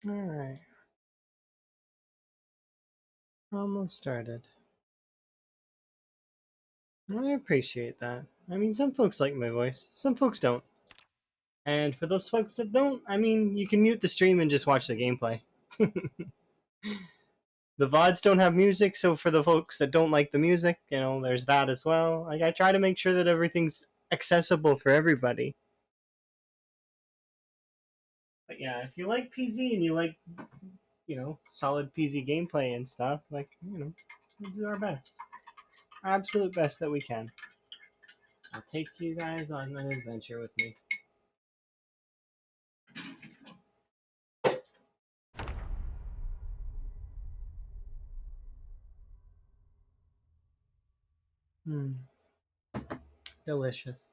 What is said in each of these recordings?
Alright. Almost started. I appreciate that. I mean, some folks like my voice, some folks don't. And for those folks that don't, I mean, you can mute the stream and just watch the gameplay. The VODs don't have music, so for the folks that don't like the music, there's that as well. Like, I try to make sure that everything's accessible for everybody. But yeah, if you like PZ and you like, solid PZ gameplay and stuff, we'll do our best. Absolute best that we can. I'll take you guys on an adventure with me. Delicious.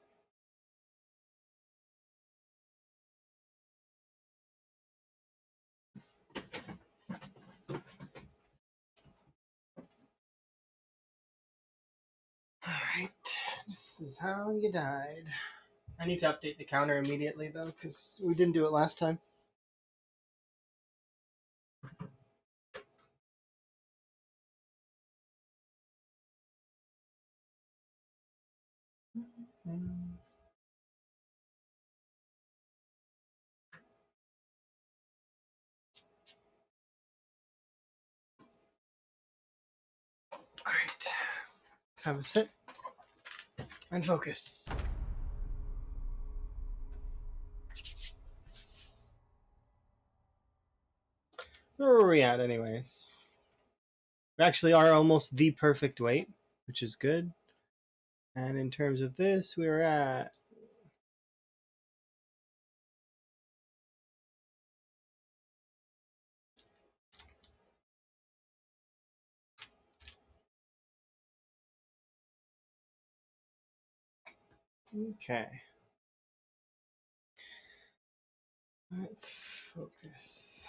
Alright, this is how you died. I need to update the counter immediately, though, because we didn't do it last time. Alright, let's have a sit and focus. Where are we at, anyways? We actually are almost the perfect weight, which is good. And in terms of this, we're at... Okay. Let's focus.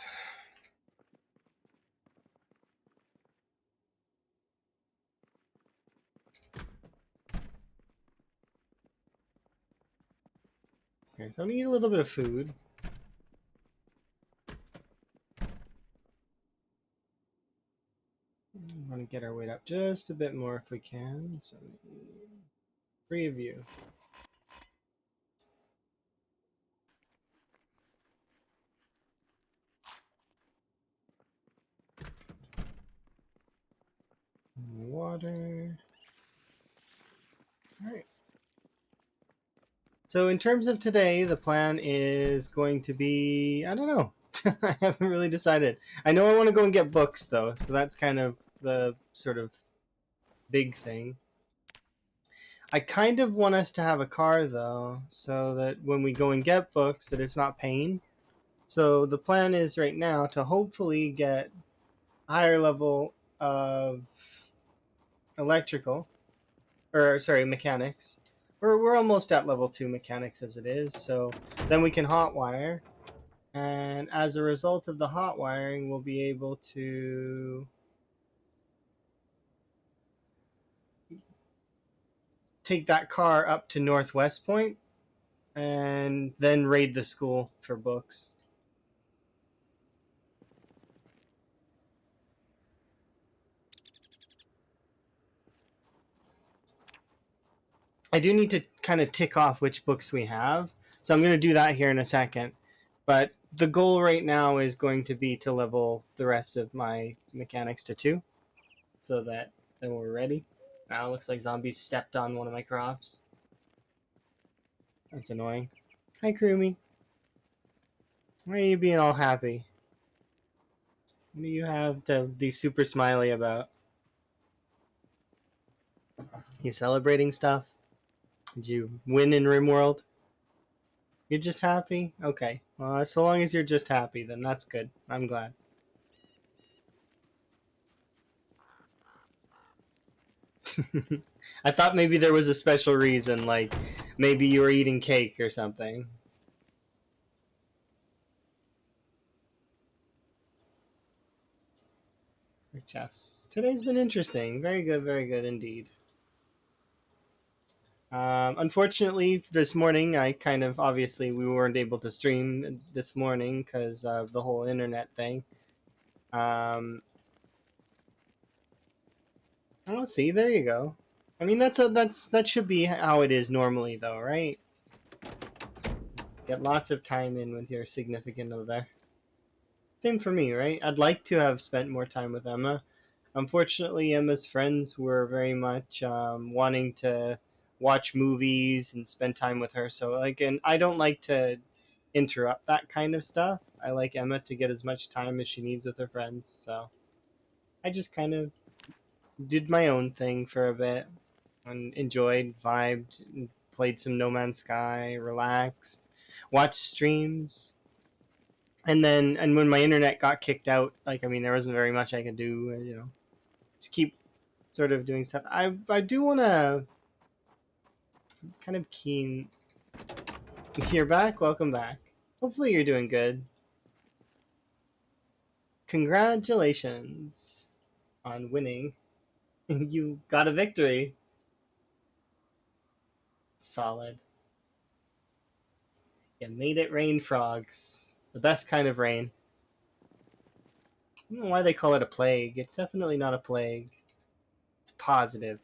Okay, so I need a little bit of food. I want to get our weight up just a bit more if we can. So 3 of you. Water. Alright. So in terms of today, the plan is going to be... I don't know. I haven't really decided. I know I want to go and get books, though. So that's kind of the sort of big thing. I kind of want us to have a car, though, so that when we go and get books, that it's not pain. So the plan is right now to hopefully get a higher level of electrical, or sorry, mechanics. We're almost at level 2 mechanics as it is, so then we can hotwire, and as a result of the hot wiring, we'll be able to take that car up to Northwest Point and then raid the school for books. I do need to kind of tick off which books we have, so I'm going to do that here in a second. But the goal right now is going to be to level the rest of my mechanics to 2, so that then we're ready. Now it looks like zombies stepped on one of my crops. That's annoying. Hi, Krumi. Why are you being all happy? What do you have to be super smiley about? You celebrating stuff? Did you win in RimWorld? You're just happy? Okay. Well, so long as you're just happy, then that's good. I'm glad. I thought maybe there was a special reason, like maybe you were eating cake or something. Chess. Today's been interesting. Very good indeed. Unfortunately, this morning I kind of obviously we weren't able to stream this morning because of the whole internet thing. Oh, see, there you go. I mean, that should be how it is normally, though, right? Get lots of time in with your significant other. Same for me, right? I'd like to have spent more time with Emma. Unfortunately, Emma's friends were very much wanting to watch movies and spend time with her. So, like, and I don't like to interrupt that kind of stuff. I like Emma to get as much time as she needs with her friends. So, I just kind of did my own thing for a bit and enjoyed, vibed, and played some No Man's Sky, relaxed, watched streams. And when my internet got kicked out, like, I mean, there wasn't very much I could do, just keep sort of doing stuff. I do want to kind of keen. You're back. Welcome back. Hopefully you're doing good. Congratulations on winning. You got a victory. Solid. You made it rain frogs. The best kind of rain. I don't know why they call it a plague. It's definitely not a plague. It's positive.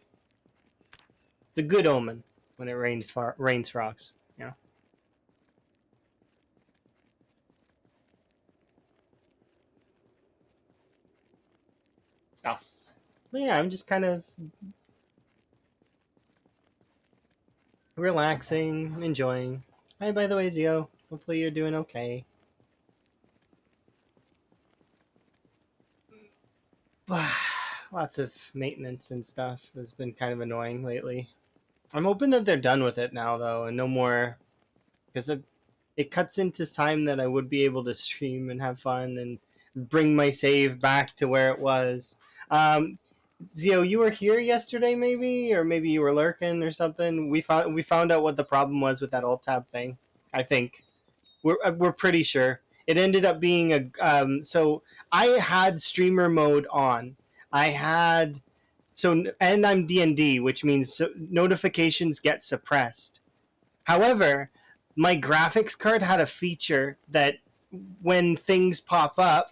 It's a good omen when it rains frogs. Yeah. Yes. But yeah, I'm just kind of relaxing, enjoying. Hi, by the way, Zio. Hopefully you're doing okay. Lots of maintenance and stuff has been kind of annoying lately. I'm hoping that they're done with it now, though, and no more, because it cuts into time that I would be able to stream and have fun and bring my save back to where it was. Um, Zio, you were here yesterday, maybe, or maybe you were lurking or something. We found out what the problem was with that alt tab thing. I think we're pretty sure it ended up being a so I had streamer mode on. I had and I'm D&D, which means notifications get suppressed. However, my graphics card had a feature that when things pop up,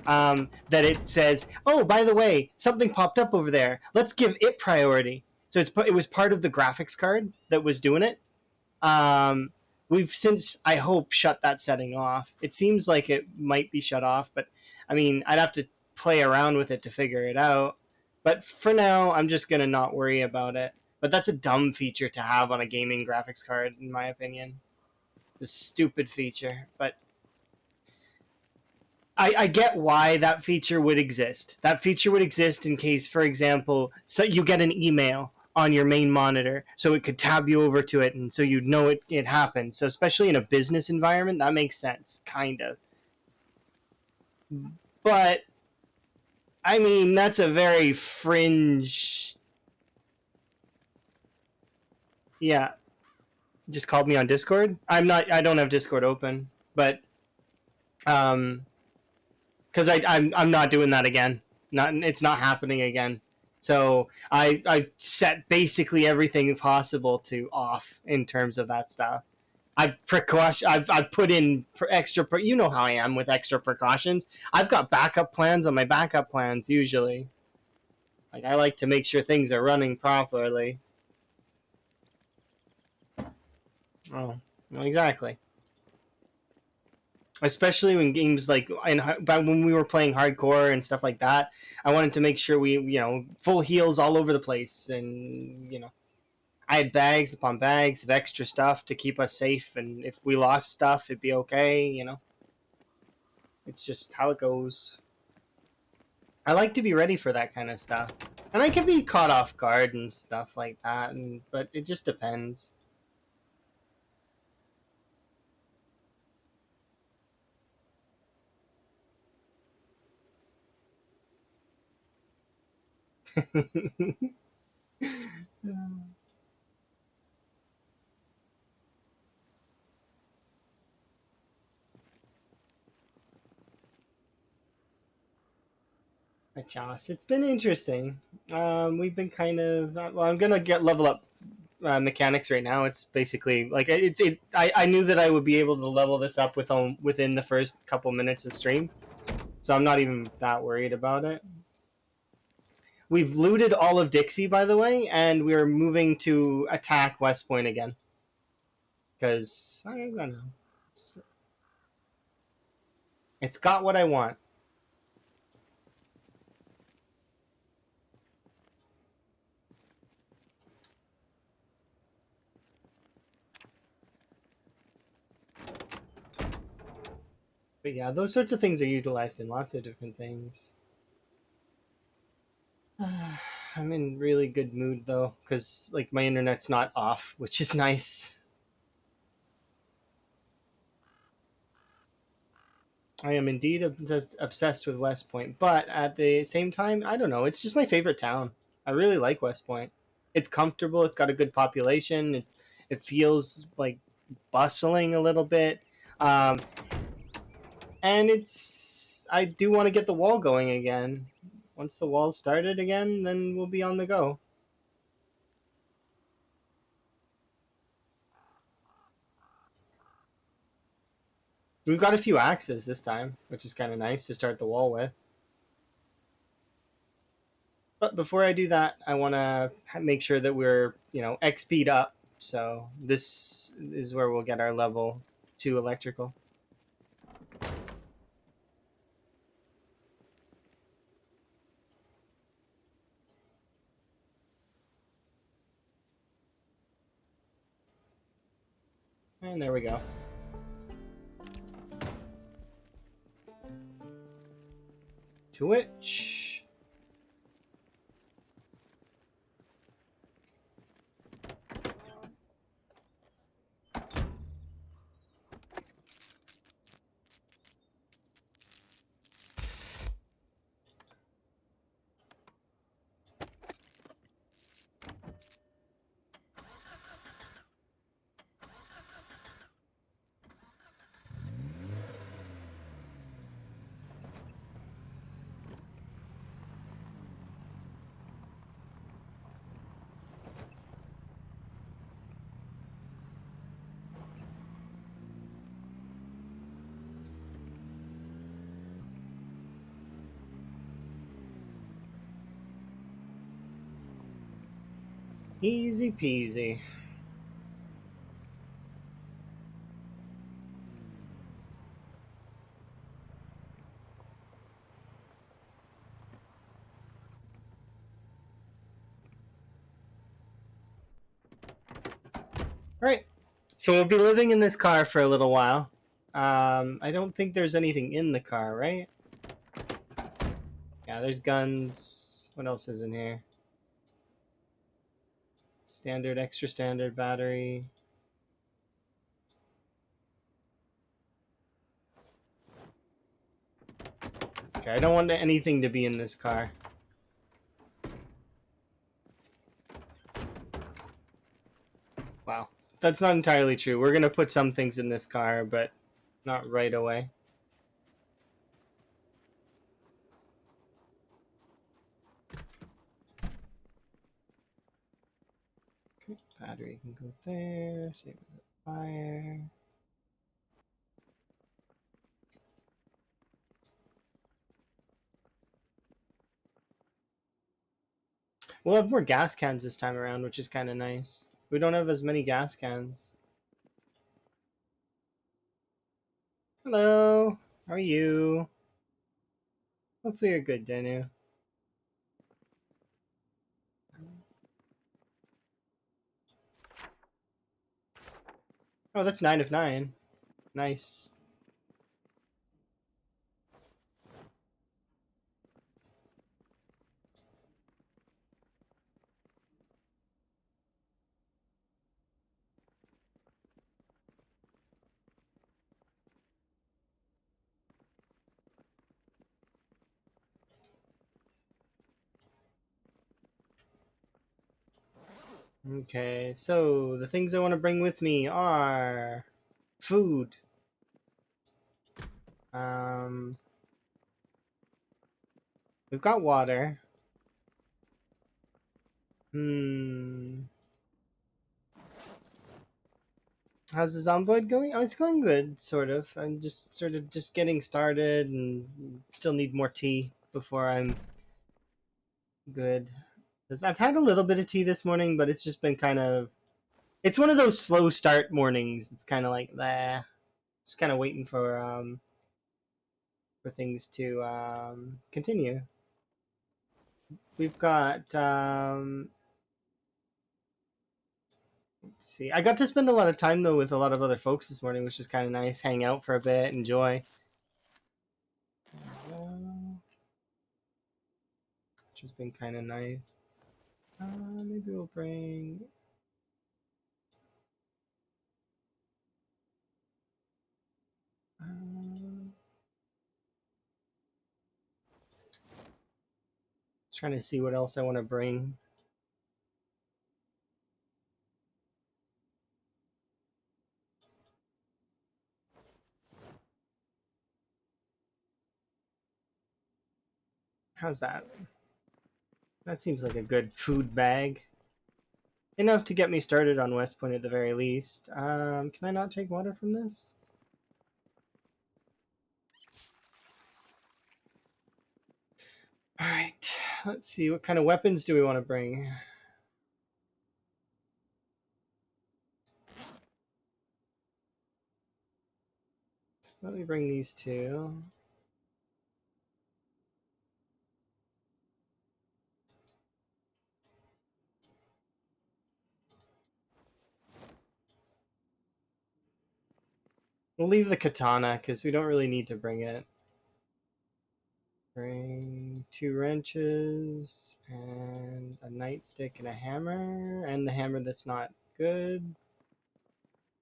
that it says, "Oh, by the way, something popped up over there. Let's give it priority." So it was part of the graphics card that was doing it. Um, we've since, I hope, shut that setting off. It seems like it might be shut off, but I mean, I'd have to play around with it to figure it out. But for now, I'm just gonna not worry about it. But that's a dumb feature to have on a gaming graphics card, in my opinion. A stupid feature, but I get why that feature would exist. That feature would exist in case, for example, so you get an email on your main monitor, so it could tab you over to it, and so you'd know it happened. So especially in a business environment, that makes sense, kind of. But I mean, that's a very fringe. Yeah, just called me on Discord. I'm not. I don't have Discord open, but um, because I'm not doing that again. Not It's not happening again. So I set basically everything possible to off in terms of that stuff. I've put in extra. You know how I am with extra precautions. I've got backup plans on my backup plans usually. Like, I like to make sure things are running properly. Oh, well, exactly. Especially when games but when we were playing hardcore and stuff like that, I wanted to make sure we full heals all over the place, and I had bags upon bags of extra stuff to keep us safe, and if we lost stuff, it'd be okay. It's just how it goes. I like to be ready for that kind of stuff, and I can be caught off guard and stuff like that, but it just depends. Joss, it's been interesting. We've been kind of well. I'm gonna get level up mechanics right now. It's basically like I knew that I would be able to level this up within the first couple minutes of stream, so I'm not even that worried about it. We've looted all of Dixie, by the way, and we're moving to attack West Point again. Because, I don't know. It's got what I want. But yeah, those sorts of things are utilized in lots of different things. I'm in really good mood though, because like my internet's not off, which is nice. I am indeed obsessed with West Point, but at the same time, I don't know. It's just my favorite town. I really like West Point. It's comfortable. It's got a good population. It feels like bustling a little bit, um, and it's. I do want to get the wall going again. Once the wall started again, then we'll be on the go. We've got a few axes this time, which is kind of nice to start the wall with. But before I do that, I want to make sure that we're, XP'd up. So this is where we'll get our level 2 electrical. And there we go. To which... Easy peasy. Right. So we'll be living in this car for a little while. I don't think there's anything in the car, right? Yeah, there's guns. What else is in here? Standard, extra standard battery. Okay, I don't want anything to be in this car. Wow. That's not entirely true. We're going to put some things in this car, but not right away. Okay, battery can go there. Save the fire. We'll have more gas cans this time around, which is kind of nice. We don't have as many gas cans. Hello. How are you? Hopefully you're good, Danu. Oh, that's 9 of 9. Nice. Okay, so the things I want to bring with me are food. Um, we've got water. How's the Zomboid going? Oh, it's going good, sort of. I'm just sort of just getting started and still need more tea before I'm good. 'Cause I've had a little bit of tea this morning, but it's just been kind of. It's one of those slow start mornings. It's kind of like, just kind of waiting for things to continue. We've got let's see. I got to spend a lot of time though with a lot of other folks this morning, which is kind of nice. Hang out for a bit, enjoy. Which has been kind of nice. Maybe we'll bring. Trying to see what else I want to bring. How's that? That seems like a good food bag. Enough to get me started on West Point at the very least. Can I not take water from this? Alright, let's see. What kind of weapons do we want to bring? Let me bring these two. We'll leave the katana because we don't really need to bring it. Bring 2 wrenches and a nightstick and a hammer, and the hammer that's not good.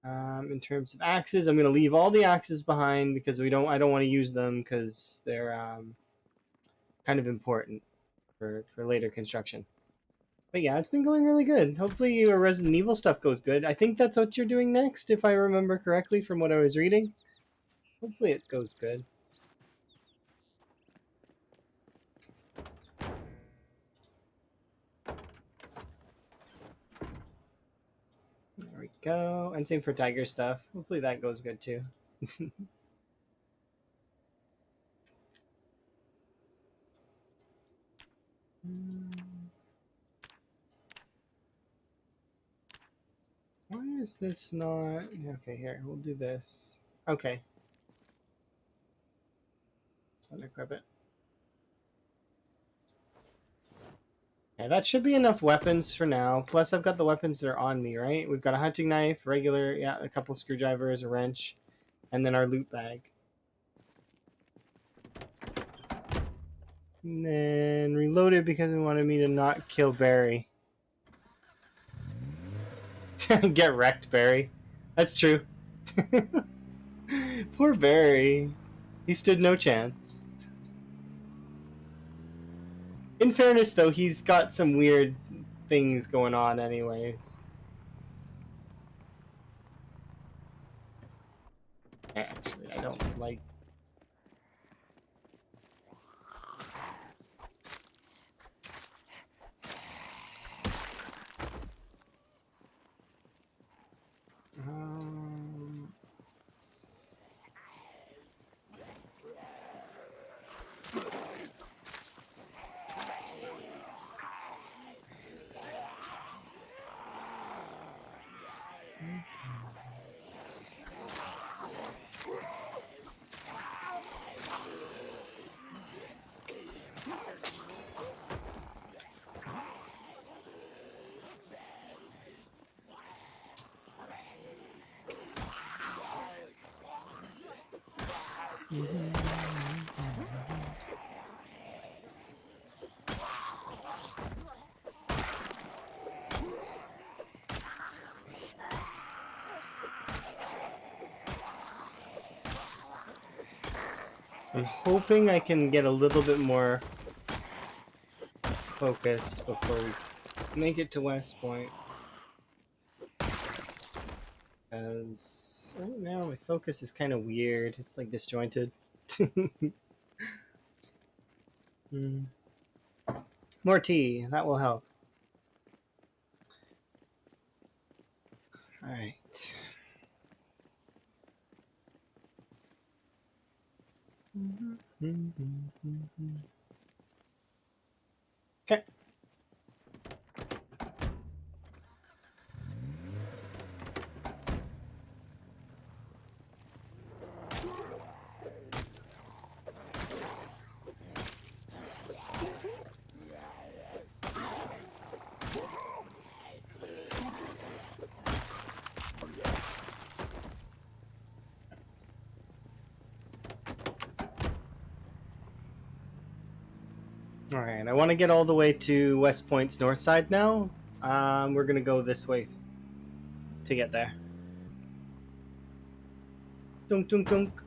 In terms of axes, I'm gonna leave all the axes behind because I don't want to use them because they're kind of important for later construction. But yeah, it's been going really good. Hopefully your Resident Evil stuff goes good. I think that's what you're doing next, if I remember correctly from what I was reading. Hopefully it goes good. There we go. And same for Tiger stuff. Hopefully that goes good too. Why is this not... Okay, here, we'll do this. Okay. So unequip it. Yeah, that should be enough weapons for now. Plus, I've got the weapons that are on me, right? We've got a hunting knife, regular, yeah, a couple screwdrivers, a wrench, and then our loot bag. And then reload it because it wanted me to not kill Barry. Get wrecked, Barry. That's true. Poor Barry. He stood no chance. In fairness, though, he's got some weird things going on anyways. Actually, I don't like... Um... I'm hoping I can get a little bit more focused before we make it to West Point. Because right now my focus is kind of weird. It's like disjointed. More tea, that will help. Alright. Okay. Alright, I want to get all the way to West Point's north side now. We're going to go this way to get there. Dunk, dunk, dunk.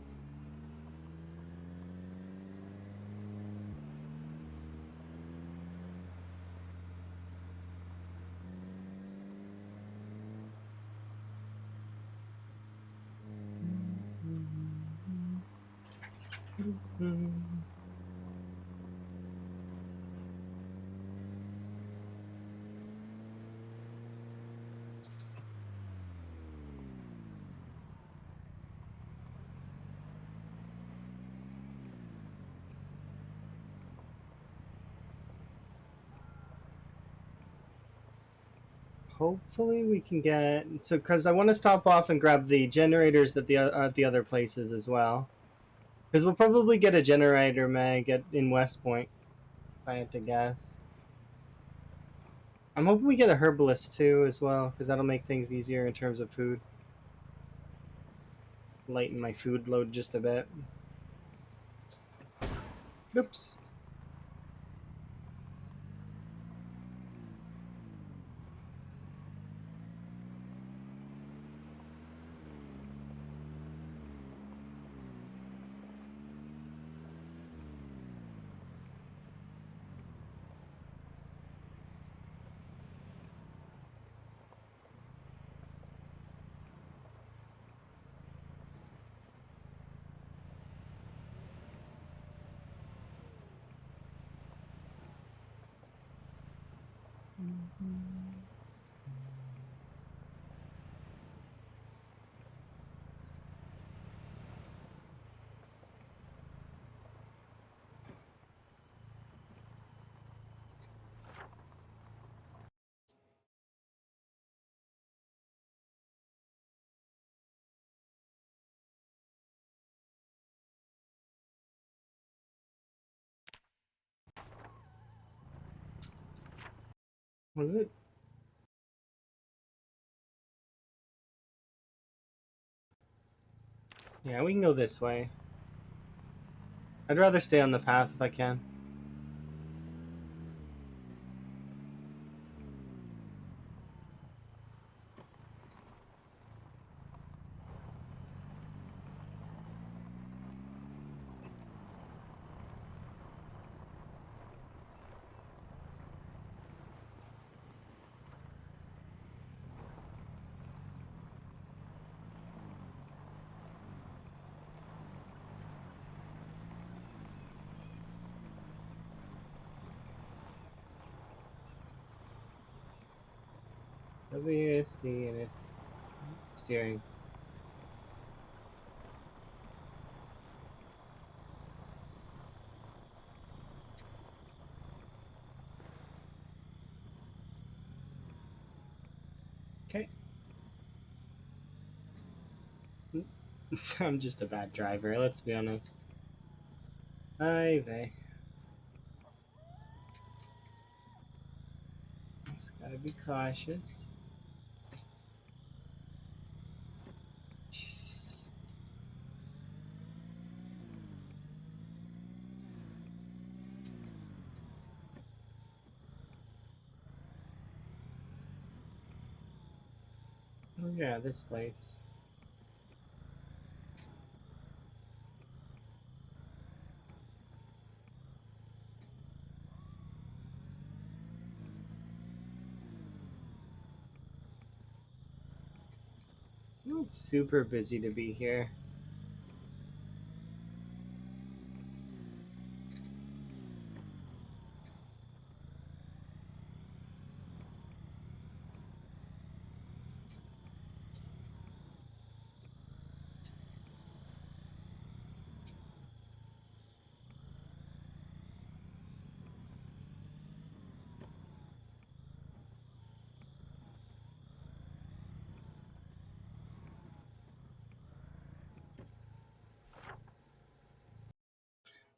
Hopefully we can get... So, because I want to stop off and grab the generators at the other places as well. Because we'll probably get a generator mag in West Point, if I had to guess. I'm hoping we get a herbalist too as well, because that'll make things easier in terms of food. Lighten my food load just a bit. Oops. Was it? Yeah, we can go this way. I'd rather stay on the path if I can. WSD and it's steering. Okay. I'm just a bad driver, let's be honest. Aye vey. Just gotta be cautious. Jesus. Oh yeah, this place. It's not super busy to be here.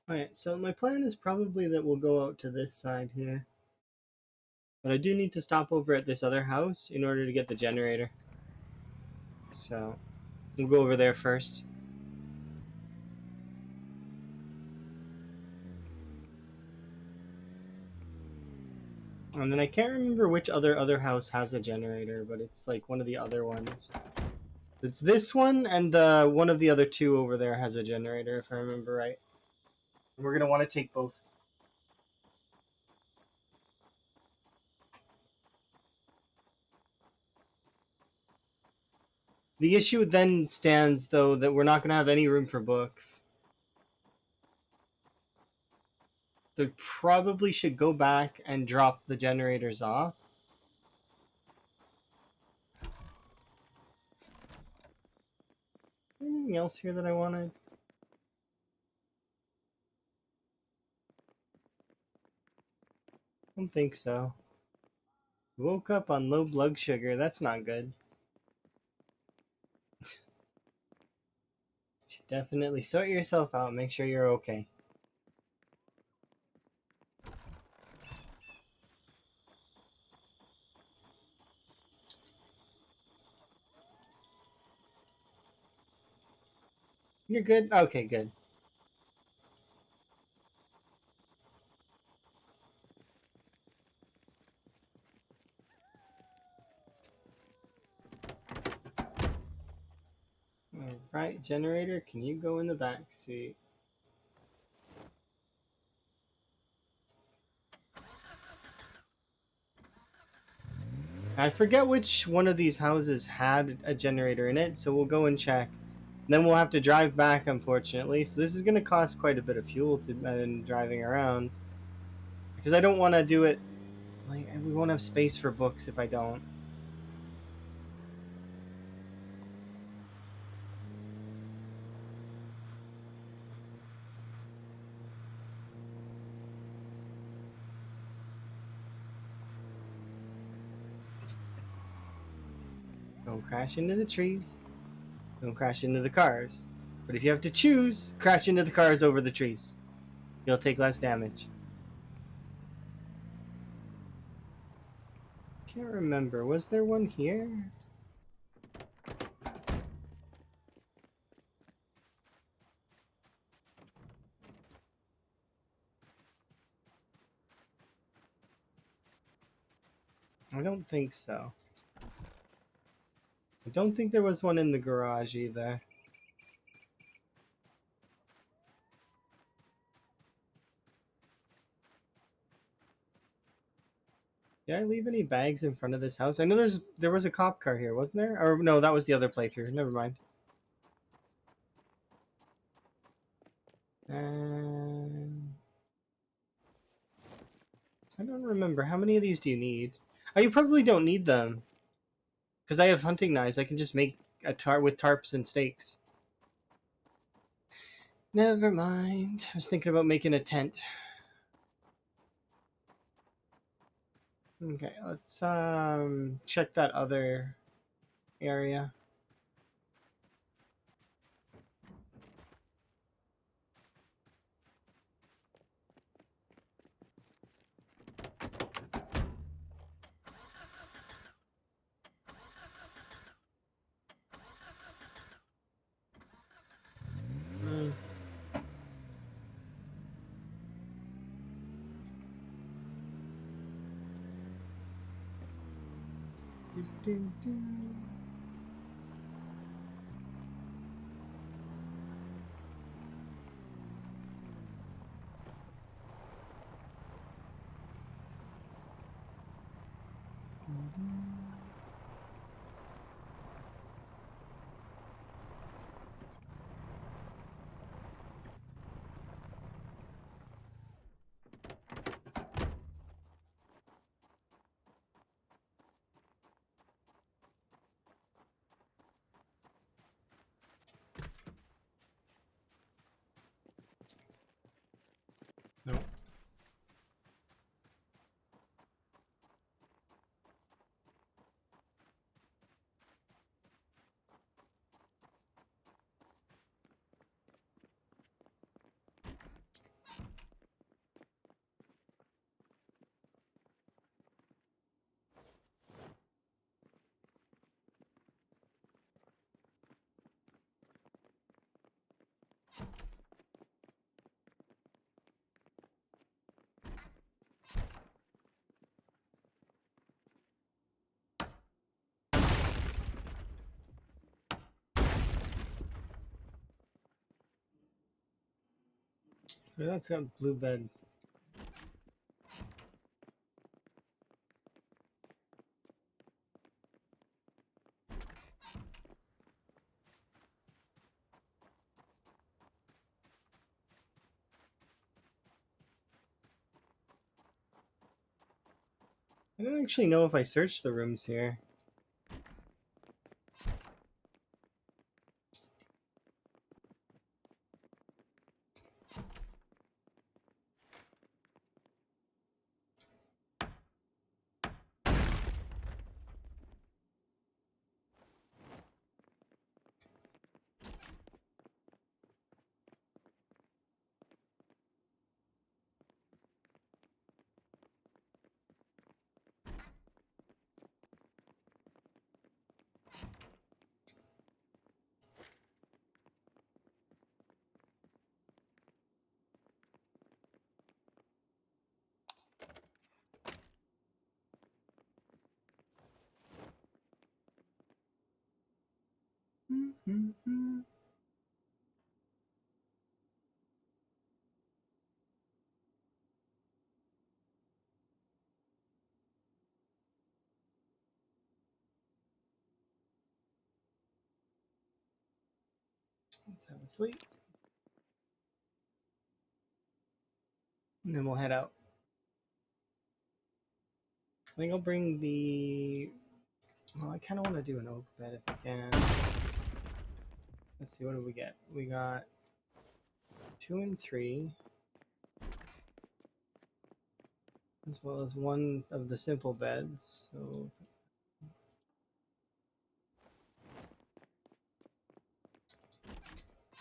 Alright, so my plan is probably that we'll go out to this side here. But I do need to stop over at this other house in order to get the generator. So, we'll go over there first. And then I can't remember which other house has a generator, but it's like one of the other ones. It's this one, and one of the other two over there has a generator, if I remember right. We're gonna want to take both. The issue then stands, though, that we're not gonna have any room for books. So probably should go back and drop the generators off. Anything else here that I wanted? I don't think so. Woke up on low blood sugar. That's not good. Should definitely sort yourself out. Make sure you're okay. You're good? Okay, good. Alright, generator, can you go in the back seat? I forget which one of these houses had a generator in it, so we'll go and check. Then we'll have to drive back, unfortunately. So this is going to cost quite a bit of fuel to driving around. Because I don't want to do it... Like, we won't have space for books if I don't. Don't crash into the trees. Don't crash into the cars. But if you have to choose, crash into the cars over the trees. You'll take less damage. Can't remember. Was there one here? I don't think so. I don't think there was one in the garage either. Did I leave any bags in front of this house? I know there was a cop car here, wasn't there? Or no, that was the other playthrough. Never mind. I don't remember. How many of these do you need? Oh, you probably don't need them. Because I have hunting knives. I can just make a tar with tarps and stakes. Never mind. I was thinking about making a tent. Okay, let's check that other area. Hmm. No. So that's got blue bed. I don't actually know if I searched the rooms here. Let's have a sleep. And then we'll head out. I think I'll bring the... Well, I kind of want to do an oak bed if I can. Let's see, what do we get? We got 2 and 3. As well as one of the simple beds. So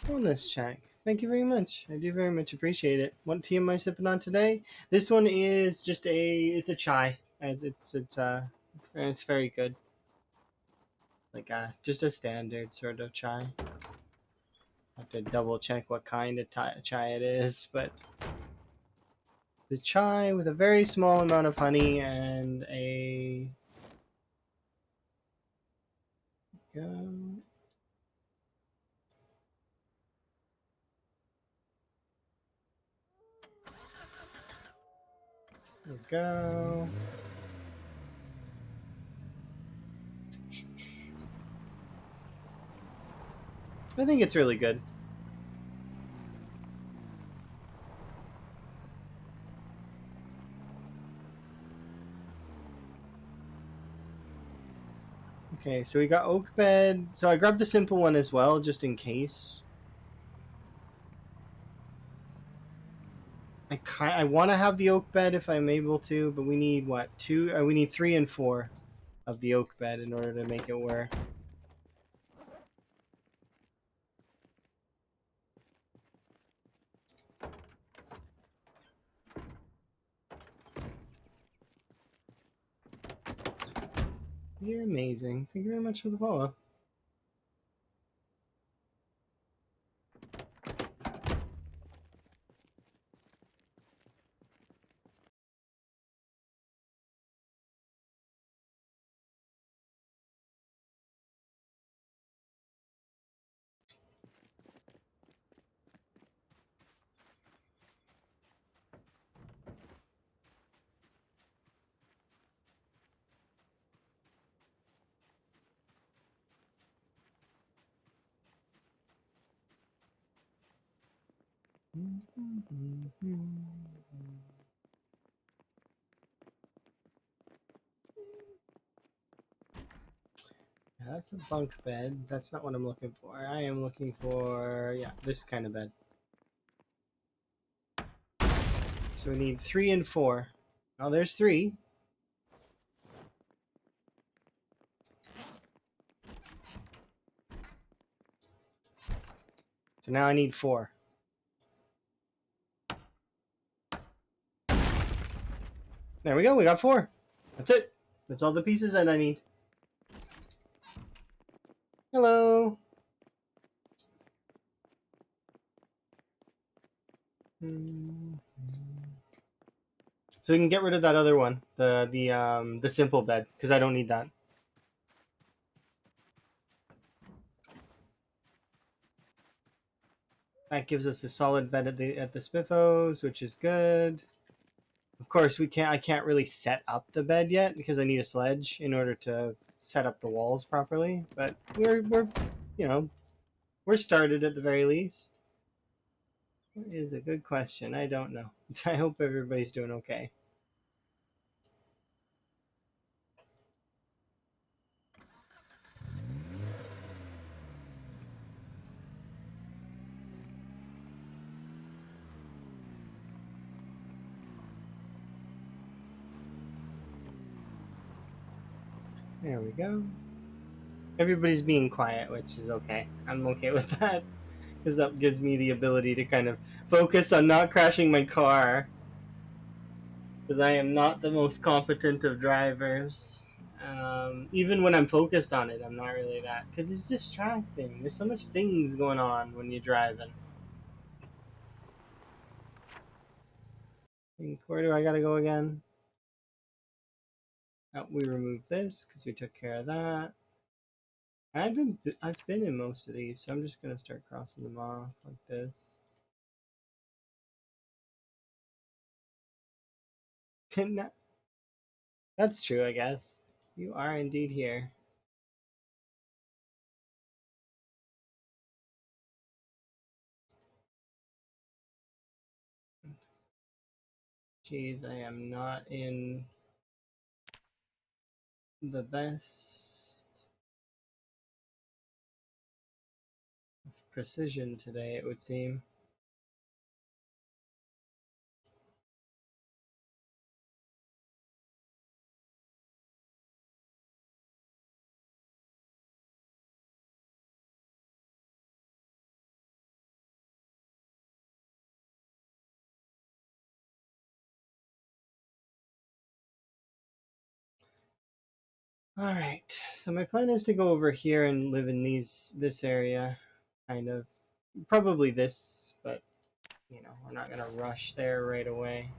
bonus check. Thank you very much. I do very much appreciate it. What tea am I sipping on today? This one is just it's a chai. It's very good. Like just a standard sort of chai. I have to double check what kind of chai it is, but the chai with a very small amount of honey and a go. There we go. I think it's really good. Okay, so we got oak bed. So I grabbed the simple one as well, just in case. I want to have the oak bed if I'm able to, but we need what, 2? We need 3 and 4 of the oak bed in order to make it work. You're amazing. Thank you very much for the follow. Yeah, that's a bunk bed. That's not what I'm looking for. I am looking for, yeah, this kind of bed. So we need 3 and 4. Oh, there's 3. So now I need 4. There we go. We got 4. That's it. That's all the pieces that I need. Hello. So we can get rid of that other one, the simple bed, because I don't need that. That gives us a solid bed at the Spiffos, which is good. Of course, I can't really set up the bed yet because I need a sledge in order to set up the walls properly. But we're you know, we're started at the very least. That is a good question. I don't know. I hope everybody's doing okay. There we go. Everybody's being quiet, which is okay. I'm okay with that because that gives me the ability to kind of focus on not crashing my car. Because I am not the most competent of drivers. Even when I'm focused on it, I'm not really that. Because it's distracting. There's so much things going on when you're driving. Where do I gotta go again? Oh, we removed this because we took care of that. I've been in most of these, so I'm just gonna start crossing them off like this. That's true, I guess. You are indeed here. Jeez, I am not in the best precision today, it would seem. All right, so my plan is to go over here and live in this area, kind of. Probably this, but we're not gonna rush there right away.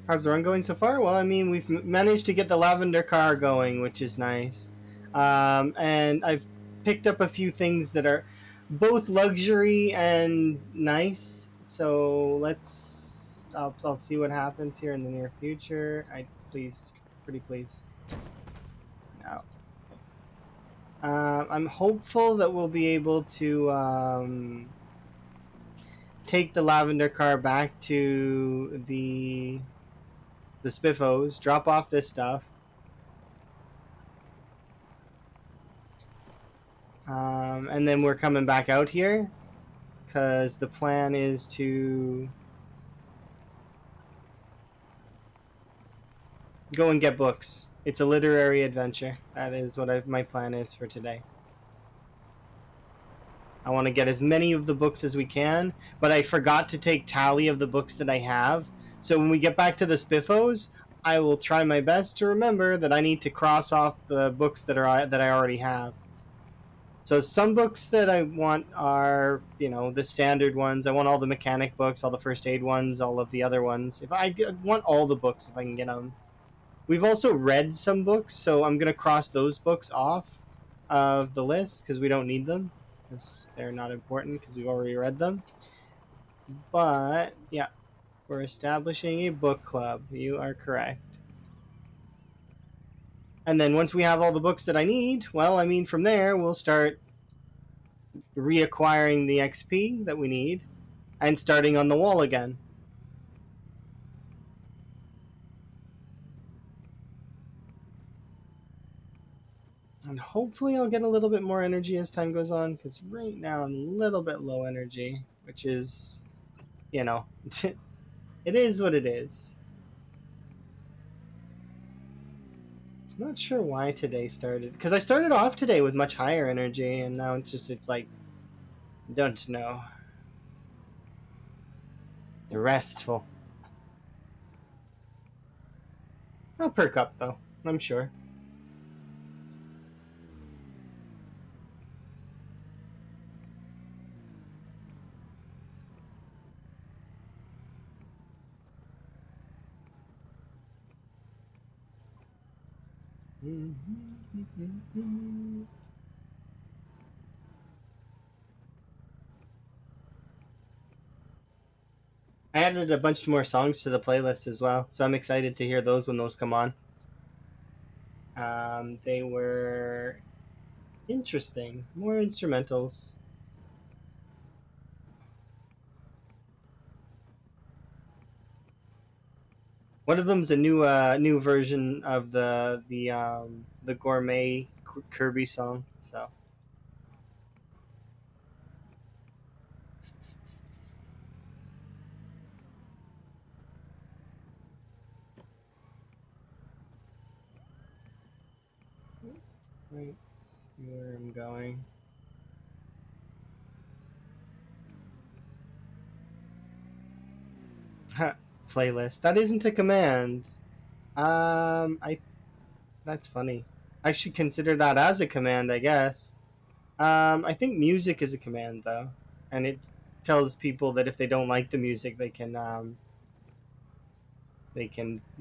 How's the run going so far? Well, I mean, we've managed to get the lavender car going, which is nice. And I've picked up a few things that are both luxury and nice. So I'll see what happens here in the near future. Pretty please. No. I'm hopeful that we'll be able to take the lavender car back to the Spiffos, drop off this stuff. And then we're coming back out here because the plan is to go and get books. It's a literary adventure. That is what my plan is for today. I want to get as many of the books as we can, but I forgot to take tally of the books that I have. So when we get back to the Spiffos, I will try my best to remember that I need to cross off the books that I already have. So some books that I want are, the standard ones. I want all the mechanic books, all the first aid ones, all of the other ones. I want all the books if I can get them. We've also read some books, so I'm going to cross those books off of the list because we don't need them. Because they're not important because we've already read them. But, yeah, we're establishing a book club. You are correct. And then once we have all the books that I need, well, I mean, from there, we'll start reacquiring the XP that we need and starting on the wall again. And hopefully I'll get a little bit more energy as time goes on, because right now I'm a little bit low energy, which is, it is what it is. I'm not sure why today started, because I started off today with much higher energy, and now it's like, don't know. It's restful. I'll perk up, though, I'm sure. I added a bunch more songs to the playlist as well, so I'm excited to hear those when those come on. They were interesting, more instrumentals. One of them's a new version of the gourmet Kirby song. So let's see where I'm going. Playlist. That isn't a command. I That's funny. I should consider that as a command, I guess. I think music is a command though, and it tells people that if they don't like the music, they can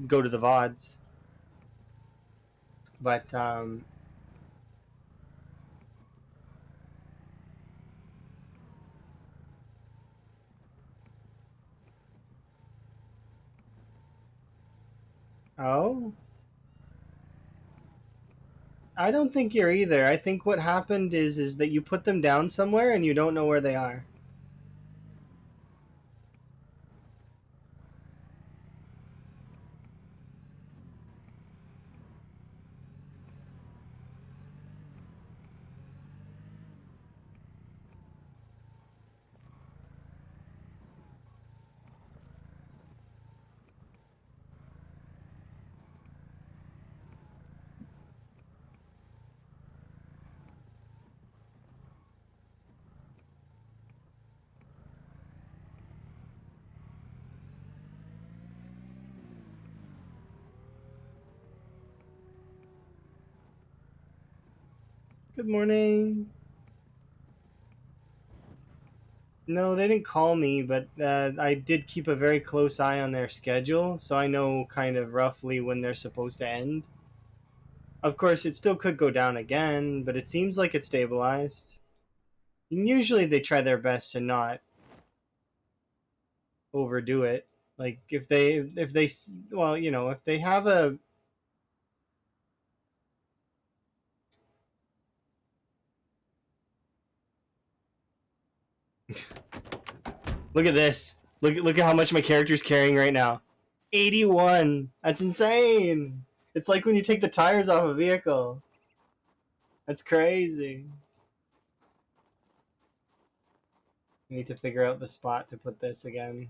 go to the VODs. But oh, I don't think you're either. I think what happened is that you put them down somewhere and you don't know where they are. Good morning. No, they didn't call me, but I did keep a very close eye on their schedule, so I know kind of roughly when they're supposed to end. Of course, it still could go down again, but it seems like it's stabilized. And usually they try their best to not overdo it. Like if they well, if they have a look at this. Look at how much my character's carrying right now. 81. That's insane. It's like when you take the tires off a vehicle. That's crazy. I need to figure out the spot to put this again.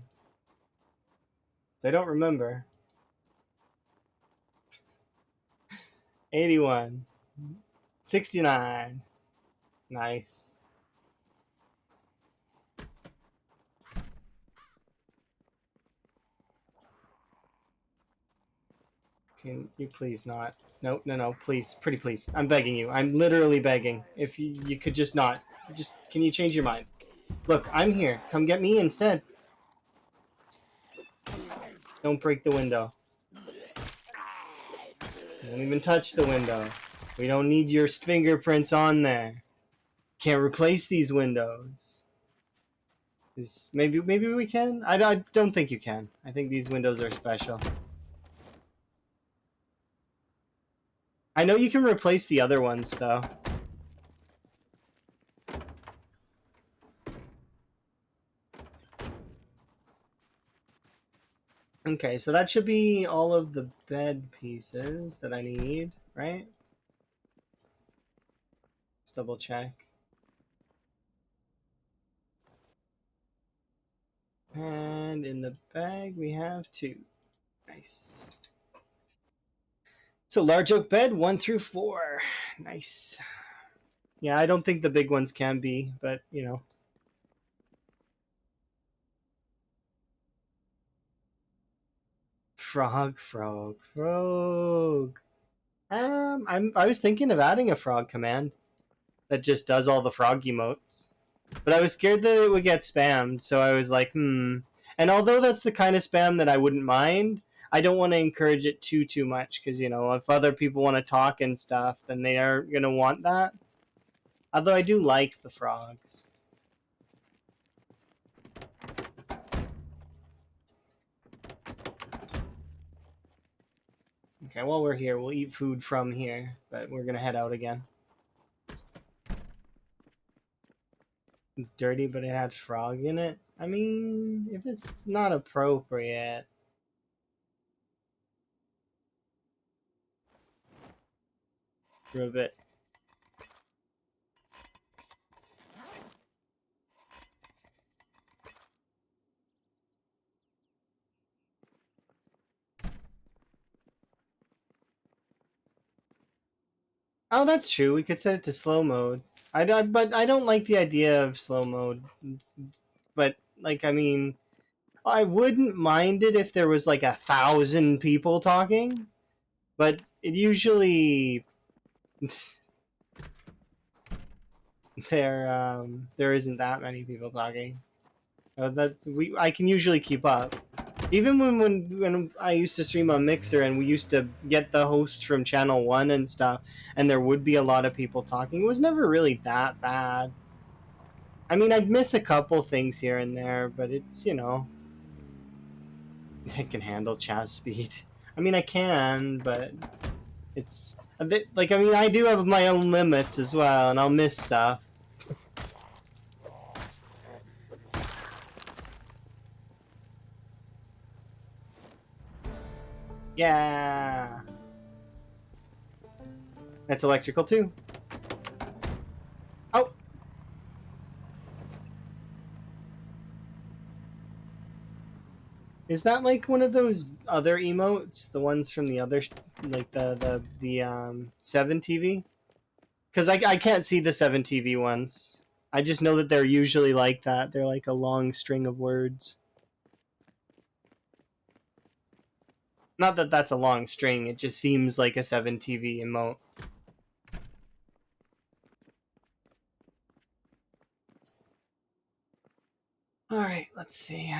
So I don't remember. 81. 69. Nice. Can you please not? No, no, no, please. Pretty please. I'm begging you. I'm literally begging. If you could just not. Just, can you change your mind? Look, I'm here. Come get me instead. Don't break the window. Don't even touch the window. We don't need your fingerprints on there. Can't replace these windows. Maybe we can? I don't think you can. I think these windows are special. I know you can replace the other ones, though. Okay, so that should be all of the bed pieces that I need, right? Let's double check. And in the bag, we have 2. Nice. So large oak bed, 1 through 4. Nice. Yeah, I don't think the big ones can be, but Frog, frog, frog. I was thinking of adding a frog command that just does all the frog emotes, but I was scared that it would get spammed, so I was like, And although that's the kind of spam that I wouldn't mind, I don't want to encourage it too much because if other people want to talk and stuff, then they are gonna want that. Although I do like the frogs. Okay, while we're here, we'll eat food from here, but we're gonna head out again. It's dirty, but it has frog in it. I mean, if it's not appropriate. Remove it. Oh, that's true. We could set it to slow mode. But I don't like the idea of slow mode. But like, I mean, I wouldn't mind it if there was like 1,000 people talking. But it usually there isn't that many people talking. I can usually keep up. Even when I used to stream on Mixer and we used to get the host from Channel 1 and stuff, and there would be a lot of people talking, it was never really that bad. I mean, I'd miss a couple things here and there, but it's. I can handle chat speed. I mean, I can, but it's a bit like, I mean, I do have my own limits as well, and I'll miss stuff. Yeah. That's electrical too. Oh. Is that like one of those other emotes? The ones from the other, like the 7 TV? Because I can't see the 7 TV ones. I just know that they're usually like that. They're like a long string of words. Not that that's a long string. It just seems like a 7 TV emote. All right, let's see.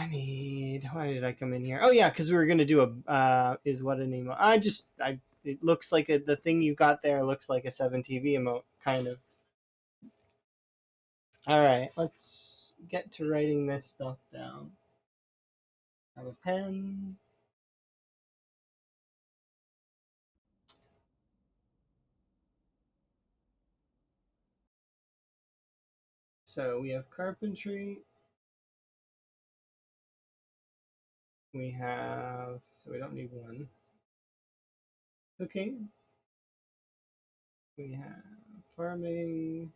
Why did I come in here? Oh yeah, because we were gonna do a is what an emote. It looks like the thing you got there looks like a 7 TV emote, kind of. All right, let's get to writing this stuff down. Have a pen. So we have carpentry. So we don't need one. Cooking. We have farming,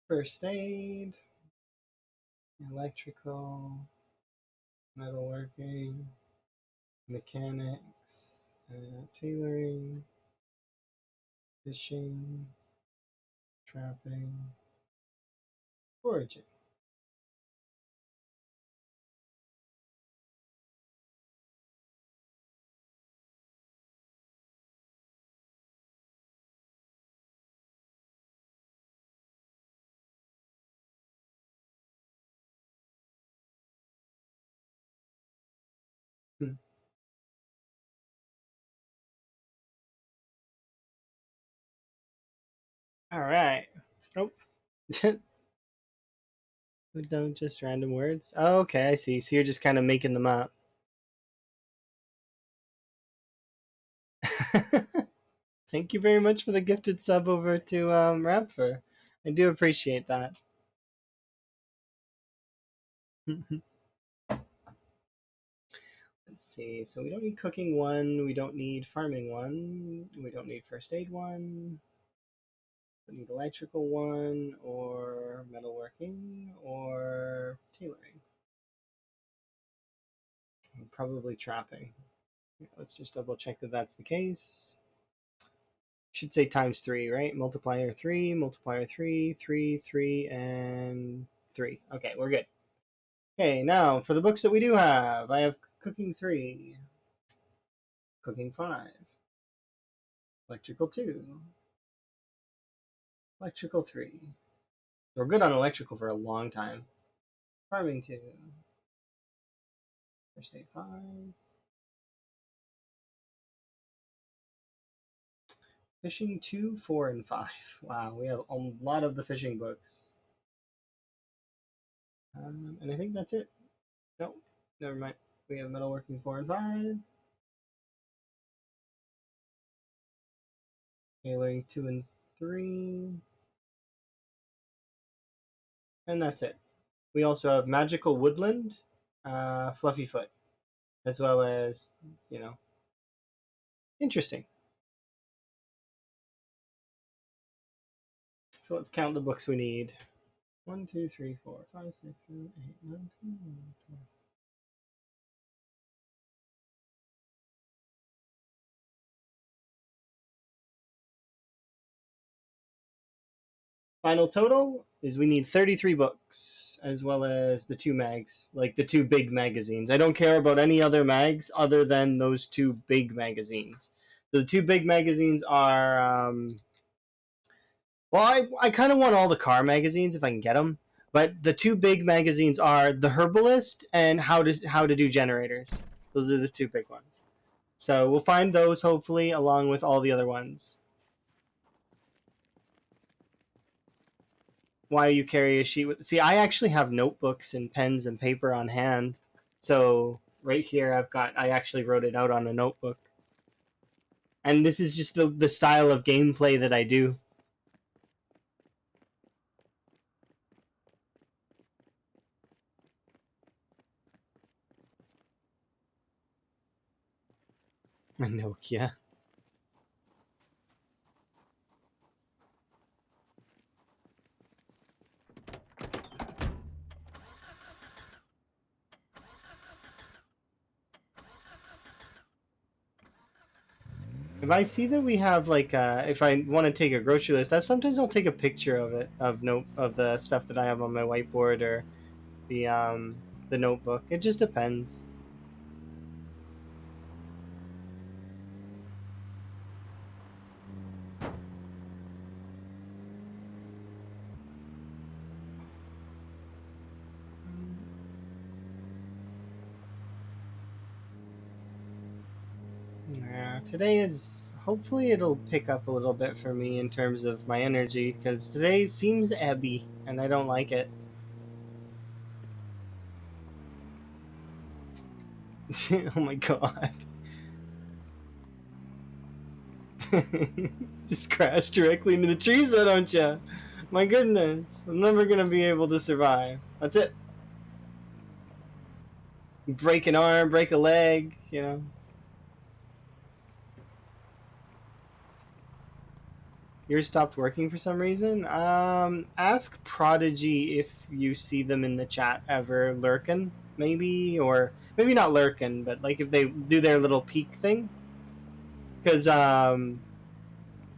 first aid, electrical, metalworking, mechanics, tailoring, fishing, trapping, foraging. Hmm. All right. Oh, don't just random words. Oh, okay, I see. So you're just kind of making them up. Thank you very much for the gifted sub over to Rapper. I do appreciate that. Let's see. So we don't need cooking one. We don't need farming one. We don't need first aid one. We need electrical one, or metalworking, or tailoring. Probably trapping. Let's just double check that that's the case. Should say times 3, right? Multiplier 3, multiplier 3, 3, 3, and 3. Okay, we're good. Okay, now for the books that we do have, I have cooking 3, cooking 5, electrical 2, electrical 3. We're good on electrical for a long time. Farming 2, First aid 5. Fishing 2, 4, and 5. Wow, we have a lot of the fishing books. And I think that's it. Nope, never mind. We have metalworking 4 and 5. Tailoring 2 and 3. And that's it. We also have magical woodland, fluffy foot, as well as, interesting. So let's count the books we need. 1, 2, 3, 4, 5, 6, 7, 8, 9, 10, 11, 12. Final total is we need 33 books, as well as the 2 mags, like the 2 big magazines. I don't care about any other mags other than those 2 big magazines. So the 2 big magazines are, well, I kind of want all the car magazines if I can get them, but the 2 big magazines are The Herbalist and How to Do Generators. Those are the 2 big ones. So we'll find those hopefully along with all the other ones. Why you carry a sheet with? See, I actually have notebooks and pens and paper on hand. So right here, I actually wrote it out on a notebook. And this is just the style of gameplay that I do. A Nokia. If I see that we have like, if I want to take a grocery list, sometimes I'll take a picture of it of the stuff that I have on my whiteboard or the notebook. It just depends. Yeah, today is hopefully it'll pick up a little bit for me in terms of my energy because today seems ebby and I don't like it. Oh my god. Just crash directly into the trees, though, don't ya? My goodness, I'm never gonna be able to survive. That's it. Break an arm, break a leg. Yours stopped working for some reason. Ask Prodigy if you see them in the chat ever lurking, maybe, or maybe not lurking, but like if they do their little peek thing, because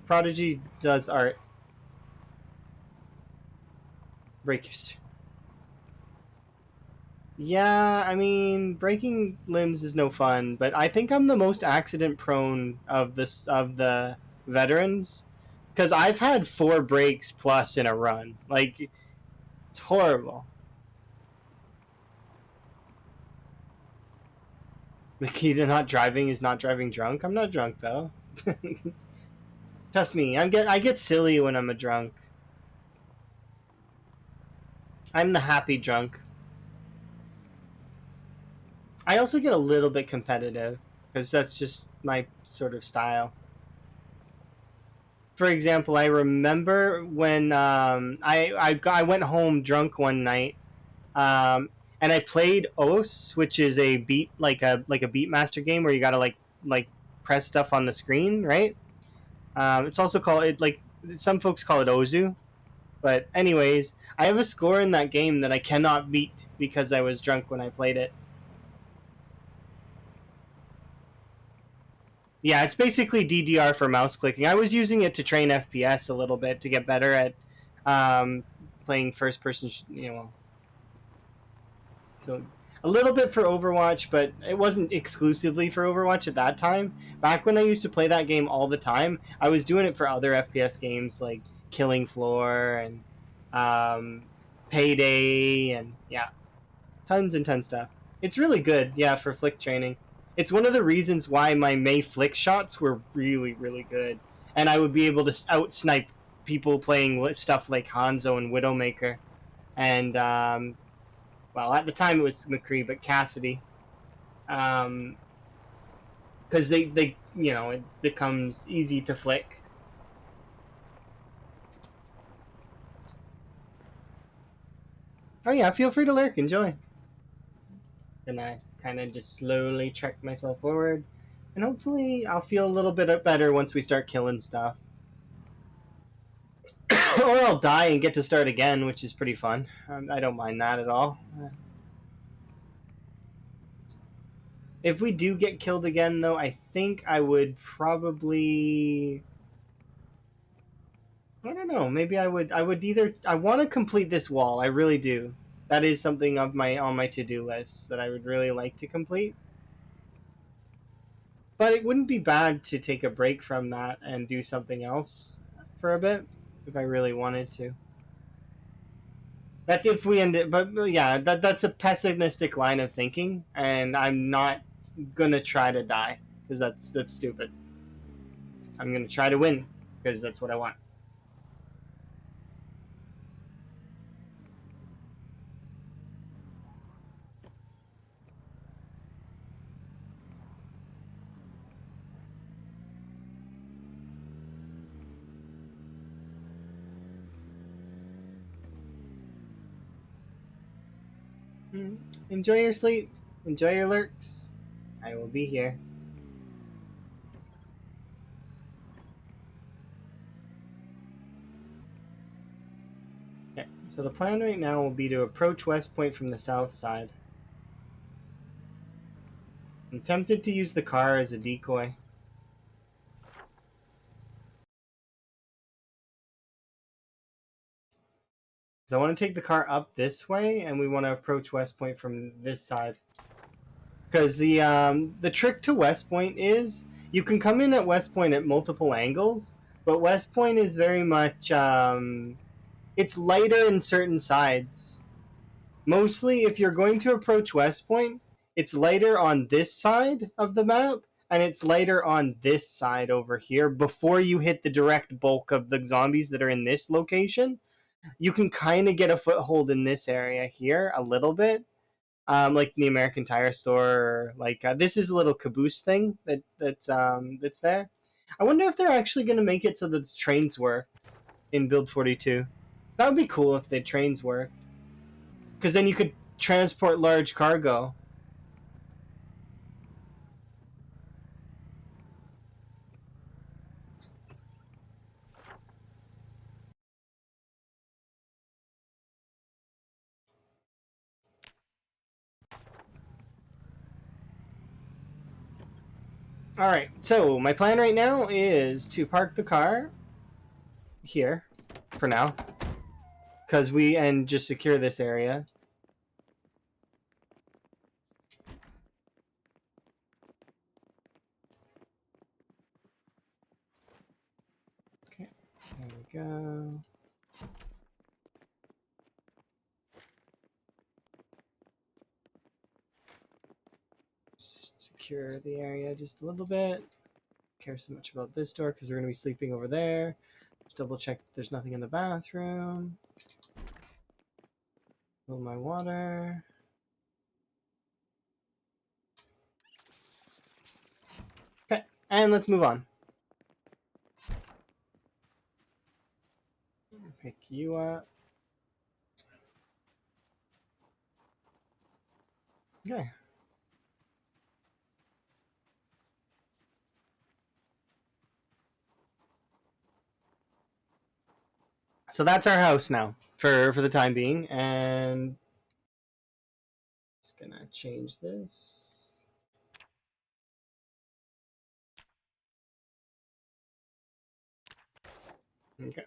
Prodigy does art. Breakers. Yeah, I mean, breaking limbs is no fun, but I think I'm the most accident prone of the veterans because I've had 4 breaks plus in a run. Like it's horrible. The key to not driving is not driving drunk. I'm not drunk though. Trust me, I get silly when I'm a drunk. I'm the happy drunk. I also get a little bit competitive because that's just my sort of style. For example, I remember when I went home drunk one night, and I played OS, which is a beat like a Beatmaster game where you gotta like press stuff on the screen, right? It's also called it like some folks call it Ozu, but anyways, I have a score in that game that I cannot beat because I was drunk when I played it. Yeah, it's basically DDR for mouse clicking. I was using it to train FPS a little bit to get better at um, playing first person. So a little bit for Overwatch, but it wasn't exclusively for Overwatch at that time. Back when I used to play that game all the time, I was doing it for other FPS games like Killing Floor and Payday, and yeah, tons and tons of stuff. It's really good, yeah, for flick training. It's one of the reasons why my May flick shots were really, really good. And I would be able to out snipe people playing stuff like Hanzo and Widowmaker. And, well, at the time it was McCree, but Cassidy. Because they, you know, it becomes easy to flick. Oh, yeah, feel free to lurk. Enjoy. Then I kind of just slowly trek myself forward. And hopefully I'll feel a little bit better once we start killing stuff. Or I'll die and get to start again, which is pretty fun. I don't mind that at all. If we do get killed again, though, I think I would probably... I don't know. Maybe I would. I would either. I want to complete this wall. I really do. That is something of my on my to-do list that I would really like to complete. But it wouldn't be bad to take a break from that and do something else for a bit if I really wanted to. That's if we end it. But yeah, that's a pessimistic line of thinking, and I'm not gonna try to die because that's stupid. I'm gonna try to win because that's what I want. Enjoy your sleep. Enjoy your lurks. I will be here. Okay, so the plan right now will be to approach West Point from the south side. I'm tempted to use the car as a decoy. So I want to take the car up this way, and we want to approach West Point from this side. Because the trick to West Point is you can come in at West Point at multiple angles, but West Point is very much it's lighter in certain sides. Mostly, if you're going to approach West Point, it's lighter on this side of the map, and it's lighter on this side over here before you hit the direct bulk of the zombies that are in this location. You can kind of get a foothold in this area here a little bit, like the American Tire store. Or like this is a little caboose thing that's there. I wonder if they're actually going to make it so that the trains work in Build 42. That would be cool if the trains work, because then you could transport large cargo. All right, so my plan right now is to park the car here for now, because we and just secure this area. Okay, there we go. Just secure the area just a little bit. Care so much about this door because we're going to be sleeping over there. Just double check there's nothing in the bathroom. Fill my water. Okay, and let's move on. Pick you up. Okay. So that's our house now for the time being, and just gonna change this. Okay.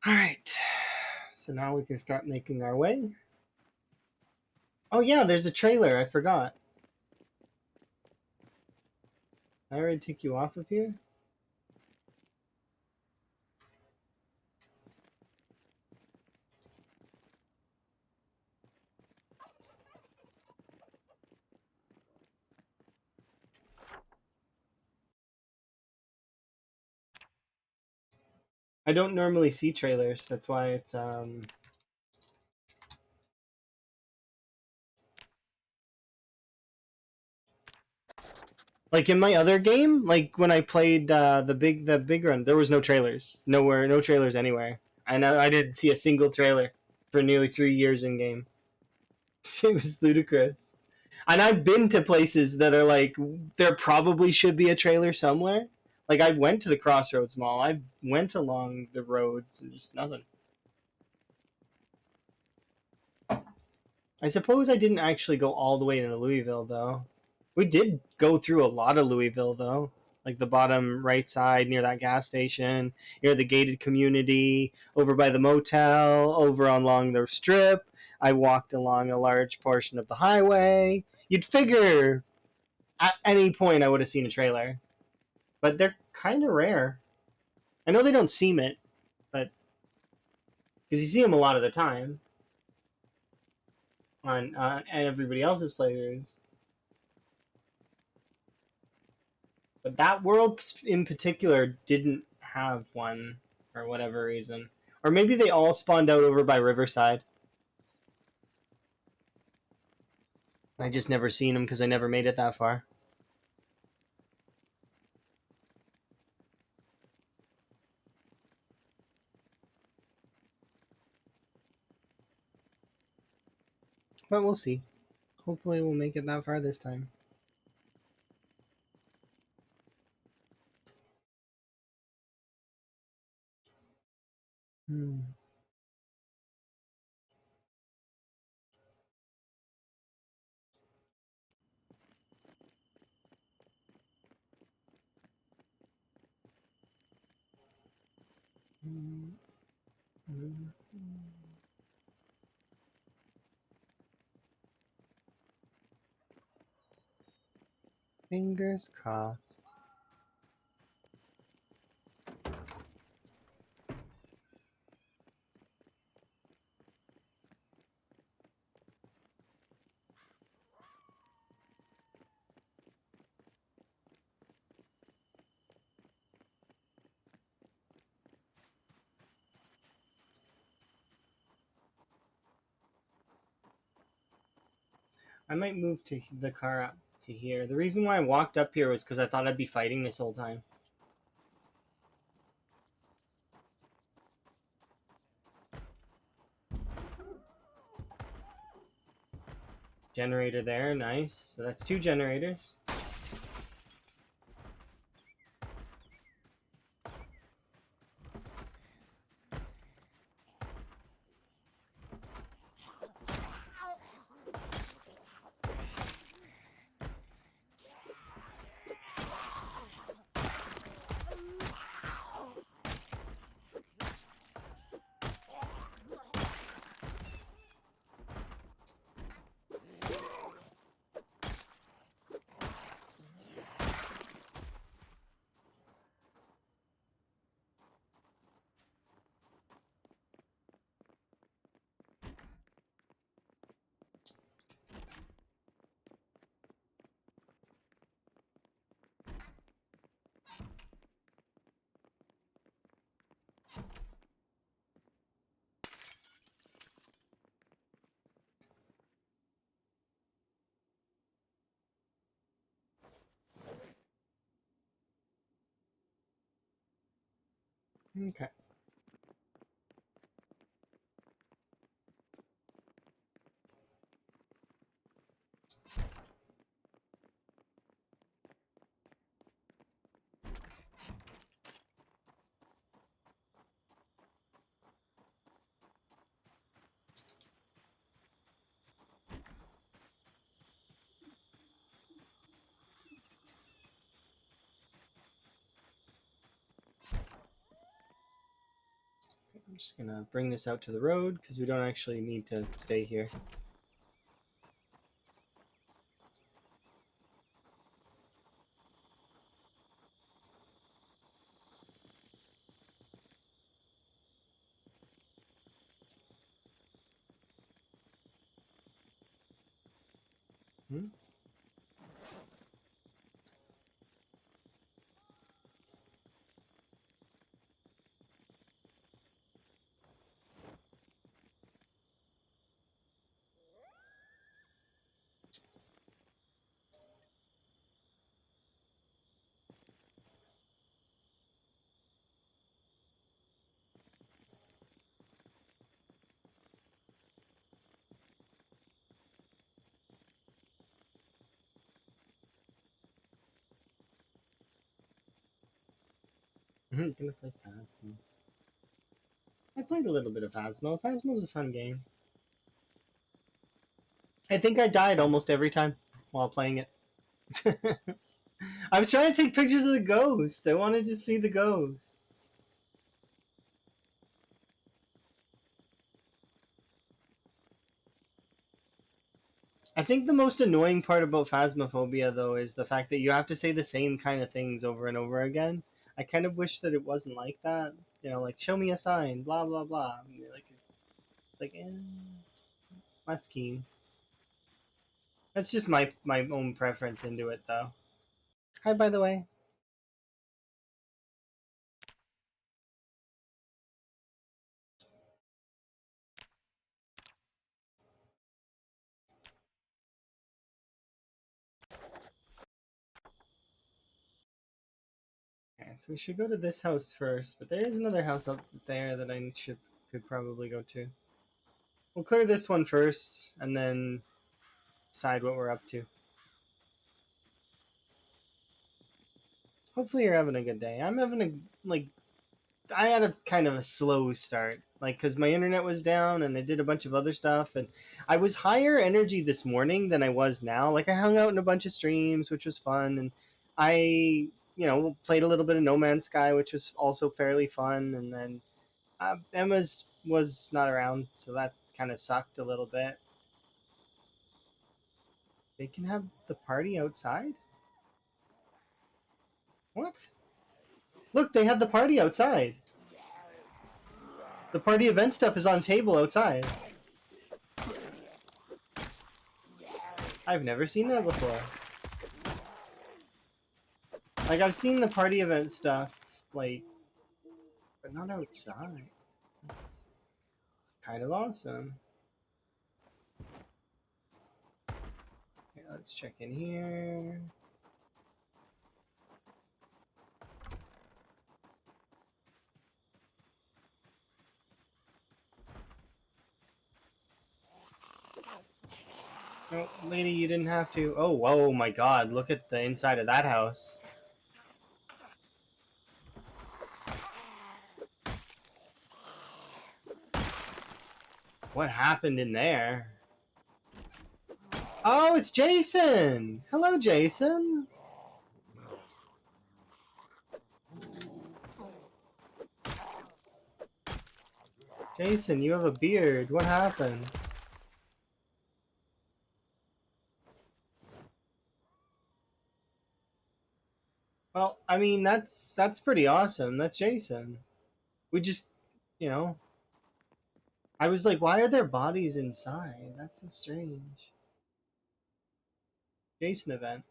All right. So now we can start making our way. Oh yeah, there's a trailer. I forgot. I already take you off of here. I don't normally see trailers. That's why it's like in my other game, like when I played the big run, there was no trailers. Nowhere, no trailers anywhere. I didn't see a single trailer for nearly 3 years in game. It was ludicrous. And I've been to places that are like there probably should be a trailer somewhere. Like I went to the Crossroads Mall. I went along the roads and just nothing. I suppose I didn't actually go all the way into Louisville though. We did go through a lot of Louisville though. Like the bottom right side near that gas station, near the gated community, over by the motel, over along the strip. I walked along a large portion of the highway. You'd figure at any point I would have seen a trailer, but they're kind of rare. I know they don't seem it, but because you see them a lot of the time on everybody else's playthroughs. But that world in particular didn't have one for whatever reason. Or maybe they all spawned out over by Riverside. I just never seen them because I never made it that far. But we'll see. Hopefully we'll make it that far this time. Hmm. Fingers crossed. I might move to the car up to here. The reason why I walked up here was because I thought I'd be fighting this whole time. Generator there, nice. So that's 2 generators. Okay. I'm just gonna bring this out to the road because we don't actually need to stay here. Hmm? I'm gonna play Phasmo. I played a little bit of Phasmo. Phasmo's a fun game. I think I died almost every time while playing it. I was trying to take pictures of the ghost. I wanted to see the ghosts. I think the most annoying part about Phasmophobia, though, is the fact that you have to say the same kind of things over and over again. I kind of wish that it wasn't like that. You know, like, show me a sign, blah, blah, blah. And you're like, less keen. That's just my own preference into it, though. Hi, by the way. Okay, so we should go to this house first, but there is another house up there that I could probably go to. We'll clear this one first, and then decide what we're up to. Hopefully you're having a good day. I'm having I had a kind of a slow start, because my internet was down and I did a bunch of other stuff, and I was higher energy this morning than I was now. Like, I hung out in a bunch of streams, which was fun, and I, played a little bit of No Man's Sky, which was also fairly fun, and then Emma's was not around, so that kind of sucked a little bit. They can have the party outside? What? Look, they have the party outside. The party event stuff is on table outside. I've never seen that before. Like, I've seen the party event stuff, but not outside. That's kind of awesome. Okay, let's check in here. No, lady, you didn't have to. Oh, whoa, my god, look at the inside of that house. What happened in there? Oh, it's Jason! Hello, Jason! Jason, you have a beard. What happened? Well, I mean, that's pretty awesome. That's Jason. We just, you know, I was like, why are there bodies inside? That's so strange. Jason event.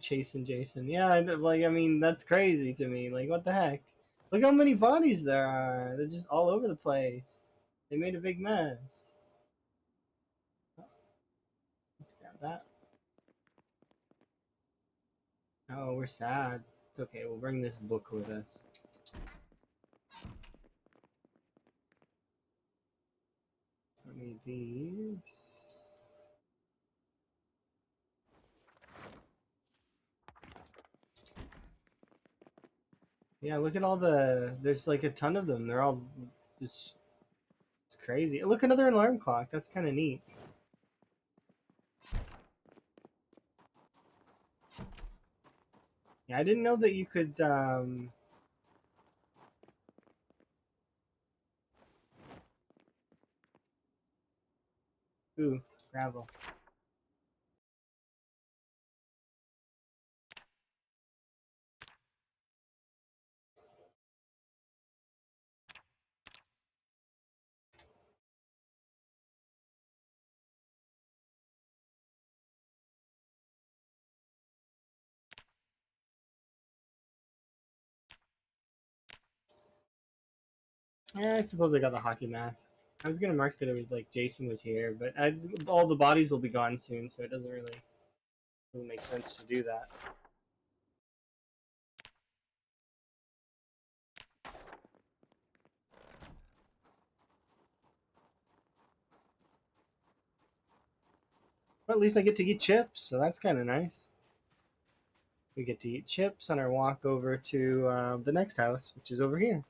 Jason. Yeah, I mean, that's crazy to me. Like, what the heck? Look how many bodies there are. They're just all over the place. They made a big mess. Oh, let's grab that. Oh, we're sad. It's okay. We'll bring this book with us. Let me these. Yeah, look at all there's like a ton of them. They're all just, it's crazy. Look, another alarm clock. That's kind of neat. Yeah, I didn't know that you could, ooh, gravel. Yeah, I suppose I got the hockey mask. I was gonna mark that it was like Jason was here, but all the bodies will be gone soon, so it doesn't really make sense to do that. But at least I get to eat chips, so that's kind of nice. We get to eat chips on our walk over to the next house, which is over here.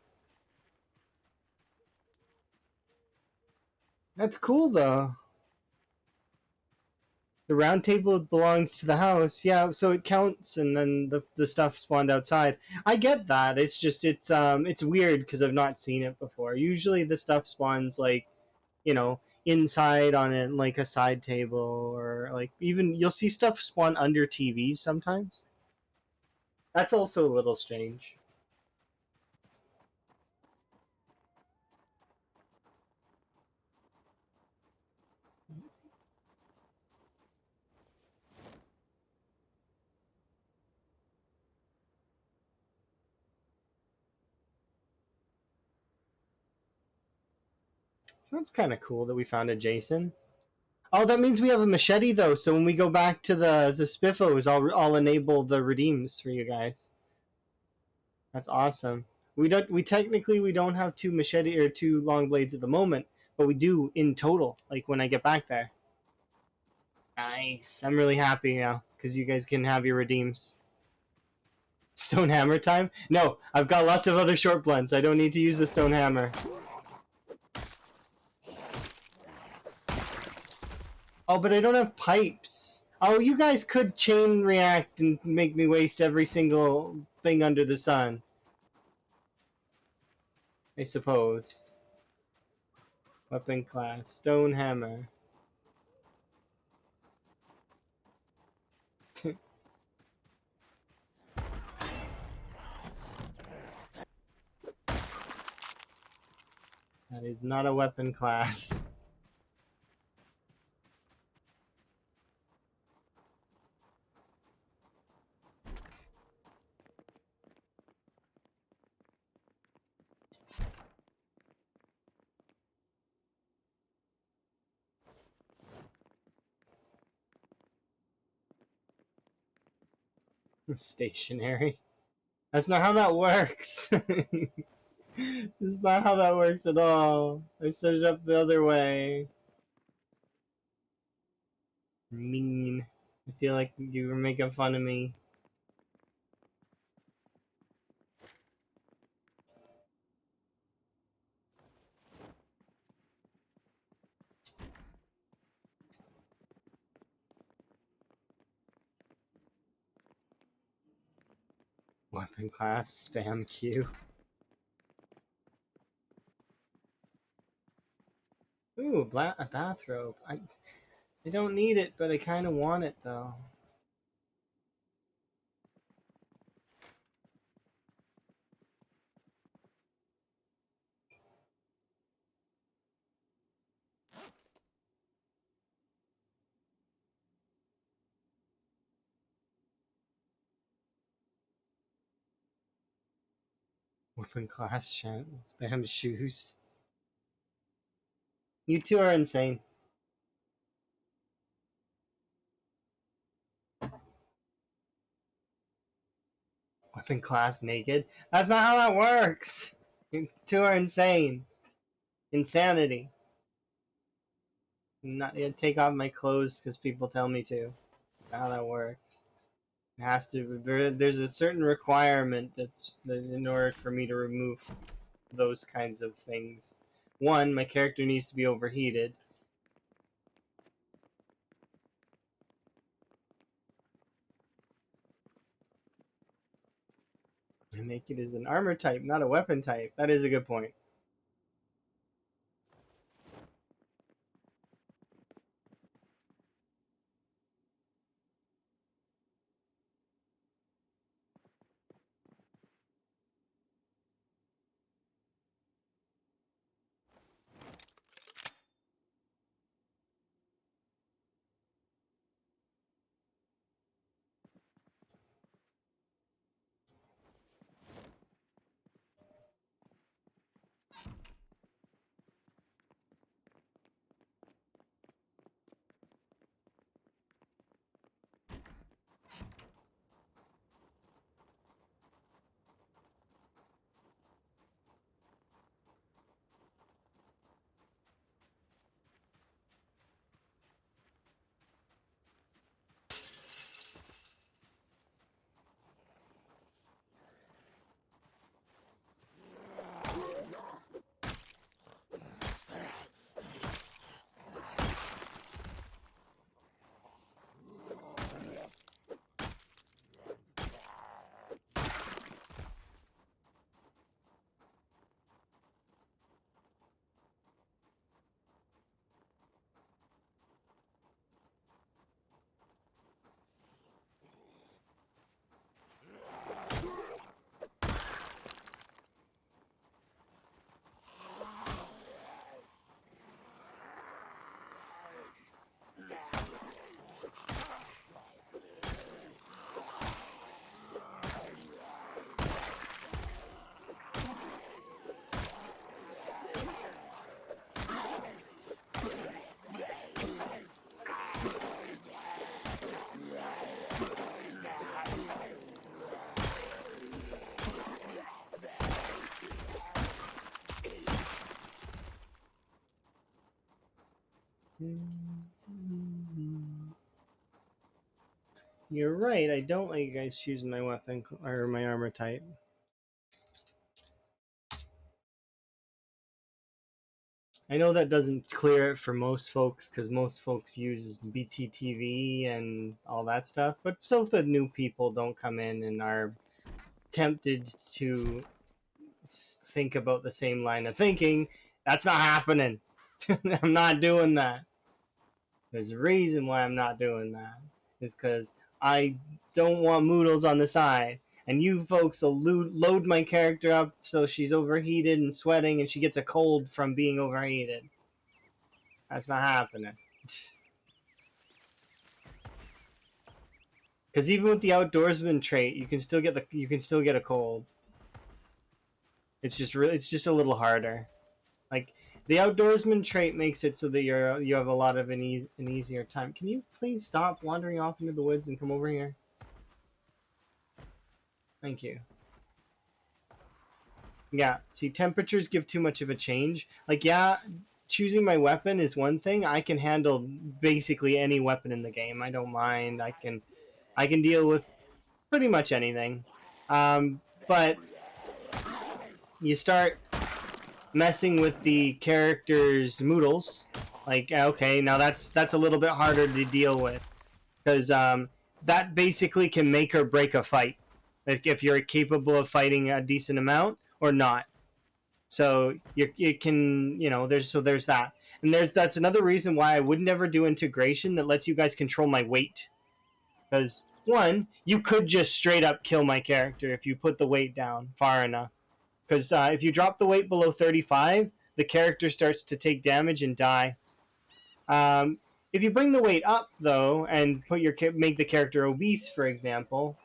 That's cool, though. The round table belongs to the house, yeah, so it counts, and then the stuff spawned outside. I get that. It's just it's weird because I've not seen it before. Usually the stuff spawns like, inside on it, like a side table, or like even you'll see stuff spawn under TVs sometimes. That's also a little strange. So that's kind of cool that we found a Jason. Oh, that means we have a machete though. So when we go back to the Spiffos, I'll enable the redeems for you guys. That's awesome. We don't have two machete or two long blades at the moment, but we do in total. Like when I get back there. Nice. I'm really happy now because you guys can have your redeems. Stone hammer time? No, I've got lots of other short blunts. I don't need to use the stone hammer. Oh, but I don't have pipes. Oh, you guys could chain react and make me waste every single thing under the sun. I suppose. Weapon class. Stone hammer. That is not a weapon class. Stationary. That's not how that works. That's not how that works at all. I set it up the other way. Mean. I feel like you were making fun of me. Weapon class, spam Q. Ooh, a bathrobe. I don't need it, but I kind of want it though. Weapon class, spam shoes. You two are insane. Weapon class naked? That's not how that works! You two are insane. Insanity. I'm not gonna take off my clothes because people tell me to. Not how that works. It has to. There's a certain requirement that in order for me to remove those kinds of things. One, my character needs to be overheated. And naked is an armor type, not a weapon type. That is a good point. You're right. I don't let you guys choose my weapon or my armor type. I know that doesn't clear it for most folks because most folks use BTTV and all that stuff. But so if the new people don't come in and are tempted to think about the same line of thinking, that's not happening. I'm not doing that. There's a reason why I'm not doing that. Is because I don't want Moodles on the side. And you folks will load my character up so she's overheated and sweating and she gets a cold from being overheated. That's not happening. Because even with the outdoorsman trait, you can still get a cold. It's just a little harder. Like the outdoorsman trait makes it so that you have a lot of an easier time. Can you please stop wandering off into the woods and come over here? Thank you. Yeah, see, temperatures give too much of a change. Like, yeah, choosing my weapon is one thing. I can handle basically any weapon in the game. I don't mind. I can deal with pretty much anything. But you start messing with the character's moodles. Like, okay, now that's a little bit harder to deal with because that basically can make or break a fight. Like if you're capable of fighting a decent amount or not. So you can there's that, and that's another reason why I would never do integration that lets you guys control my weight, because one, you could just straight up kill my character if you put the weight down far enough, because if you drop the weight below 35, the character starts to take damage and die. If you bring the weight up though and make the character obese, for example,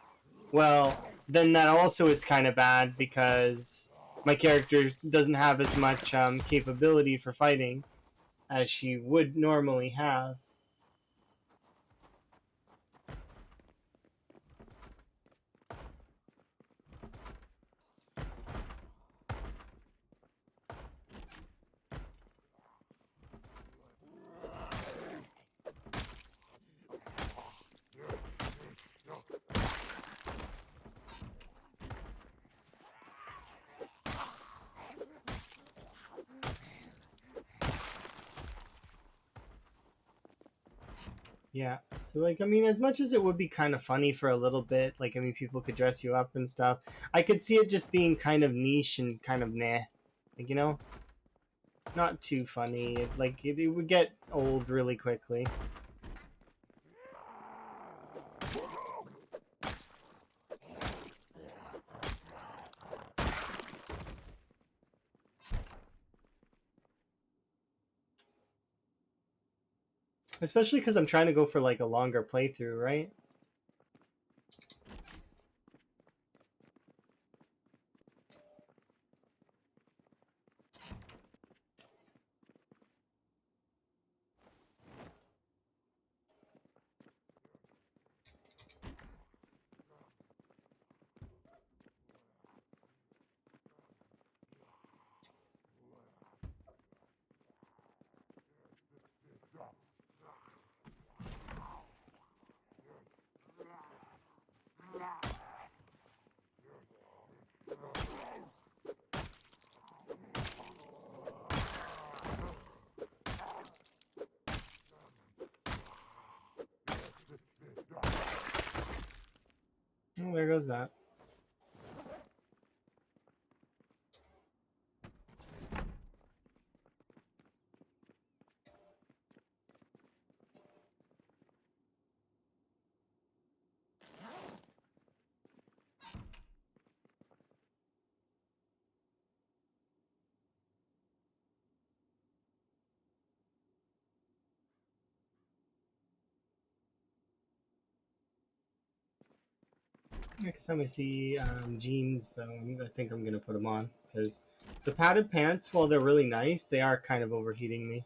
well, then that also is kind of bad because my character doesn't have as much capability for fighting as she would normally have. Yeah. So, like, I mean, as much as it would be kind of funny for a little bit, like, I mean, people could dress you up and stuff, I could see it just being kind of niche and kind of nah. Like, not too funny. It would get old really quickly. Especially because I'm trying to go for, like, a longer playthrough, right? Oh, there goes that. Next time I see jeans, though, I think I'm gonna put them on because the padded pants, while they're really nice, they are kind of overheating me.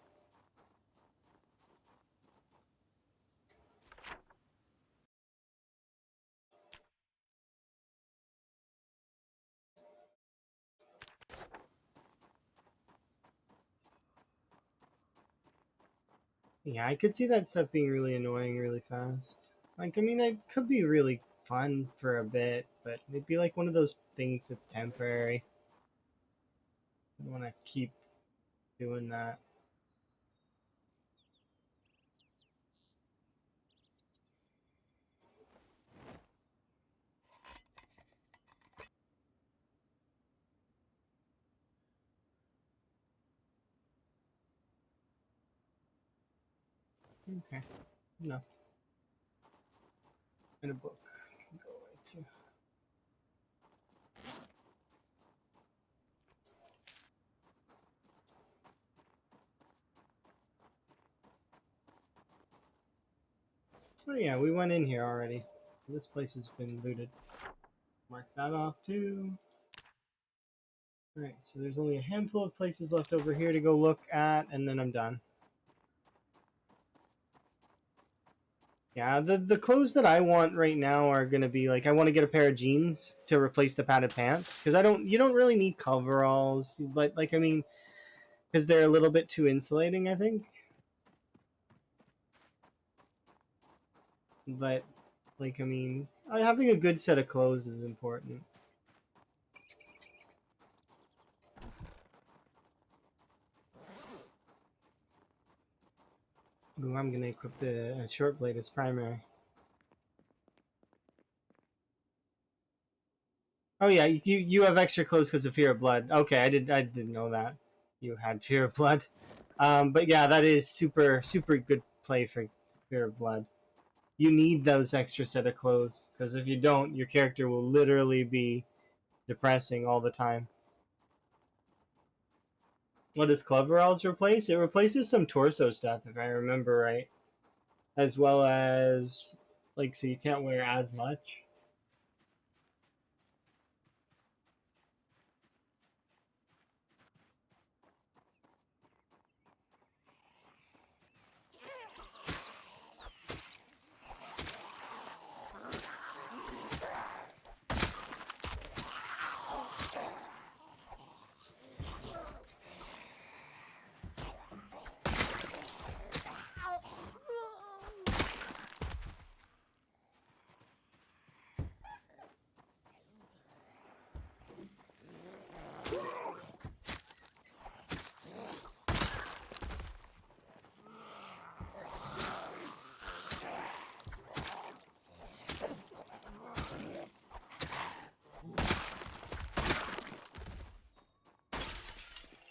Yeah, I could see that stuff being really annoying really fast. Like, I mean, it could be really fun for a bit, but it'd be like one of those things that's temporary. I don't want to keep doing that. Okay, no. And a book can go away too. Oh yeah, we went in here already. This place has been looted. Mark that off too. Alright, so there's only a handful of places left over here to go look at, and then I'm done. Yeah, the clothes that I want right now are gonna be like I want to get a pair of jeans to replace the padded pants because you don't really need coveralls, but like I mean, because they're a little bit too insulating, I think. But like I mean, having a good set of clothes is important. Ooh, I'm gonna equip the short blade as primary. Oh yeah, you have extra clothes because of fear of blood. Okay, I didn't know that you had fear of blood. But yeah, that is super good play for fear of blood. You need those extra set of clothes because if you don't, your character will literally be depressing all the time. What does Cloveralls replace? It replaces some torso stuff, if I remember right, as well as like so you can't wear as much.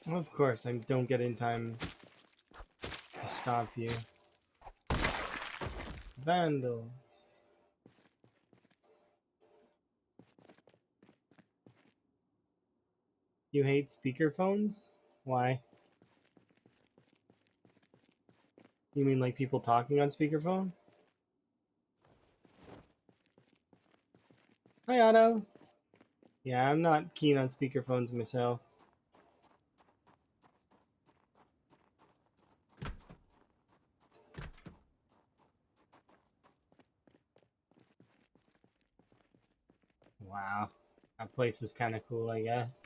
Of course, I don't get in time to stop you. Vandals. You hate speakerphones? Why? You mean like people talking on speakerphone? Hi, Otto. Yeah, I'm not keen on speakerphones myself. Wow. That place is kind of cool, I guess.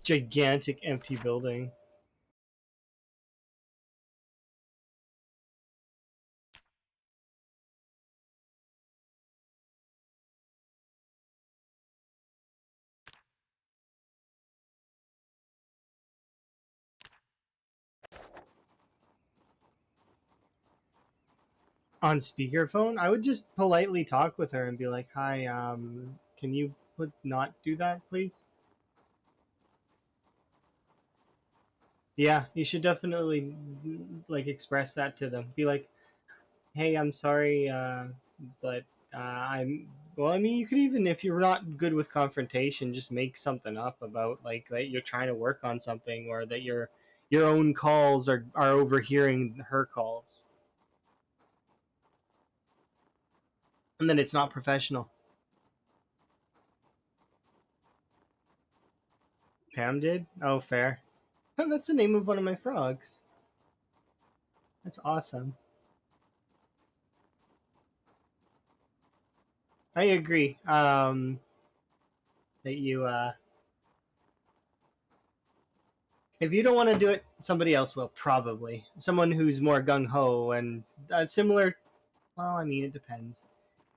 Gigantic empty building. On speakerphone, I would just politely talk with her and be like, "Hi, can you not do that, please?" Yeah, you should definitely like express that to them. Be like, "Hey, I'm sorry, but I'm." Well, I mean, you could even, if you're not good with confrontation, just make something up about like that you're trying to work on something, or that your own calls are overhearing her calls, and then it's not professional. Pam did. Oh, fair. That's the name of one of my frogs. That's awesome. I agree. That you if you don't want to do it, somebody else will probably. Someone who's more gung ho and similar. well, I mean, it depends.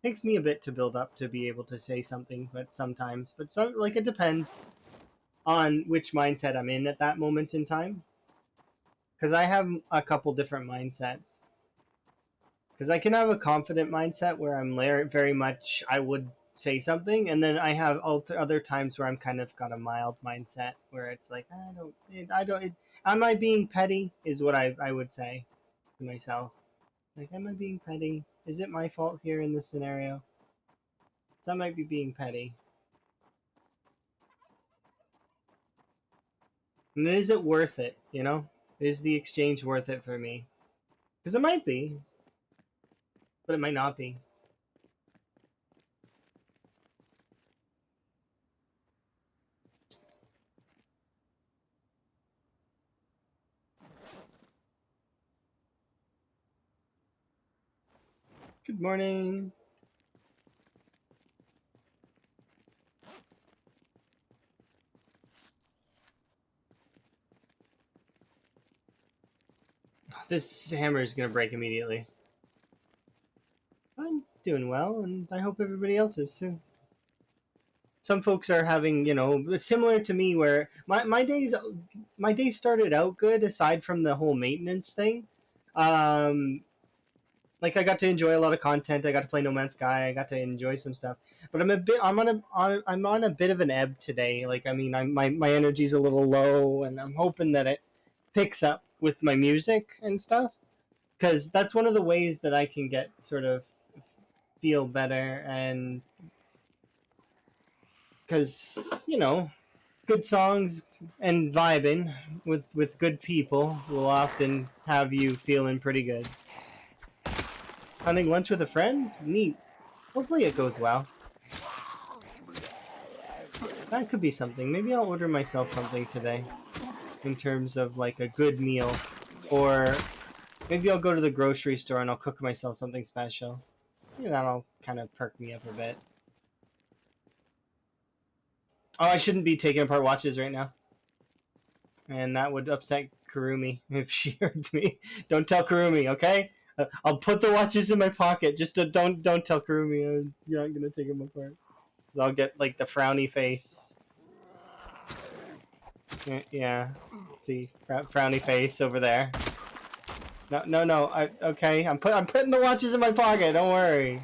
It takes me a bit to build up to be able to say something, but sometimes, but some like it depends on which mindset I'm in at that moment in time. Because I have a couple different mindsets. Because I can have a confident mindset where I'm very much I would say something, and then I have other times where I'm kind of got a mild mindset where it's like I don't. Am I being petty? Is what I would say to myself. Like, am I being petty? Is it my fault here in this scenario? So I might be being petty. And is it worth it? You know, is the exchange worth it for me? Because it might be, but it might not be. Good morning. This hammer is gonna break immediately. I'm doing well, and I hope everybody else is too. Some folks are having, similar to me, where my days started out good, aside from the whole maintenance thing. Um, like I got to enjoy a lot of content. I got to play No Man's Sky. I got to enjoy some stuff. But I'm on a bit of an ebb today. Like, I mean, my energy's a little low, and I'm hoping that it picks up with my music and stuff, because that's one of the ways that I can get sort of feel better, and because good songs and vibing with good people will often have you feeling pretty good. Having lunch with a friend, neat. Hopefully it goes well. That could be something. Maybe I'll order myself something today in terms of like a good meal, or maybe I'll go to the grocery store and I'll cook myself something special. Maybe that'll kind of perk me up a bit. Oh, I shouldn't be taking apart watches right now. And that would upset Kurumi if she heard me. Don't tell Kurumi, okay? I'll put the watches in my pocket. Just don't tell Kurumi you're not gonna take them apart. I'll get like the frowny face. Yeah. See, frowny face over there. No. Okay. I'm putting the watches in my pocket. Don't worry.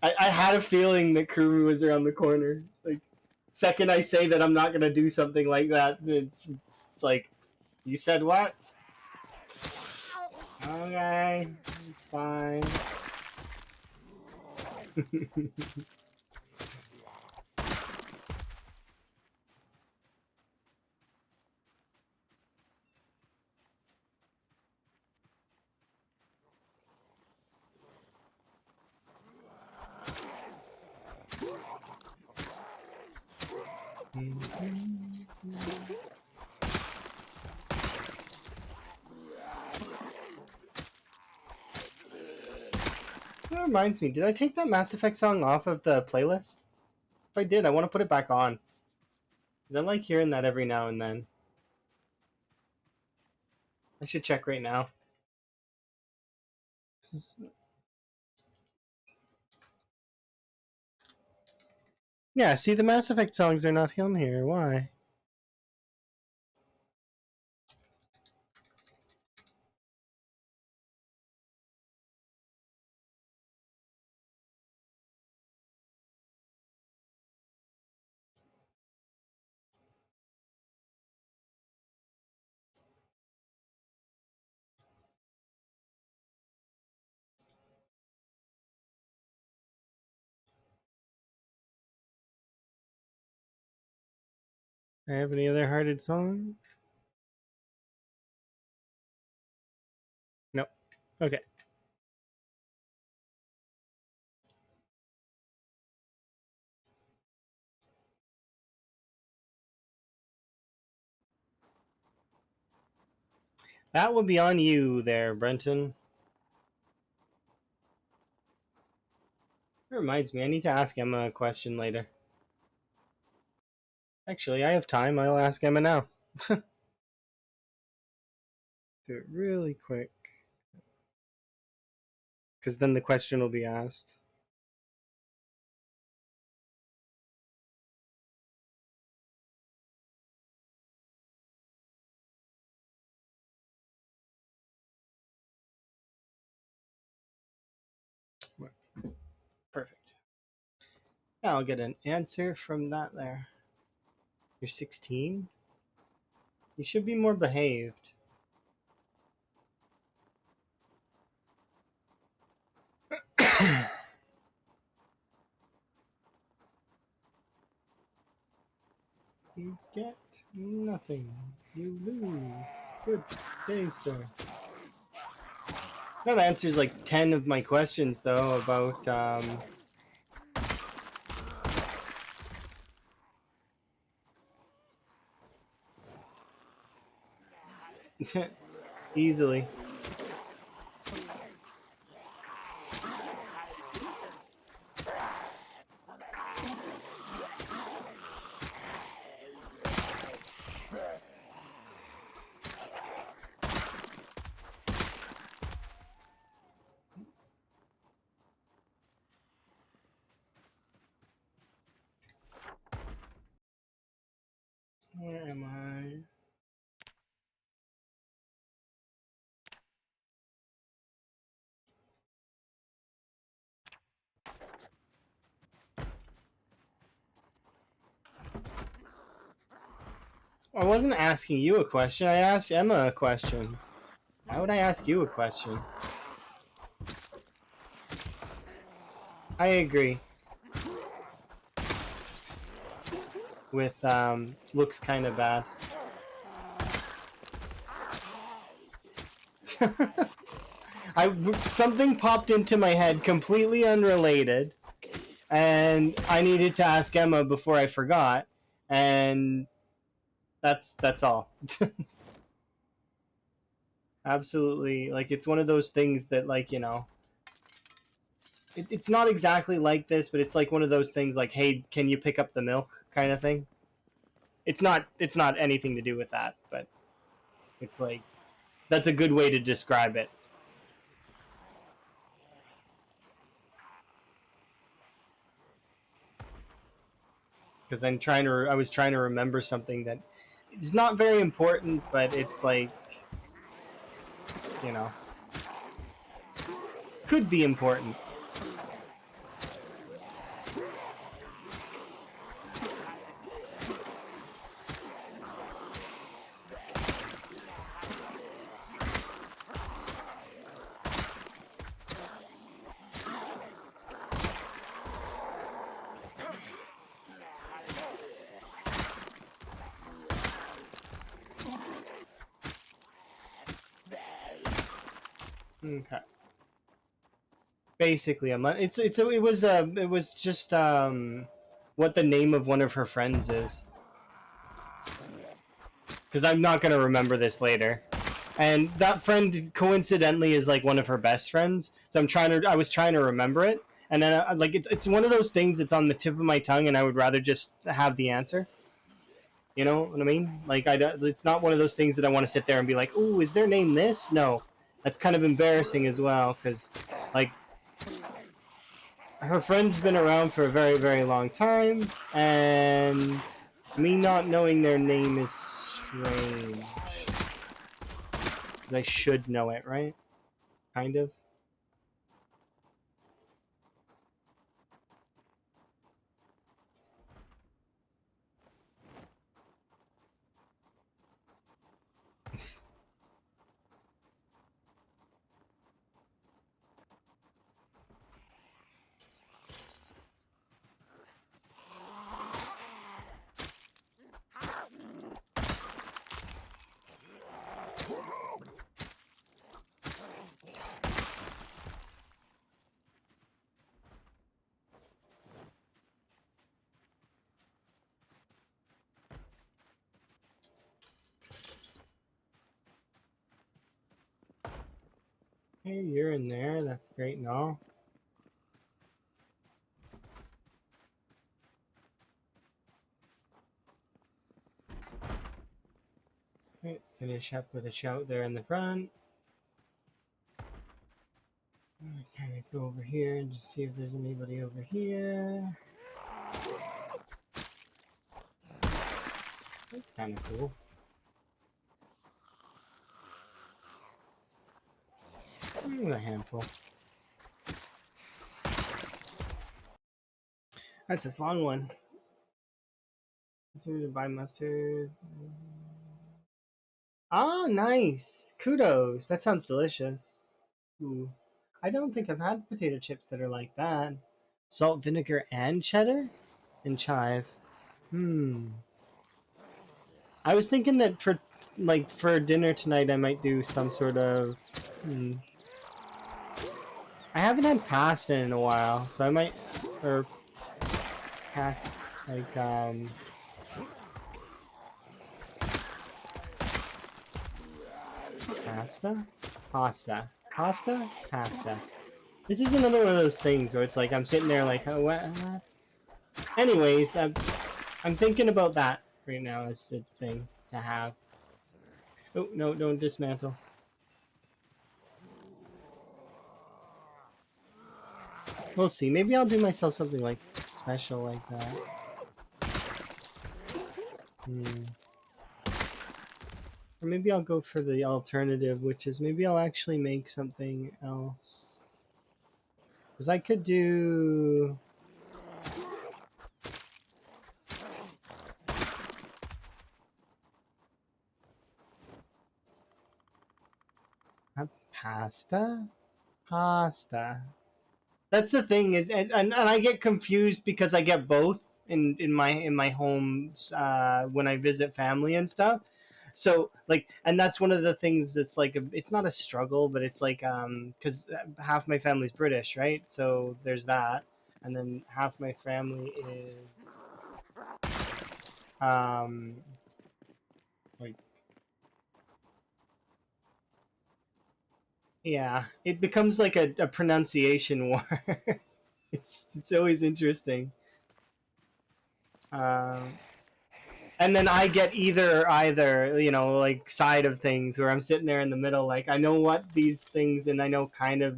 I had a feeling that Kurumi was around the corner. Like, second I say that I'm not gonna do something like that, it's like, you said what? Okay, it's fine. That reminds me, did I take that Mass Effect song off of the playlist? If I did, I want to put it back on. Because I like hearing that every now and then. I should check right now. Yeah, see, the Mass Effect songs are not on here. Why? I have any other hearted songs? Nope. Okay. That would be on you there, Brenton. That reminds me, I need to ask Emma a question later. Actually, I have time. I'll ask Emma now. Do it really quick, because then the question will be asked. Perfect. Yeah, I'll get an answer from that there. You're 16? You should be more behaved. You get nothing. You lose. Good day, sir. That answers like 10 of my questions, though, about, easily. Where am I? I wasn't asking you a question. I asked Emma a question. Why would I ask you a question? I agree. With, looks kind of bad. Something popped into my head completely unrelated, and I needed to ask Emma before I forgot, and that's all. Absolutely, like it's one of those things that, like, it's not exactly like this, but it's like one of those things like, hey, can you pick up the milk kind of thing. It's not anything to do with that, but it's like that's a good way to describe it. Because I was trying to remember something that is not very important, but it's like, you know, could be important. Okay. Basically, it was just what the name of one of her friends is, because I'm not gonna remember this later. And that friend coincidentally is like one of her best friends, so I was trying to remember it, and then like it's one of those things that's on the tip of my tongue, and I would rather just have the answer. You know what I mean? Like it's not one of those things that I want to sit there and be like, "Ooh, is their name this?" No, that's kind of embarrassing as well, because like her friend's been around for a very, very long time, and me not knowing their name is strange. 'Cause I should know it, right? Kind of. Hey, you're in there. That's great and all. Finish up with a shout there in the front. I'm gonna kind of go over here and just see if there's anybody over here. That's kind of cool. A handful. That's a fun one. To buy mustard. Oh, nice. Kudos. That sounds delicious. Ooh. I don't think I've had potato chips that are like that. Salt, vinegar, and cheddar? And chive. I was thinking that for dinner tonight I might do some sort of I haven't had pasta in a while, so I might like pasta. This is another one of those things where it's like I'm sitting there like, oh, what? Anyways, I'm thinking about that right now as a thing to have. Oh no! Don't dismantle. We'll see. Maybe I'll do myself something like special like that. Or maybe I'll go for the alternative, which is maybe I'll actually make something else. Because I could do... Pasta? That's the thing is, and I get confused because I get both in my homes when I visit family and stuff. So like, and that's one of the things that's like it's not a struggle, but it's like because half my family's British, right? So there's that, and then half my family is like yeah, it becomes like a pronunciation war. It's always interesting. Um, and then I get either, you know, like side of things where I'm sitting there in the middle, like I know what these things and I know kind of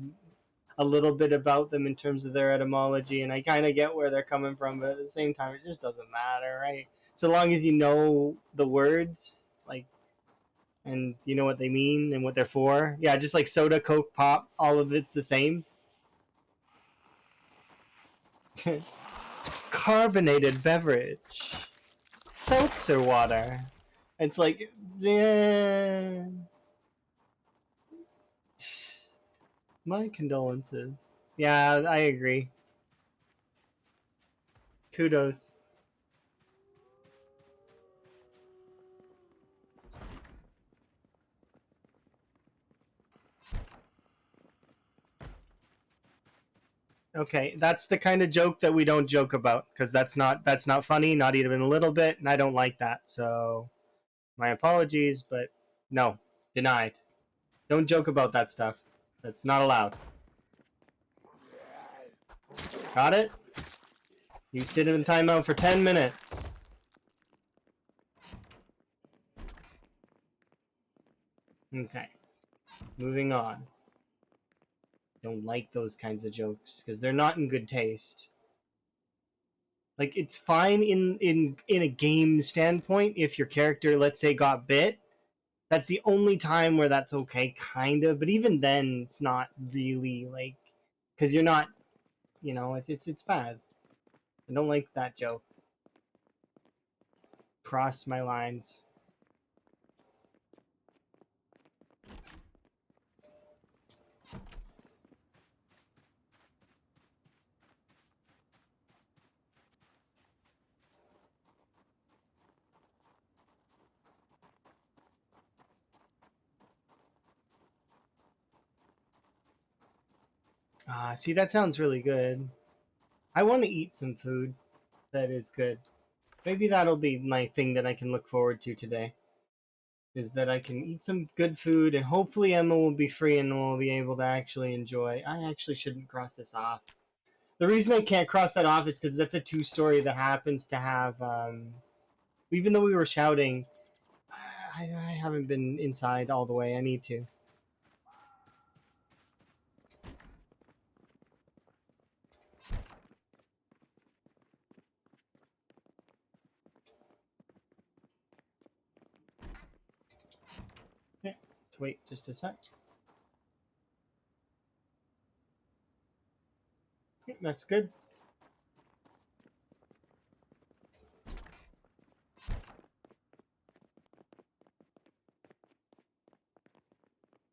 a little bit about them in terms of their etymology, and I kind of get where they're coming from, but at the same time, it just doesn't matter, right? So long as you know the words, like, and you know what they mean and what they're for. Yeah, just like soda, Coke, pop, all of it's the same. Carbonated beverage. Seltzer water. It's like, yeah. My condolences. Yeah, I agree. Kudos. Okay, that's the kind of joke that we don't joke about because that's not funny, not even a little bit, and I don't like that. So, my apologies, but no, denied. Don't joke about that stuff. That's not allowed. Got it? You sit in timeout for 10 minutes. Okay. Moving on. Don't like those kinds of jokes because they're not in good taste. Like it's fine in a game standpoint if your character, let's say, got bit. That's the only time where that's okay, kind of. But even then, it's not really like because you're not, you know, it's bad. I don't like that joke. Cross my lines. See, that sounds really good. I want to eat some food that is good. Maybe that'll be my thing that I can look forward to today. Is that I can eat some good food and hopefully Emma will be free and we'll be able to actually enjoy. I actually shouldn't cross this off. The reason I can't cross that off is because that's a two-story that happens to have. Even though we were shouting, I haven't been inside all the way. I need to. Okay, let's wait just a sec. Okay, that's good.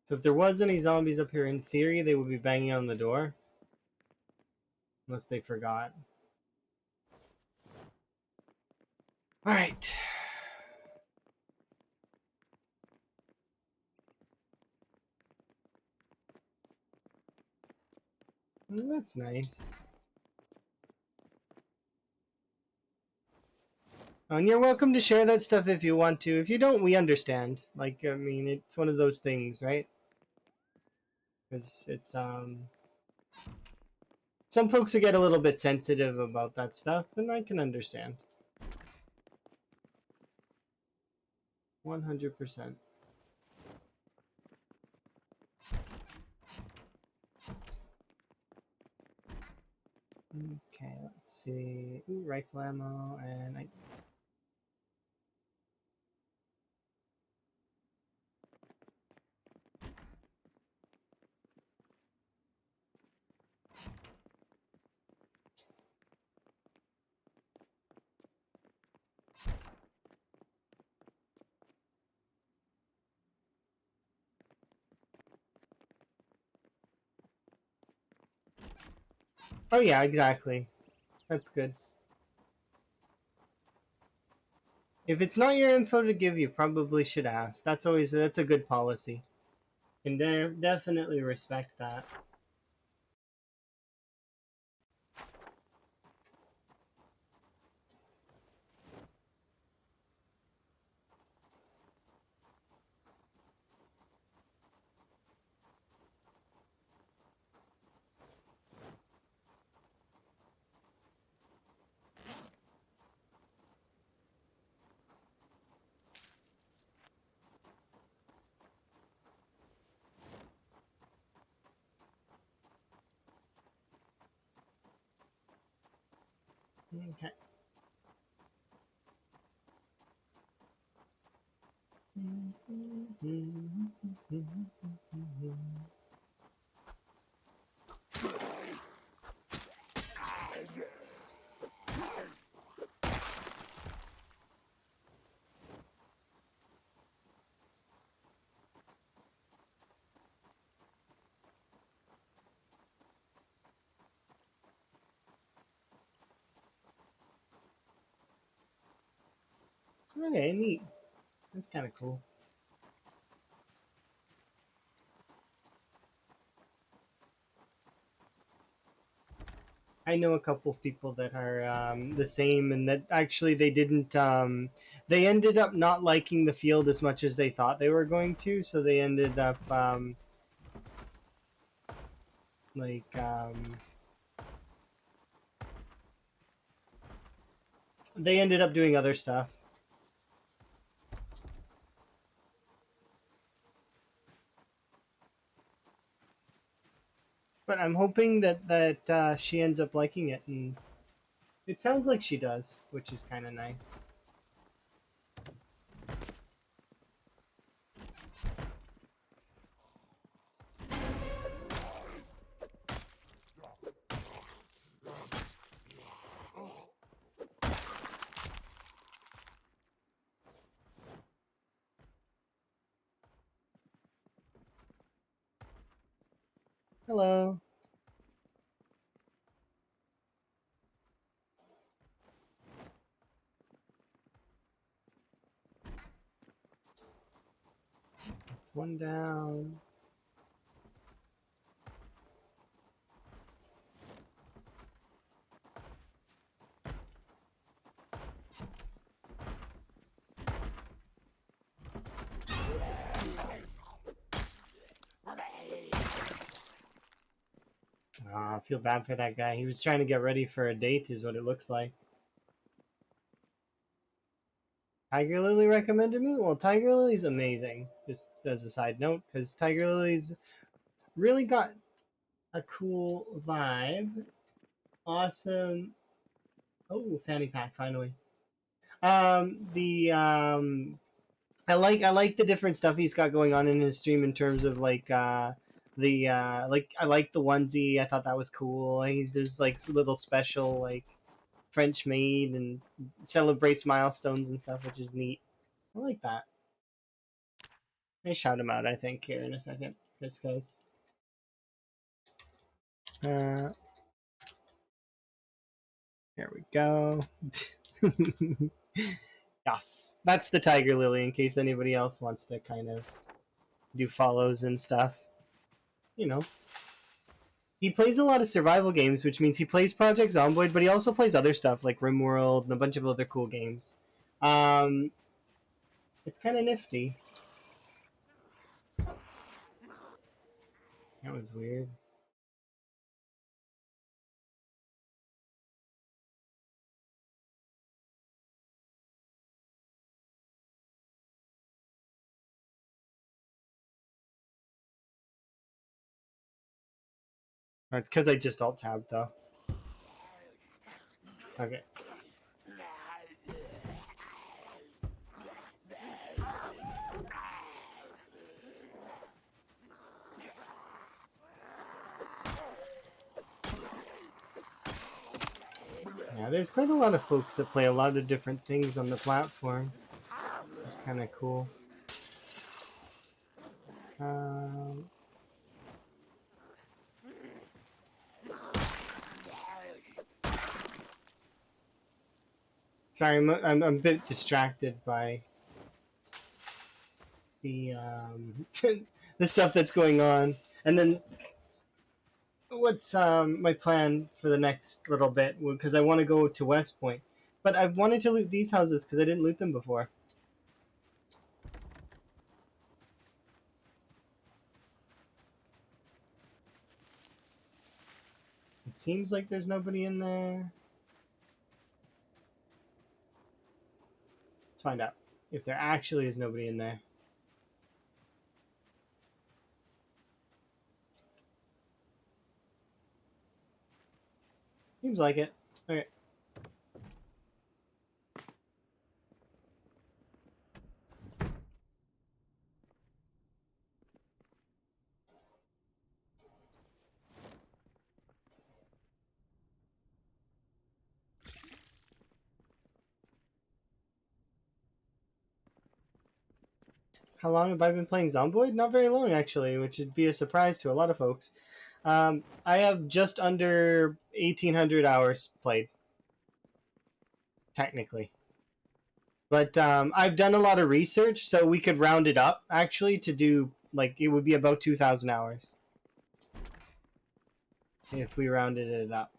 So if there was any zombies up here, in theory, they would be banging on the door. Unless they forgot. Alright. That's nice. And you're welcome to share that stuff if you want to. If you don't, we understand. Like, I mean, it's one of those things, right? Because it's, some folks will get a little bit sensitive about that stuff, and I can understand. 100%. Okay, let's see. Ooh, rifle ammo, and I... Oh yeah, exactly. That's good. If it's not your info to give, you probably should ask. That's a good policy. Can definitely respect that. Okay. Okay, neat. That's kind of cool. I know a couple people that are the same, and that actually they didn't. They ended up not liking the field as much as they thought they were going to, so they ended up like they ended up doing other stuff. But I'm hoping that she ends up liking it, and it sounds like she does, which is kind of nice. Hello. It's one down. I feel bad for that guy. He was trying to get ready for a date, is what it looks like. Tiger Lily recommended me. Well, Tiger Lily's amazing. Just as a side note, because Tiger Lily's really got a cool vibe. Awesome. Oh, fanny pack finally. The I like the different stuff he's got going on in his stream in terms of like the like I like the onesie. I thought that was cool. He's this like little special like French made and celebrates milestones and stuff, which is neat. I like that. I shout him out. I think here in a second, just because. Uh, there we go. Yes, that's the Tiger Lily. In case anybody else wants to kind of do follows and stuff, you know. He plays a lot of survival games, which means he plays Project Zomboid, but he also plays other stuff like RimWorld and a bunch of other cool games. Um, it's kind of nifty. That was weird. It's because I just alt tabbed though. Okay. Yeah, there's quite a lot of folks that play a lot of different things on the platform. It's kind of cool. Um, sorry, I'm a bit distracted by the the stuff that's going on, and then what's my plan for the next little bit? Because I want to go to West Point, but I wanted to loot these houses because I didn't loot them before. It seems like there's nobody in there. Let's find out if there actually is nobody in there. Seems like it. Okay. How long have I been playing Zomboid? Not very long, actually, which would be a surprise to a lot of folks. I have just under 1,800 hours played, technically. But I've done a lot of research, so we could round it up, actually, to do, like, it would be about 2,000 hours if we rounded it up.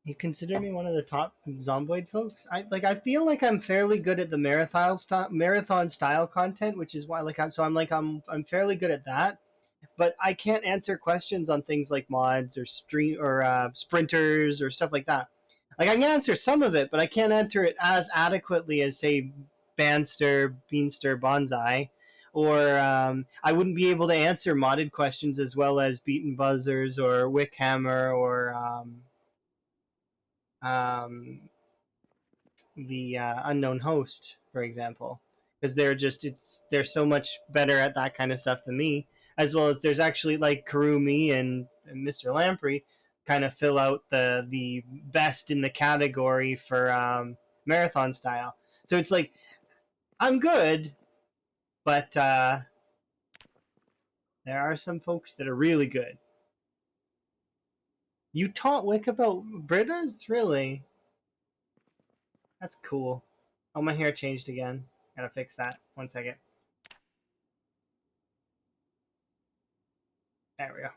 You consider me one of the top Zomboid folks? I feel like I'm fairly good at the marathon style content, which is why I'm fairly good at that. But I can't answer questions on things like mods or stream or sprinters or stuff like that. Like I can answer some of it, but I can't answer it as adequately as say Banster, Beanster, Bonsai, or I wouldn't be able to answer modded questions as well as Beaten Buzzers or Wickhammer or um, the Unknown Host, for example, because they're so much better at that kind of stuff than me. As well as there's actually like Karumi and Mr. Lamprey kind of fill out the best in the category for marathon style. So it's like I'm good, but there are some folks that are really good. You taught Wick about Britas? Really? That's cool. Oh, my hair changed again. Gotta fix that. 1 second. There we go.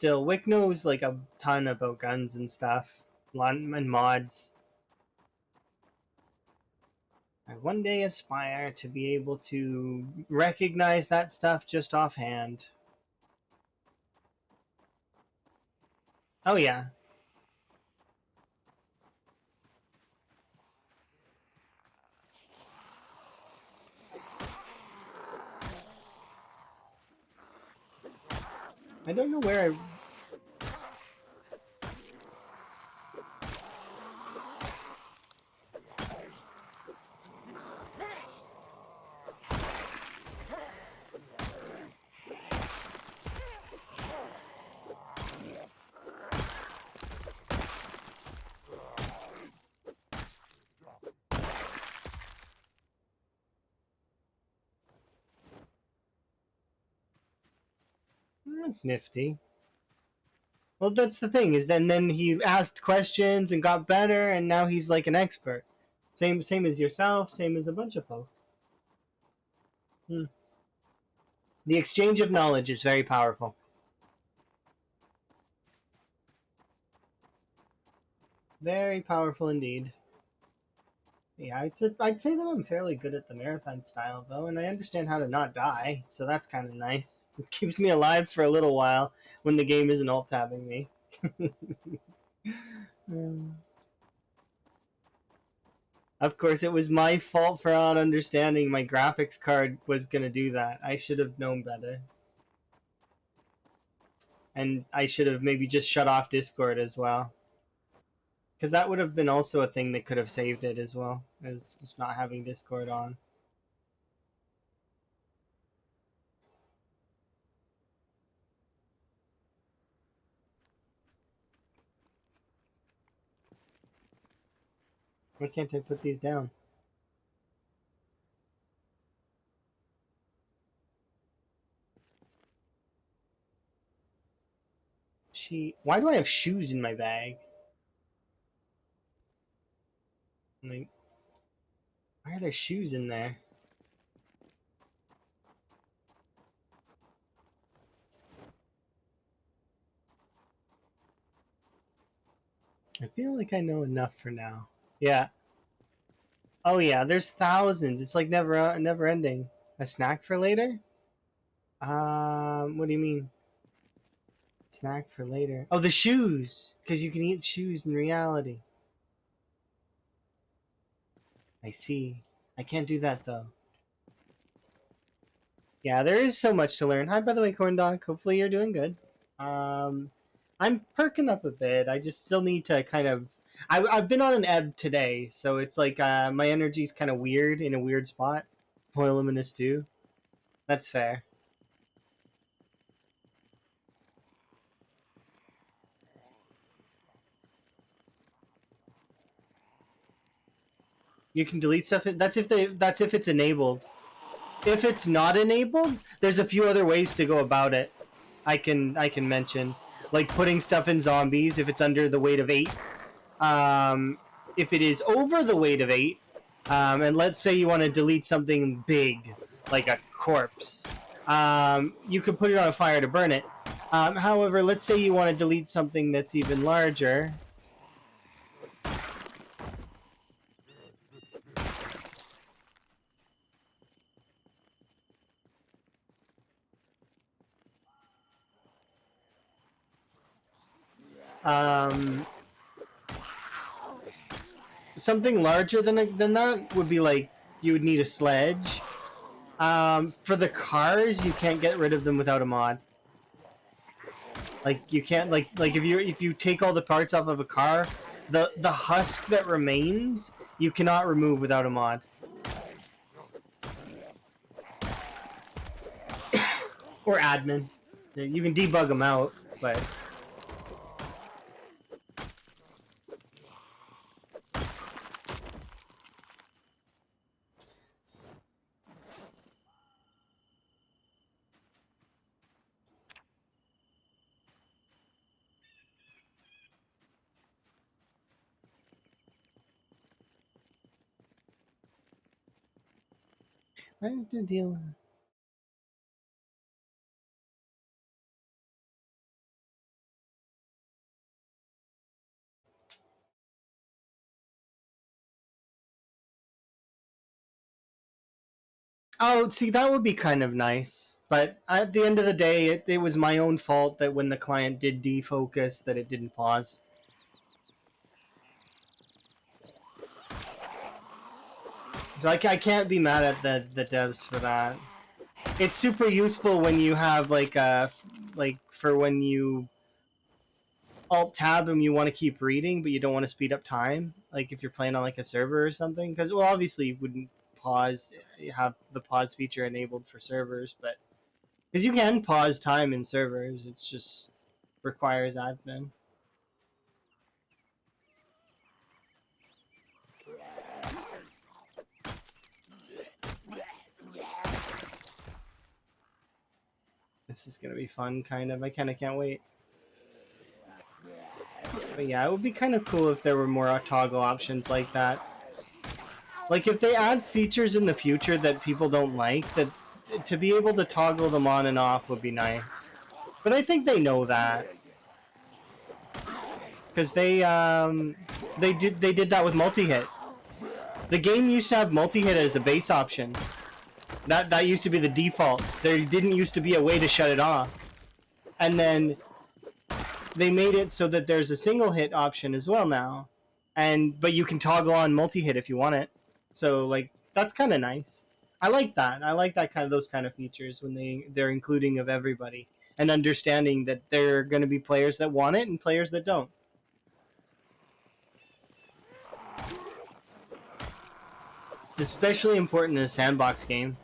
still, Wick knows like a ton about guns and stuff, and mods. I one day aspire to be able to recognize that stuff just offhand. Oh yeah. I don't know where I... That's nifty. Well, that's the thing, is then he asked questions and got better, and now he's like an expert. Same as yourself, same as a bunch of folks. Hmm. The exchange of knowledge is very powerful. Very powerful indeed. Yeah, I'd say that I'm fairly good at the marathon style though, and I understand how to not die, so that's kind of nice. It keeps me alive for a little while when the game isn't alt tabbing me. Of course, it was my fault for not understanding my graphics card was gonna do that. I should have known better. And I should have maybe just shut off Discord as well. Because that would have been also a thing that could have saved it as well, as just not having Discord on. Why can't I put these down? Why do I have shoes in my bag? Like, why are there shoes in there? I feel like I know enough for now. Yeah. Oh yeah, there's thousands. It's like never ending. A snack for later? What do you mean? Snack for later. Oh, the shoes! Because you can eat shoes in reality. I see. I can't do that though. Yeah, there is so much to learn. Hi, by the way, Corn Dog. Hopefully you're doing good. Um, I'm perking up a bit. I just still need to kind of. I've been on an ebb today, so it's like my energy's kind of weird in a weird spot. Luminous too. That's fair. You can delete stuff. That's if it's enabled. If it's not enabled, there's a few other ways to go about it. I can mention, like putting stuff in zombies if it's under the weight of 8. If it is over the weight of 8, and let's say you want to delete something big, like a corpse, you can put it on a fire to burn it. However, let's say you want to delete something that's even larger. Um, Something larger than that would be like you would need a sledge. For the cars, you can't get rid of them without a mod. Like you can't like if you take all the parts off of a car, the husk that remains you cannot remove without a mod. Or admin. You can debug them out, but I have to deal with it. Oh, see, that would be kind of nice. But at the end of the day, it was my own fault that when the client did defocus, that it didn't pause. So I can't be mad at the devs for that. It's super useful when you have like for when you alt tab and you want to keep reading, but you don't want to speed up time. Like if you're playing on like a server or something, because well, obviously you wouldn't pause, you have the pause feature enabled for servers, but because you can pause time in servers, it's just requires admin. This is gonna be fun, kind of. I kind of can't wait. But yeah, it would be kind of cool if there were more toggle options like that. Like if they add features in the future that people don't like, that to be able to toggle them on and off would be nice. But I think they know that because they did that with multi-hit. The game used to have multi-hit as the base option. That used to be the default. There didn't used to be a way to shut it off. And then they made it so that there's a single hit option as well now. But you can toggle on multi-hit if you want it. So like that's kind of nice. I like that. I like that kind of those kind of features when they're including of everybody and understanding that there are going to be players that want it and players that don't. It's especially important in a sandbox game.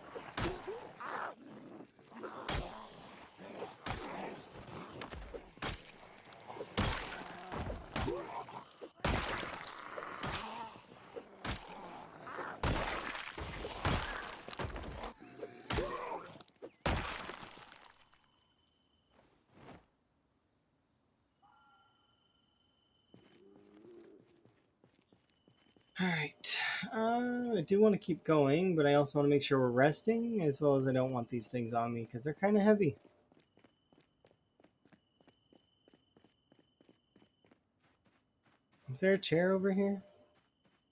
Alright, I do want to keep going, but I also want to make sure we're resting, as well as I don't want these things on me, because they're kind of heavy. Is there a chair over here?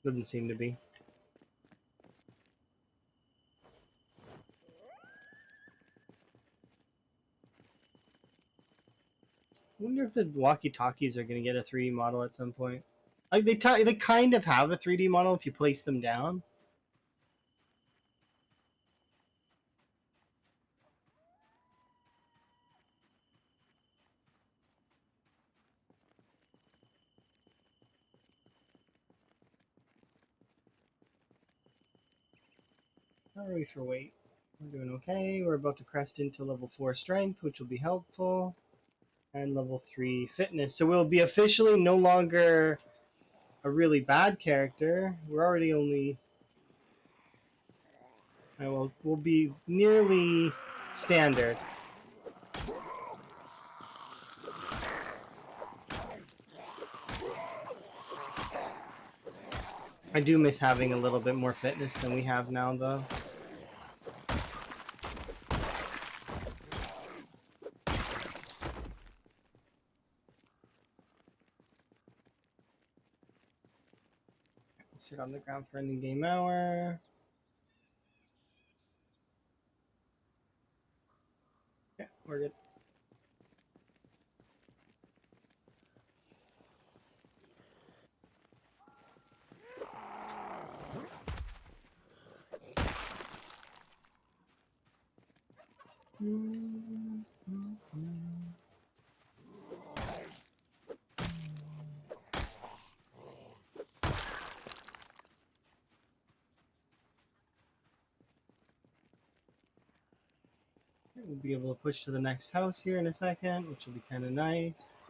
Doesn't seem to be. I wonder if the walkie-talkies are going to get a 3D model at some point. Like they kind of have a 3D model if you place them down. How are we for weight? We're doing okay. We're about to crest into level 4 strength, which will be helpful. And level 3 fitness. So we'll be officially no longer a really bad character. We're already only... we'll be nearly standard. I do miss having a little bit more fitness than we have now, though. Sit on the ground for ending game hour. Yeah, we're good. We'll be able to push to the next house here in a second, which will be kind of nice.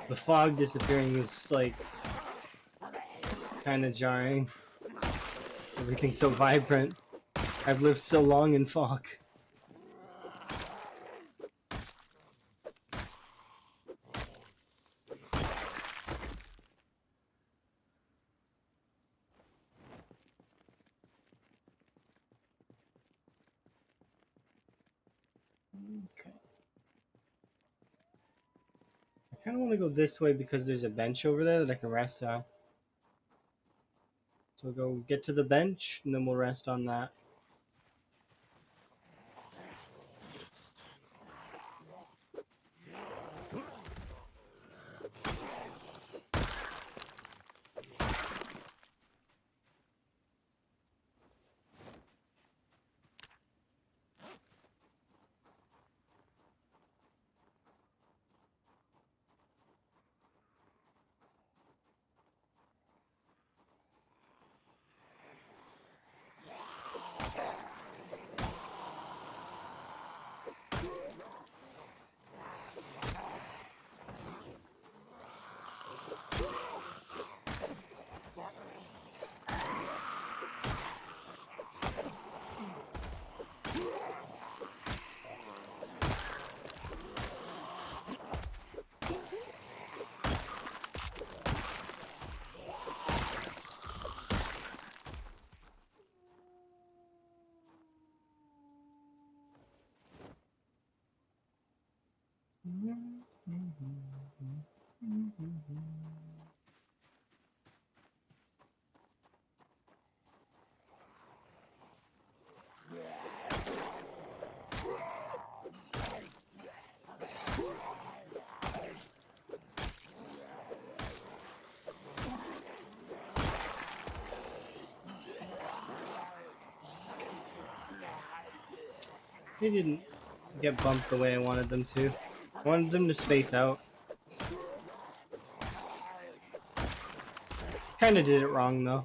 The fog disappearing is like kind of jarring. Everything's so vibrant. I've lived so long in fog. Okay. I kind of want to go this way because there's a bench over there that I can rest on. So we'll go get to the bench and then we'll rest on that. They didn't get bumped the way I wanted them to. I wanted them to space out. Kind of did it wrong though.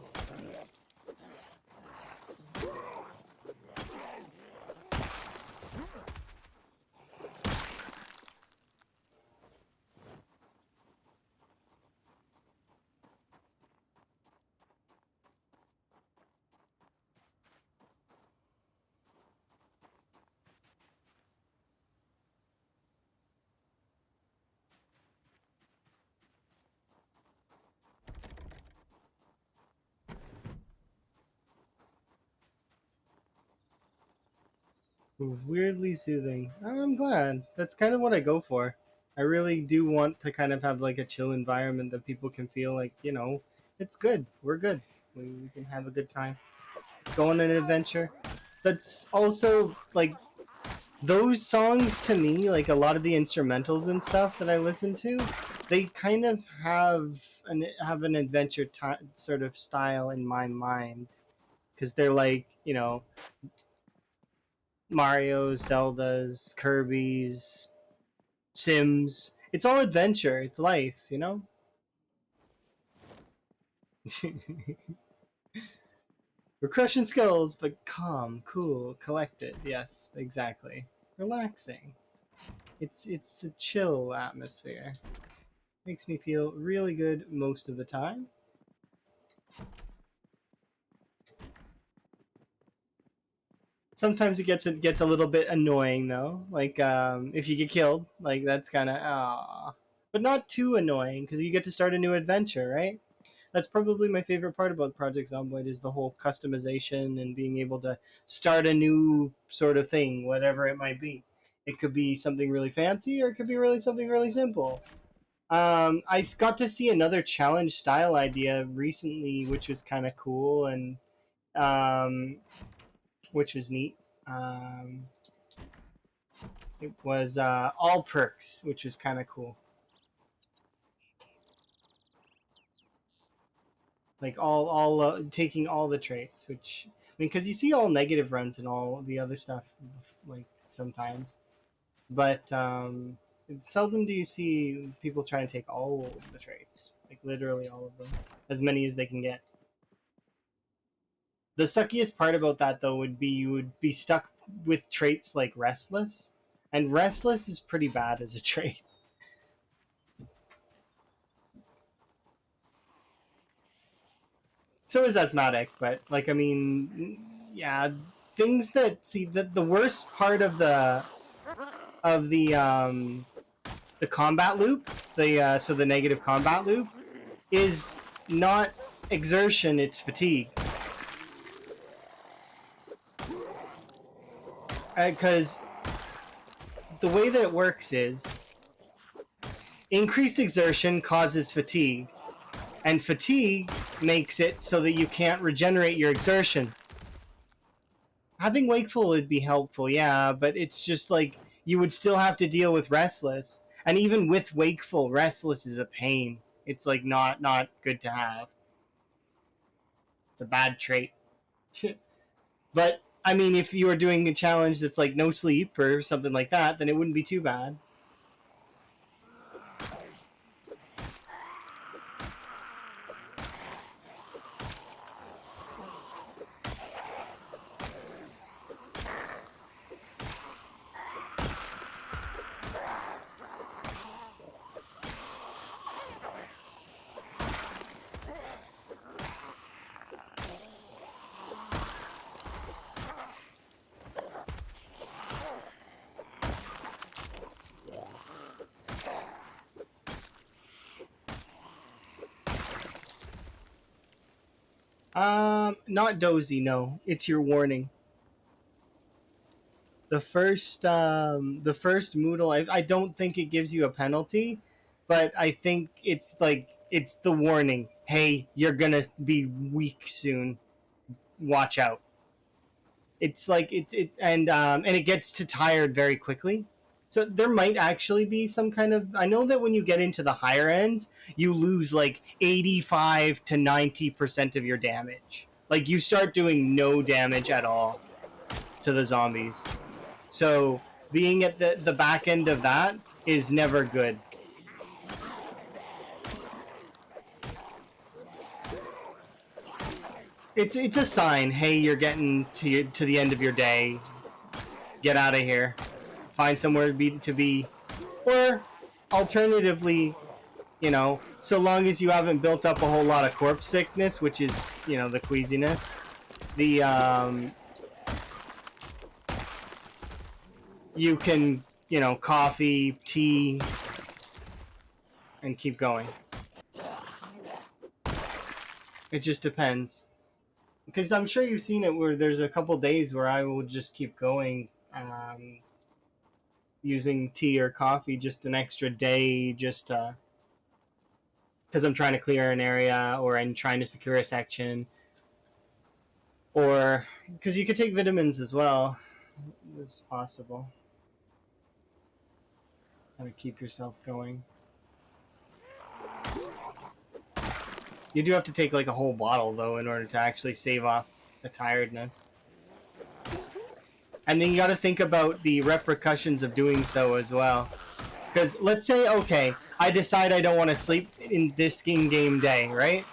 Weirdly soothing. Oh, I'm glad. That's kind of what I go for. I really do want to kind of have like a chill environment that people can feel like, it's good. We're good. We can have a good time. Go on an adventure. That's also like those songs to me, like a lot of the instrumentals and stuff that I listen to, they kind of have an adventure sort of style in my mind because they're like, Mario's, Zelda's, Kirby's, Sims. It's all adventure. It's life. We're crushing skulls, but calm, cool, collected. Yes, exactly. Relaxing. It's a chill atmosphere. Makes me feel really good most of the time. Sometimes it gets a little bit annoying though. Like if you get killed, like that's kind of but not too annoying because you get to start a new adventure, right? That's probably my favorite part about Project Zomboid is the whole customization and being able to start a new sort of thing, whatever it might be. It could be something really fancy or it could be really something really simple. I got to see another challenge style idea recently, which was kind of cool and um, which was neat. Um, it was all perks, which was kind of cool. Like all taking all the traits, which I mean, because you see all negative runs and all the other stuff, like sometimes, but Seldom do you see people trying to take all of the traits, like literally all of them, as many as they can get. The suckiest part about that though would be you would be stuck with traits like restless, and restless is pretty bad as a trait. So is asthmatic, but like I mean, yeah, things that see the worst part of the combat loop, the negative combat loop is not exertion, it's fatigue. Because the way that it works is increased exertion causes fatigue, and fatigue makes it so that you can't regenerate your exertion. Having wakeful would be helpful, yeah, but it's just like you would still have to deal with restless, and even with wakeful, restless is a pain. It's like not good to have. It's a bad trait. But I mean, if you were doing a challenge that's like no sleep or something like that, then it wouldn't be too bad. Not dozy, no. It's your warning. The first Moodle, I don't think it gives you a penalty, but I think it's like it's the warning. Hey, you're gonna be weak soon. Watch out. It's like and it gets to tired very quickly. So there might actually be some kind of. I know that when you get into the higher ends, you lose like 85 to 90% of your damage. Like you start doing no damage at all to the zombies. So being at the back end of that is never good. It's a sign. Hey, you're getting to the end of your day. Get out of here. Find somewhere to be, or alternatively, so long as you haven't built up a whole lot of corpse sickness, which is the queasiness, the you can coffee, tea, and keep going. It just depends. Because I'm sure you've seen it where there's a couple days where I will just keep going, using tea or coffee just an extra day, just because I'm trying to clear an area or I'm trying to secure a section, or because you could take vitamins as well. It's possible. How to keep yourself going. You do have to take like a whole bottle though in order to actually save off the tiredness. And then you got to think about the repercussions of doing so as well. Because let's say, okay, I decide I don't want to sleep in this game day, right?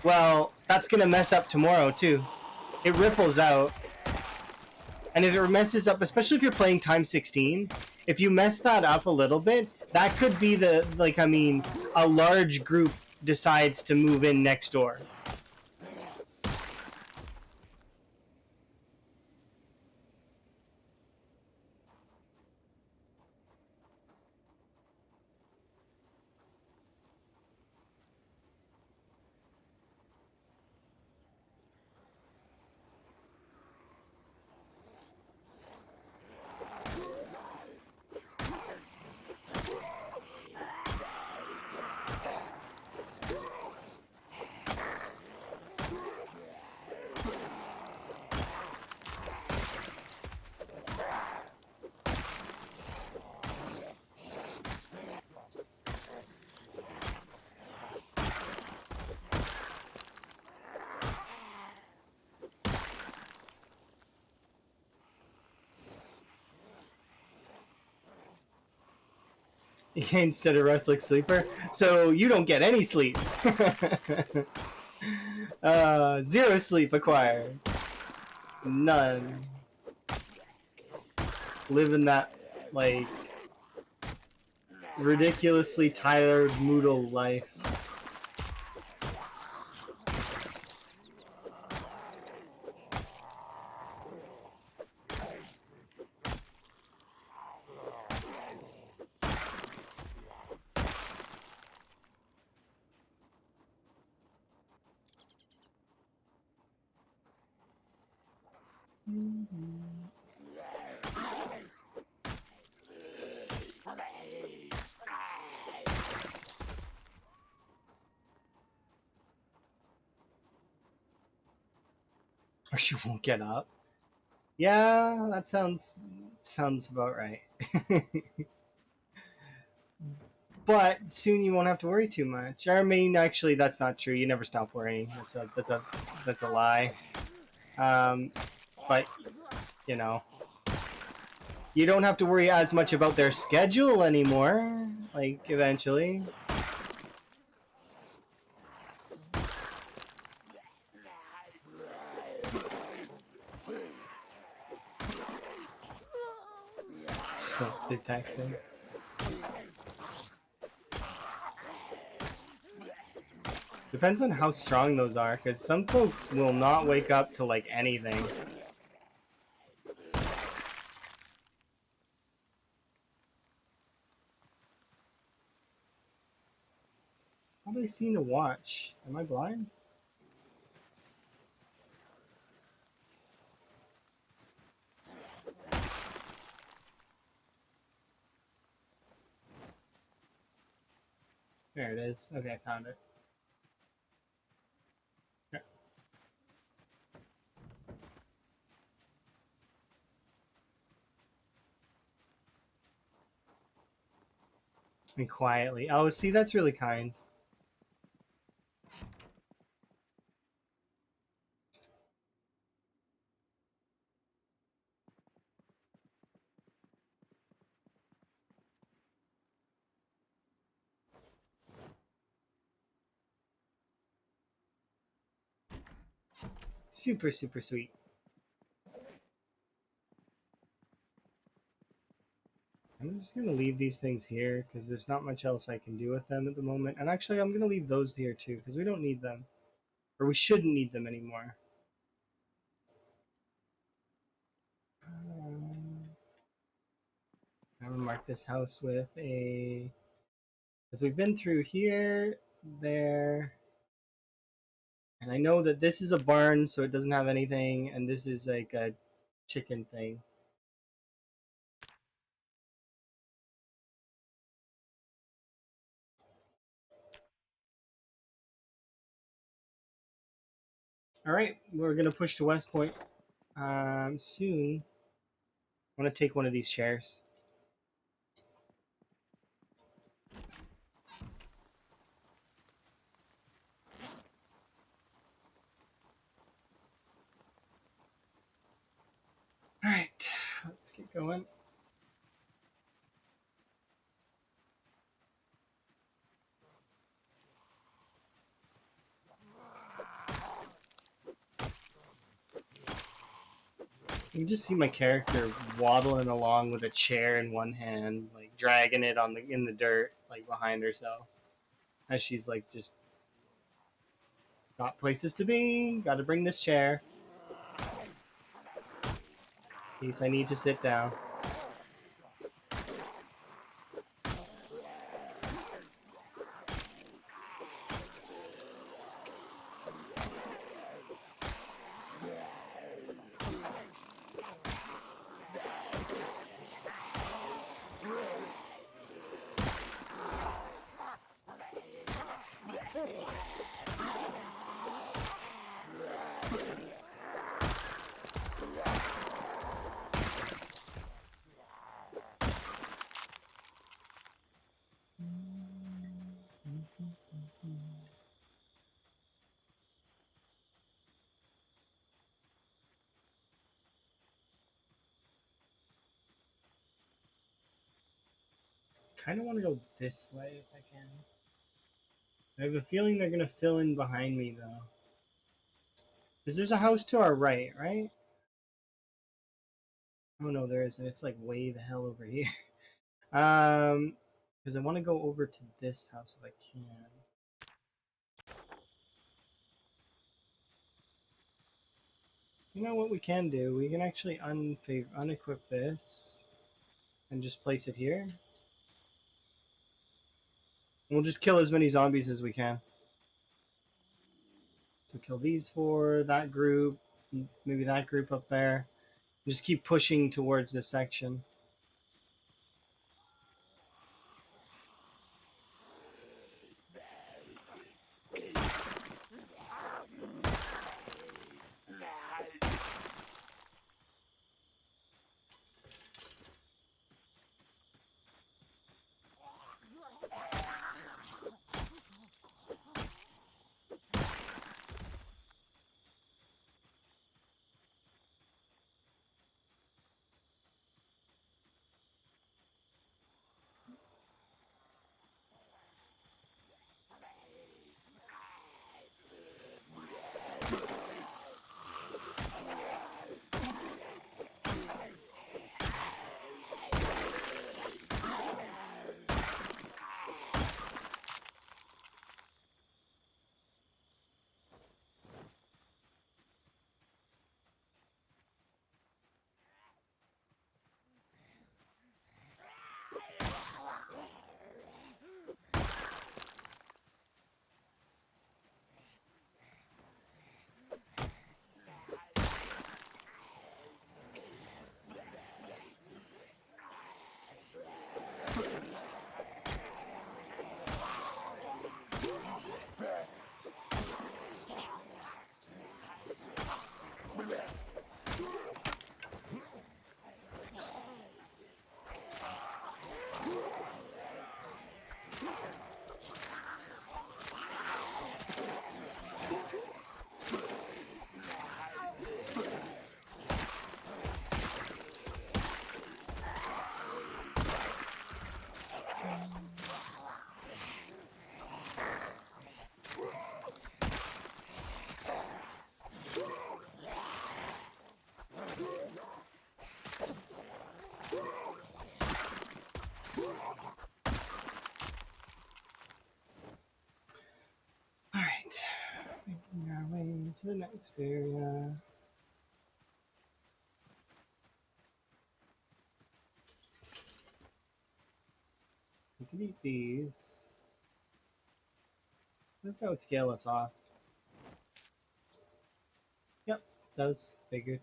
Well, that's going to mess up tomorrow too. It ripples out. And if it messes up, especially if you're playing time 16, if you mess that up a little bit, that could be a large group decides to move in next door. Instead of restless sleeper. So you don't get any sleep. 0 sleep acquired. None. Living that, like, ridiculously tired Moodle life. Or she won't get up. Yeah, that sounds about right. But soon you won't have to worry too much. I mean, actually, that's not true. You never stop worrying. That's a lie. But you know, you don't have to worry as much about their schedule anymore. Like eventually. So detecting. Depends on how strong those are, because some folks will not wake up to like anything. How do I see to watch? Am I blind? There it is. Okay, I found it. Yeah. And quietly. Oh, see, that's really kind. Super, super sweet. I'm just going to leave these things here because there's not much else I can do with them at the moment. And actually, I'm going to leave those here too because we don't need them. Or we shouldn't need them anymore. I'm going to mark this house with a... Because we've been through here, there... And I know that this is a barn, so it doesn't have anything. And this is like a chicken thing. Alright, we're going to push to West Point soon. I want to take one of these chairs. Alright, let's get going. You can just see my character waddling along with a chair in one hand, like dragging it on in the dirt, like behind herself, as she's like just got places to be. Got to bring this chair. In case I need to sit down. kind of want to go this way if I can. I have a feeling they're gonna fill in behind me though. Because there's a house to our right, right? Oh no, there isn't. It's like way the hell over here. Because I want to go over to this house if I can. You know what we can do? We can actually unequip this and just place it here. We'll just kill as many zombies as we can. So kill these four, that group, maybe that group up there. Just keep pushing towards this section. Alright. Making our way to the next area. We can eat these. I think that would scale us off. Yep, does. Figured.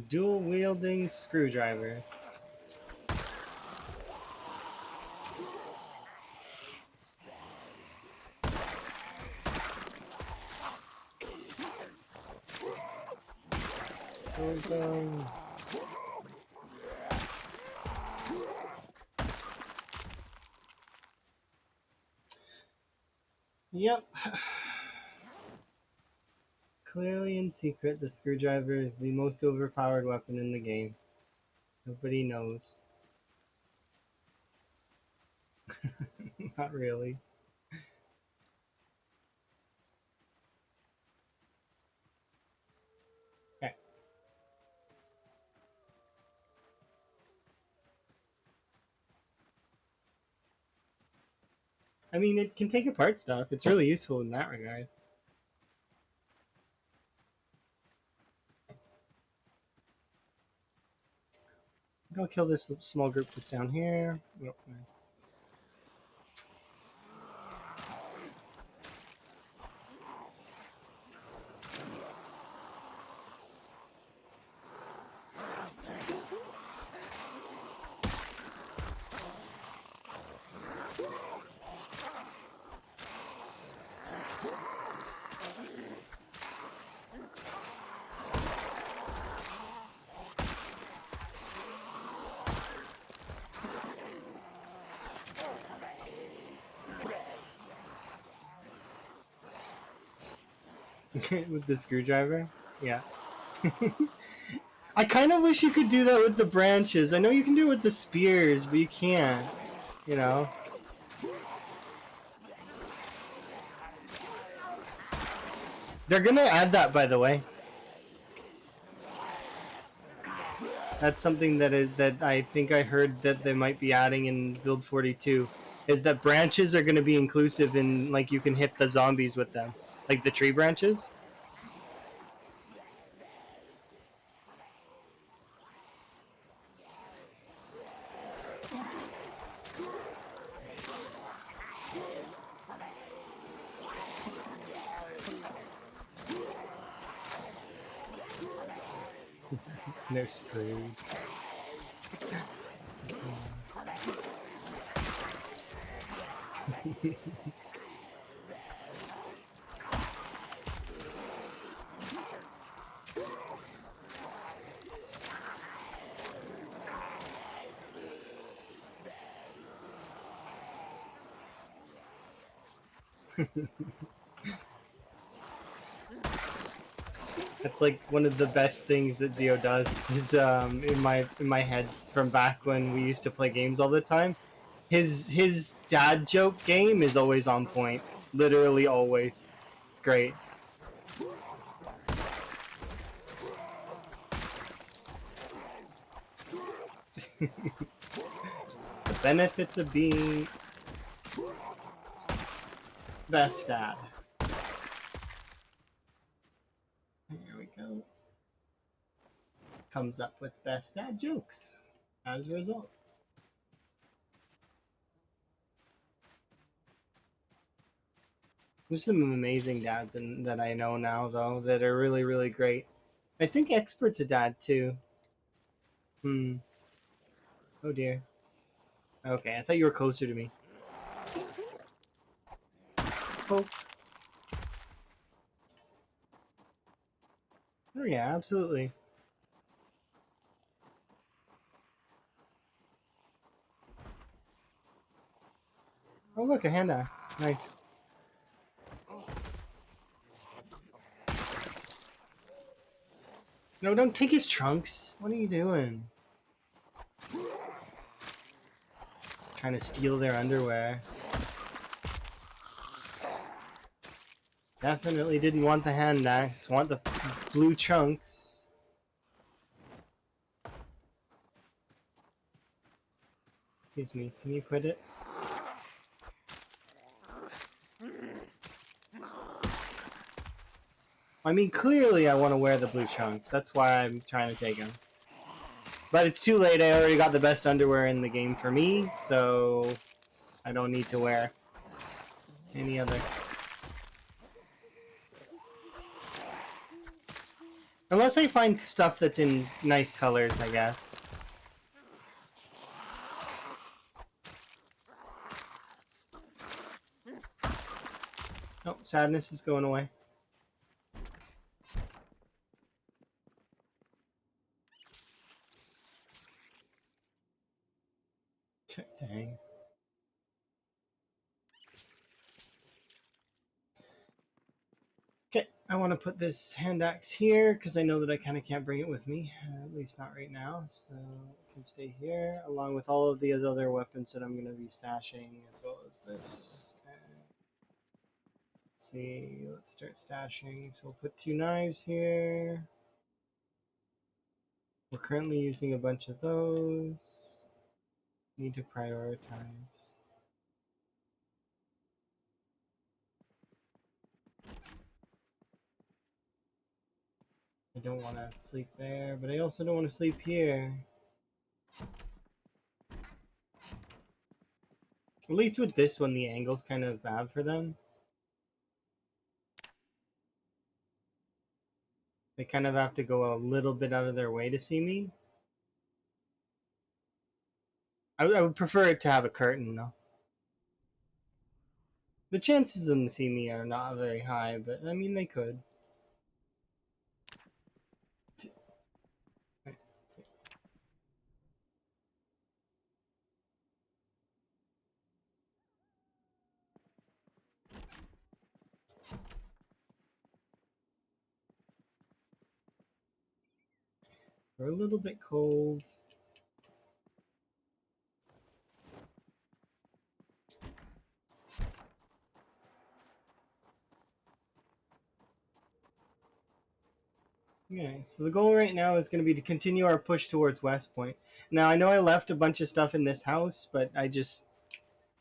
Dual wielding screwdrivers. There we go. Yep. Clearly in secret, the screwdriver is the most overpowered weapon in the game. Nobody knows. Not really. Okay. I mean, it can take apart stuff. It's really useful in that regard. I'll kill this small group that's down here. Oh, with the screwdriver? Yeah. I kind of wish you could do that with the branches. I know you can do it with the spears, but you can't. You know? They're gonna add that, by the way. That's something that I think I heard that they might be adding in Build 42. Is that branches are gonna be inclusive in, like, you can hit the zombies with them. Like the tree branches. They're screwed. That's like one of the best things that Zio does. Is in my head from back when we used to play games all the time. His dad joke game is always on point. Literally always. It's great. The benefits of being best dad. Here we go. Comes up with best dad jokes as a result. There's some amazing dads that I know now, though, that are really, really great. I think Expert's a dad, too. Hmm. Oh, dear. Okay, I thought you were closer to me. Oh. Oh, yeah, absolutely. Oh, look, a hand axe. Nice. No, don't take his trunks. What are you doing? Trying to steal their underwear. Definitely didn't want the hand axe. Want the blue chunks. Excuse me, can you quit it? I mean, clearly I want to wear the blue chunks. That's why I'm trying to take them. But it's too late. I already got the best underwear in the game for me, so I don't need to wear any other. Unless I find stuff that's in nice colors, I guess. Oh, sadness is going away. Dang. Okay, I want to put this hand axe here because I know that I kind of can't bring it with me, at least not right now. So it can stay here along with all of the other weapons that I'm going to be stashing, as well as this. Let's see, let's start stashing. So we'll put 2 knives here. We're currently using a bunch of those. Need to prioritize. I don't want to sleep there, but I also don't want to sleep here. At least with this one, the angle's kind of bad for them. They kind of have to go a little bit out of their way to see me. I would prefer it to have a curtain, though. The chances of them to see me are not very high, but I mean, they could. We're a little bit cold. Okay, so the goal right now is going to be to continue our push towards West Point. Now, I know I left a bunch of stuff in this house, but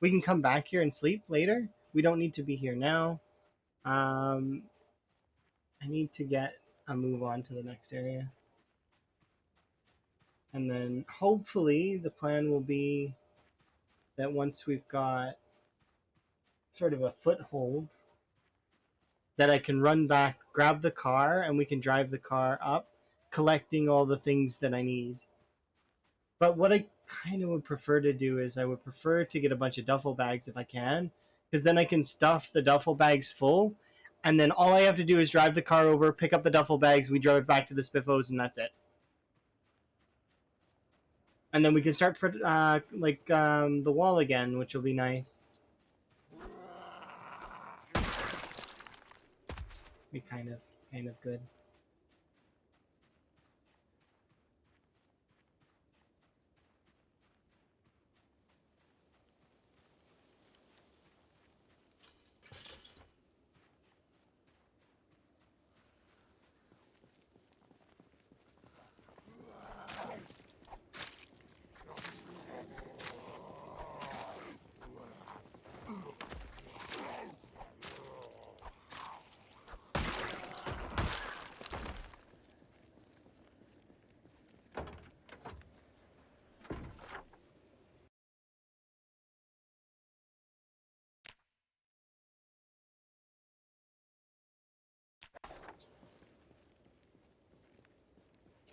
we can come back here and sleep later. We don't need to be here now. I need to get a move on to the next area. And then hopefully the plan will be that once we've got sort of a foothold, that I can run back, grab the car, and we can drive the car up, collecting all the things that I need. But what I kind of would prefer to do is I would prefer to get a bunch of duffel bags if I can, because then I can stuff the duffel bags full, and then all I have to do is drive the car over, pick up the duffel bags, we drive it back to the Spiffos, and that's it. And then we can start the wall again, which will be nice. Be kind of good.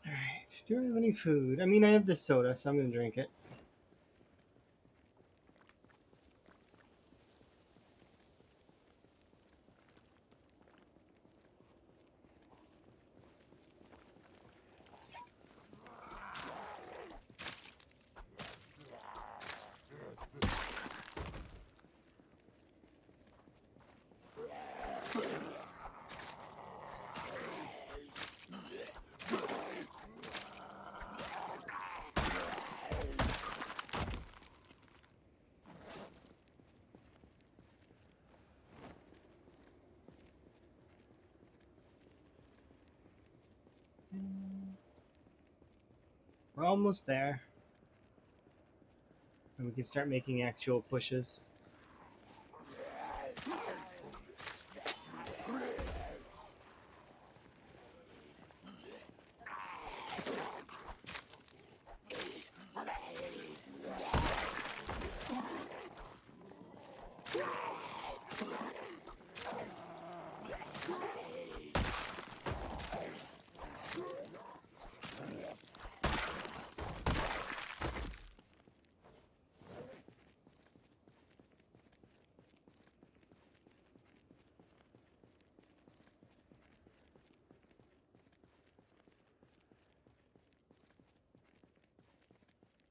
Alright, do I have any food? I mean, I have this soda, so I'm gonna drink it. We're almost there. And we can start making actual pushes.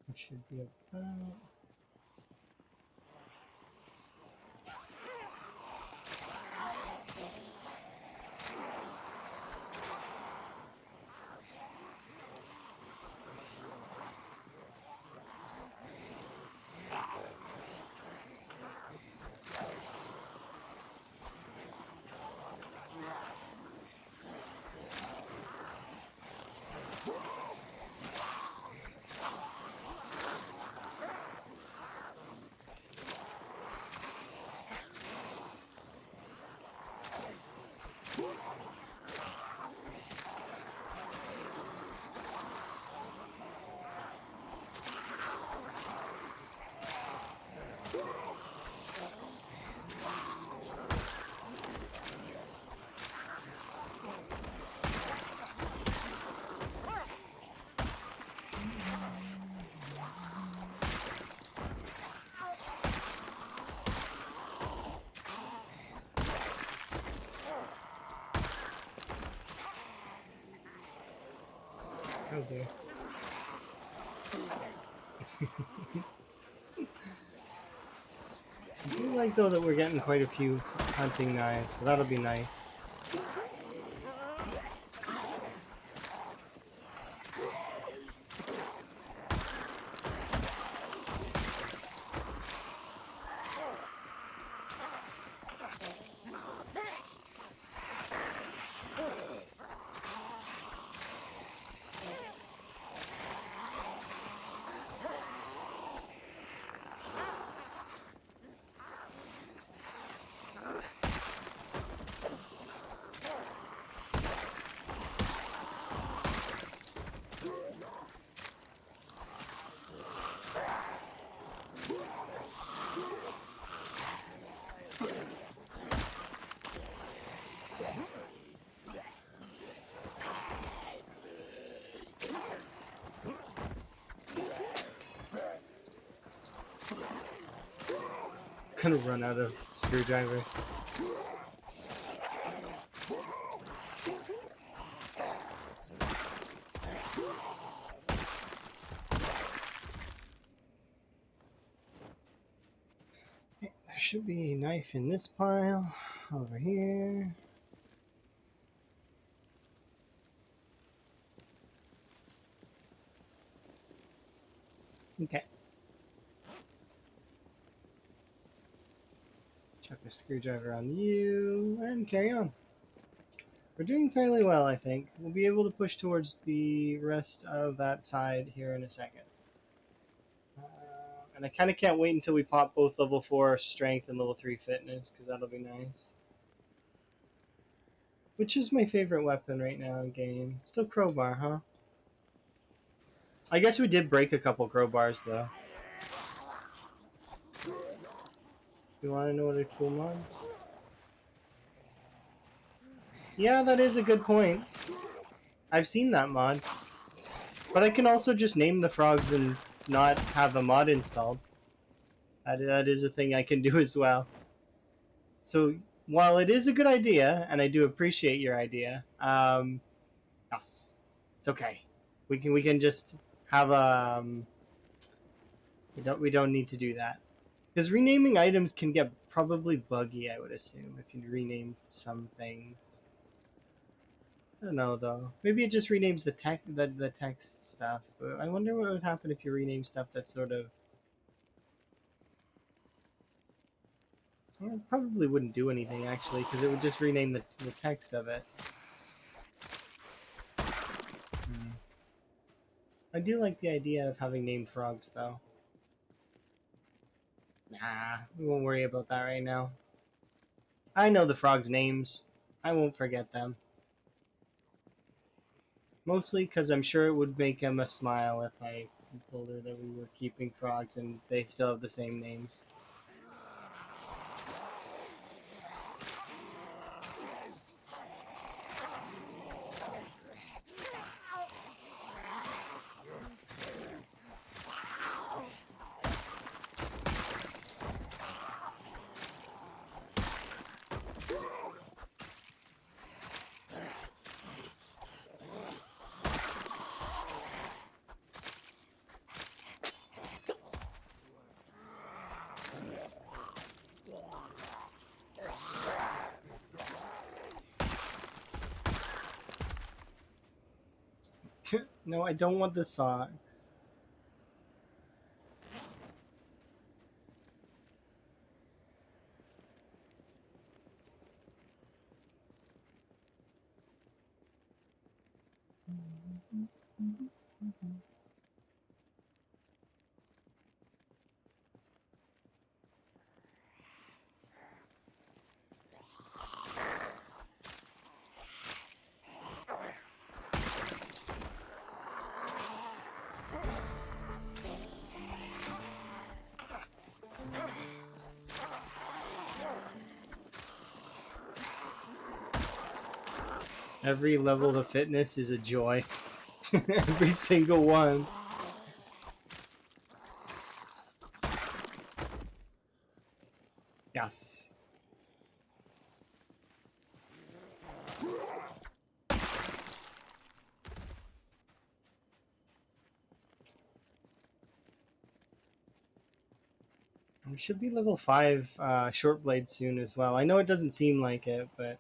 It should be about... Oh dear. I do like though that we're getting quite a few hunting knives, so that'll be nice. Gonna run out of screwdrivers. There should be a knife in this pile over here. Okay. Chuck a screwdriver on you and carry on. We're doing fairly well, I think. We'll be able to push towards the rest of that side here in a second. And I kind of can't wait until we pop both level 4 strength and level 3 fitness, because that'll be nice. Which is my favorite weapon right now in game? Still crowbar, huh? I guess we did break a couple crowbars, though. You want to know what a cool mod? Yeah, that is a good point. I've seen that mod. But I can also just name the frogs and not have a mod installed. That is a thing I can do as well. So while it is a good idea, and I do appreciate your idea, yes, it's okay. We can just have a. We don't need to do that, because renaming items can get probably buggy. I would assume if you rename some things. I don't know though. Maybe it just renames the text stuff. But I wonder what would happen if you rename stuff that's sort of. Well, it probably wouldn't do anything actually, because it would just rename the text of it. I do like the idea of having named frogs though. Nah, we won't worry about that right now. I know the frogs' names. I won't forget them. Mostly because I'm sure it would make Emma smile if I told her that we were keeping frogs and they still have the same names. No, I don't want the socks. Every level of fitness is a joy. Every single one. Yes. we should be level 5 short blade soon as well. I know it doesn't seem like it, but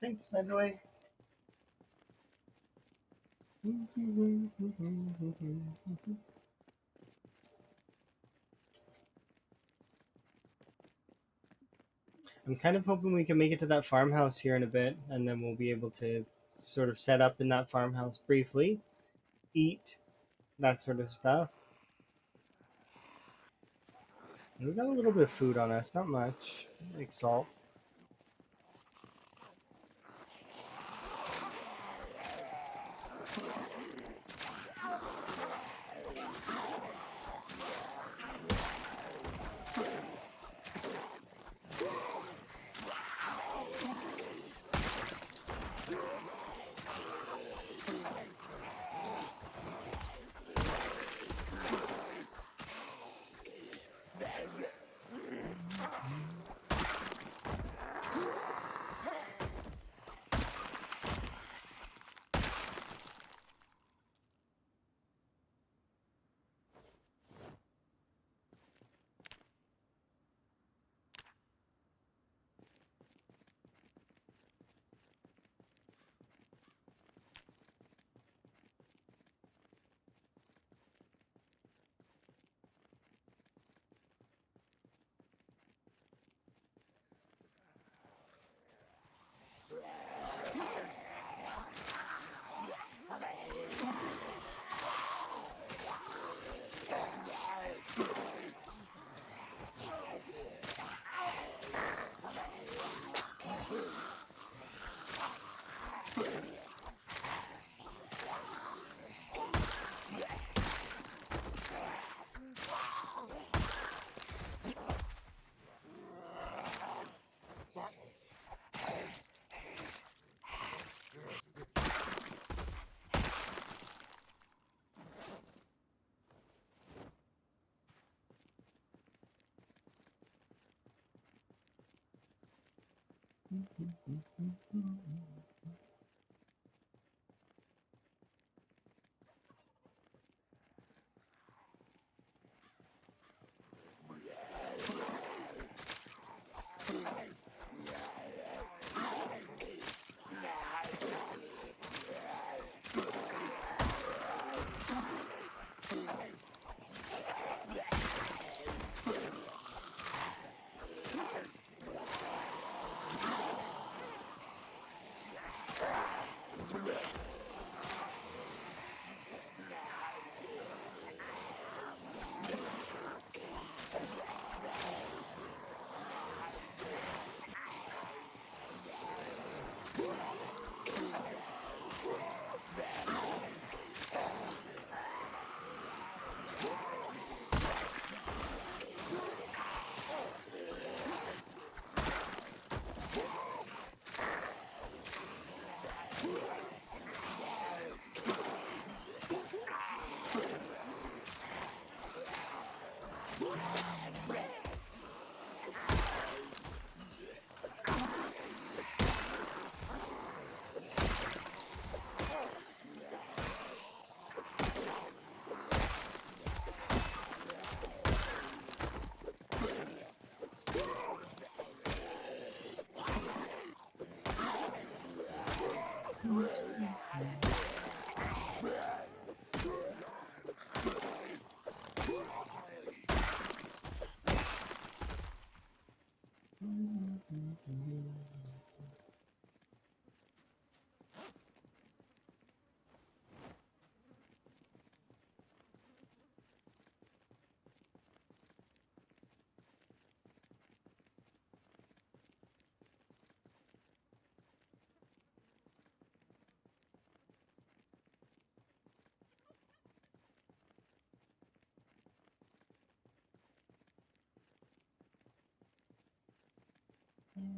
thanks by the way. I'm kind of hoping we can make it to that farmhouse here in a bit, and then we'll be able to sort of set up in that farmhouse briefly, eat, that sort of stuff. We got a little bit of food on us, not much, like salt.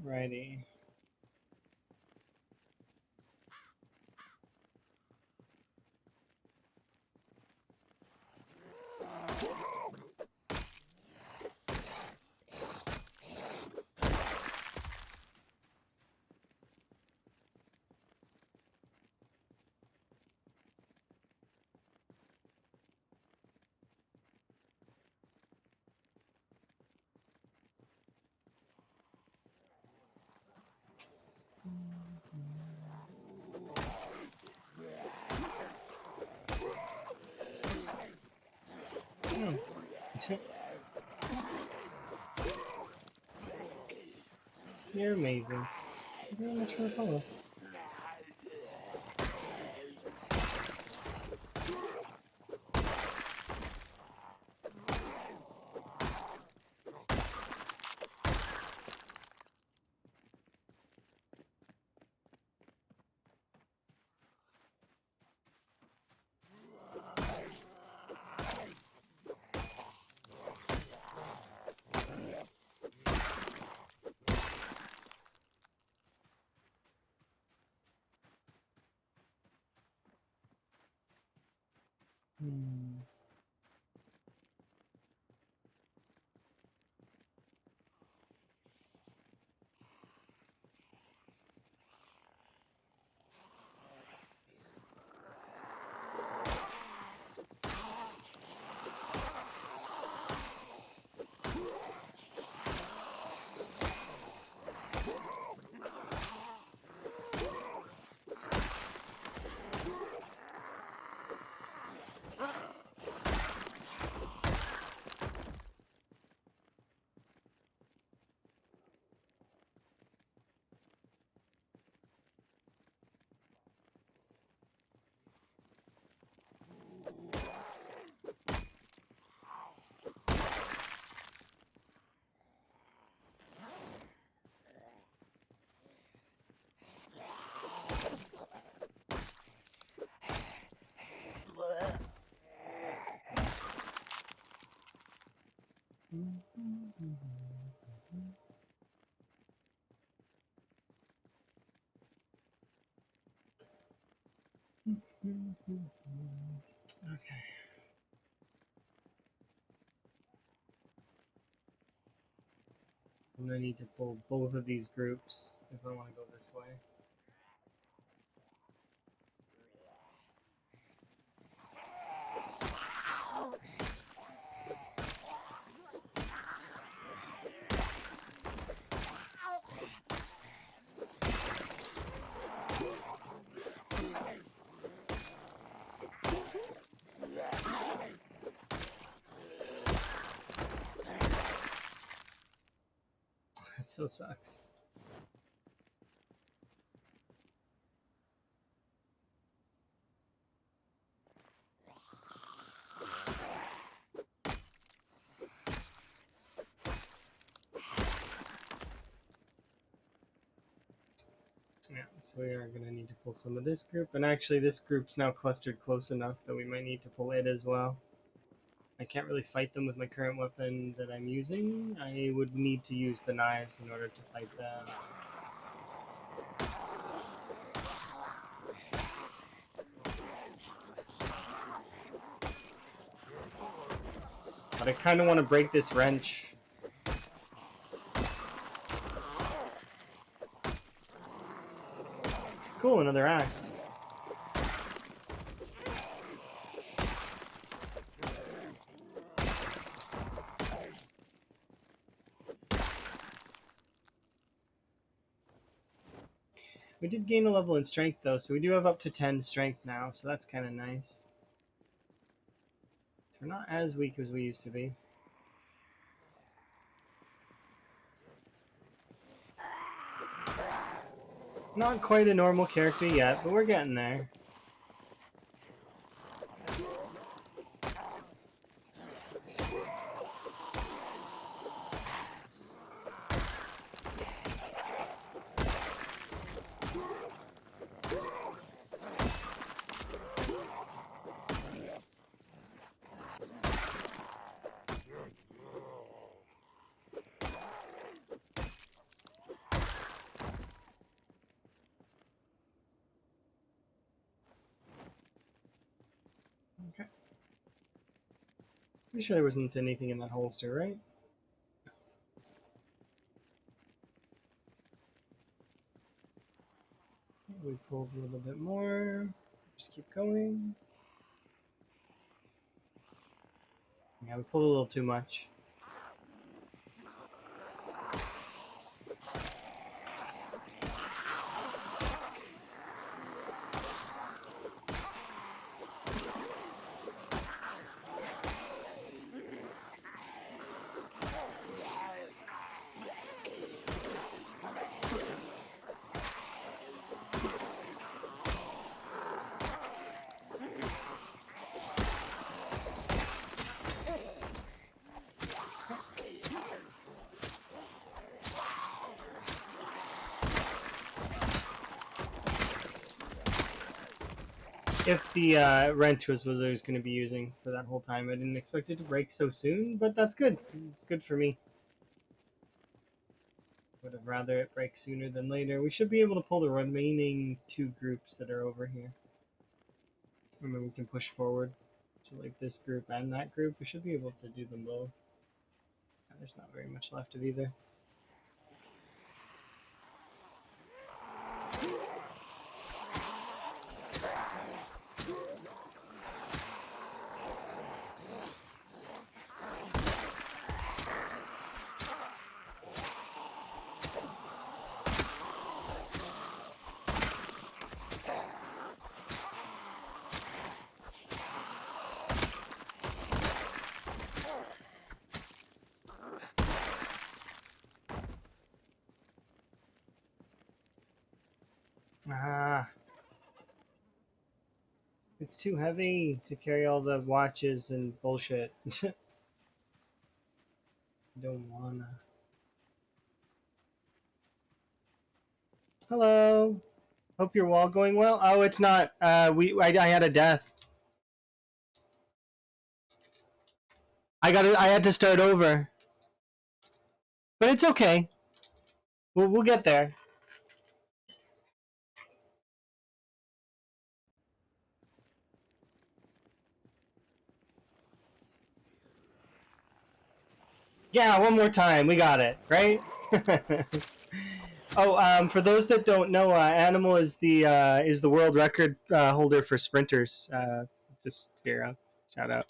Alrighty. Oh. You're amazing. Thank you very much for the follow. Hmm. Okay. I'm gonna need to pull both of these groups if I want to go this way. That so sucks. Yeah, so we are going to need to pull some of this group, and actually this group's now clustered close enough that we might need to pull it as well. I can't really fight them with my current weapon that I'm using. I would need to use the knives in order to fight them. But I kind of want to break this wrench. Cool, another axe. We did gain a level in strength though, so we do have up to 10 strength now, so that's kind of nice. So we're not as weak as we used to be. Not quite a normal character yet, but we're getting there. Okay. Pretty sure there wasn't anything in that holster, right? We pulled a little bit more. Just keep going. Yeah, we pulled a little too much. If the wrench was what I was going to be using for that whole time, I didn't expect it to break so soon, but that's good. It's good for me. Would have rather it break sooner than later. We should be able to pull the remaining 2 groups that are over here. And then we can push forward to like this group and that group. We should be able to do them both. There's not very much left of either. Ah, it's too heavy to carry all the watches and bullshit. Don't wanna. Hello. Hope your wall going well. Oh, it's not. I had a death. I had to start over, but it's okay. We'll get there. Yeah, one more time. We got it, right? Oh, for those that don't know, Animal is the world record holder for sprinters. Just here, shout out.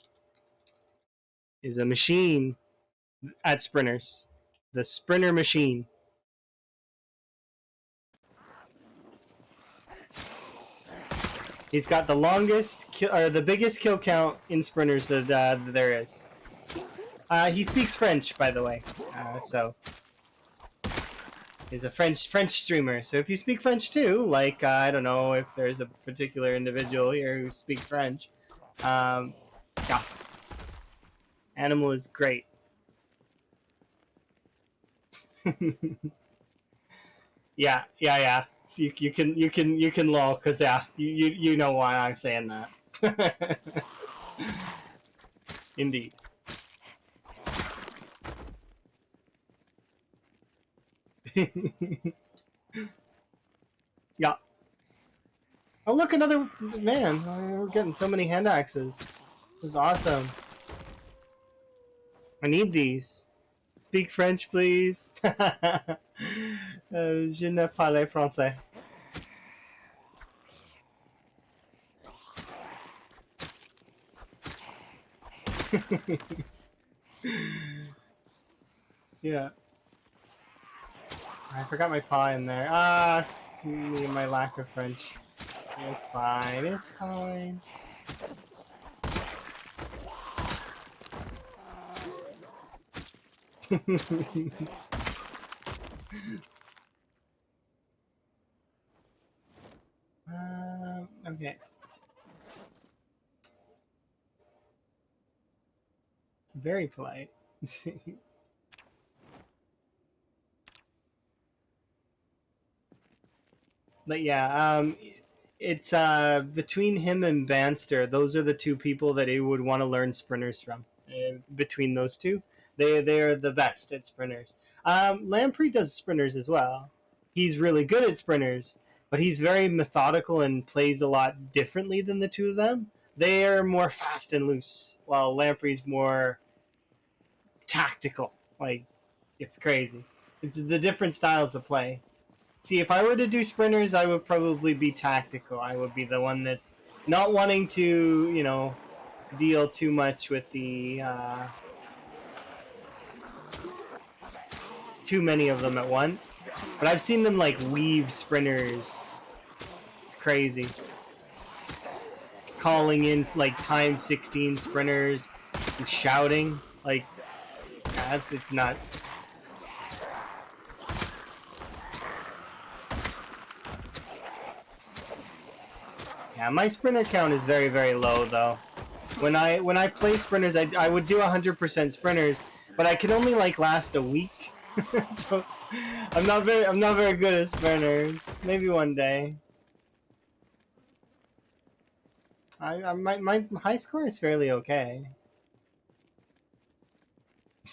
Is a machine at sprinters, the sprinter machine. He's got the longest or the biggest kill count in sprinters that there is. He speaks French, by the way, so he's a French streamer. So if you speak French too, like I don't know if there's a particular individual here who speaks French, yes, Animal is great. Yeah. So you can lol because yeah, you know why I'm saying that. Indeed. Yeah. Oh look, another man. We're getting so many hand axes. This is awesome. I need these. Speak French, please. Je ne parle français. Yeah. I forgot my paw in there. Ah, me and my lack of French. It's fine. It's fine. Okay. Very polite. But yeah, it's between him and Banster. Those are the 2 people that he would want to learn sprinters from. Between those 2, they are the best at sprinters. Lamprey does sprinters as well. He's really good at sprinters, but he's very methodical and plays a lot differently than the 2 of them. They're more fast and loose, while Lamprey's more tactical. Like, it's crazy. It's the different styles of play. See, if I were to do sprinters, I would probably be tactical. I would be the one that's not wanting to, deal too much with the too many of them at once. But I've seen them like weave sprinters. It's crazy. Calling in like time 16 sprinters and shouting like, yeah, it's nuts. Yeah, my sprinter count is very, very low though. When I play sprinters, I would do 100% sprinters, but I can only like last a week. So I'm not very good at sprinters. Maybe one day. My high score is fairly okay.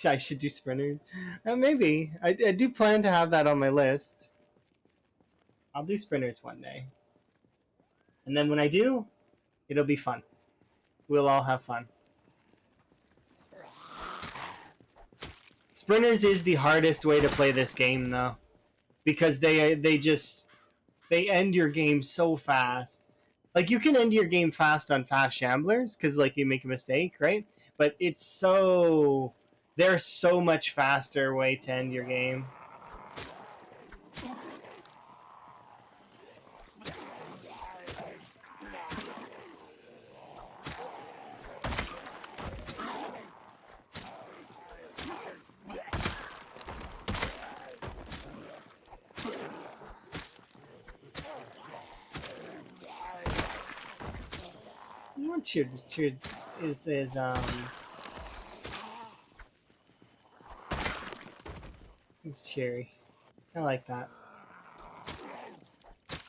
I should do sprinters. Maybe I do plan to have that on my list. I'll do sprinters one day, and then when I do, it'll be fun. We'll all have fun. Sprinters is the hardest way to play this game though, because they end your game so fast. Like, you can end your game fast on fast shamblers because like you make a mistake, right? But there's so much faster way to end your game. What should is it's cherry. I like that.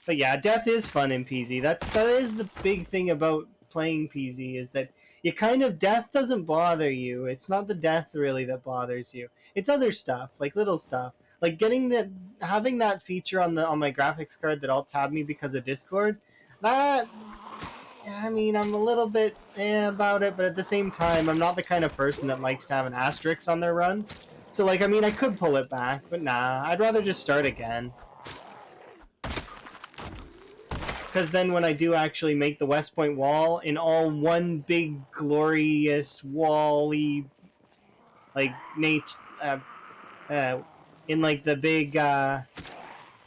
But yeah, death is fun in PZ. That is the big thing about playing PZ, is that death doesn't bother you. It's not the death really that bothers you. It's other stuff, like little stuff. Like having that feature on my graphics card that alt tab me because of Discord. That, I mean, I'm a little bit about it, but at the same time, I'm not the kind of person that likes to have an asterisk on their run. So, like, I mean, I could pull it back, but nah, I'd rather just start again. Because then when I do actually make the West Point wall in all one big glorious wall-y, like, in like the big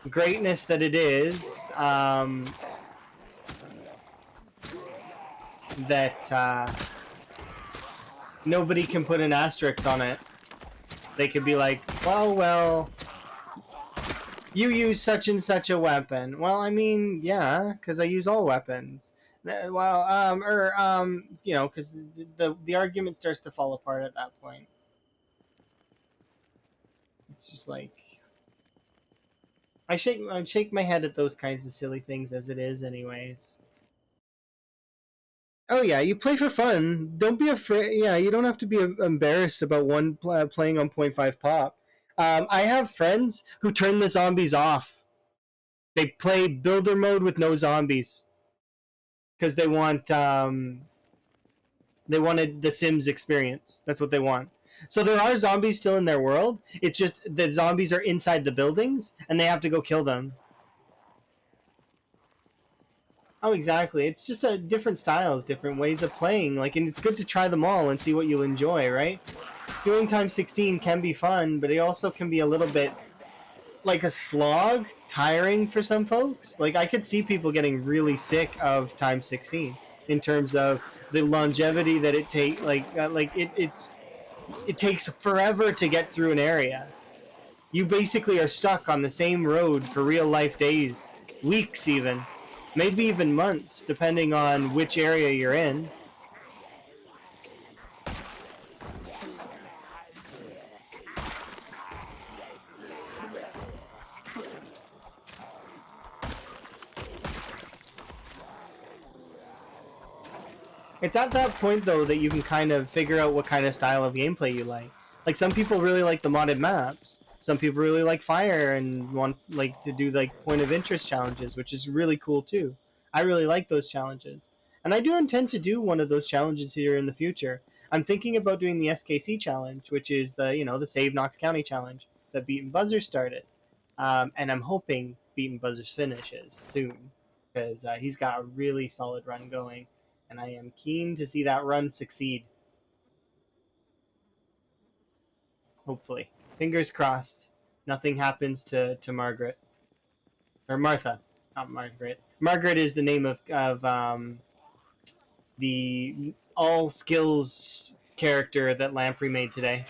greatness that it is, that nobody can put an asterisk on it. They could be like, well, you use such and such a weapon. Well, I mean, yeah, because I use all weapons. Well, because the argument starts to fall apart at that point. It's just like, I shake my head at those kinds of silly things as it is, anyways. Oh yeah, you play for fun. Don't be afraid. Yeah, you don't have to be embarrassed about playing on 0.5 pop. I have friends who turn the zombies off. They play builder mode with no zombies because they wanted the Sims experience. That's what they want. So there are zombies still in their world. It's just the zombies are inside the buildings and they have to go kill them. Oh, exactly. It's just different styles, different ways of playing. Like, and it's good to try them all and see what you'll enjoy, right? Doing times 16 can be fun, but it also can be a little bit like a slog, tiring for some folks. Like, I could see people getting really sick of times 16 in terms of the longevity that it takes. It takes forever to get through an area. You basically are stuck on the same road for real life days, weeks even. Maybe even months, depending on which area you're in. It's at that point, though, that you can kind of figure out what kind of style of gameplay you like. Like, some people really like the modded maps. Some people really like fire and want to do point of interest challenges, which is really cool too. I really like those challenges. And I do intend to do one of those challenges here in the future. I'm thinking about doing the SKC challenge, which is the Save Knox County challenge that Beaten Buzzers started. And I'm hoping Beaten Buzzers finishes soon because he's got a really solid run going, and I am keen to see that run succeed. Hopefully, fingers crossed. Nothing happens to Margaret or Martha, not Margaret. Margaret is the name of the all skills character that Lamprey made today.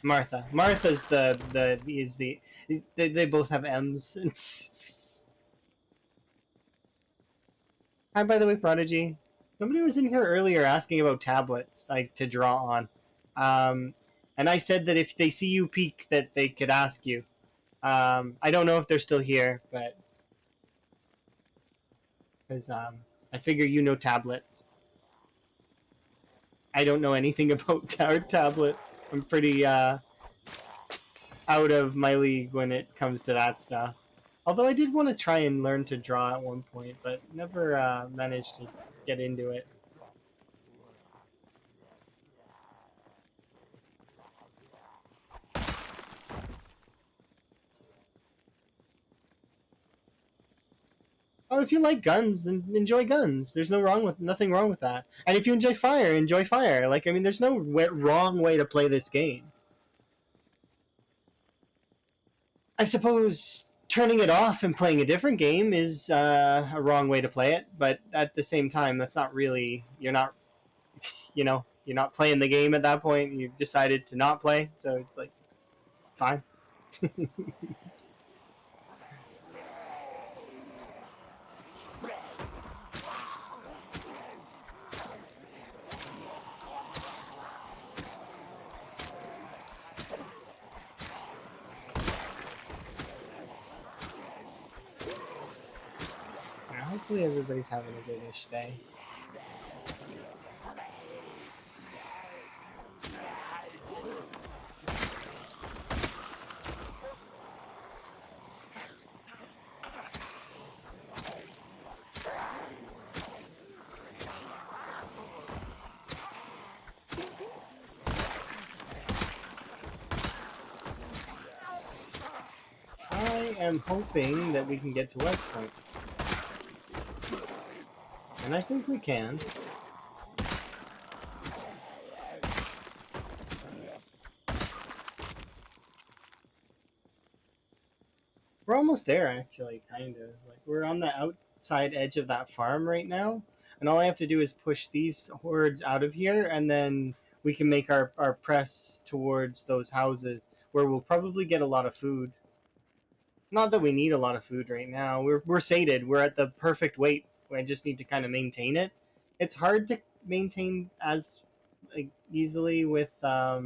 Martha. Martha's the is the they both have M's. Hi, by the way, Prodigy. Somebody was in here earlier asking about tablets, like to draw on, um, and I said that if they see you peek, that they could ask you. I don't know if they're still here, but because I figure you know tablets. I don't know anything about tablets. I'm pretty out of my league when it comes to that stuff. Although I did want to try and learn to draw at one point, but never managed to get into it. Oh, if you like guns, then enjoy guns. There's nothing wrong with that. And if you enjoy fire, enjoy fire. Like, I mean, there's no wrong way to play this game. I suppose turning it off and playing a different game is a wrong way to play it, but at the same time, that's not really. You're not, you're not playing the game at that point. You've decided to not play, so it's like, fine. Hopefully everybody's having a good-ish day. I am hoping that we can get to West Point. And I think we can. We're almost there, actually, kind of. Like, we're on the outside edge of that farm right now, and all I have to do is push these hordes out of here, and then we can make our press towards those houses, where we'll probably get a lot of food. Not that we need a lot of food right now. We're sated. We're at the perfect weight. I just need to kind of maintain it. It's hard to maintain as like, easily with all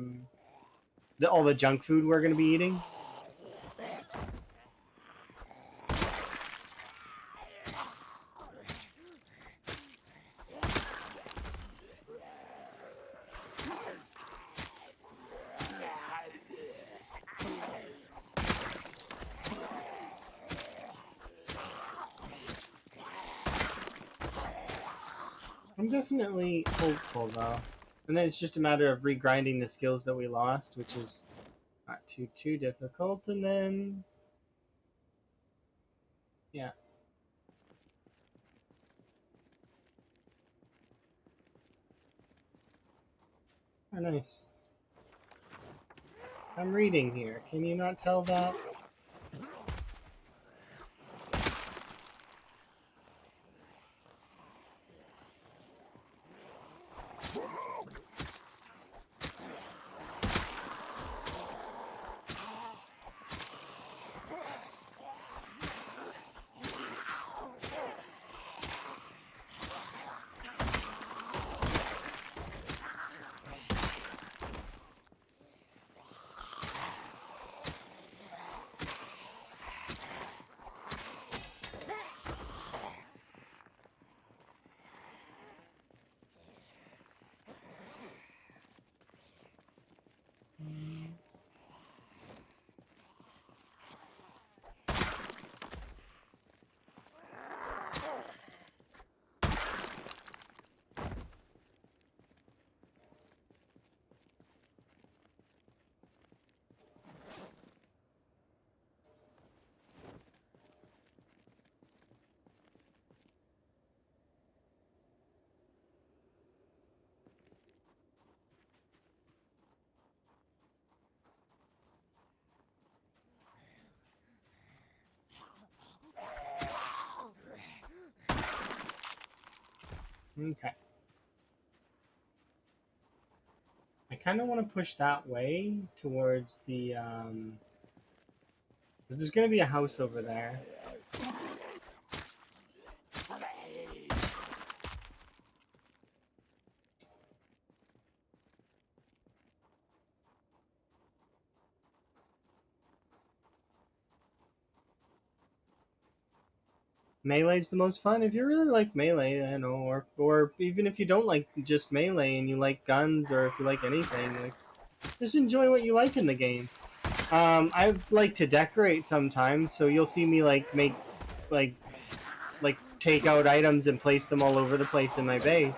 the junk food we're going to be eating. I'm definitely hopeful though. And then it's just a matter of regrinding the skills that we lost, which is not too difficult, and then yeah. Oh, nice. I'm reading here. Can you not tell that? Okay. I kind of want to push that way towards the, because there's going to be a house over there. Melee's the most fun if you really like melee, you know, or even if you don't like just melee and you like guns or if you like anything, like just enjoy what you like in the game. I like to decorate sometimes, so you'll see me like make like take out items and place them all over the place in my base.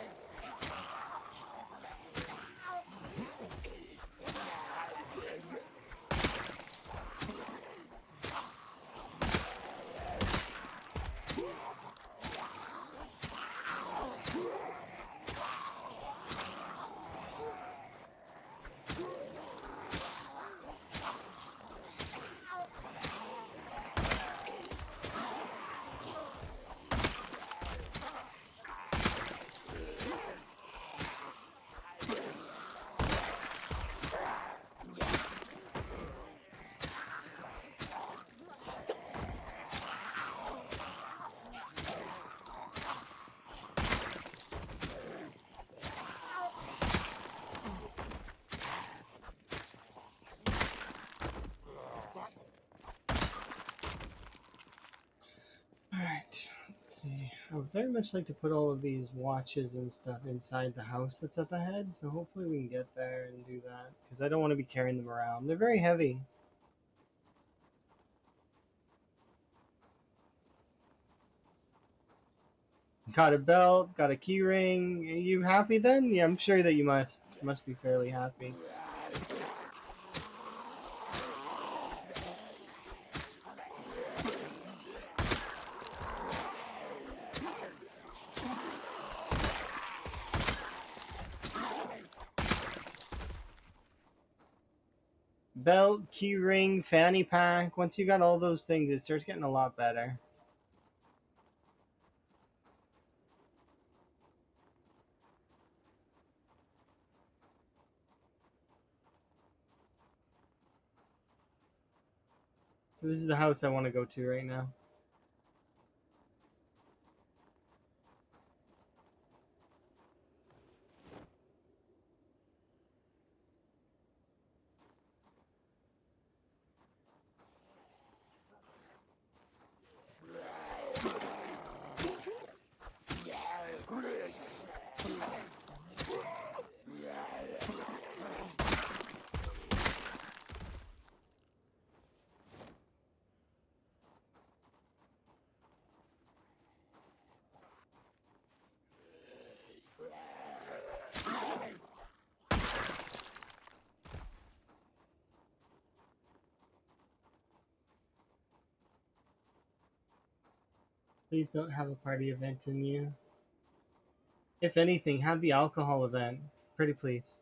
Alright, let's see. I would very much like to put all of these watches and stuff inside the house that's up ahead, so hopefully we can get there and do that, because I don't want to be carrying them around. They're very heavy. Got a belt, got a key ring. Are you happy then? Yeah, I'm sure that you must be fairly happy. Belt, key ring, fanny pack. Once you got all those things, it starts getting a lot better. So this is the house I want to go to right now. Please don't have a party event in you. If anything, have the alcohol event. Pretty please.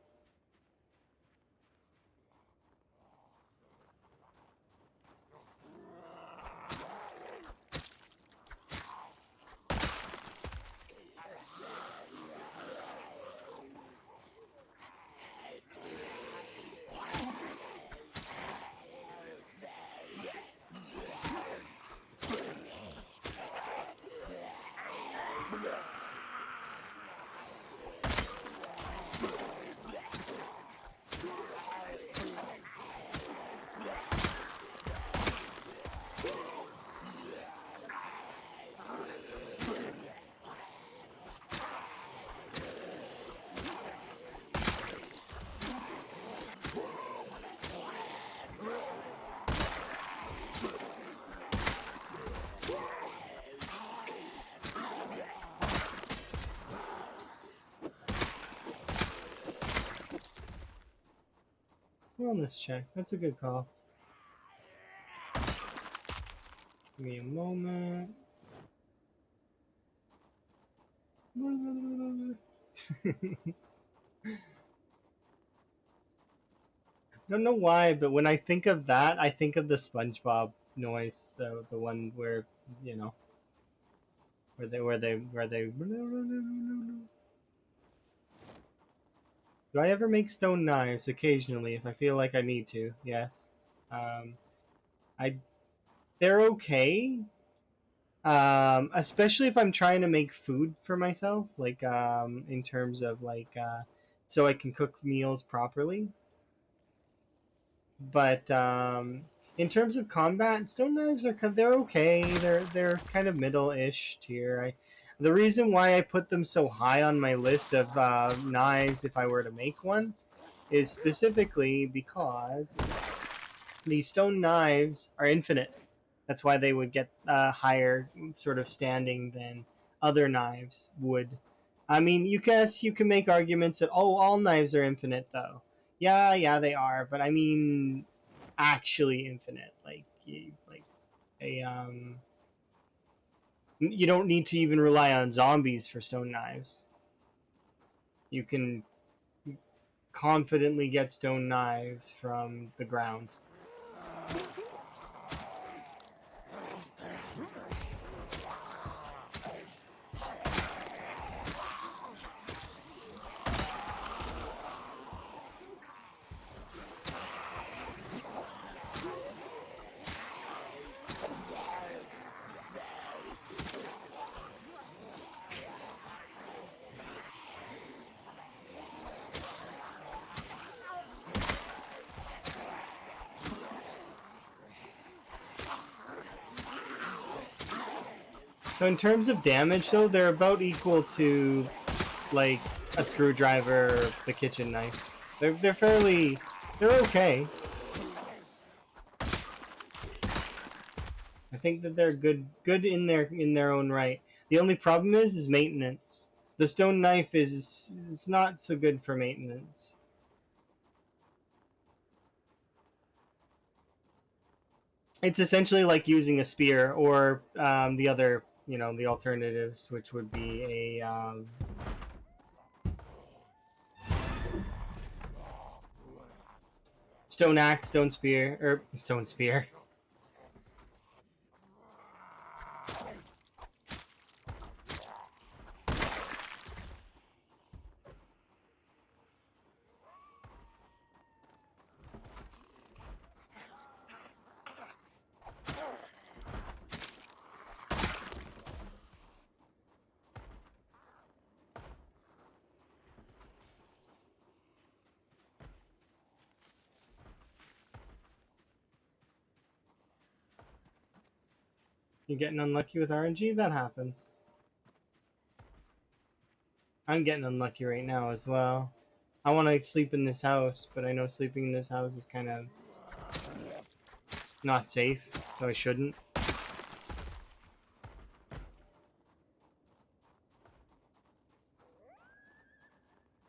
Wellness check. That's a good call. Give me a moment. Don't know why, but when I think of that, I think of the SpongeBob noise, the one where you know Where they. Do I ever make stone knives? Occasionally, if I feel like I need to. Yes. Um, I they're okay. Especially if I'm trying to make food for myself, like in terms of like so I can cook meals properly. But in terms of combat, stone knives they're okay. They're kind of middle-ish tier. The reason why I put them so high on my list of knives, if I were to make one, is specifically because these stone knives are infinite. That's why they would get a higher sort of standing than other knives would. I mean, you guess you can make arguments that all knives are infinite though. Yeah, they are, but I mean, actually infinite. Like a you don't need to even rely on zombies for stone knives. You can confidently get stone knives from the ground. So in terms of damage, though, they're about equal to like a screwdriver, or the kitchen knife. They're fairly, they're okay. I think that they're good in their own right. The only problem is maintenance. The stone knife is not so good for maintenance. It's essentially like using a spear or the other, the alternatives, which would be a stone axe, stone spear, or stone spear. You're getting unlucky with RNG? That happens. I'm getting unlucky right now as well. I want to sleep in this house, but I know sleeping in this house is kind of not safe, so I shouldn't.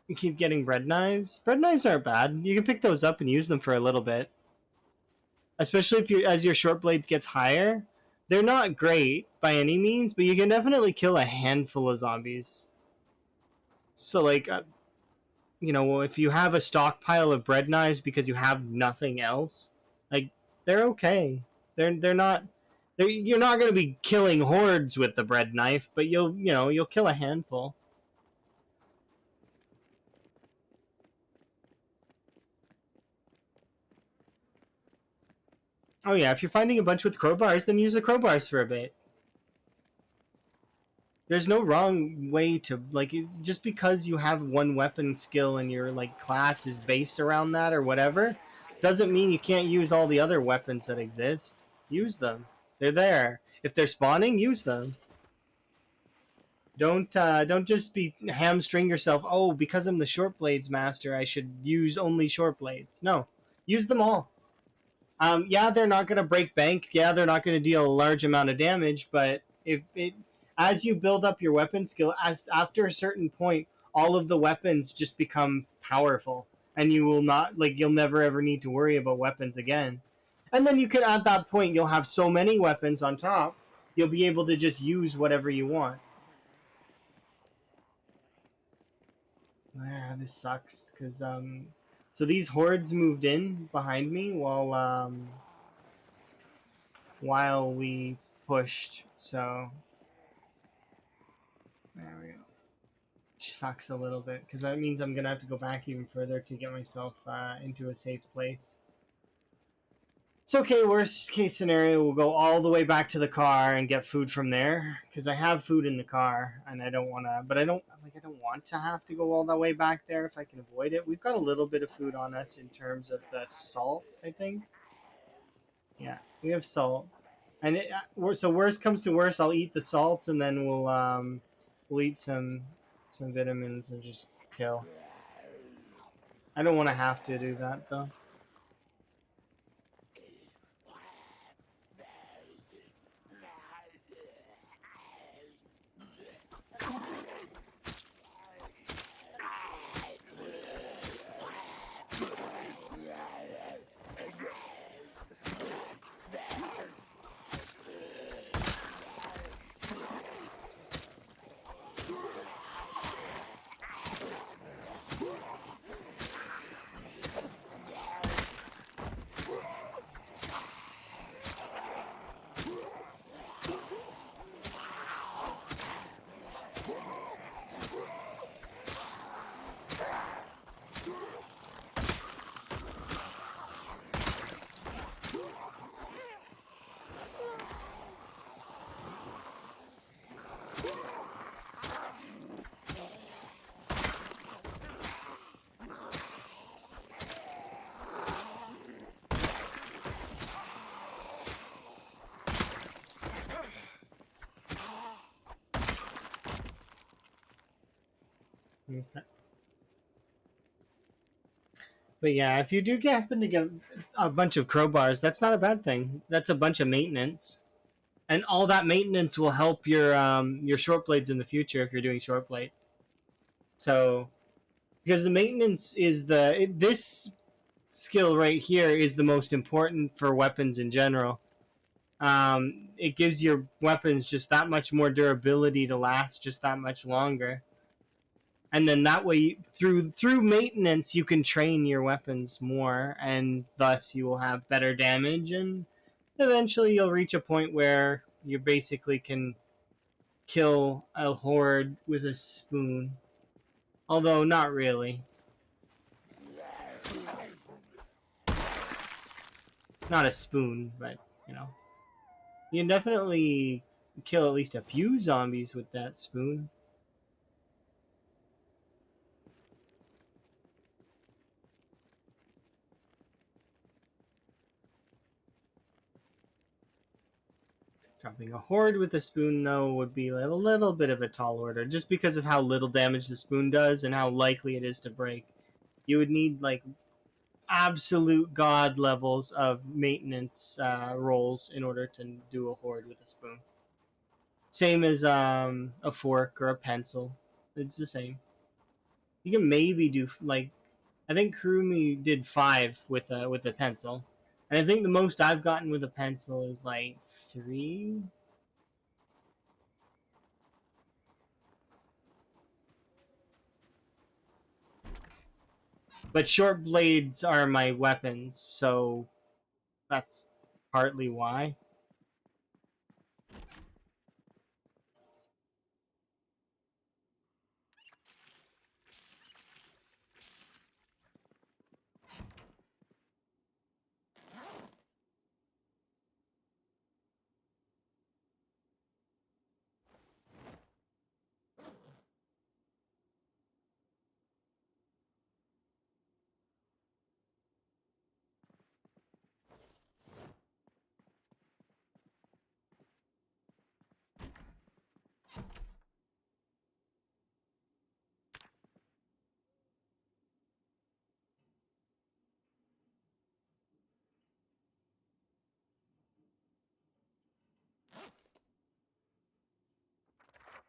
You keep getting bread knives. Bread knives aren't bad. You can pick those up and use them for a little bit. Especially if you as your short blades gets higher. They're not great by any means, but you can definitely kill a handful of zombies. So like if you have a stockpile of bread knives because you have nothing else, like they're okay. They're not you're not going to be killing hordes with the bread knife, but you'll kill a handful. Oh yeah, if you're finding a bunch with crowbars, then use the crowbars for a bit. There's no wrong way to like just because you have one weapon skill and your like class is based around that or whatever, doesn't mean you can't use all the other weapons that exist. Use them. They're there. If they're spawning, use them. Don't just be hamstring yourself. Oh, because I'm the short blades master, I should use only short blades. No, use them all. Yeah, they're not going to break bank. Yeah, they're not going to deal a large amount of damage. But if it, as you build up your weapon skill, as after a certain point, all of the weapons just become powerful, and you will not like you'll never ever need to worry about weapons again. And then you can at that point you'll have so many weapons on top, you'll be able to just use whatever you want. Ah, this sucks because so these hordes moved in behind me while we pushed. So There we go. Sucks a little bit, because that means I'm going to have to go back even further to get myself into a safe place. It's okay, worst case scenario, we'll go all the way back to the car and get food from there, because I have food in the car, and I don't want to, but I don't want to have to go all the way back there if I can avoid it. We've got a little bit of food on us in terms of the salt, I think. Yeah, we have salt. And so worst comes to worst, I'll eat the salt, and then we'll eat some vitamins and just kill. I don't want to have to do that though. Okay. But yeah, if you do happen to get a bunch of crowbars, that's not a bad thing. That's a bunch of maintenance, and all that maintenance will help your short blades in the future if you're doing short blades. So because the maintenance is this skill right here is the most important for weapons in general. It gives your weapons just that much more durability to last just that much longer, and then that way through maintenance you can train your weapons more, and thus you will have better damage, and eventually you'll reach a point where you basically can kill a horde with a spoon, although not really. Not a spoon, but you know, you can definitely kill at least a few zombies with that spoon. Dropping a horde with a spoon, though, would be a little bit of a tall order, just because of how little damage the spoon does and how likely it is to break. You would need, like, absolute god levels of maintenance rolls in order to do a horde with a spoon. Same as a fork or a pencil. It's the same. You can maybe do, like, I think Kurumi did 5 with a pencil. And I think the most I've gotten with a pencil is, like, 3. But short blades are my weapons, so that's partly why.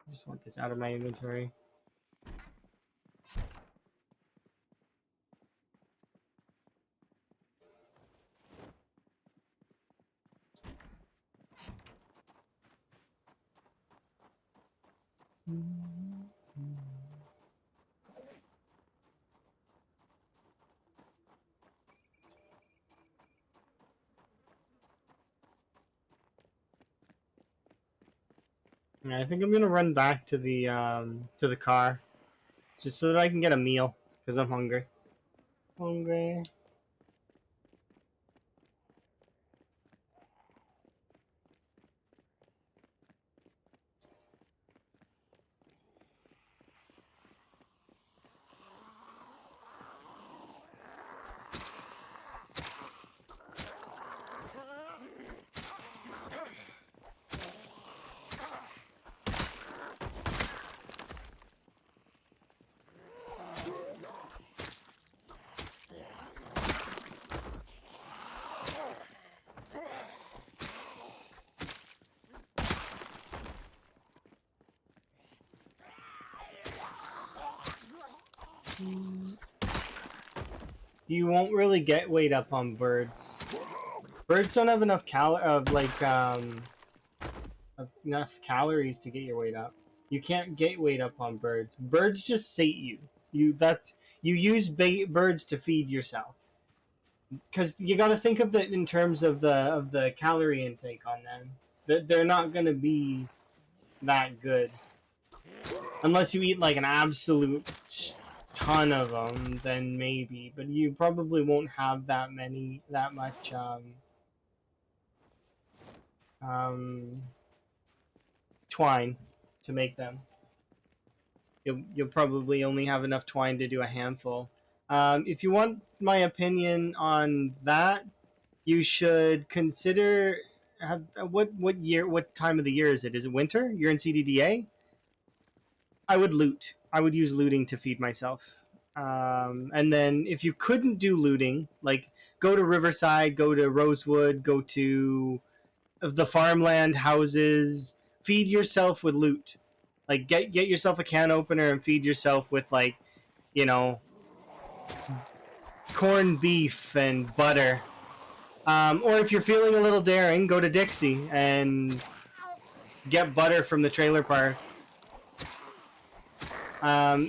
I just want this out of my inventory. Yeah, I think I'm gonna run back to the car just so that I can get a meal because I'm hungry. Hungry. You won't really get weight up on birds. Birds don't have enough of enough calories to get your weight up. You can't get weight up on birds. Birds just sate you. You use birds to feed yourself. Because you got to think of it in terms of the calorie intake on them. They're not gonna be that good unless you eat like an absolute ton of them. Then maybe, but you probably won't have that much um, twine to make them. You'll probably only have enough twine to do a handful. If you want my opinion on that, you should consider what time of the year is it? Is it winter? You're in CDDA. I would loot. I would use looting to feed myself. And then if you couldn't do looting, like go to Riverside, go to Rosewood, go to the farmland houses, feed yourself with loot. Like get yourself a can opener and feed yourself with like, you know, corned beef and butter. Or if you're feeling a little daring, go to Dixie and get butter from the trailer park.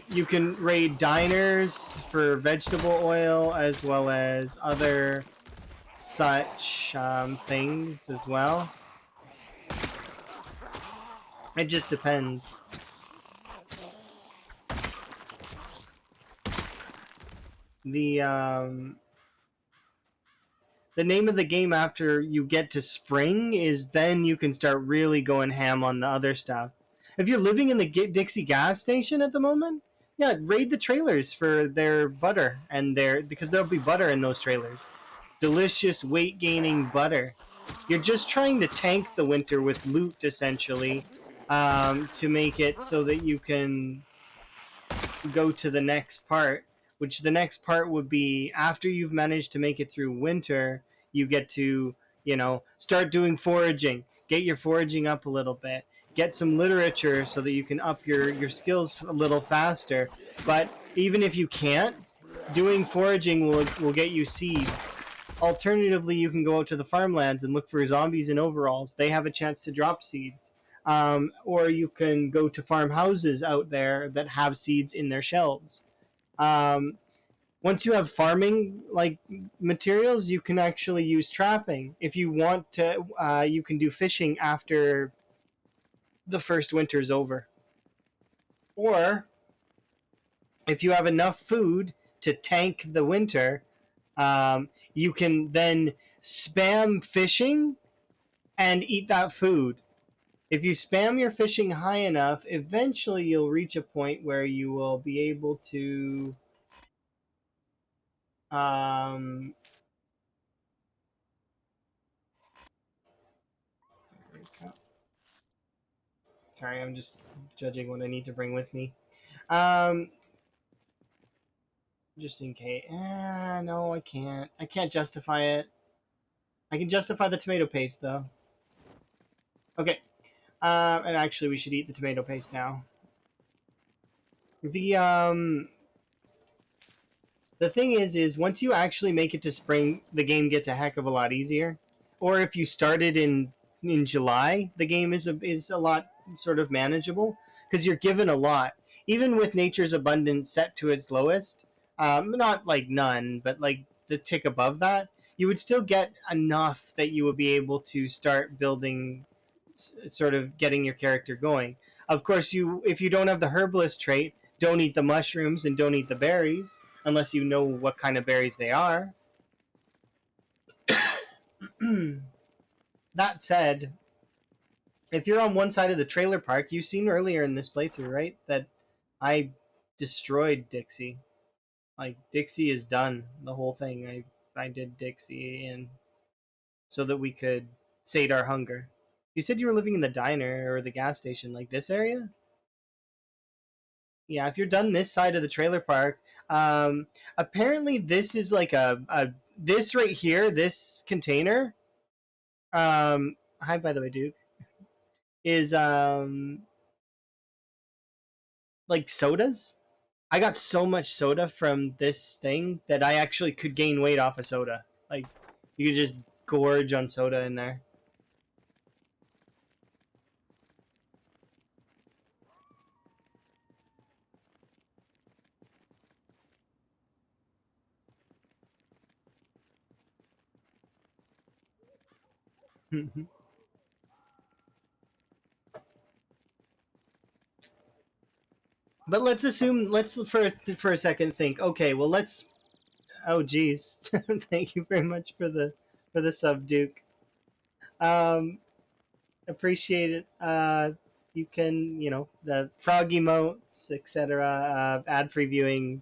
You can raid diners for vegetable oil as well as other such things as well. It just depends. The the name of the game after you get to spring is then you can start really going ham on the other stuff. If you're living in the Dixie gas station at the moment, yeah, raid the trailers for their butter and their because there'll be butter in those trailers. Delicious weight gaining butter. You're just trying to tank the winter with loot essentially, to make it so that you can go to the next part, which the next part would be after you've managed to make it through winter, you get to, start doing foraging, get your foraging up a little bit, get some literature so that you can up your skills a little faster. But even if you can't, doing foraging will get you seeds. Alternatively, you can go out to the farmlands and look for zombies in overalls. They have a chance to drop seeds. Or you can go to farmhouses out there that have seeds in their shelves. Um, Once you have farming like materials, you can actually use trapping. If you want to, you can do fishing after the first winter's over. Or if you have enough food to tank the winter, you can then spam fishing and eat that food. If you spam your fishing high enough, eventually you'll reach a point where you will be able to um sorry, I'm just judging what I need to bring with me. Um just in case. No, I can't. I can't justify it. I can justify the tomato paste though. Okay. And actually we should eat the tomato paste now. The the thing is once you actually make it to spring, the game gets a heck of a lot easier. Or if you started in July, the game is a lot sort of manageable because you're given a lot. Even with nature's abundance set to its lowest, not like none, but like the tick above that, you would still get enough that you would be able to start building sort of getting your character going. Of course, if you don't have the herbalist trait, don't eat the mushrooms and don't eat the berries unless you know what kind of berries they are. That said, if you're on one side of the trailer park, you've seen earlier in this playthrough, right, that I destroyed Dixie. Like, Dixie is done. The whole thing. I did Dixie and so that we could sate our hunger. You said you were living in the diner or the gas station, like this area? Yeah, if you're done this side of the trailer park, um, apparently this is like a this right here, this container. Hi, by the way, Duke, is like sodas. I got so much soda from this thing that I actually could gain weight off of soda. Like, you could just gorge on soda in there. But let's for a second think. Okay, well let's. Oh, geez, thank you very much for the sub, Duke. Um, appreciate it. You can the frog emotes, etc. Ad previewing.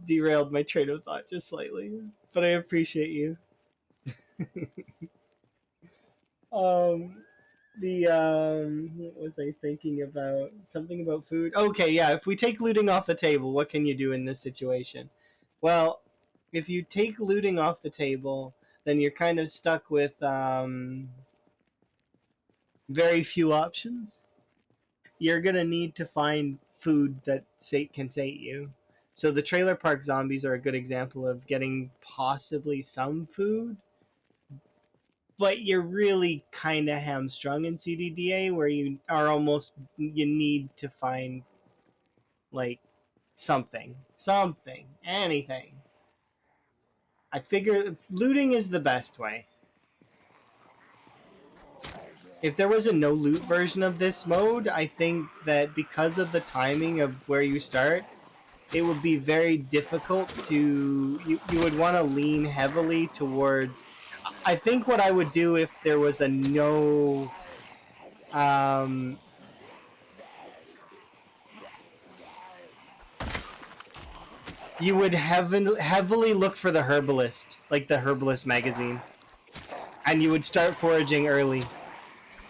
Derailed my train of thought just slightly, but I appreciate you. um, what was I thinking about? Something about food. Okay, yeah. If we take looting off the table, what can you do in this situation? Well, if you take looting off the table, then you're kind of stuck with very few options. You're gonna need to find food that can sate you. So the trailer park zombies are a good example of getting possibly some food, but you're really kind of hamstrung in CDDA where you need to find like something, anything. I figure looting is the best way. If there was a no loot version of this mode, I think that because of the timing of where you start, it would be very difficult to you would want to lean heavily towards. I think what I would do if there was a no um you would heavily look for the herbalist, like the herbalist magazine, and you would start foraging early.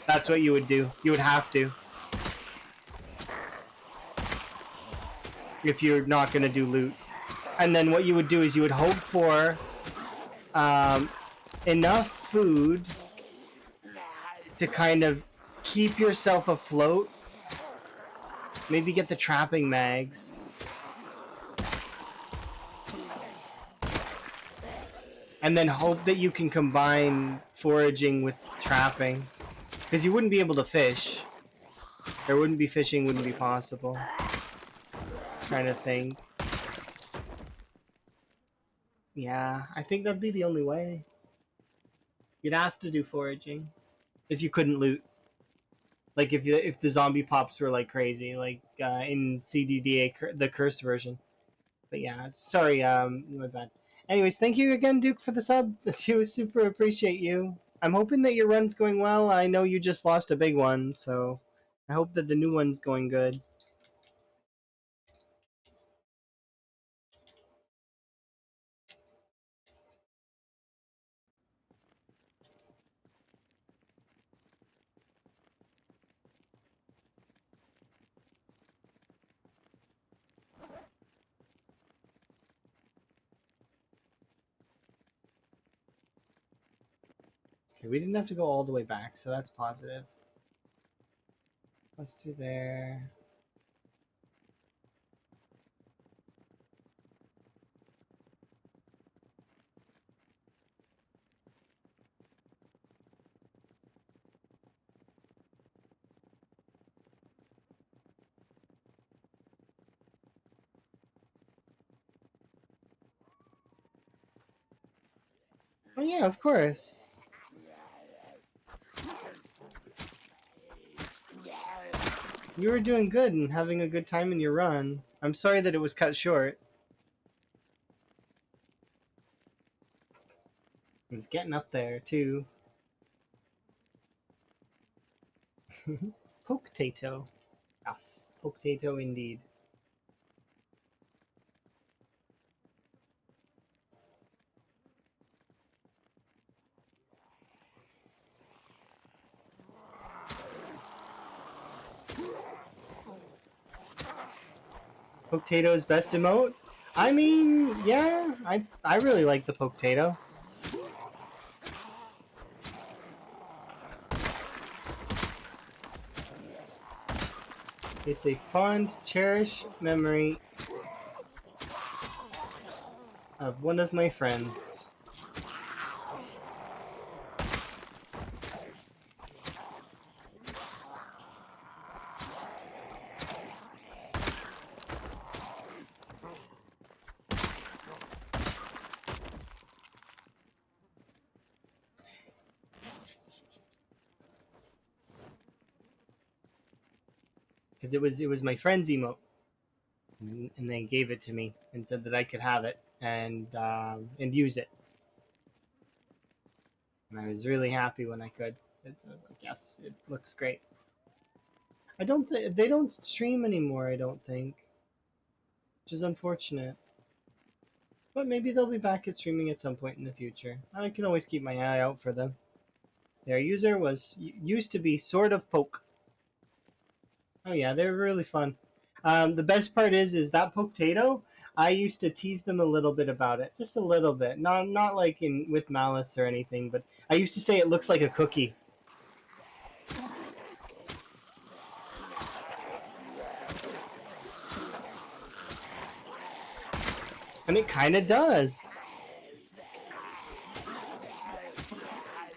That's what you would do. You would have to if you're not going to do loot. And then what you would do is you would hope for um, enough food to kind of keep yourself afloat. Maybe get the trapping mags. And then hope that you can combine foraging with trapping. Because you wouldn't be able to fish. There wouldn't be fishing, wouldn't be possible. Trying to think. Yeah, I think that'd be the only way. You'd have to do foraging if you couldn't loot. Like if the zombie pops were like crazy, like in CDDA the curse version. But yeah, sorry, my bad. Anyways, thank you again, Duke, for the sub. I super appreciate you. I'm hoping that your run's going well. I know you just lost a big one, so I hope that the new one's going good. Okay, we didn't have to go all the way back, so that's positive. Let's do there. Oh yeah, of course. You were doing good and having a good time in your run. I'm sorry that it was cut short. It was getting up there, too. Potato. Yes, potato indeed. Potato's best emote? I mean, yeah, I really like the potato. It's a fond, cherished memory of one of my friends. Because it was my friend's emote, and they gave it to me and said that I could have it and use it. And I was really happy when I could. I was like, yes, it looks great. I don't think they don't stream anymore. I don't think, which is unfortunate. But maybe they'll be back at streaming at some point in the future. I can always keep my eye out for them. Their user used to be Sword of Poke. Oh yeah, they're really fun. The best part is that potato. I used to tease them a little bit about it, just a little bit, not like in with malice or anything, but I used to say it looks like a cookie. And it kind of does.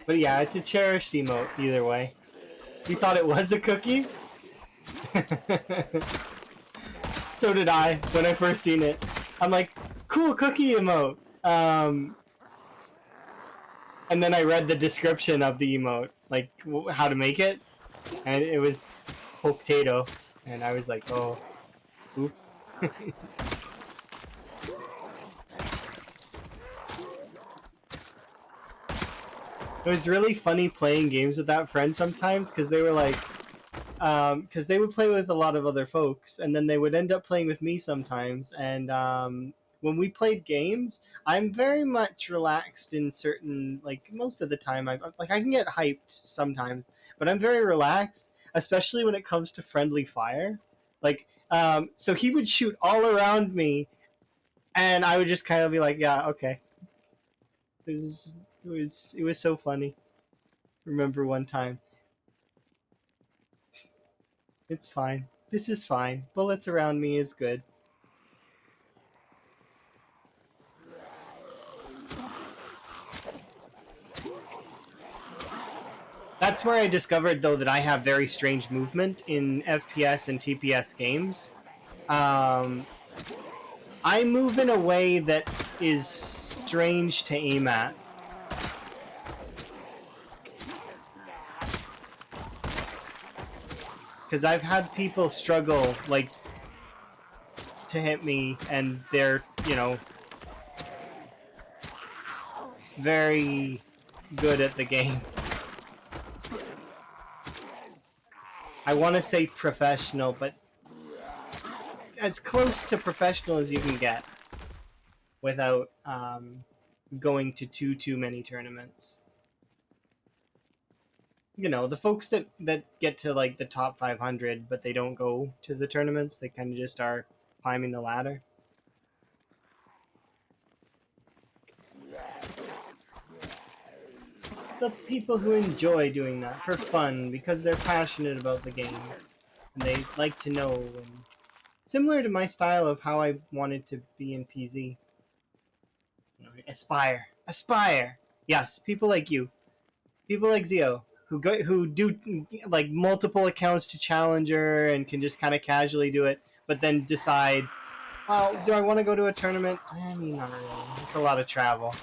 But yeah, it's a cherished emote either way. You thought it was a cookie? So did I when I first seen it. I'm like, cool cookie emote. And then I read the description of the emote, like how to make it, and it was potato, and I was like, oh, oops. It was really funny playing games with that friend sometimes because they were like, because they would play with a lot of other folks, and then they would end up playing with me sometimes. And when we played games, I'm very much relaxed in certain, like most of the time. I can get hyped sometimes, but I'm very relaxed, especially when it comes to friendly fire. Like, so he would shoot all around me, and I would just kind of be like, yeah, okay. It was so funny. Remember one time. It's fine. This is fine. Bullets around me is good. That's where I discovered, though, that I have very strange movement in FPS and TPS games. Um, I move in a way that is strange to aim at. Because I've had people struggle, like, to hit me, and they're, very good at the game. I want to say professional, but as close to professional as you can get without going to too many tournaments. The folks that get to like the top 500, but they don't go to the tournaments, they kind of just are climbing the ladder. The people who enjoy doing that for fun because they're passionate about the game and they like to know. And similar to my style of how I wanted to be in PZ. Aspire. Yes, people like you, people like Zio, who do like multiple accounts to Challenger and can just kind of casually do it, but then decide, oh, do I want to go to a tournament? I mean, not really. It's a lot of travel.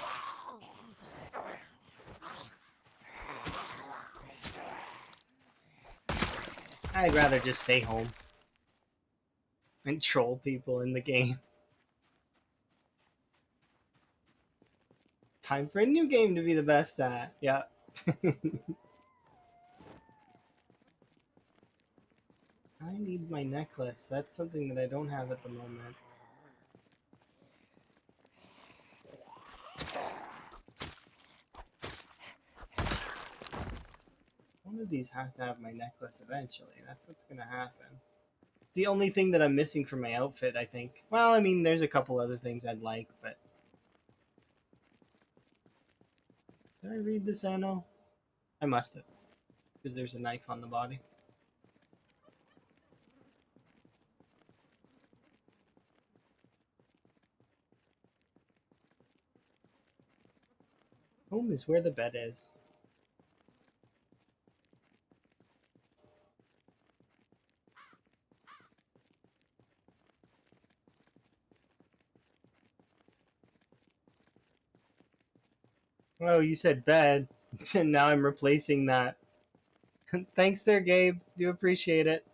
I'd rather just stay home and troll people in the game. Time for a new game to be the best at. Yeah. I need my necklace. That's something that I don't have at the moment. One of these has to have my necklace eventually. That's what's gonna happen. It's the only thing that I'm missing from my outfit, I think. Well, I mean, there's a couple other things I'd like, but... Did I read this anno? I must have. Because there's a knife on the body. Home is where the bed is. Oh, you said bed, and now I'm replacing that. Thanks there, Gabe. Do appreciate it.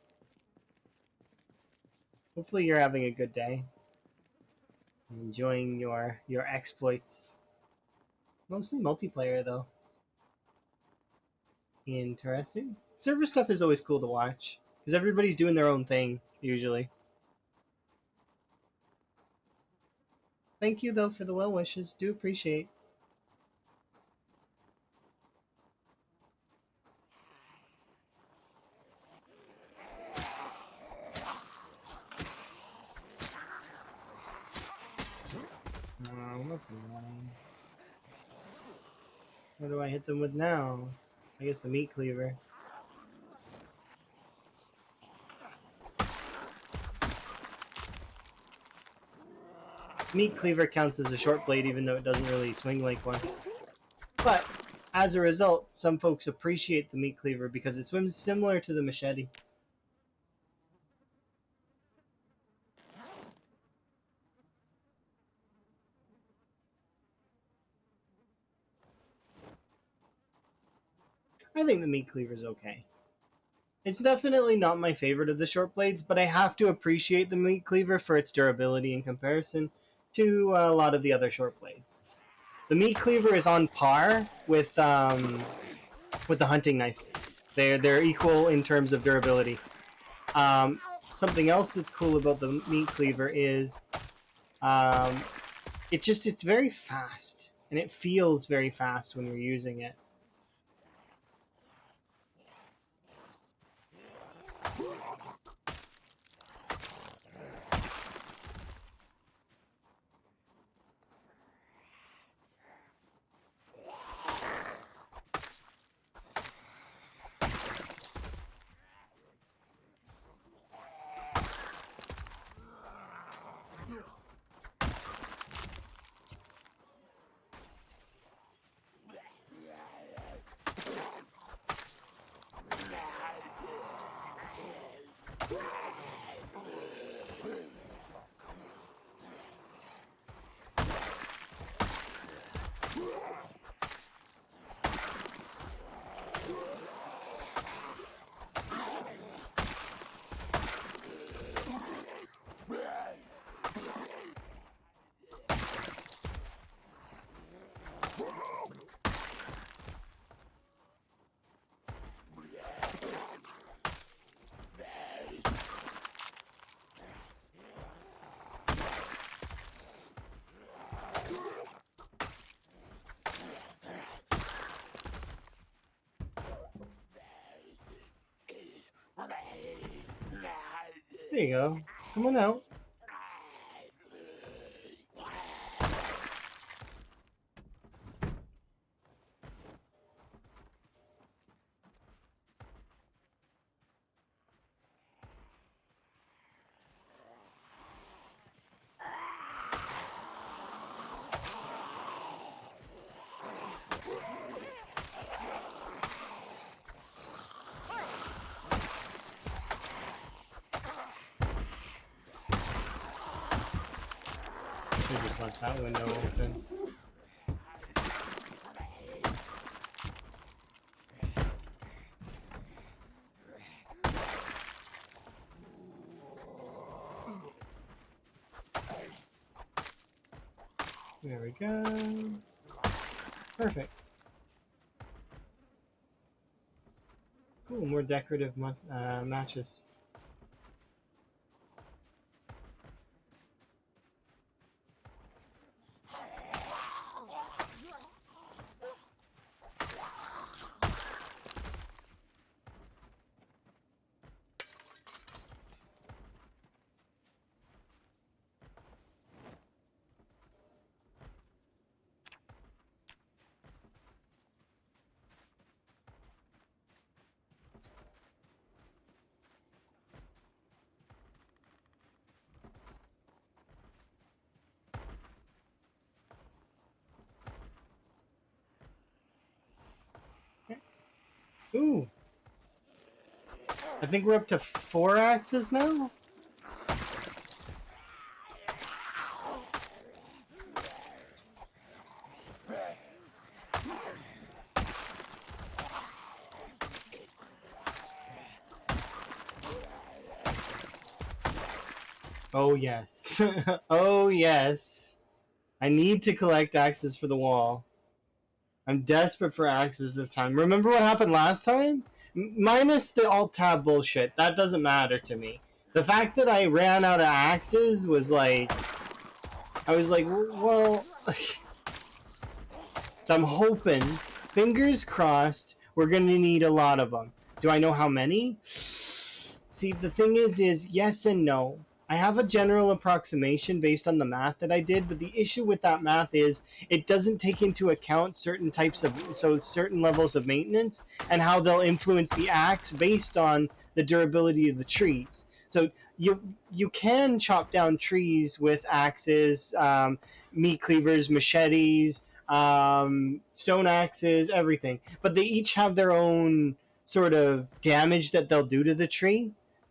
Hopefully you're having a good day. Enjoying your exploits. Mostly multiplayer, though. Interesting. Server stuff is always cool to watch, because everybody's doing their own thing, usually. Thank you, though, for the well wishes. Do appreciate. Oh, that's annoying. What do I hit them with now? I guess the meat cleaver. Meat cleaver counts as a short blade even though it doesn't really swing like one. But, as a result, some folks appreciate the meat cleaver because it swims similar to the machete. I think the meat cleaver is okay. It's definitely not my favorite of the short blades, but I have to appreciate the meat cleaver for its durability in comparison to a lot of the other short blades. The meat cleaver is on par with the hunting knife. They're equal in terms of durability. Something else that's cool about the meat cleaver is it's very fast, and it feels very fast when you're using it. There you go. Come on out. I just left that window open. There we go. Perfect. Cool, more decorative matches. Ooh. I think we're up to 4 axes now? Oh yes. Oh yes. I need to collect axes for the wall. I'm desperate for axes this time. Remember what happened last time? Minus the alt-tab bullshit. That doesn't matter to me. The fact that I ran out of axes was like... I was like, well... So I'm hoping, fingers crossed, we're going to need a lot of them. Do I know how many? See, the thing is yes and no. I have a general approximation based on the math that I did, but the issue with that math is it doesn't take into account certain certain levels of maintenance and how they'll influence the axe based on the durability of the trees. So you can chop down trees with axes, meat cleavers, machetes, stone axes, everything, but they each have their own sort of damage that they'll do to the tree.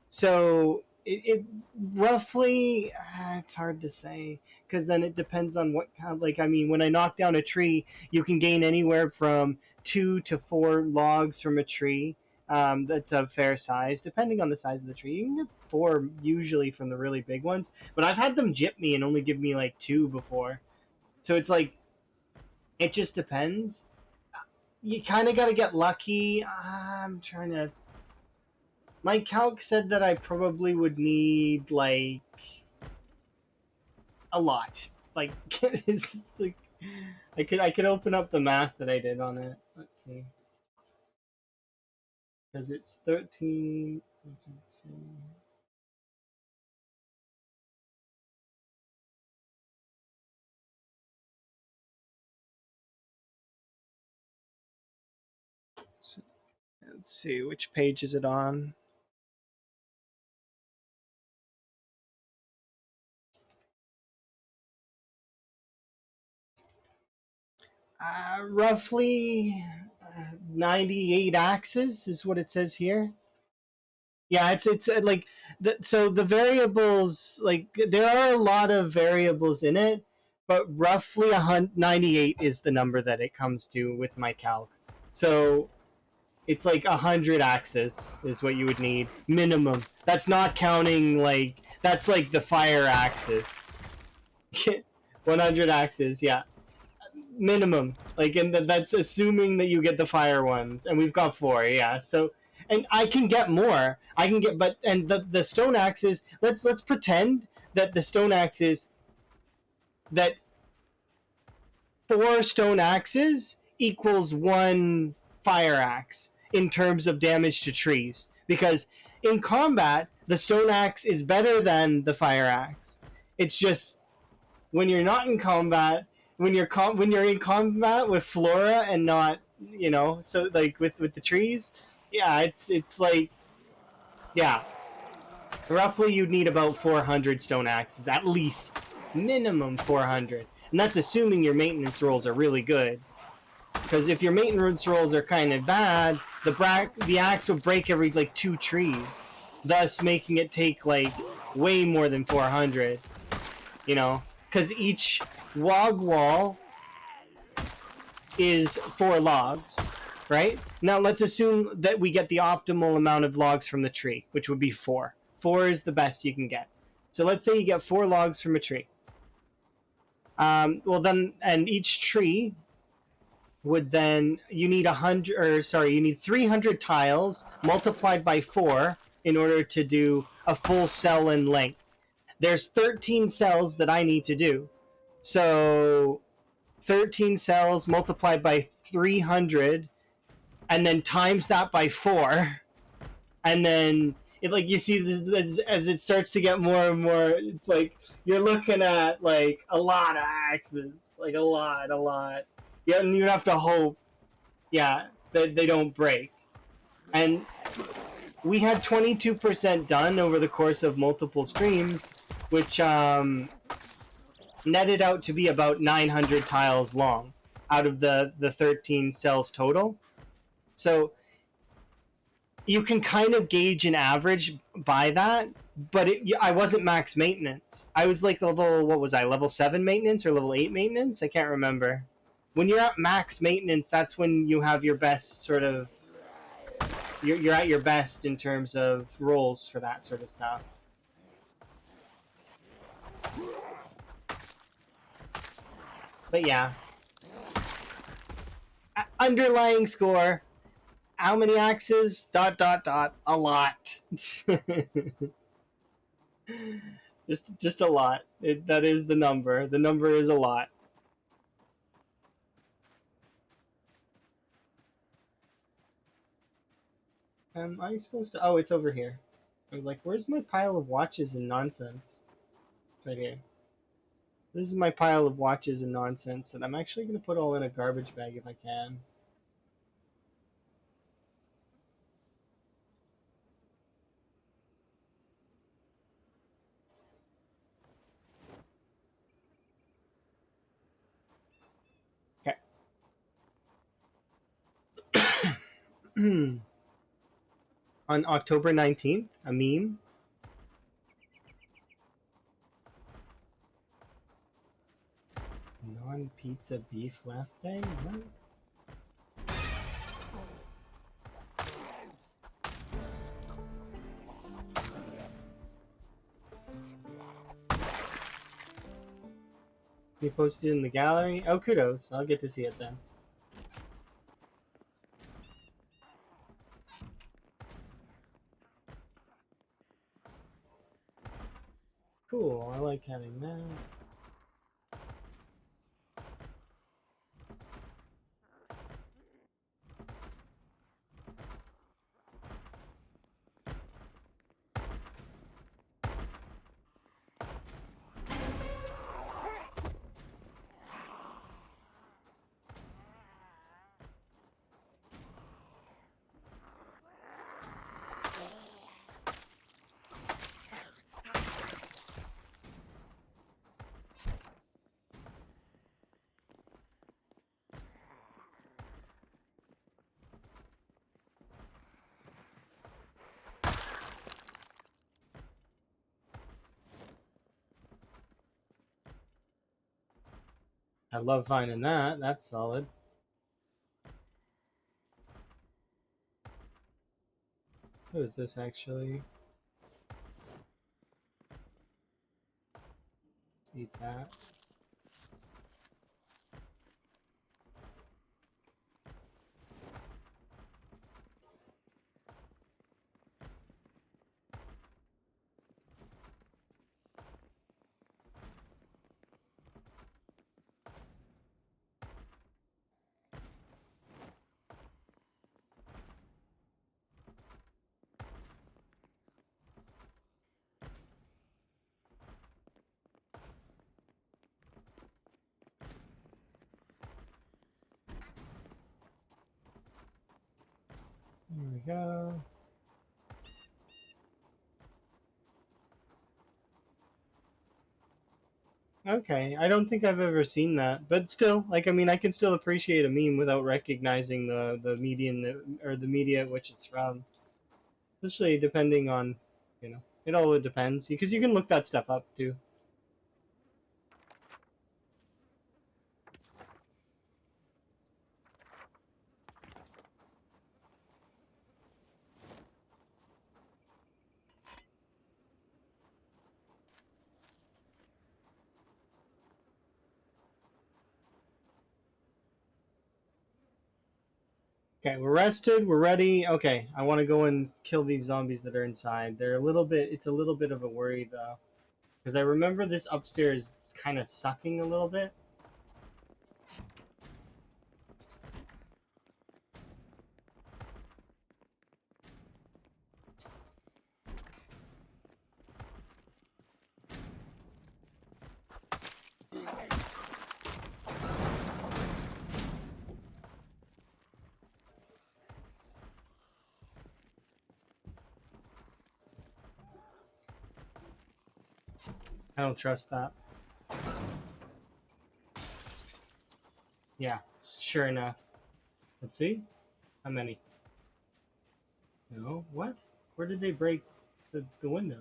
So it roughly, it's hard to say because then it depends on what kind of, like, I mean, when I knock down a tree, you can gain anywhere from 2 to 4 logs from a tree. That's of fair size, depending on the size of the tree. You can get 4 usually from the really big ones, but I've had them jip me and only give me like 2 before. So it's like, it just depends. You kind of got to get lucky. I'm trying to. My calc said that I probably would need like a lot. Like it's like I could open up the math that I did on it. Let's see. Because it's 13. Let's see. So, let's see, which page is it on? Roughly 98 axes is what it says here. Yeah, it's like so the variables, like there are a lot of variables in it, but roughly 98 is the number that it comes to with my calc. So it's like 100 axes is what you would need minimum. That's not counting like that's like the fire axes. 100 axes, yeah, minimum. Like, and that's assuming that you get the fire ones, and we've got 4, yeah. So, and I can get more. I can get, but and the stone axes. Let's pretend that the stone axes that 4 stone axes equals 1 fire axe in terms of damage to trees, because in combat the stone axe is better than the fire axe. It's just when you're not in combat, when you're in combat with flora and not, so like with the trees, yeah, it's like, yeah, roughly you'd need about 400 stone axes at least, minimum 400, and that's assuming your maintenance rolls are really good. Because if your maintenance rolls are kind of bad, the axe will break every like 2 trees, thus making it take like way more than 400. Because each log wall is 4 logs, right? Now let's assume that we get the optimal amount of logs from the tree, which would be 4. 4 is the best you can get. So let's say you get 4 logs from a tree. Well then, and each tree would then, you need 100, or sorry, you need 300 tiles multiplied by 4 in order to do a full cell in length. There's 13 cells that I need to do. So 13 cells multiplied by 300 and then times that by 4, and then it, like, you see as it starts to get more and more, it's like you're looking at like a lot of axes, like a lot. Yeah, and you have to hope, yeah, that they don't break. And we had 22% done over the course of multiple streams, which netted out to be about 900 tiles long out of the 13 cells total. So you can kind of gauge an average by that, but I wasn't max maintenance. I was like level, what was I, level 7 maintenance or level 8 maintenance? I can't remember. When you're at max maintenance, that's when you have your best sort of, you're at your best in terms of rolls for that sort of stuff. But yeah. Underlying score. How many axes? ... A lot. just a lot. That is the number. The number is a lot. Am I supposed to? Oh, it's over here. I was like, where's my pile of watches and nonsense? It's right here. This is my pile of watches and nonsense that I'm actually going to put all in a garbage bag if I can. Okay. On October 19th, a meme. Non-pizza beef left bag? What? You posted in the gallery? Oh, kudos. I'll get to see it then. Cool. I like having that. I love finding that. That's solid. What is this actually? Eat that. There we go. Okay, I don't think I've ever seen that, but still, like, I mean, I can still appreciate a meme without recognizing the medium or the media at which it's from. Especially depending on, it all depends because you can look that stuff up too. Okay, we're rested, we're ready. Okay, I want to go and kill these zombies that are inside. They're a little bit, it's a little bit of a worry though. Because I remember this upstairs kind of sucking a little bit. I don't trust that. Yeah, sure enough. Let's see. How many? No, what? Where did they break the window?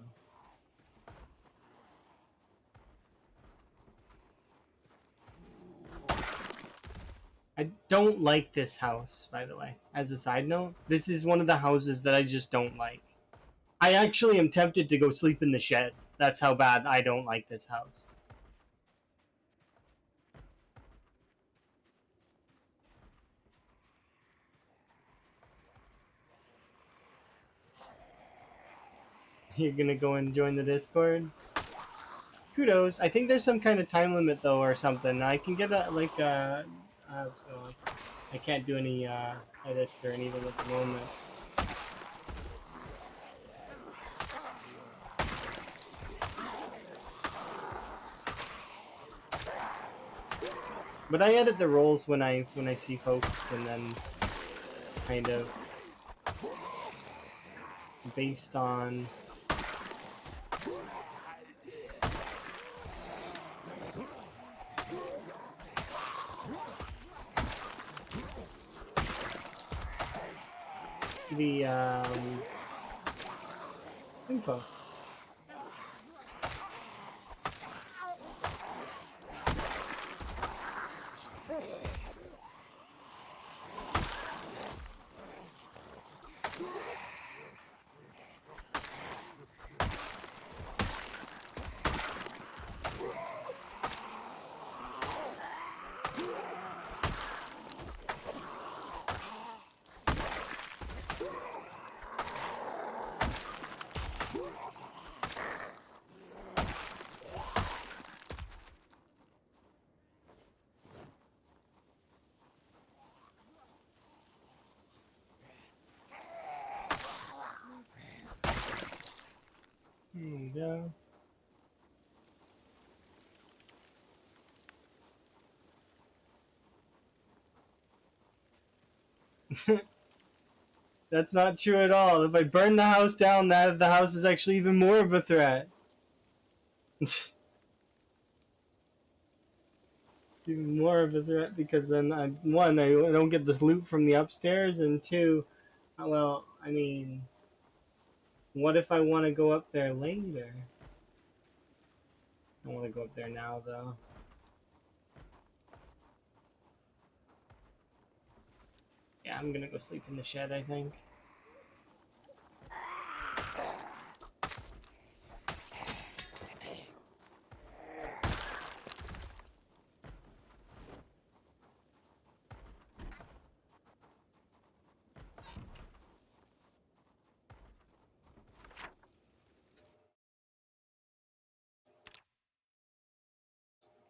I don't like this house, by the way. As a side note, this is one of the houses that I just don't like. I actually am tempted to go sleep in the shed. That's how bad I don't like this house. You're gonna go and join the Discord? Kudos. I think there's some kind of time limit though, or something. I can get a like I can't do any edits or anything at the moment. But I edit the rolls when I see folks, and then kind of based on the info. Yeah. That's not true at all. If I burn the house down, that the house is actually even more of a threat. Even more of a threat because then one, I don't get the loot from the upstairs, and two, well, I mean, what if I want to go up there later? I want to go up there now though. Yeah, I'm gonna go sleep in the shed, I think.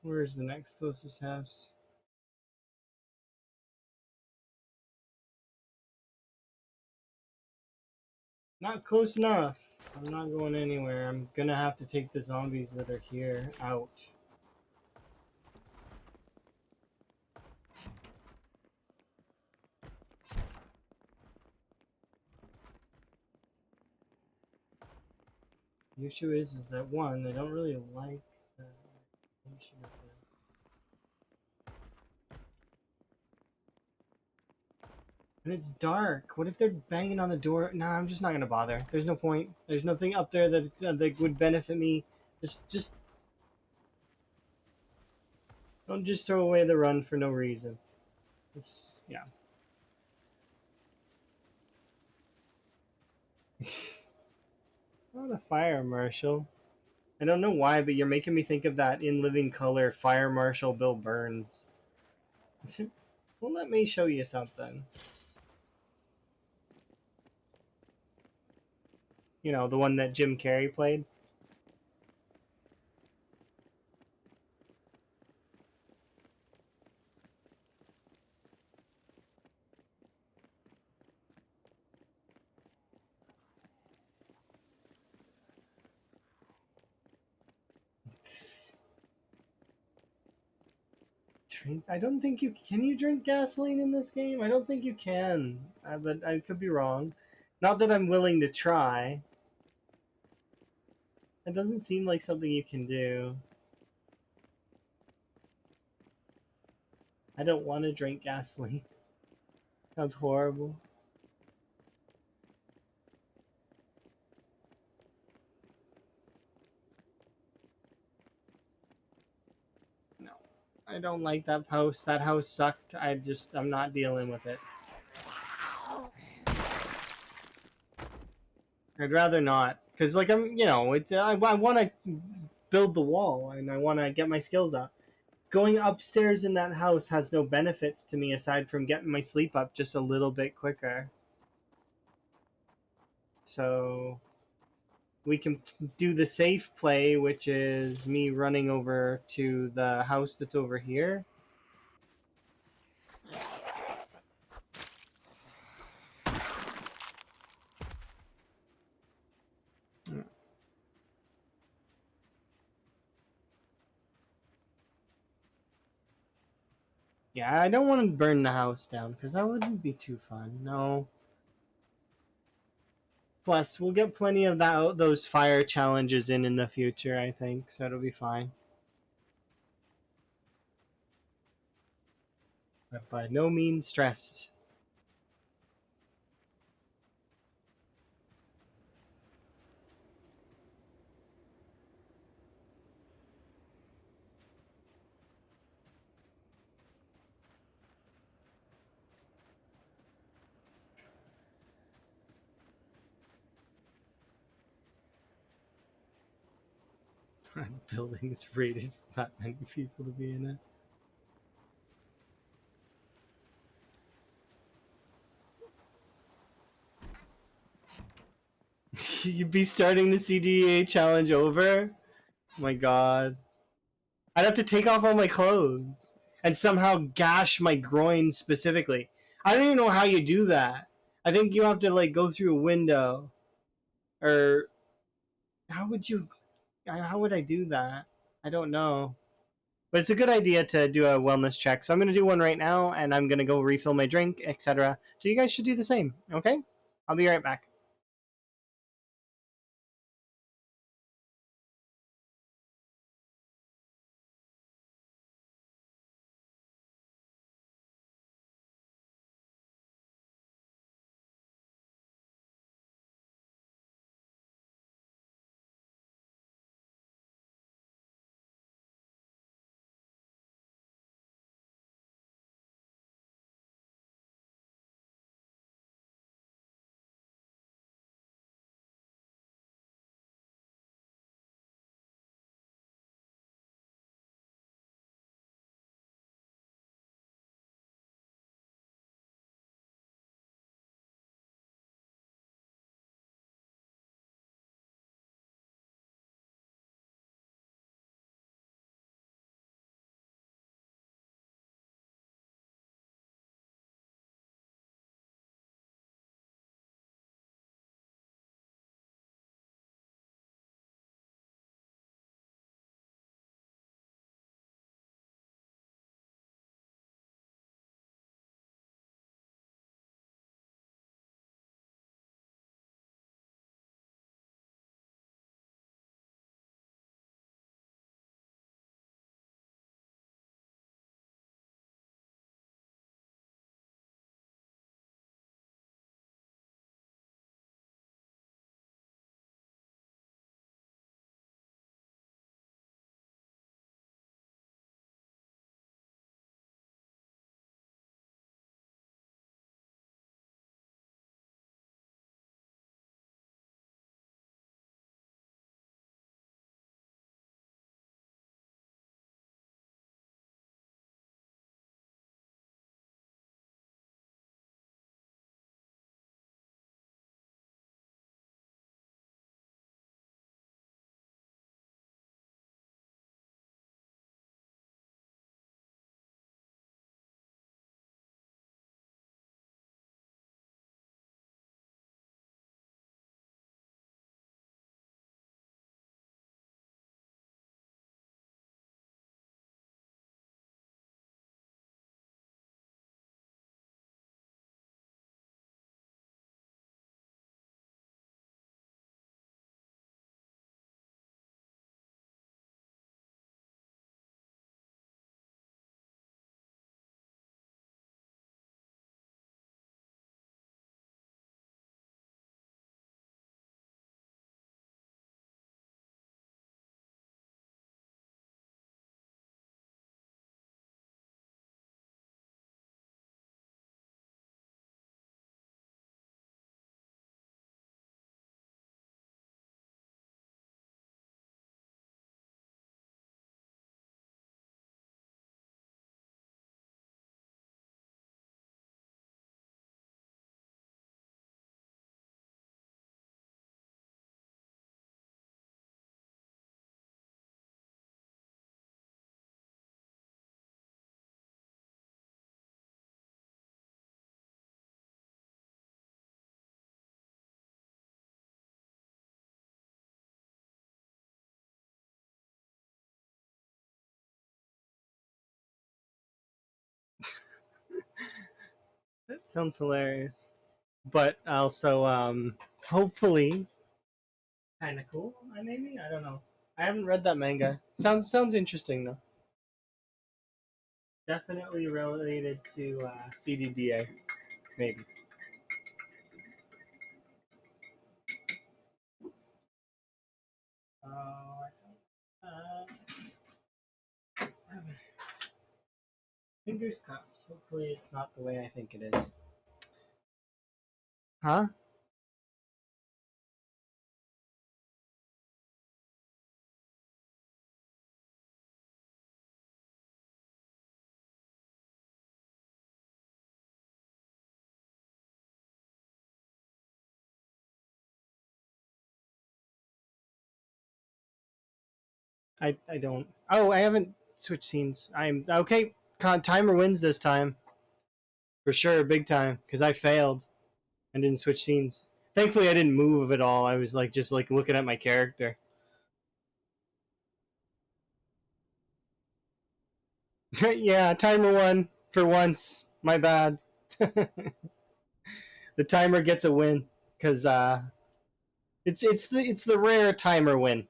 Where's the next closest house? Not close enough. I'm not going anywhere. I'm gonna have to take the zombies that are here out. The issue is that one, they don't really like the location of the. And it's dark. What if they're banging on the door? Nah, I'm just not gonna bother. There's no point. There's nothing up there that would benefit me. Just don't just throw away the run for no reason. It's yeah. Not a fire marshal. I don't know why, but you're making me think of that in Living Color Fire Marshal Bill Burns. Well, let me show you something. You know, the one that Jim Carrey played. Drink? I don't think you can. You drink gasoline in this game? I don't think you can. But I could be wrong. Not that I'm willing to try. It doesn't seem like something you can do. I don't want to drink gasoline. Sounds horrible. No. I don't like that house. That house sucked. I'm not dealing with it. I'd rather not. Because, like, I want to build the wall and I want to get my skills up. Going upstairs in that house has no benefits to me aside from getting my sleep up just a little bit quicker. So we can do the safe play, which is me running over to the house that's over here. Yeah, I don't want to burn the house down because that wouldn't be too fun. No. Plus, we'll get plenty of those fire challenges in the future, I think, so it'll be fine. But by no means stressed. Building is rated for that many people to be in it. You'd be starting the CDDA challenge over? Oh my god. I'd have to take off all my clothes and somehow gash my groin specifically. I don't even know how you do that. I think you have to like go through a window. Or how would you how would I do that? I don't know. But it's a good idea to do a wellness check. So I'm going to do one right now and I'm going to go refill my drink, etc. So you guys should do the same, okay? I'll be right back. That sounds hilarious. But also, hopefully, kind of cool. Maybe I don't know. I haven't read that manga. Sounds interesting though. Definitely related to CDDA, maybe. Uh, Fingers crossed. Hopefully, it's not the way I think it is. Huh? I don't. Oh, I haven't switched scenes. I'm okay. Timer wins this time for sure, big time. Because I failed and didn't switch scenes. Thankfully, I didn't move at all. I was like just like looking at my character. Yeah, timer won for once. My bad. The timer gets a win because it's the rare timer win.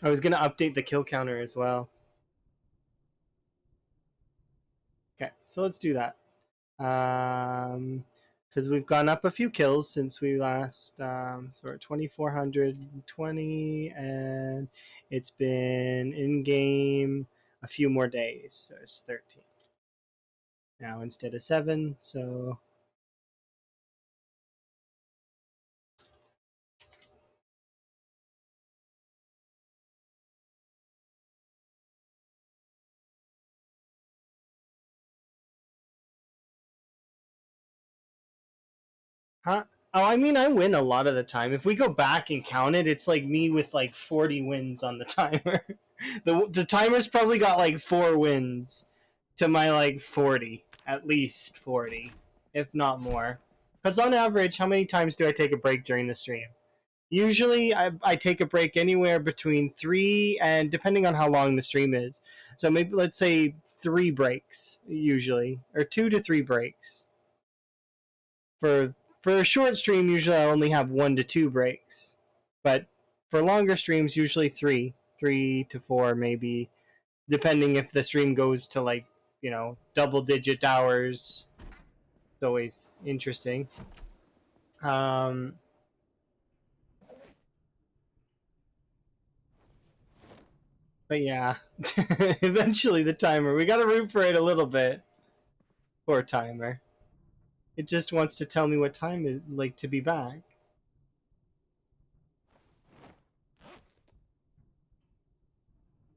I was gonna update the kill counter as well. Okay, so let's do that. Because we've gone up a few kills since we last. So we're at 2,420, and it's been in game a few more days, so it's 13 now instead of 7. So huh? Oh, I mean, I win a lot of the time. If we go back and count it, it's like me with like 40 wins on the timer. The timer's probably got like 4 wins to my like 40, at least 40, if not more. Because on average, how many times do I take a break during the stream? Usually, I take a break anywhere between 3 and depending on how long the stream is. So maybe let's say 3 breaks usually, or 2 to 3 breaks for a short stream, usually I only have 1 to 2 breaks, but for longer streams, usually 3 to 4 maybe, depending if the stream goes to like double-digit hours. It's always interesting. Um, but yeah, eventually the timer. We gotta root for it a little bit. Poor timer. It just wants to tell me what time is like to be back.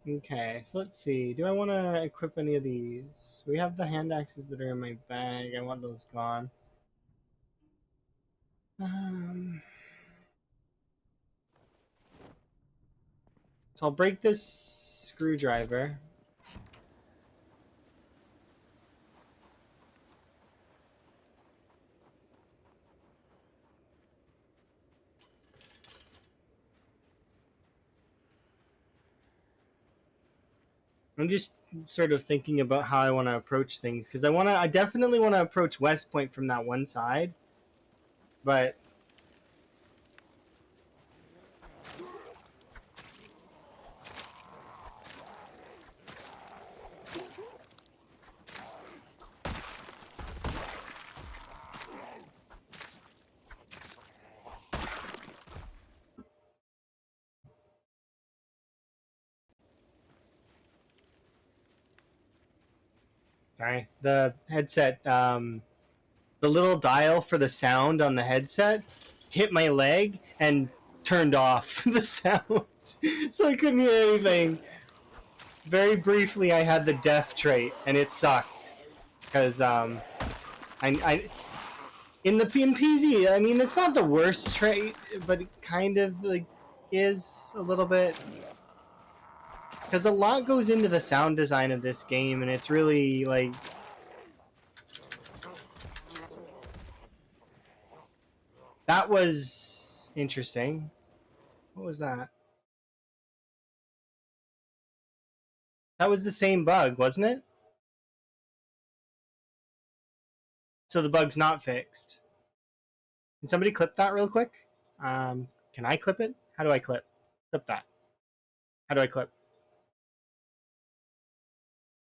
Okay, so let's see. Do I want to equip any of these? We have the hand axes that are in my bag. I want those gone. Um, so I'll break this screwdriver. I'm just sort of thinking about how I want to approach things because I definitely want to approach West Point from that one side, but sorry, the headset, the little dial for the sound on the headset hit my leg and turned off the sound, so I couldn't hear anything. Very briefly, I had the death trait, and it sucked because I in the PZ. I mean, it's not the worst trait, but it kind of like is a little bit because a lot goes into the sound design of this game, and it's really like that was interesting. What was that? That was the same bug, wasn't it? So the bug's not fixed. Can somebody clip that real quick? Can I clip it? How do I clip? Clip that. How do I clip?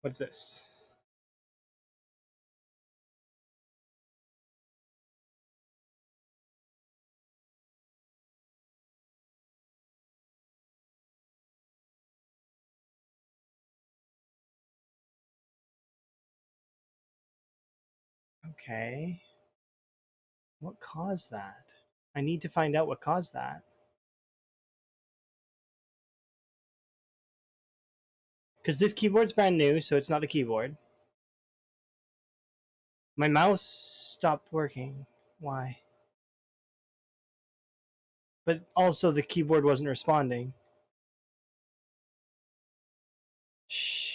What's this? Okay. What caused that? I need to find out what caused that. Because this keyboard's brand new, so it's not the keyboard. My mouse stopped working. Why? But also the keyboard wasn't responding. Shh.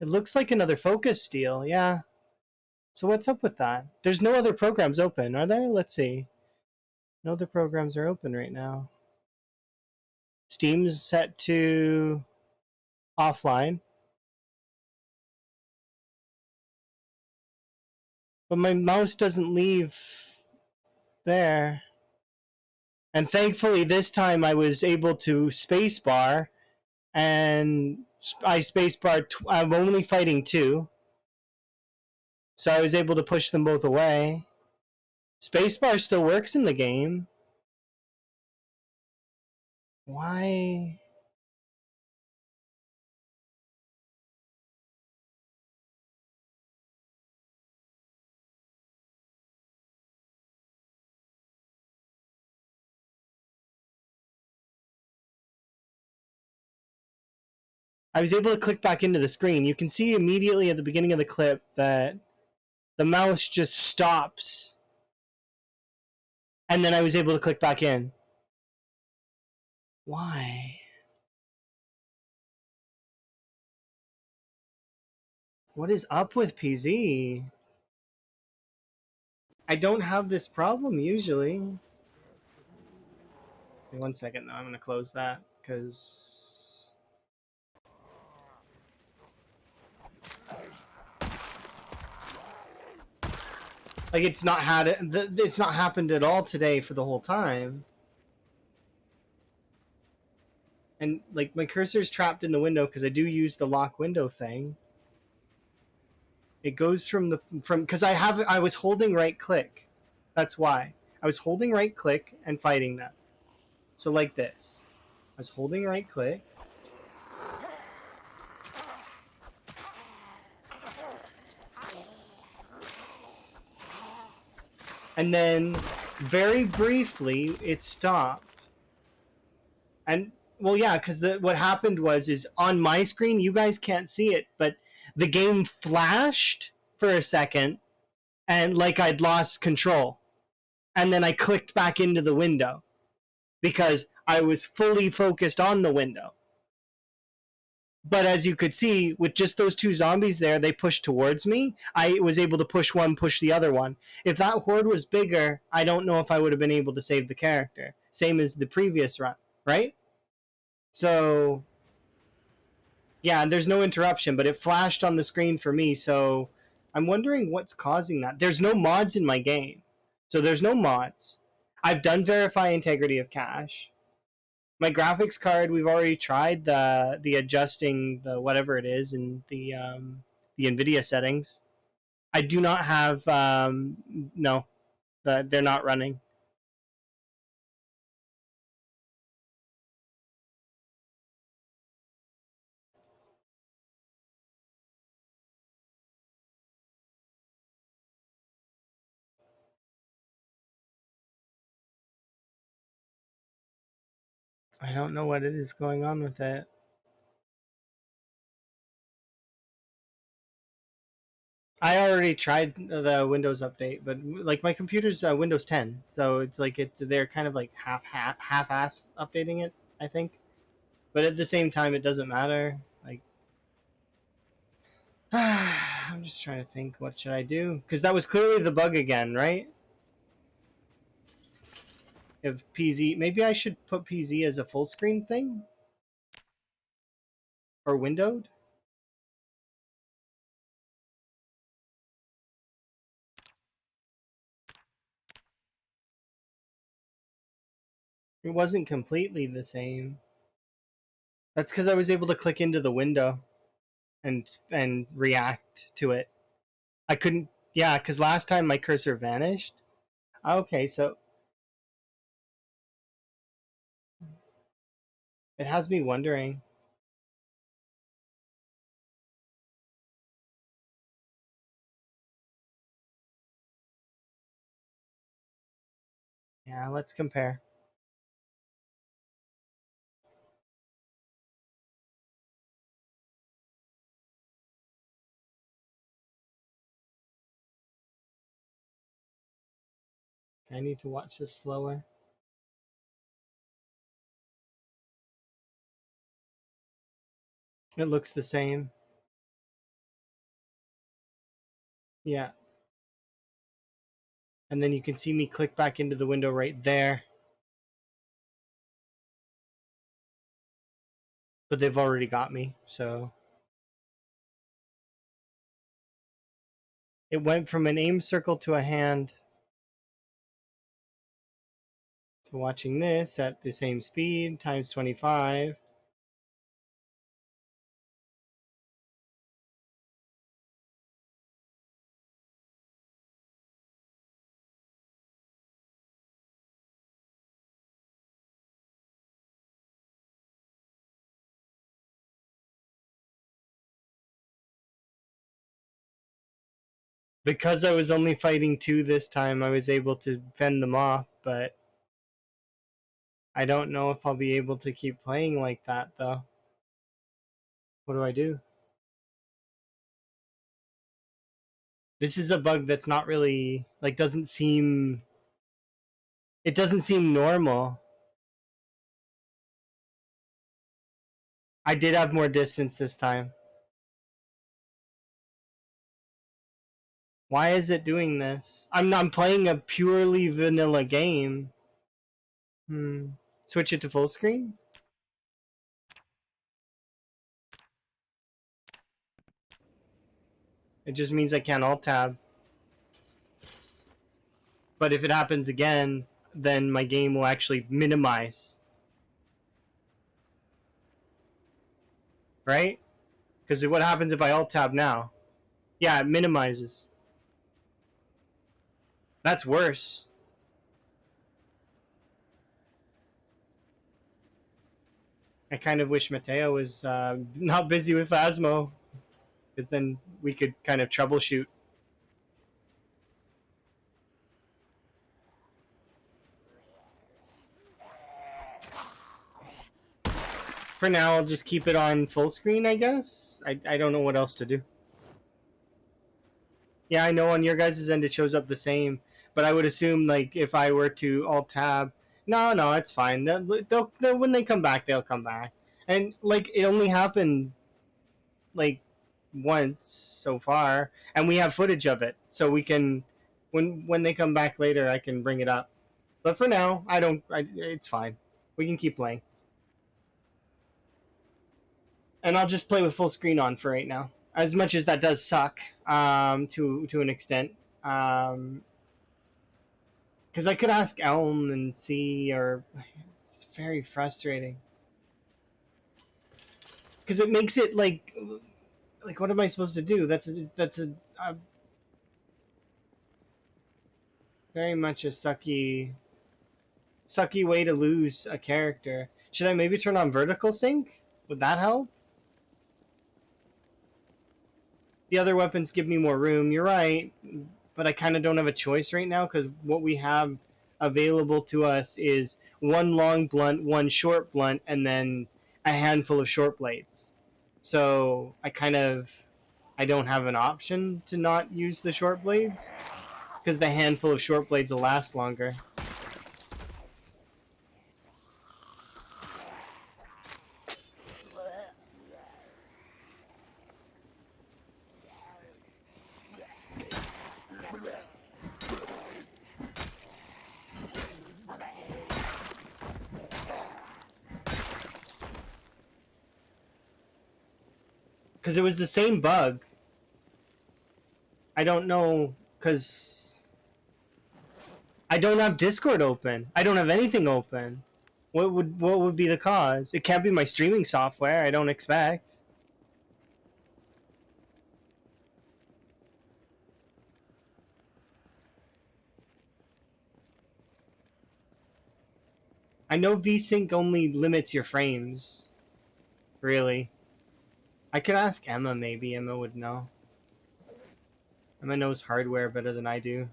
It looks like another focus steel, yeah. So what's up with that? There's no other programs open, are there? Let's see. No other programs are open right now. Steam's set to offline. But my mouse doesn't leave there. And thankfully this time I was able to spacebar, and I spacebarred. I'm only fighting two, so I was able to push them both away. Spacebar still works in the game. Why? I was able to click back into the screen. You can see immediately at the beginning of the clip that the mouse just stops, and then I was able to click back in. Why? What is up with PZ? I don't have this problem usually. 1 second though, I'm gonna close that because like it's not happened at all today for the whole time. And like my cursor's trapped in the window because I do use the lock window thing. It goes from because I was holding right click. That's why. I was holding right click and fighting them. So like this. I was holding right click. And then very briefly it stopped. And well, yeah, because what happened is on my screen you guys can't see it, but the game flashed for a second, and like I'd lost control, and then I clicked back into the window because I was fully focused on the window. But as you could see, with just those two zombies there, they pushed towards me. I was able to push one, push the other one. If that horde was bigger, I don't know if I would have been able to save the character. Same as the previous run, right? So, yeah, there's no interruption, but it flashed on the screen for me, so I'm wondering what's causing that. There's no mods in my game. So there's no mods. I've done verify integrity of cache. My graphics card, we've already tried the adjusting the whatever it is in the NVIDIA settings. I do not have no, they're not running. I don't know what it is going on with it. I already tried the Windows update, but like my computer's Windows 10, so it's like they're kind of like half-ass updating it, I think. But at the same time, it doesn't matter. Like, I'm just trying to think, what should I do? Because that was clearly the bug again, right? If PZ, maybe I should put PZ as a full screen thing. Or windowed? It wasn't completely the same. That's because I was able to click into the window and react to it. I couldn't. Yeah, because last time my cursor vanished. Okay, so it has me wondering. Yeah, let's compare. I need to watch this slower. It looks the same. Yeah. And then you can see me click back into the window right there. But they've already got me, so. It went from an aim circle to a hand. So watching this at the same speed, times 25. Because I was only fighting 2 this time, I was able to fend them off, but I don't know if I'll be able to keep playing like that, though. What do I do? This is a bug that's not really, like, doesn't seem... It doesn't seem normal. I did have more distance this time. Why is it doing this? I'm playing a purely vanilla game. Switch it to full screen? It just means I can't alt tab. But if it happens again, then my game will actually minimize. Right? Because what happens if I alt tab now? Yeah, it minimizes. That's worse. I kind of wish Mateo was not busy with Phasmo, because then we could kind of troubleshoot. For now, I'll just keep it on full screen, I guess. I don't know what else to do. Yeah, I know on your guys' end it shows up the same, but I would assume, like, if I were to alt tab, no, it's fine. They'll when they come back, they'll come back. And like, it only happened like once so far, and we have footage of it, so we can, when they come back later, I can bring it up. But for now, I don't. It's fine. We can keep playing, and I'll just play with full screen on for right now. As much as that does suck, to an extent, because I could ask Elm and see, or it's very frustrating. Because it makes it like what am I supposed to do? That's a very much a sucky way to lose a character. Should I maybe turn on vertical sync? Would that help? The other weapons give me more room. You're right, but I kind of don't have a choice right now because what we have available to us is one long blunt, one short blunt, and then a handful of short blades. So I don't have an option to not use the short blades because the handful of short blades will last longer. Because it was the same bug. I don't know, because I don't have Discord open. I don't have anything open. What would be the cause? It can't be my streaming software. I don't expect. I know VSync only limits your frames. Really. I could ask Emma. Maybe Emma would know. Emma knows hardware better than I do.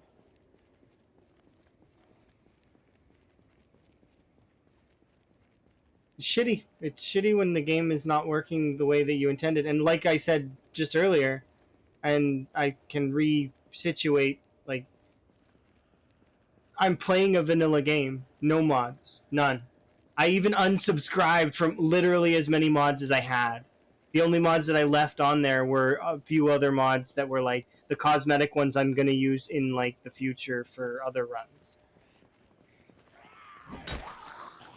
It's shitty. It's shitty when the game is not working the way that you intended. And like I said just earlier, and I can resituate, like, I'm playing a vanilla game. No mods. None. I even unsubscribed from literally as many mods as I had. The only mods that I left on there were a few other mods that were like the cosmetic ones I'm going to use in like the future for other runs.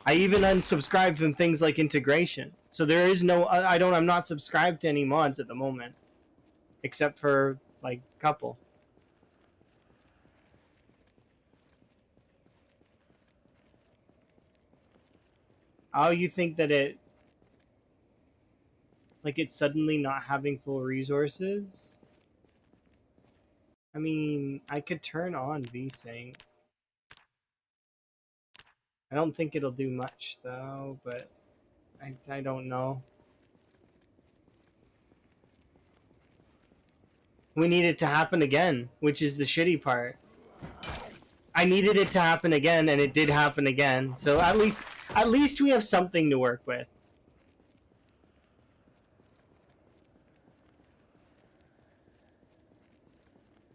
I even unsubscribed from things like integration. So there is no I'm not subscribed to any mods at the moment except for like a couple. Oh, you think that it's suddenly not having full resources? I mean, I could turn on VSync. I don't think it'll do much though, but I don't know. We need it to happen again, which is the shitty part. I needed it to happen again, and it did happen again. So at least we have something to work with.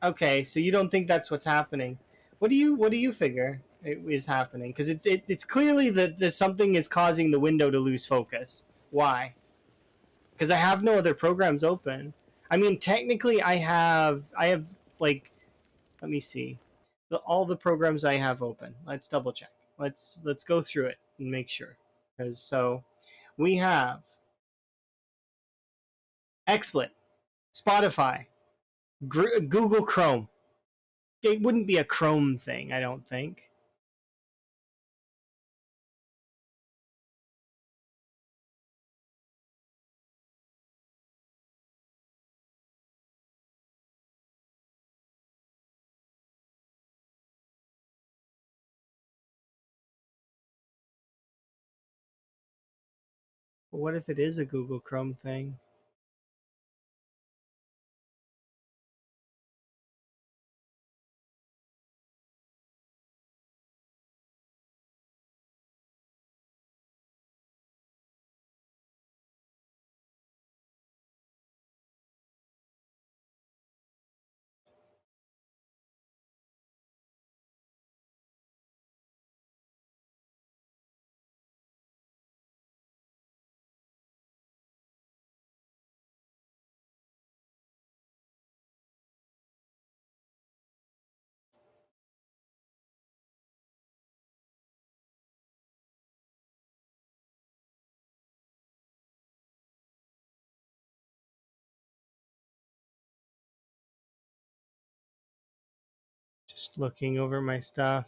Okay, so you don't think that's what's happening? What do you figure is happening? Because it's clearly that something is causing the window to lose focus. Why? Because I have no other programs open. I mean, technically, I have like, let me see, all the programs I have open. Let's double check. Let's go through it and make sure. Because so we have XSplit, Spotify, Google Chrome. It wouldn't be a Chrome thing, I don't think. But what if it is a Google Chrome thing? Just looking over my stuff.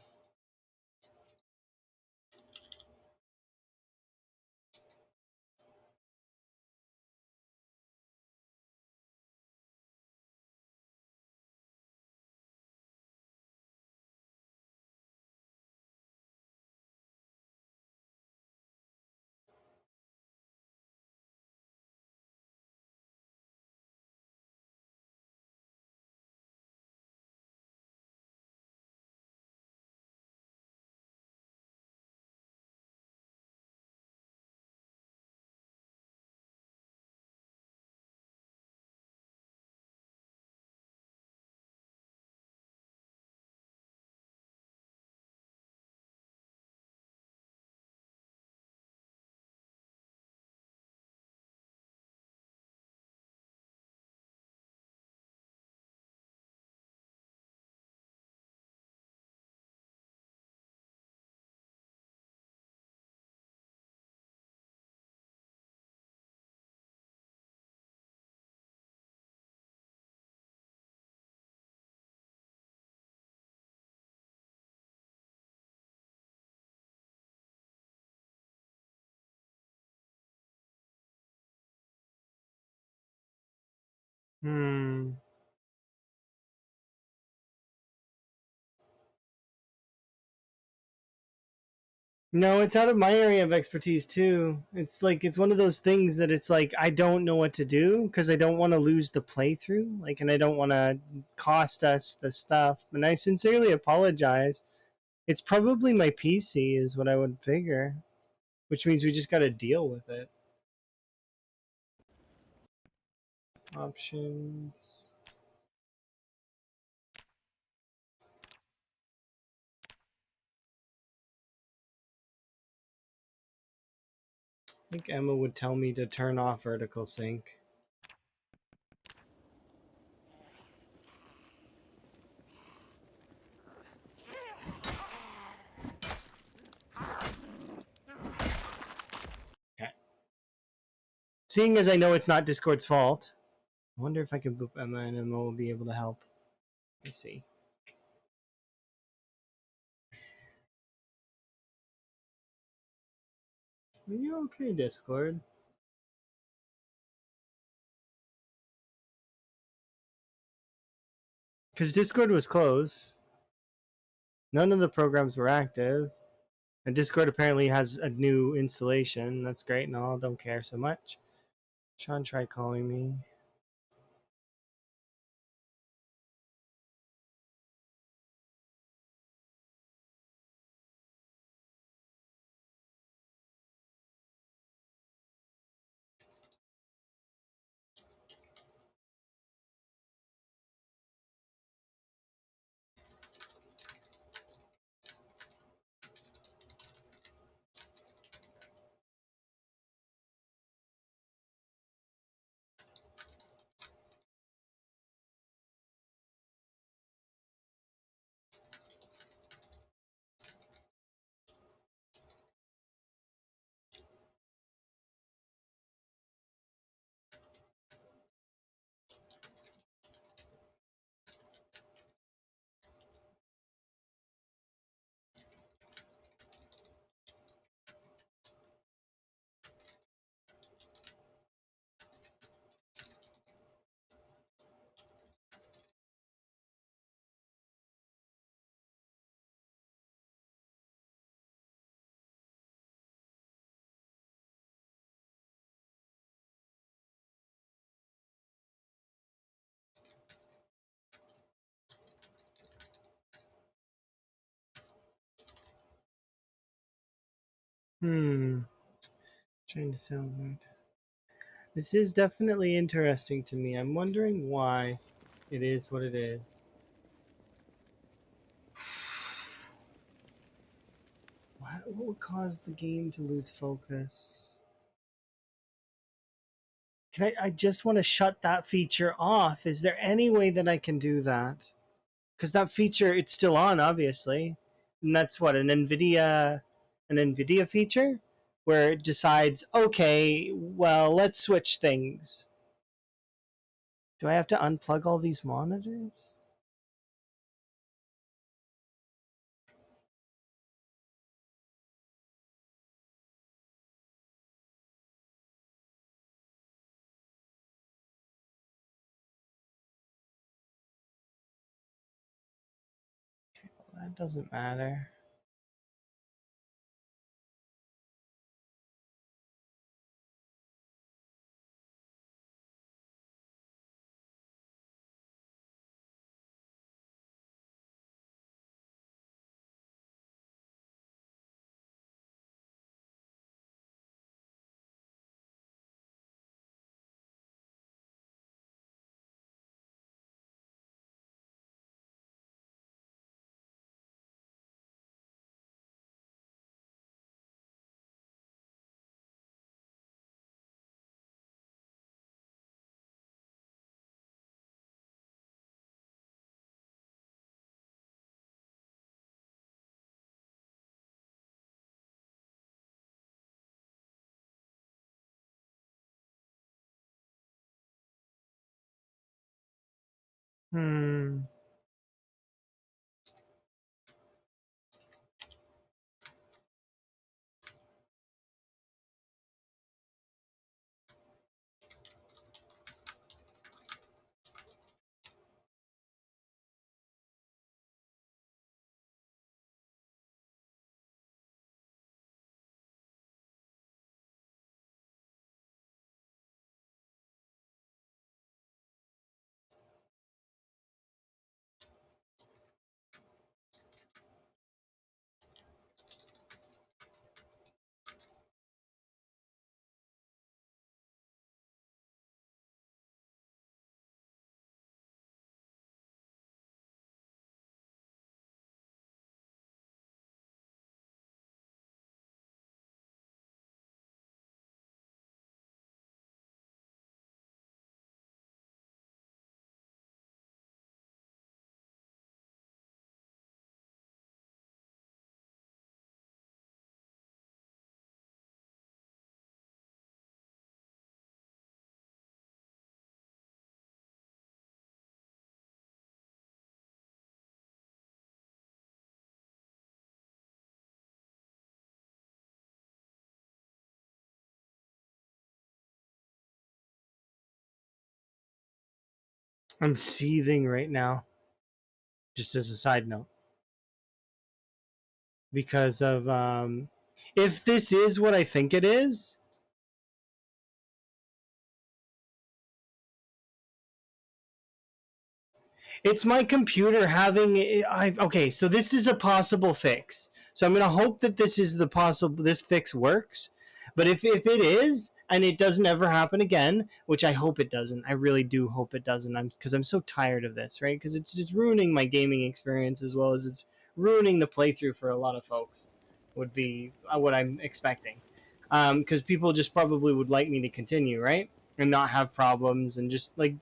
Hmm. No, it's out of my area of expertise too. It's like it's one of those things that it's like I don't know what to do because I don't want to lose the playthrough, like, and I don't want to cost us the stuff. And I sincerely apologize. It's probably my PC, is what I would figure, which means we just got to deal with it. Options. I think Emma would tell me to turn off vertical sync. Okay. Seeing as I know it's not Discord's fault, I wonder if I can boop Emma and Emma will be able to help. Let me see. Are you okay, Discord? Because Discord was closed. None of the programs were active. And Discord apparently has a new installation. That's great and all. Don't care so much. Sean tried calling me. Trying to sound. This is definitely interesting to me. I'm wondering why it is what it is. What would cause the game to lose focus? I just want to shut that feature off. Is there any way that I can do that? Because that feature, it's still on, obviously. And that's what, an NVIDIA feature? Where it decides, okay, well, let's switch things. Do I have to unplug all these monitors? Well, that doesn't matter. Hmm. I'm seething right now, just as a side note, because of if this is what I think it is, it's my computer having okay, so this is a possible fix. So I'm going to hope that this fix works. But if it is and it doesn't ever happen again, which I hope it doesn't. I really do hope it doesn't. I'm so tired of this, right? Cuz it's just ruining my gaming experience as well as it's ruining the playthrough for a lot of folks. Would be what I'm expecting. Cuz people just probably would like me to continue, right? And not have problems and just like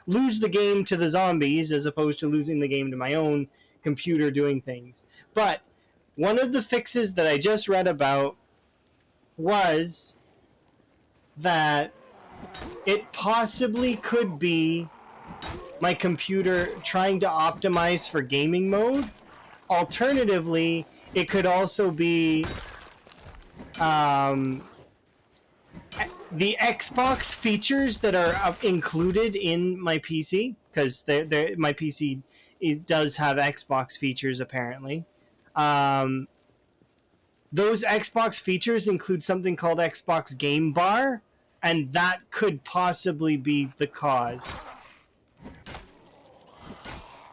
lose the game to the zombies as opposed to losing the game to my own computer doing things. But one of the fixes that I just read about was that it possibly could be my computer trying to optimize for gaming mode. Alternatively, it could also be the Xbox features that are included in my PC, because my PC it does have Xbox features apparently. Those Xbox features include something called Xbox Game Bar, and that could possibly be the cause.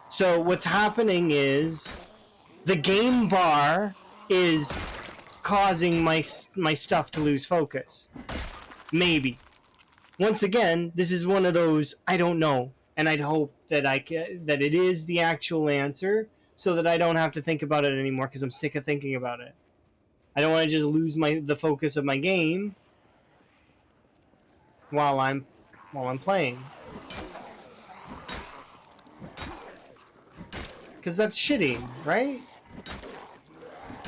So what's happening is the game bar is causing my stuff to lose focus. Maybe. Once again, this is one of those I don't know, and I'd hope that that it is the actual answer, so that I don't have to think about it anymore because I'm sick of thinking about it. I don't want to just lose the focus of my game while I'm playing, because that's shitty, right?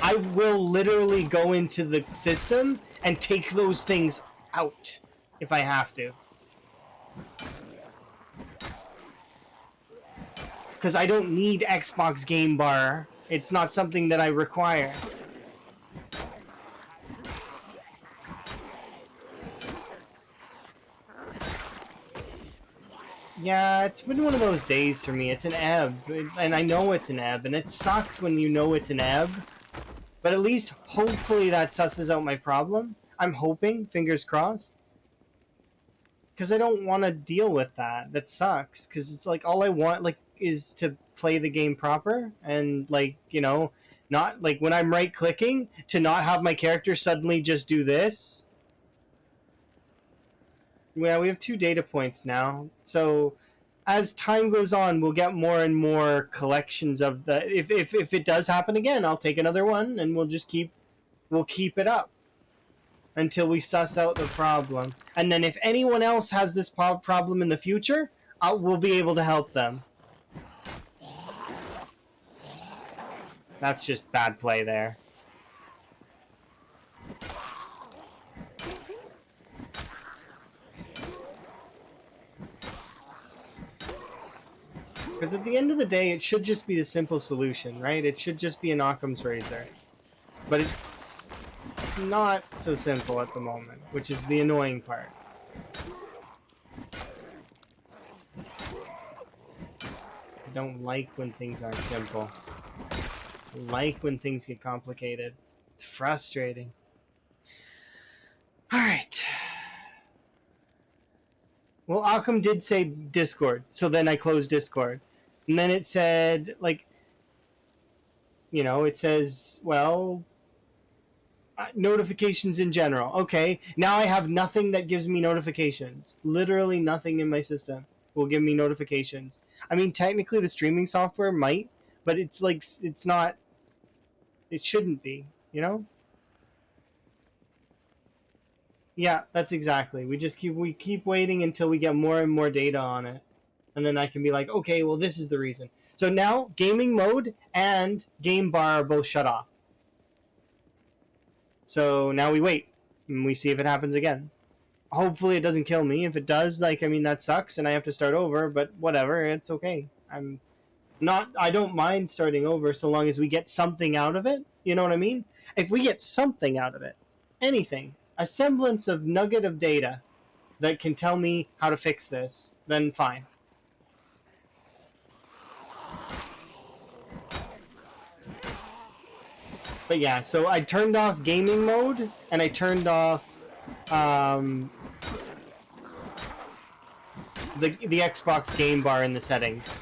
I will literally go into the system and take those things out if I have to. Because I don't need Xbox Game Bar. It's not something that I require. Yeah, it's been one of those days for me. It's an ebb, and I know it's an ebb, and it sucks when you know it's an ebb. But at least, hopefully, that susses out my problem. I'm hoping, fingers crossed. Because I don't want to deal with that. That sucks. Because it's like, all I want, like, is to play the game proper. And, like, not, like, when I'm right-clicking, to not have my character suddenly just do this. Well, we have 2 data points now. So, as time goes on, we'll get more and more collections of the. If it does happen again, I'll take another one, and we'll keep it up until we suss out the problem. And then if anyone else has this problem in the future, we'll be able to help them. That's just bad play there. Because at the end of the day, it should just be the simple solution, right? It should just be an Occam's razor. But it's not so simple at the moment, which is the annoying part. I don't like when things aren't simple. I like when things get complicated. It's frustrating. Alright. Well, Occam did say Discord, so then I closed Discord. And then it said, like, it says, well, notifications in general. Okay, now I have nothing that gives me notifications. Literally nothing in my system will give me notifications. I mean, technically the streaming software might, but it's like, it's not, it shouldn't be, Yeah, that's exactly. We keep waiting until we get more and more data on it. And then I can be like, okay, well, this is the reason. So now gaming mode and game bar are both shut off. So now we wait and we see if it happens again. Hopefully it doesn't kill me. If it does, that sucks and I have to start over, but whatever, it's okay. I don't mind starting over so long as we get something out of it. You know what I mean? If we get something out of it, anything, a semblance of nugget of data that can tell me how to fix this, then fine. But yeah, so I turned off gaming mode and I turned off um, the Xbox game bar in the settings.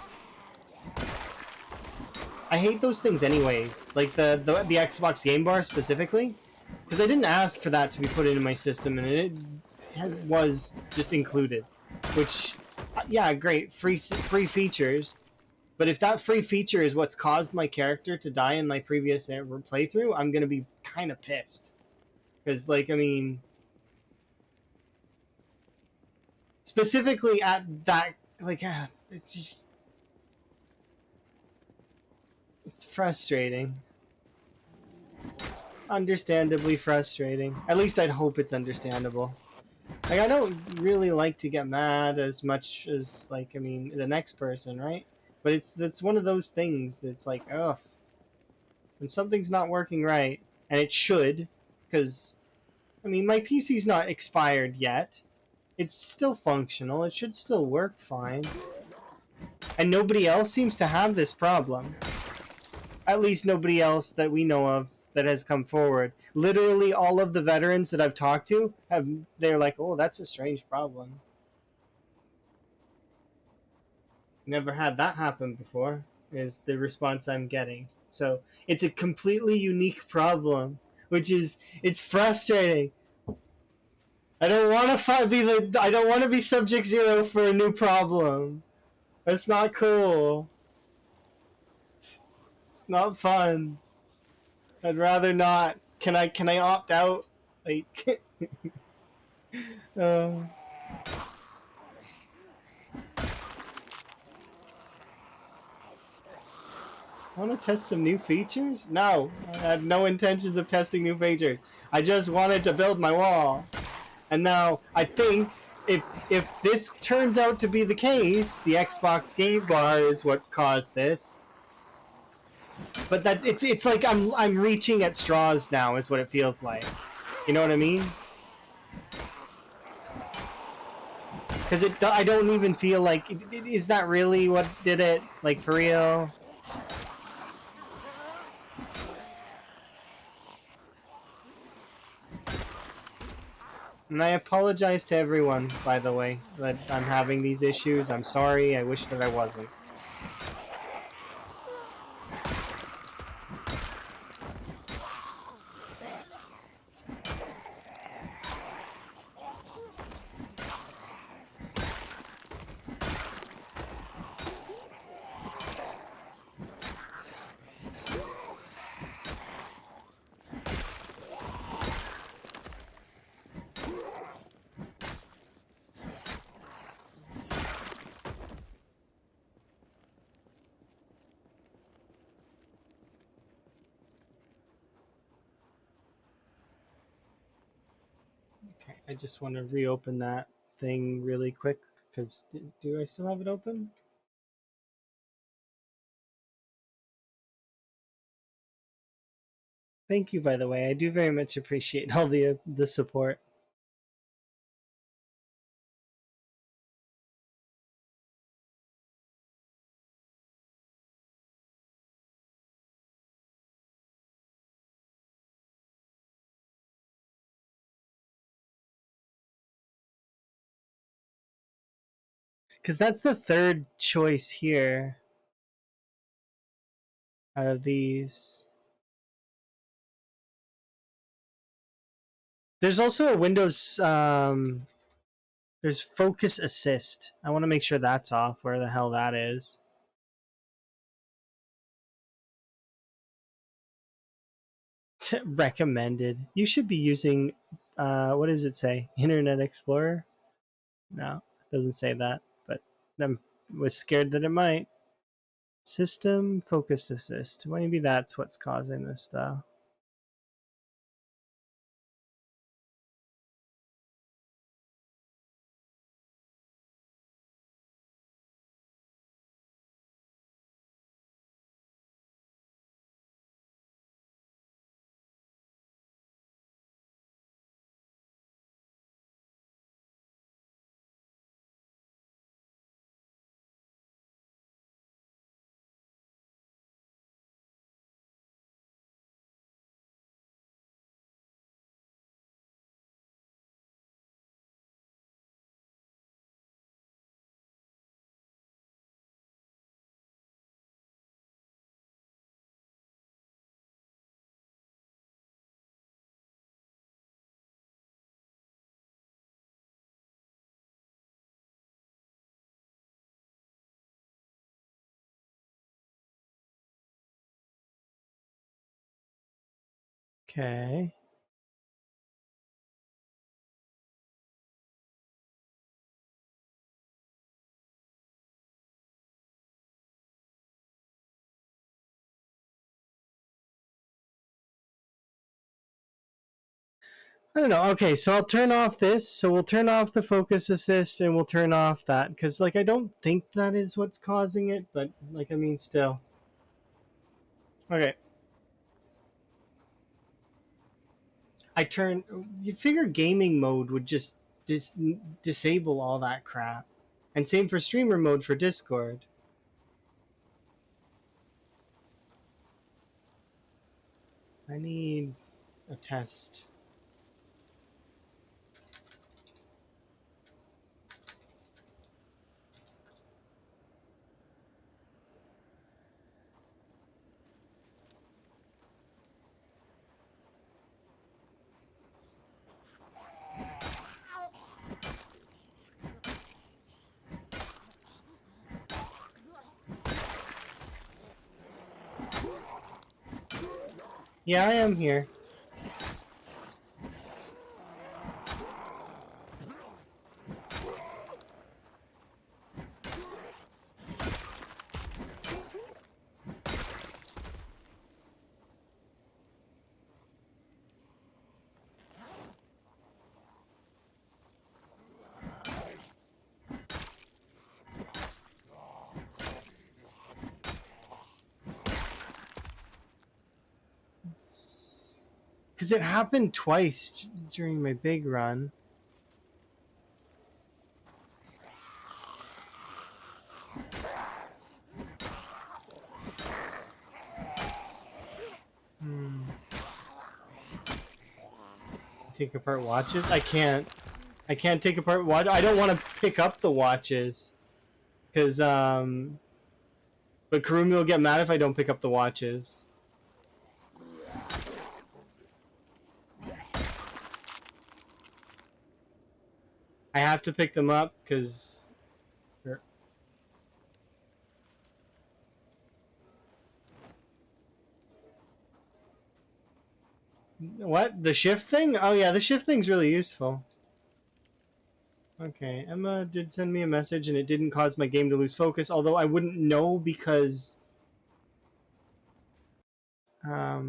I hate those things anyways, like the Xbox game bar specifically, because I didn't ask for that to be put into my system, and it was just included. Which, yeah, great, free features. But if that free feature is what's caused my character to die in my previous playthrough, I'm gonna be kind of pissed. Because, like, I mean, specifically at that, like, it's just, it's frustrating. Understandably frustrating. At least I'd hope it's understandable. Like, I don't really like to get mad as much as, like, I mean, the next person, right? But it's one of those things that's like, ugh, when something's not working right, and it should, because, I mean, my PC's not expired yet. It's still functional. It should still work fine. And nobody else seems to have this problem. At least nobody else that we know of that has come forward. Literally all of the veterans that I've talked to they're like, "Oh, that's a strange problem. Never had that happen before." Is the response I'm getting. So, it's a completely unique problem, which is it's frustrating. I don't want to I don't want to be subject zero for a new problem. That's not cool. It's not fun. I'd rather not. Can I opt out? Like, uh, want to test some new features? No, I had no intentions of testing new features. I just wanted to build my wall, and now I think if this turns out to be the case, the Xbox Game Bar is what caused this. But that it's like I'm reaching at straws now, is what it feels like. You know what I mean? Because I don't even feel like is that really what did it? Like, for real? And I apologize to everyone, by the way, that I'm having these issues. I'm sorry. I wish that I wasn't. Okay, I just want to reopen that thing really quick, because do I still have it open? Thank you, by the way. I do very much appreciate all the support. Because that's the third choice here out of these. There's also a Windows. There's Focus Assist. I want to make sure that's off. Where the hell that is? Recommended. You should be using. What does it say? Internet Explorer. No, it doesn't say that. But I was scared that it might. System Focus Assist. Maybe that's what's causing this stuff. Okay. I don't know. Okay, so I'll turn off this. So we'll turn off the focus assist and we'll turn off that because, like, I don't think that is what's causing it, but like, I mean, still. Okay. I turn. You figure gaming mode would just disable all that crap, and same for streamer mode for Discord. I need a test. Yeah, I am here. Because it happened twice during my big run. Take apart watches? I can't. I can't take apart watch. I don't want to pick up the watches. Because, But Karumi will get mad if I don't pick up the watches. I have to pick them up because... What? The shift thing? Oh yeah, the shift thing's really useful. Okay, Emma did send me a message and it didn't cause my game to lose focus, although I wouldn't know because... Please.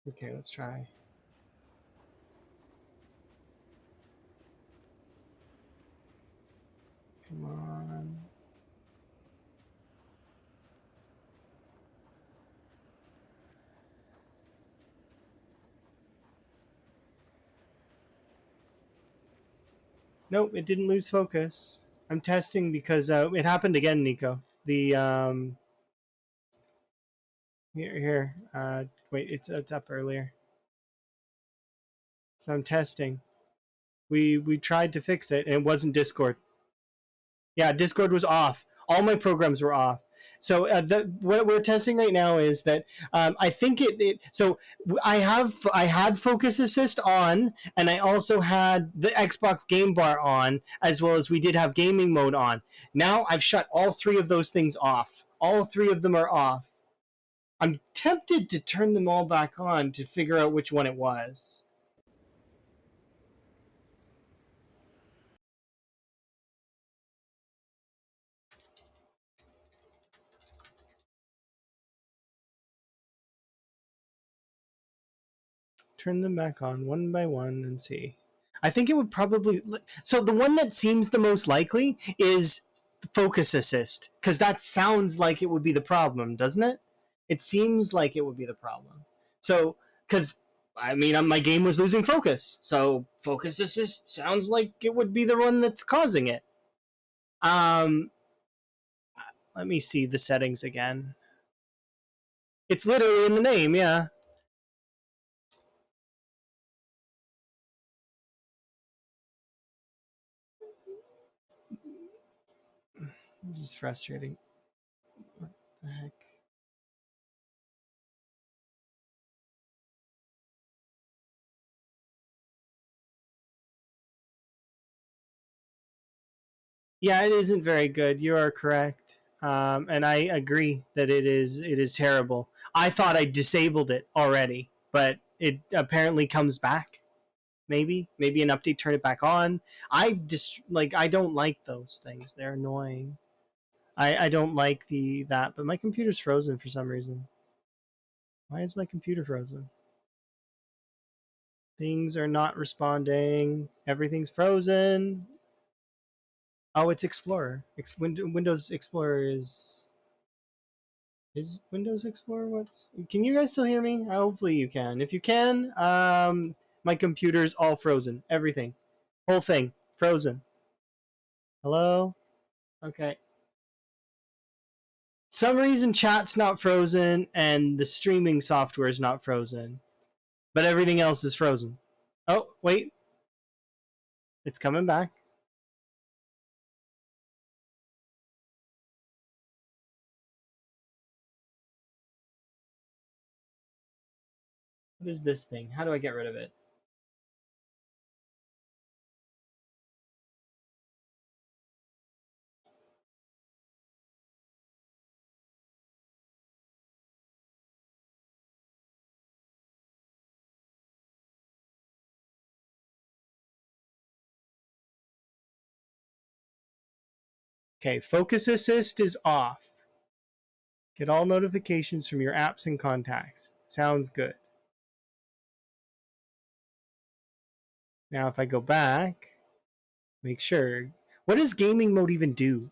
Okay, let's try. Come on. Nope, it didn't lose focus. I'm testing because it happened again, Nico. The here. Wait, it's up earlier. So I'm testing. We tried to fix it and it wasn't Discord. Yeah, Discord was off. All my programs were off. So what we're testing right now is that I think So I had Focus Assist on, and I also had the Xbox Game Bar on, as well as we did have gaming mode on. Now I've shut all three of those things off. All three of them are off. I'm tempted to turn them all back on to figure out which one it was. Turn them back on one by one and see. I think it would probably. So the one that seems the most likely is focus assist, because that sounds like it would be the problem, doesn't it? It seems like it would be the problem. So, because I mean, my game was losing focus, so focus assist sounds like it would be the one that's causing it. Um, Let me see the settings again. It's literally in the name, yeah. This is frustrating. What the heck? Yeah, it isn't very good. You are correct. and I agree that it is terrible. I thought I disabled it already, but it apparently comes back. Maybe an update turned it back on. I don't like those things. They're annoying. I don't like that, but my computer's frozen for some reason. Why is my computer frozen? Things are not responding. Everything's frozen. Oh, it's Explorer. Windows Explorer is Windows Explorer. What's? Can you guys still hear me? Hopefully you can. If you can, my computer's all frozen. Everything, whole thing, frozen. Hello. Okay. Some reason chat's not frozen and the streaming software is not frozen, but everything else is frozen. Oh wait, it's coming back. What is this thing? How do I get rid of it? Okay, Focus Assist is off. Get all notifications from your apps and contacts. Sounds good. Now if I go back, make sure. What does gaming mode even do?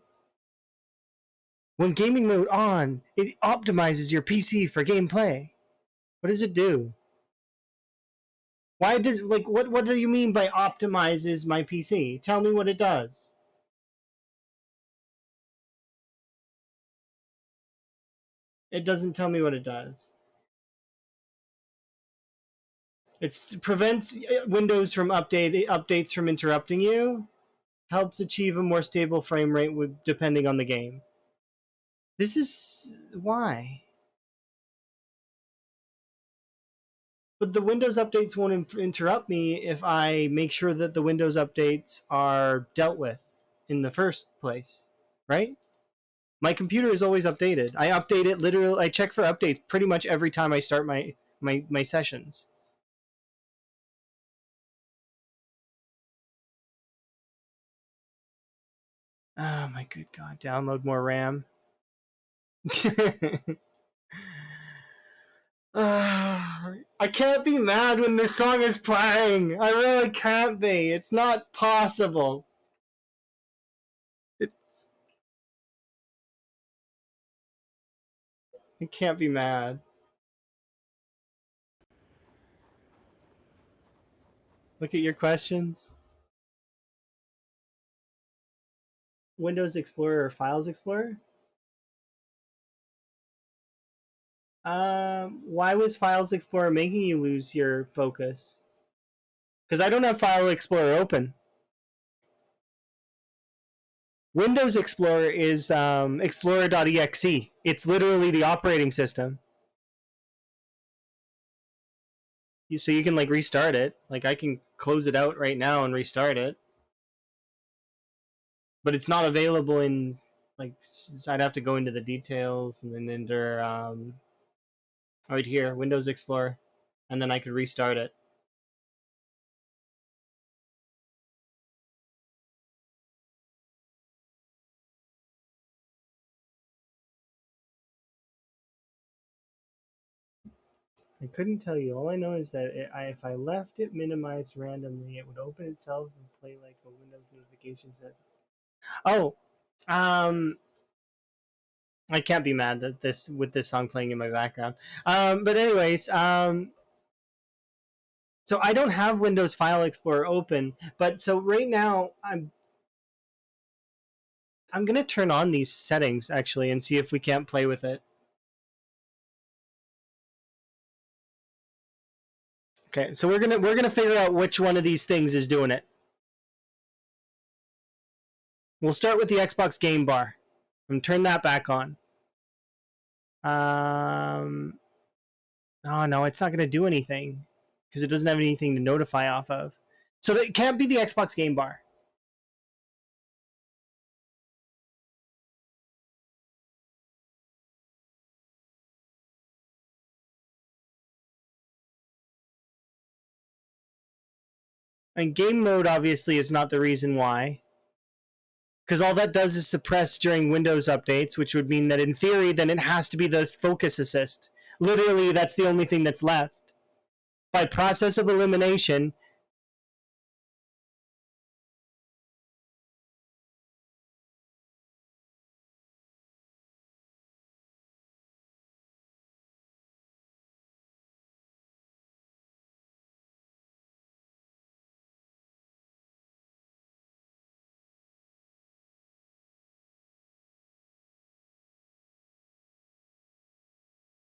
When gaming mode on, it optimizes your PC for gameplay. What does it do? Why does what do you mean by optimizes my PC? Tell me what it does. It doesn't tell me what it does. It prevents Windows from updates from interrupting you. Helps achieve a more stable frame rate depending on the game. This is why. But the Windows updates won't interrupt me if I make sure that the Windows updates are dealt with in the first place, right? My computer is always updated. I update it literally. I check for updates pretty much every time I start my sessions. Oh my good god! Download more RAM. I can't be mad when this song is playing. I really can't be. It's not possible. It's. I can't be mad. Look at your questions. Windows Explorer or Files Explorer? Why was Files Explorer making you lose your focus? Because I don't have File Explorer open. Windows Explorer is Explorer.exe. It's literally the operating system. So you can restart it. I can close it out right now and restart it. But it's not available in I'd have to go into the details and then enter right here Windows Explorer, and then I could restart it. I couldn't tell you. All I know is that if I left it minimized randomly, it would open itself and play like a Windows notification set. Oh, um, I can't be mad that this song playing in my background. But anyways, so I don't have Windows File Explorer open, but so right now I'm gonna turn on these settings actually and see if we can't play with it. Okay, so we're gonna figure out which one of these things is doing it. We'll start with the Xbox Game Bar and turn that back on. Oh no, it's not gonna do anything because it doesn't have anything to notify off of. So it can't be the Xbox Game Bar. And game mode obviously is not the reason why. Because all that does is suppress during Windows updates, which would mean that in theory, then it has to be the focus assist. Literally, that's the only thing that's left. By process of elimination,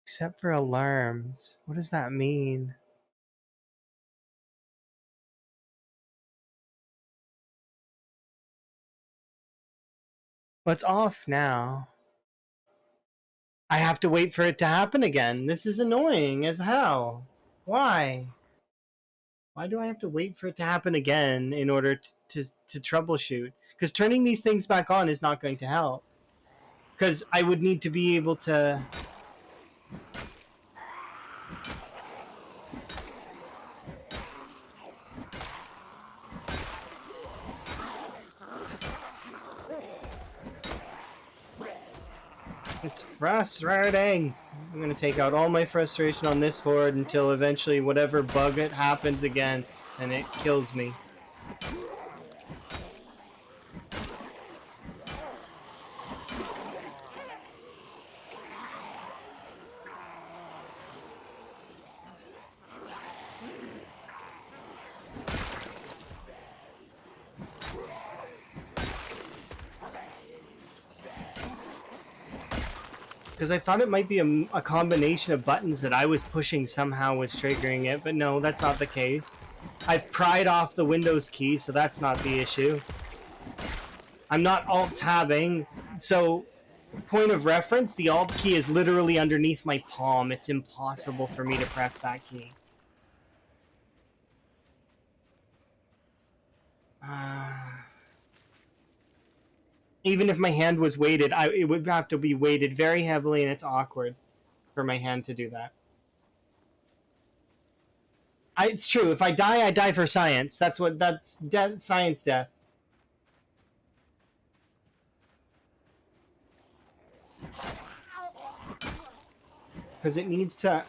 except for alarms. What does that mean? Well, it's off now. I have to wait for it to happen again. This is annoying as hell. Why? Why do I have to wait for it to happen again in order to troubleshoot? Because turning these things back on is not going to help. Because I would need to be able to... It's frustrating. I'm going to take out all my frustration on this horde until eventually whatever bug it happens again and it kills me. Because I thought it might be a combination of buttons that I was pushing somehow was triggering it, but no, that's not the case. I pried off the Windows key, so that's not the issue. I'm not alt-tabbing, so point of reference, the alt key is literally underneath my palm. It's impossible for me to press that key. Even if my hand was weighted, it would have to be weighted very heavily, and it's awkward for my hand to do that. It's true. If I die for science. That's science death. Because it needs to...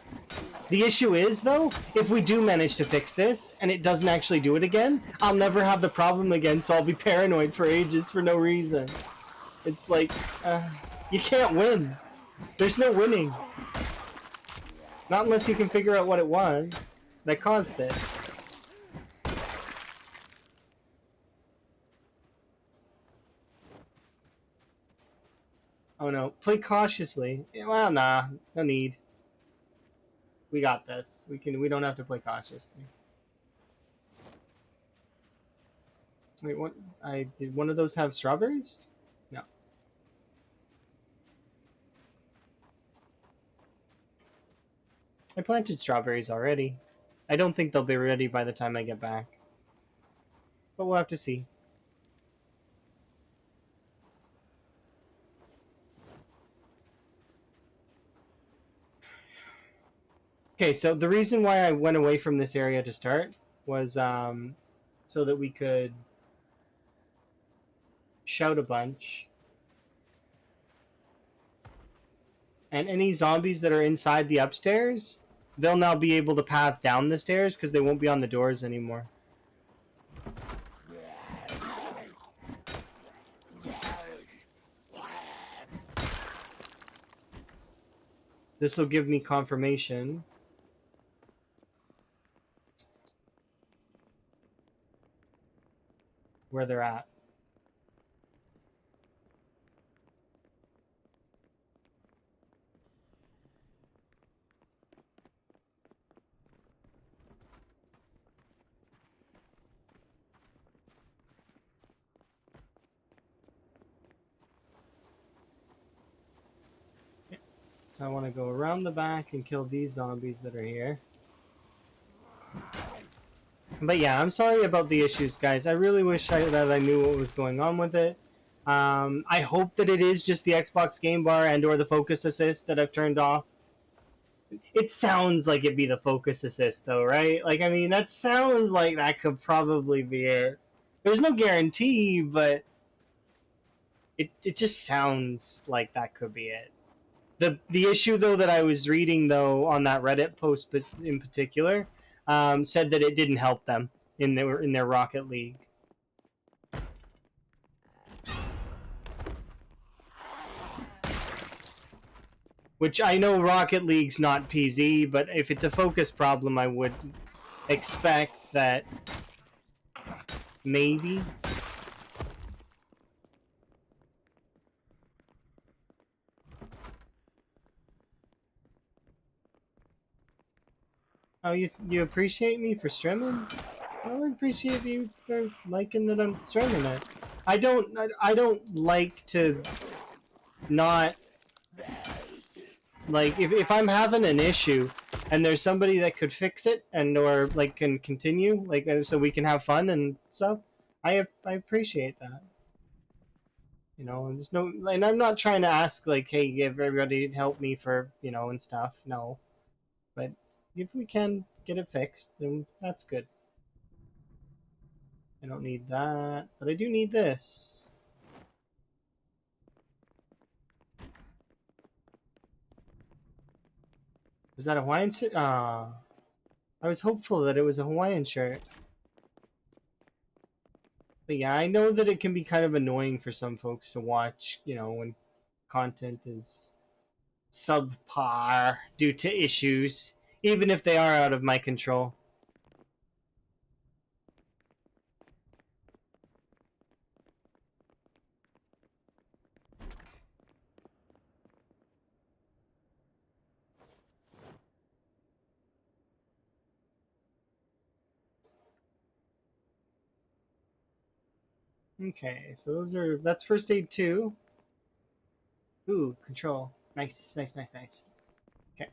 The issue is, though, if we do manage to fix this, and it doesn't actually do it again, I'll never have the problem again, so I'll be paranoid for ages for no reason. It's like, you can't win. There's no winning. Not unless you can figure out what it was that caused it. Oh no, play cautiously. Well, nah, no need. We got this. We don't have to play cautiously. Wait, what? Did one of those have strawberries? No. I planted strawberries already. I don't think they'll be ready by the time I get back. But we'll have to see. Okay, so the reason why I went away from this area to start was so that we could shout a bunch. And any zombies that are inside the upstairs, they'll now be able to path down the stairs because they won't be on the doors anymore. This will give me confirmation where they're at. So I want to go around the back and kill these zombies that are here. But yeah, I'm sorry about the issues, guys. I really wish that I knew what was going on with it. I hope that it is just the Xbox game bar and or the focus assist that I've turned off. It sounds like it'd be the focus assist, though, right? Like, I mean, that sounds like that could probably be it. There's no guarantee, but it just sounds like that could be it. The issue though that I was reading though on that Reddit post, but in particular, said that it didn't help them in their Rocket League. Which I know Rocket League's not PZ, but if it's a focus problem, I would expect that maybe. Oh, you appreciate me for streaming? Well, I appreciate you for liking that I'm streaming it. I don't like to not like if I'm having an issue and there's somebody that could fix it and or like can continue like so we can have fun and stuff. I appreciate that. You know, and there's no and I'm not trying to ask like, hey, give everybody help me for and stuff. No, but if we can get it fixed, then that's good. I don't need that, but I do need this. Was that a Hawaiian shirt? I was hopeful that it was a Hawaiian shirt. But yeah, I know that it can be kind of annoying for some folks to watch, when content is subpar due to issues, even if they are out of my control. Okay, so that's first aid 2. Ooh, control. Nice, nice, nice, nice. Okay.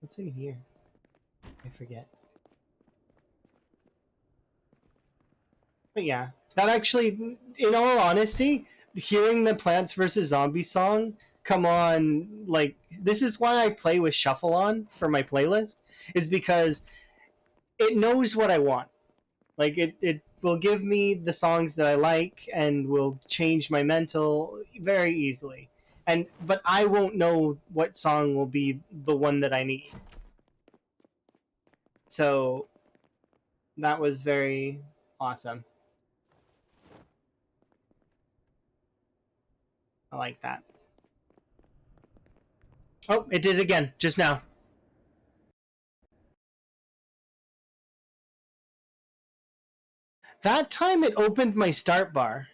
What's in here? I forget. But yeah, that actually, in all honesty, hearing the Plants vs. Zombies song come on, like, this is why I play with Shuffle on for my playlist, is because it knows what I want. Like, it will give me the songs that I like and will change my mental very easily. But I won't know what song will be the one that I need. So that was very awesome. I like that. Oh, it did it again just now. That time it opened my start bar.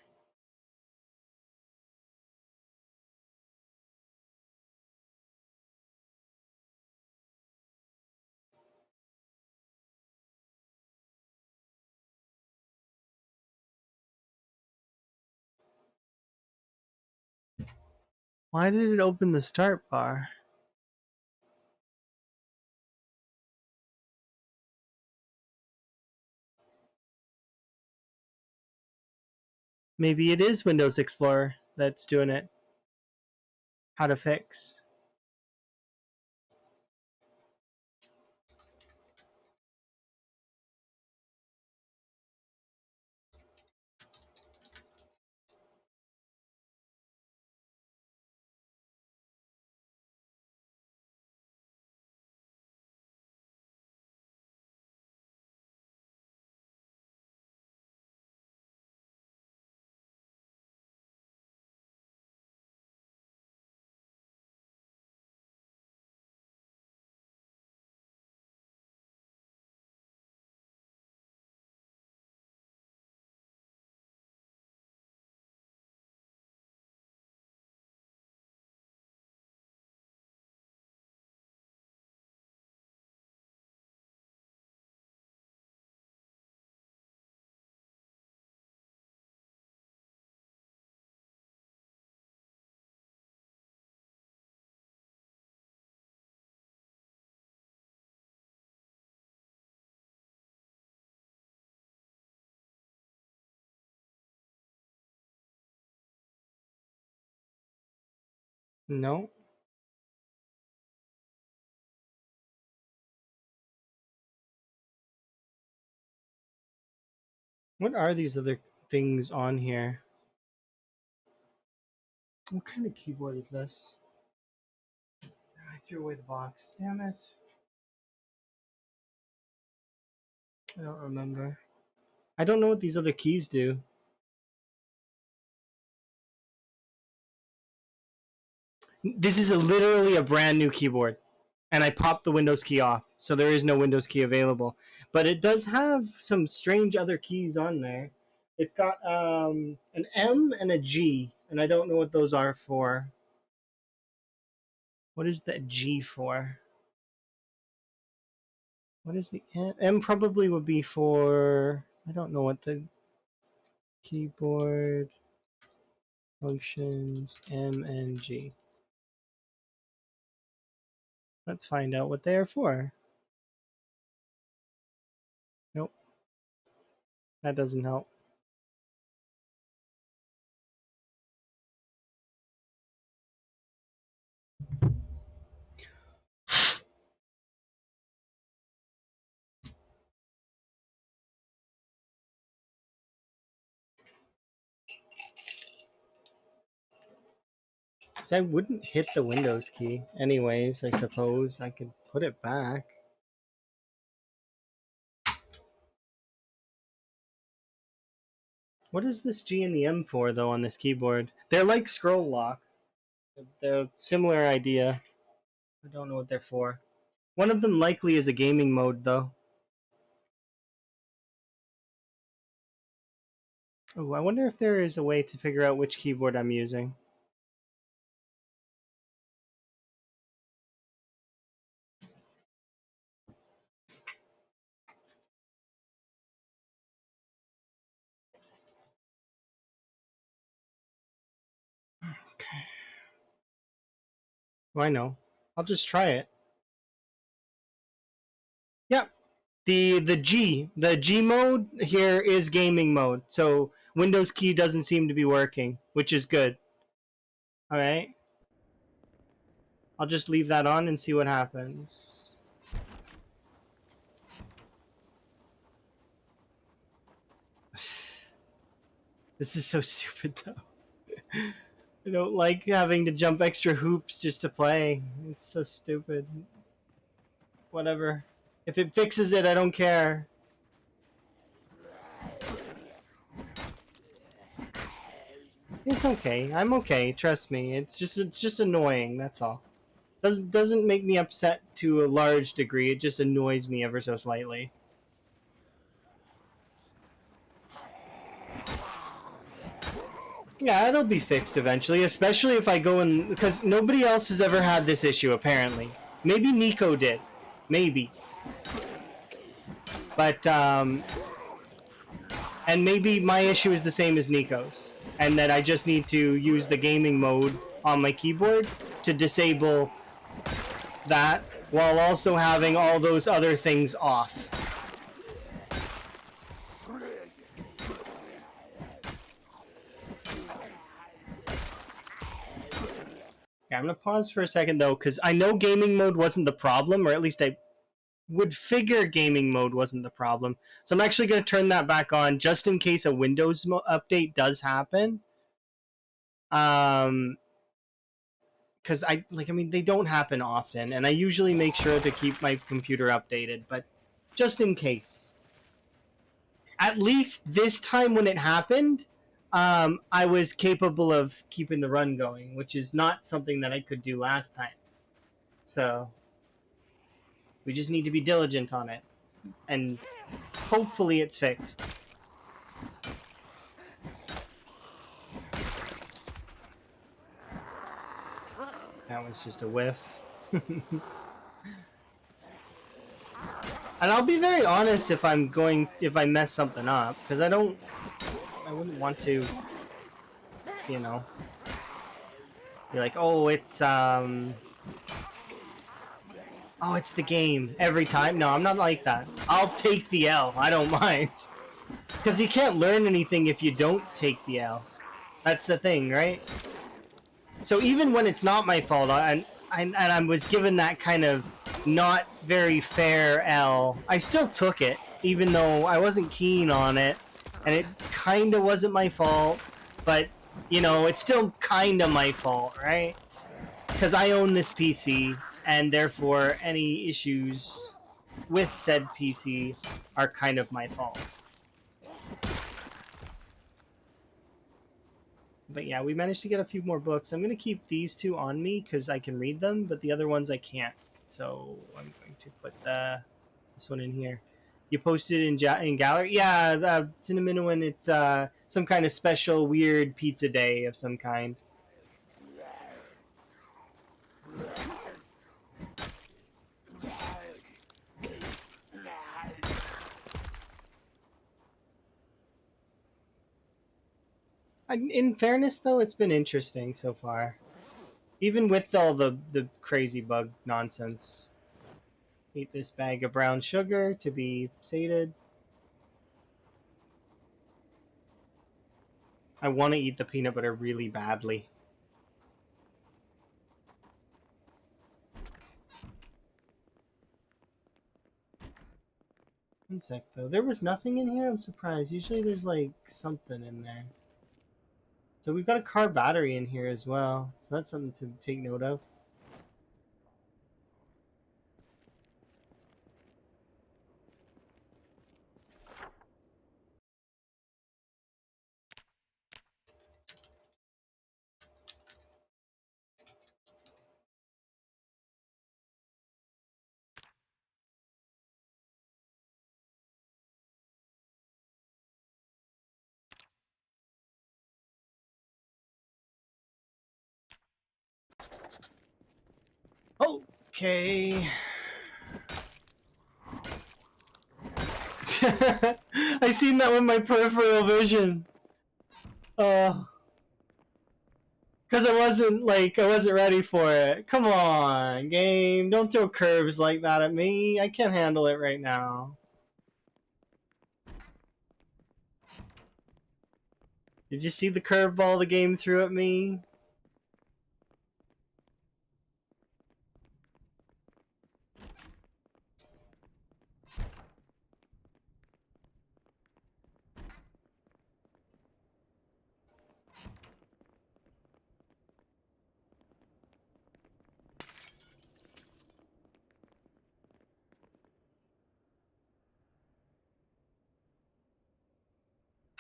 Why did it open the start bar? Maybe it is Windows Explorer that's doing it. How to fix. No. What are these other things on here? What kind of keyboard is this? I threw away the box. Damn it. I don't remember. I don't know what these other keys do. This is literally a brand new keyboard. And I popped the Windows key off. So there is no Windows key available. But it does have some strange other keys on there. It's got an M and a G. And I don't know what those are for. What is the G for? What is the M? M probably would be for... I don't know what the keyboard functions M and G. Let's find out what they are for. Nope. That doesn't help. So I wouldn't hit the Windows key. Anyways, I suppose I could put it back. What is this G and the M for, though, on this keyboard? They're like scroll lock. They're a similar idea. I don't know what they're for. One of them likely is a gaming mode, though. Oh, I wonder if there is a way to figure out which keyboard I'm using. Okay. Well, I know. I'll just try it. Yep. The G mode here is gaming mode. So Windows key doesn't seem to be working, which is good. All right. I'll just leave that on and see what happens. This is so stupid, though. I don't like having to jump extra hoops just to play. It's so stupid. Whatever. If it fixes it, I don't care. It's okay. I'm okay. Trust me. It's just annoying. That's all. Doesn't make me upset to a large degree. It just annoys me ever so slightly. Yeah, it'll be fixed eventually, especially if I go in, because nobody else has ever had this issue, apparently. Maybe Nico did. Maybe. But, and maybe my issue is the same as Nico's, and that I just need to use the gaming mode on my keyboard to disable that, while also having all those other things off. Yeah, I'm gonna pause for a second though, because I know gaming mode wasn't the problem, or at least I would figure gaming mode wasn't the problem. So I'm actually gonna turn that back on just in case a Windows update does happen. Because I mean, they don't happen often, and I usually make sure to keep my computer updated, but just in case. At least this time when it happened, I was capable of keeping the run going, which is not something that I could do last time. So we just need to be diligent on it, and hopefully it's fixed. That was just a whiff. And I'll be very honest if I mess something up, because I wouldn't want to, you know, be like, oh, it's the game every time. No, I'm not like that. I'll take the L. I don't mind, because you can't learn anything if you don't take the L. That's the thing, right? So even when it's not my fault, and I was given that kind of not very fair L, I still took it, even though I wasn't keen on it. and it kind of wasn't my fault, but, you know, it's still kind of my fault, right? Because I own this PC, and therefore any issues with said PC are kind of my fault. But yeah, we managed to get a few more books. I'm going to keep these two on me because I can read them, but the other ones I can't. So I'm going to put this one in here. You posted in gallery? Yeah, Cinnamon one. It's some kind of special weird pizza day of some kind. In fairness, though, it's been interesting so far. Even with all the crazy bug nonsense. Eat this bag of brown sugar to be sated. I want to eat the peanut butter really badly. One sec, though. There was nothing in here? I'm surprised. Usually there's, like, something in there. So we've got a car battery in here as well. So that's something to take note of. Okay. I seen that with my peripheral vision. Because I wasn't ready for it. Come on, game. Don't throw curves like that at me. I can't handle it right now. Did you see the curveball the game threw at me?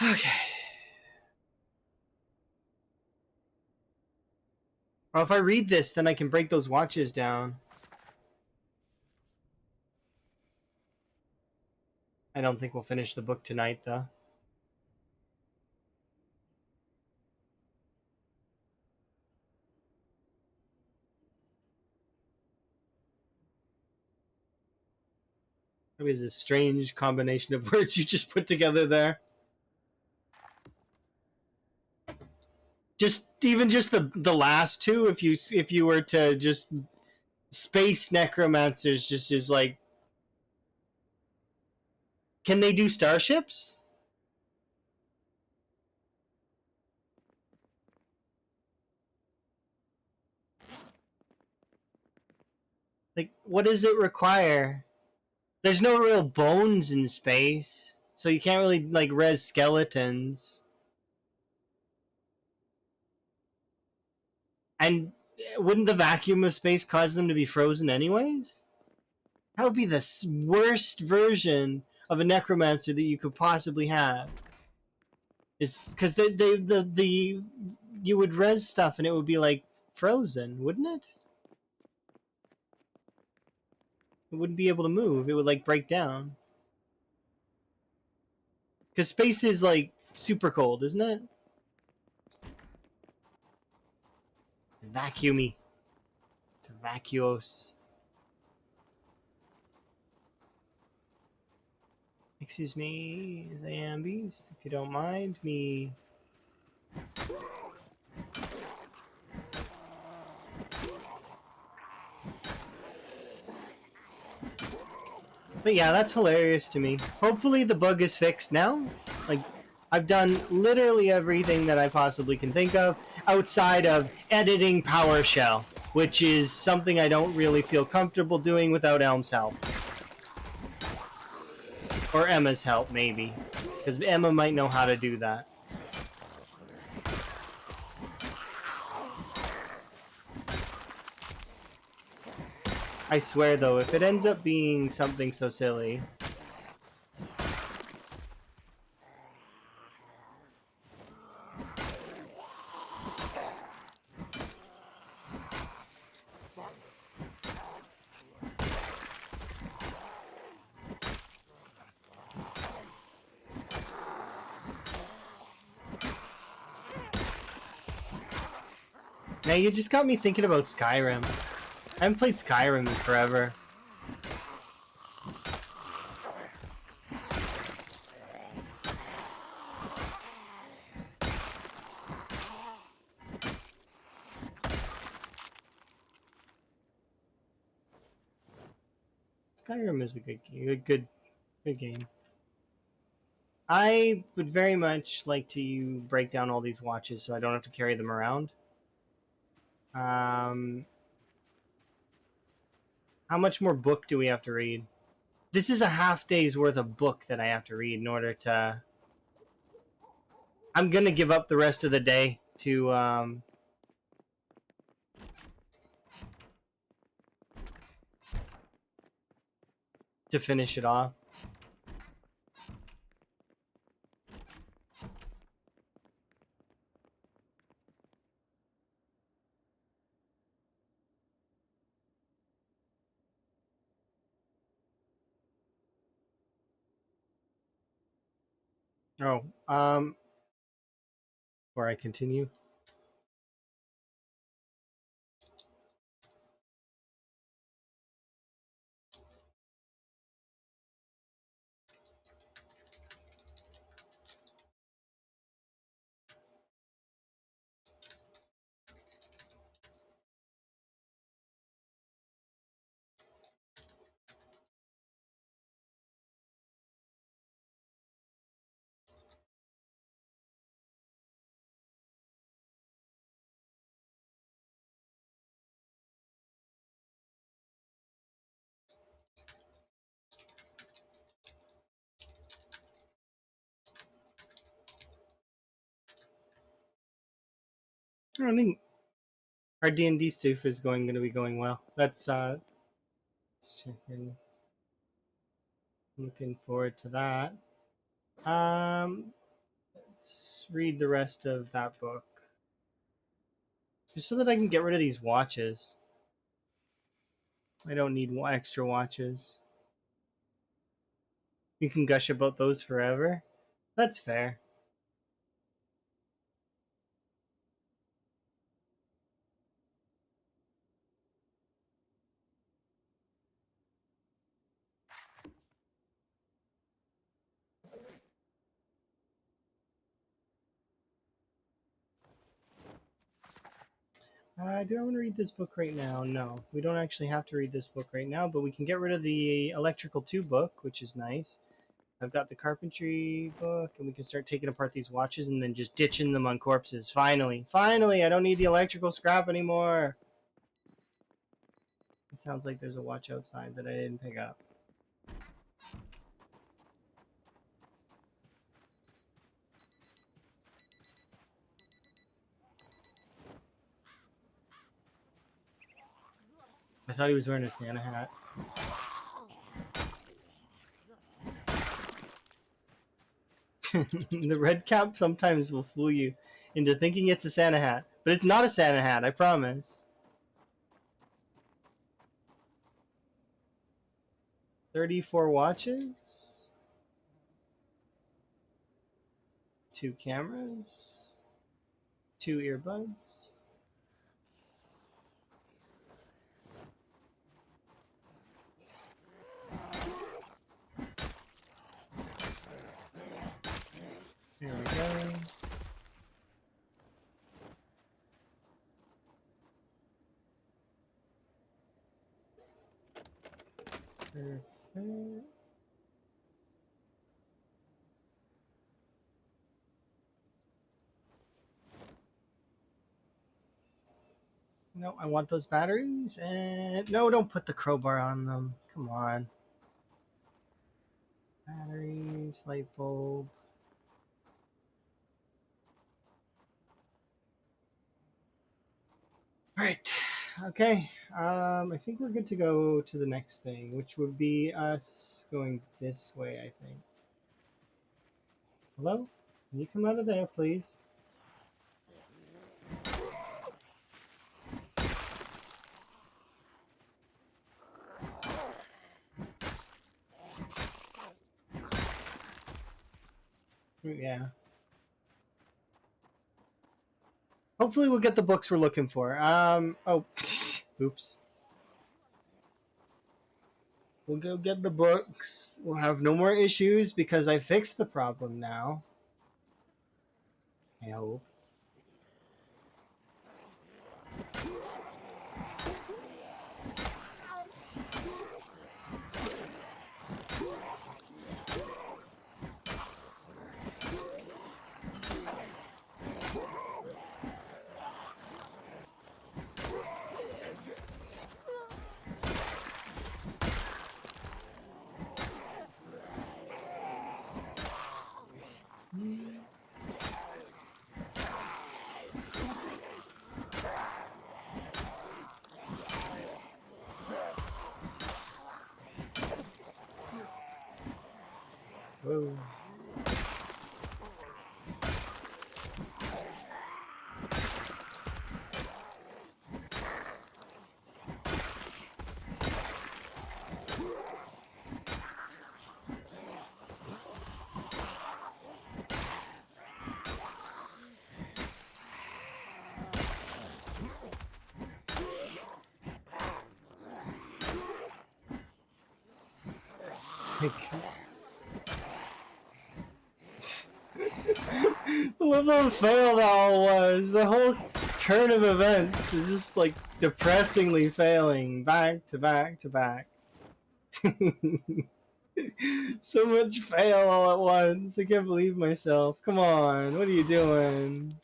Okay. Well, if I read this, then I can break those watches down. I don't think we'll finish the book tonight, though. Maybe it's a strange combination of words you just put together there. Just the last two, if you were to just space necromancers, just like, can they do starships? Like, what does it require? There's no real bones in space, so you can't really like res skeletons. And wouldn't the vacuum of space cause them to be frozen anyways? That would be the worst version of a necromancer that you could possibly have. Is because you would res stuff and it would be like frozen, wouldn't it? It wouldn't be able to move. It would like break down. Because space is like super cold, isn't it? Vacuumy. It's vacuous. Excuse me, Zambies, if you don't mind me. But yeah, that's hilarious to me. Hopefully the bug is fixed now. Like, I've done literally everything that I possibly can think of outside of editing PowerShell, which is something I don't really feel comfortable doing without Elm's help. Or Emma's help, maybe. Because Emma might know how to do that. I swear, though, if it ends up being something so silly... Now you just got me thinking about Skyrim. I haven't played Skyrim in forever. Skyrim is a good game. Good game. I would very much like to break down all these watches so I don't have to carry them around. How much more book do we have to read? This is a half day's worth of book that I have to read in order to... I'm gonna give up the rest of the day to finish it off. Oh, before I continue. I don't think our D&D stuff is going to be going well. Let's check in. Looking forward to that. Let's read the rest of that book. Just so that I can get rid of these watches. I don't need extra watches. You can gush about those forever. That's fair. Do I want to read this book right now? No, we don't actually have to read this book right now, but we can get rid of the Electrical 2 book, which is nice. I've got the Carpentry book, and we can start taking apart these watches and then just ditching them on corpses. Finally, I don't need the electrical scrap anymore. It sounds like there's a watch outside that I didn't pick up. I thought he was wearing a Santa hat. The red cap sometimes will fool you into thinking it's a Santa hat, but it's not a Santa hat, I promise. 34 watches, 2 cameras, 2 earbuds. There we go. Perfect. No, I want those batteries, and no, don't put the crowbar on them. Come on. Batteries, light bulb. Right. Okay. I think we're good to go to the next thing, which would be us going this way, I think. Hello? Can you come out of there, please? Yeah. Hopefully we'll get the books we're looking for. Oh, oops. We'll go get the books. We'll have no more issues because I fixed the problem now. I hope. Whoa. The level of fail that all was. The whole turn of events is just like depressingly failing back to back to back. So much fail all at once. I can't believe myself. Come on, what are you doing?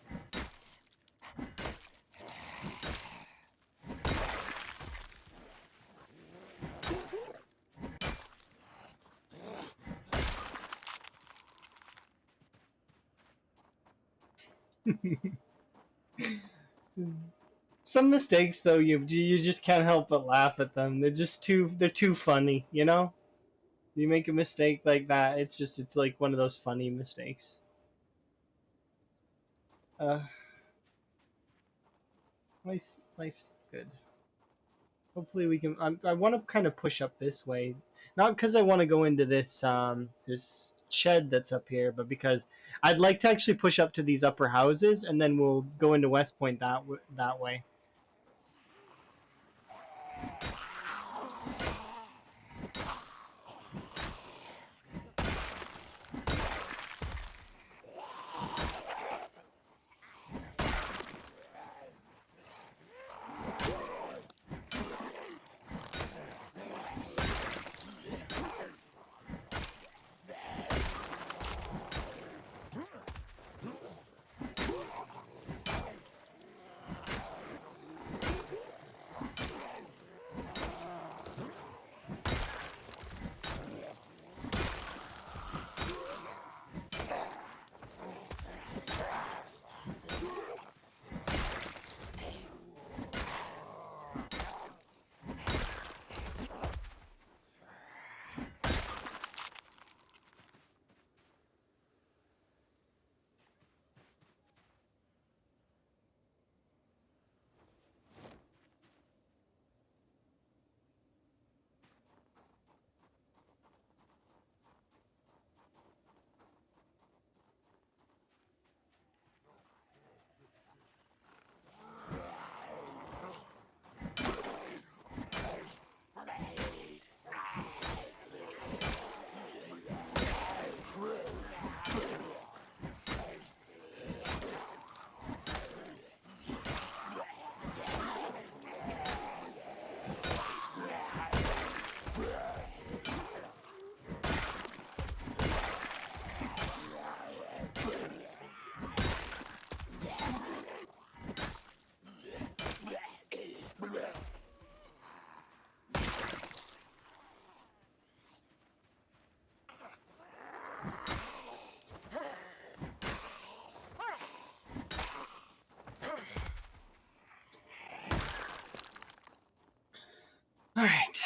Some mistakes though, you just can't help but laugh at them. They're too funny, you know? You make a mistake like that, it's like one of those funny mistakes. Uh life's good. Hopefully we can. I want to kind of push up this way, not because I want to go into this shed that's up here, but because I'd like to actually push up to these upper houses, and then we'll go into West Point that way. right.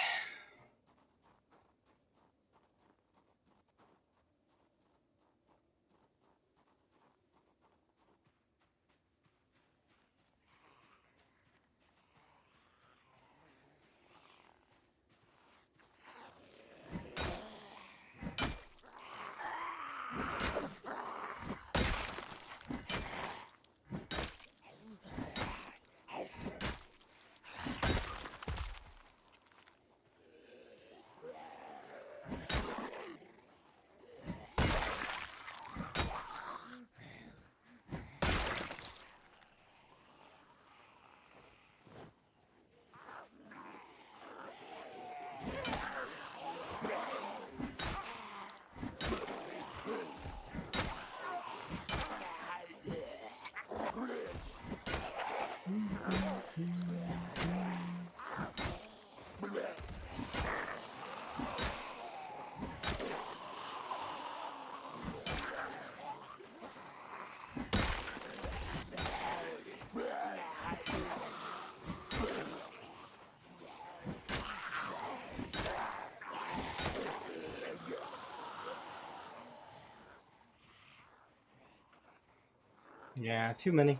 Yeah, too many.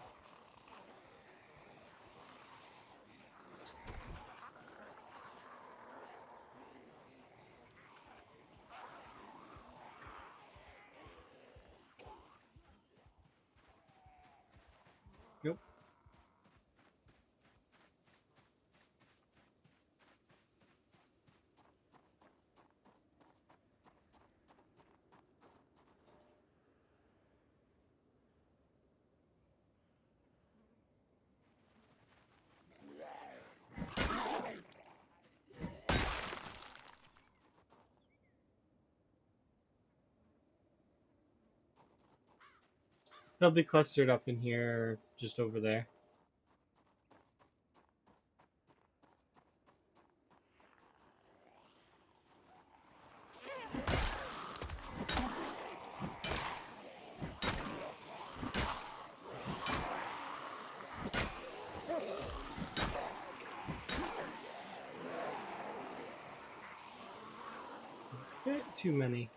Yep. They'll be clustered up in here, or just over there. Bit too many.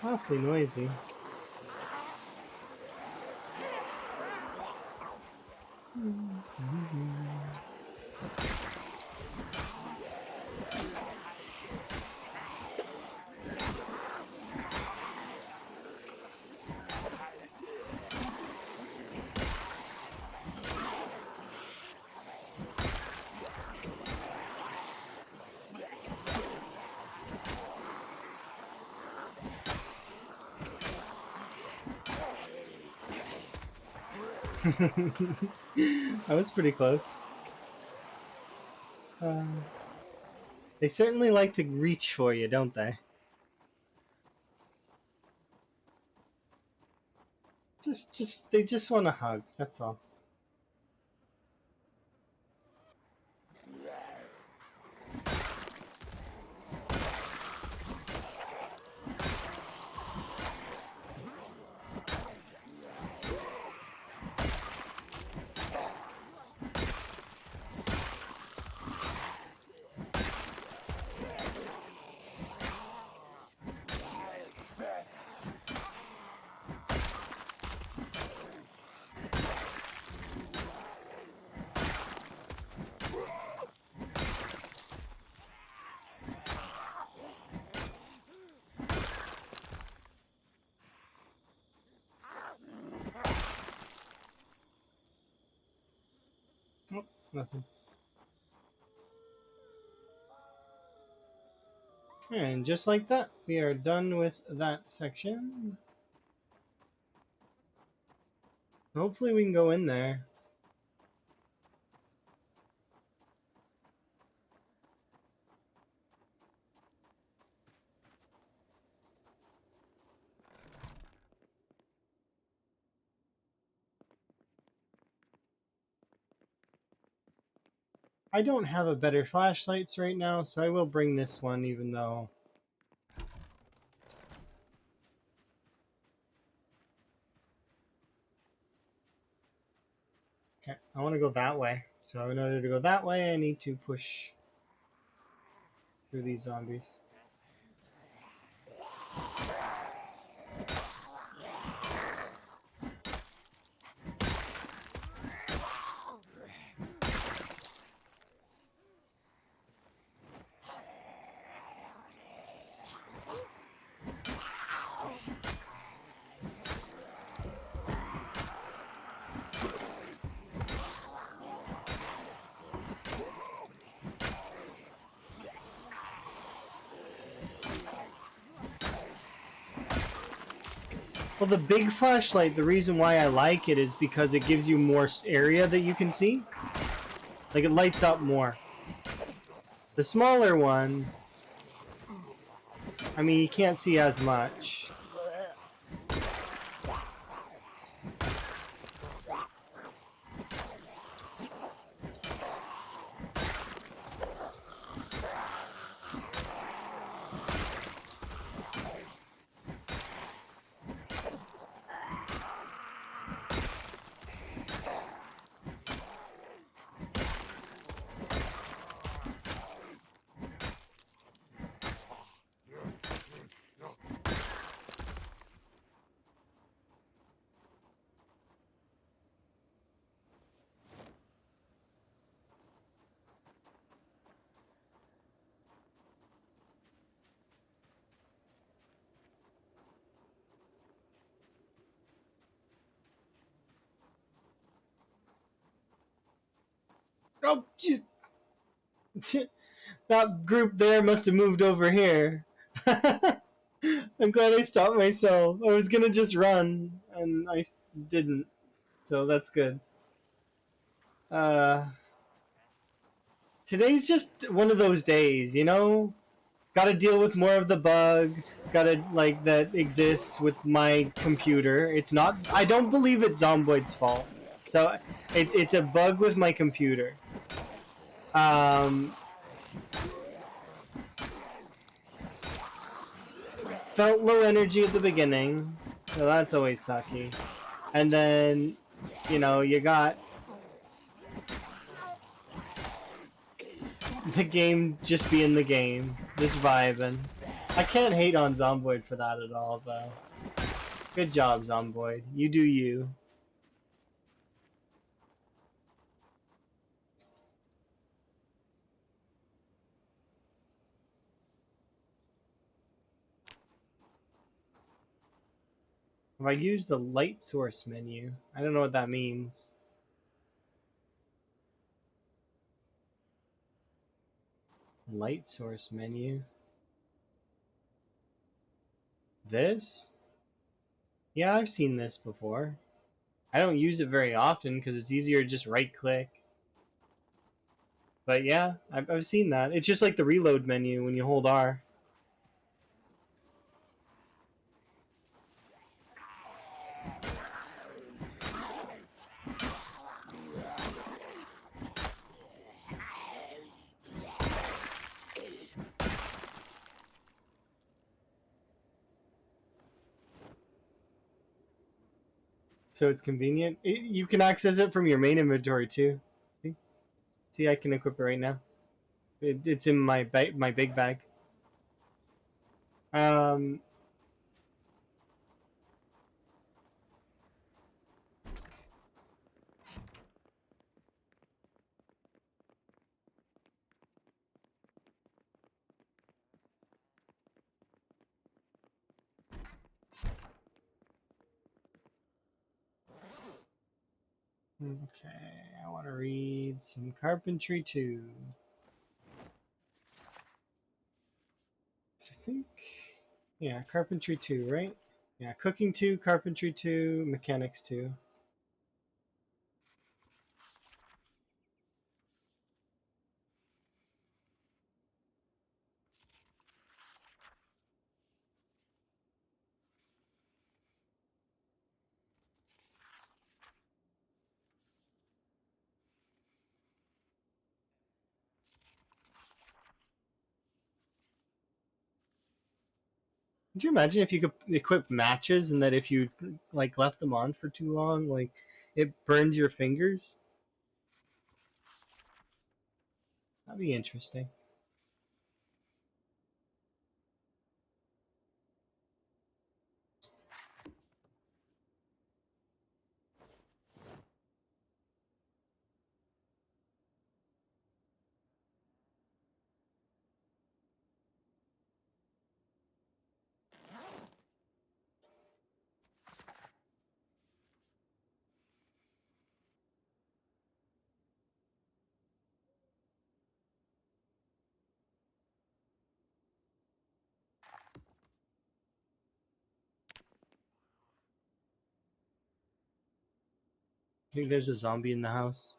Awfully noisy. That was pretty close. They certainly like to reach for you, don't they? They just want a hug. That's all. Nothing. And just like that, we are done with that section. Hopefully we can go in there. I don't have a better flashlights right now, so I will bring this one even though... Okay, I want to go that way. So in order to go that way, I need to push through these zombies. Well, the big flashlight, the reason why I like it is because it gives you more area that you can see. Like, it lights up more. The smaller one, I mean, you can't see as much. Oh, that group there must have moved over here. I'm glad I stopped myself. I was gonna just run, and I didn't. So that's good. Uh, Today's just one of those days, you know? Gotta deal with more of the bug. Gotta, like, that exists with my computer. It's not... I don't believe it's Zomboid's fault. So, it's a bug with my computer. Felt low energy at the beginning, so that's always sucky. And then, you know, you got the game just being the game, just vibing. I can't hate on Zomboid for that at all, though. Good job, Zomboid. You do you. If I use the light source menu, I don't know what that means. Light source menu. This? Yeah, I've seen this before. I don't use it very often because it's easier to just right click. But yeah, I've seen that. It's just like the reload menu when you hold R. So it's convenient. You can access it from your main inventory too. See, I can equip it right now. It's in my my big bag. Um, okay. I want to read some carpentry too. I think, yeah, carpentry 2, right? Yeah, cooking 2, carpentry 2, mechanics 2. Could you imagine if you could equip matches and that if you like left them on for too long, like it burns your fingers? That'd be interesting. I think there's a zombie in the house.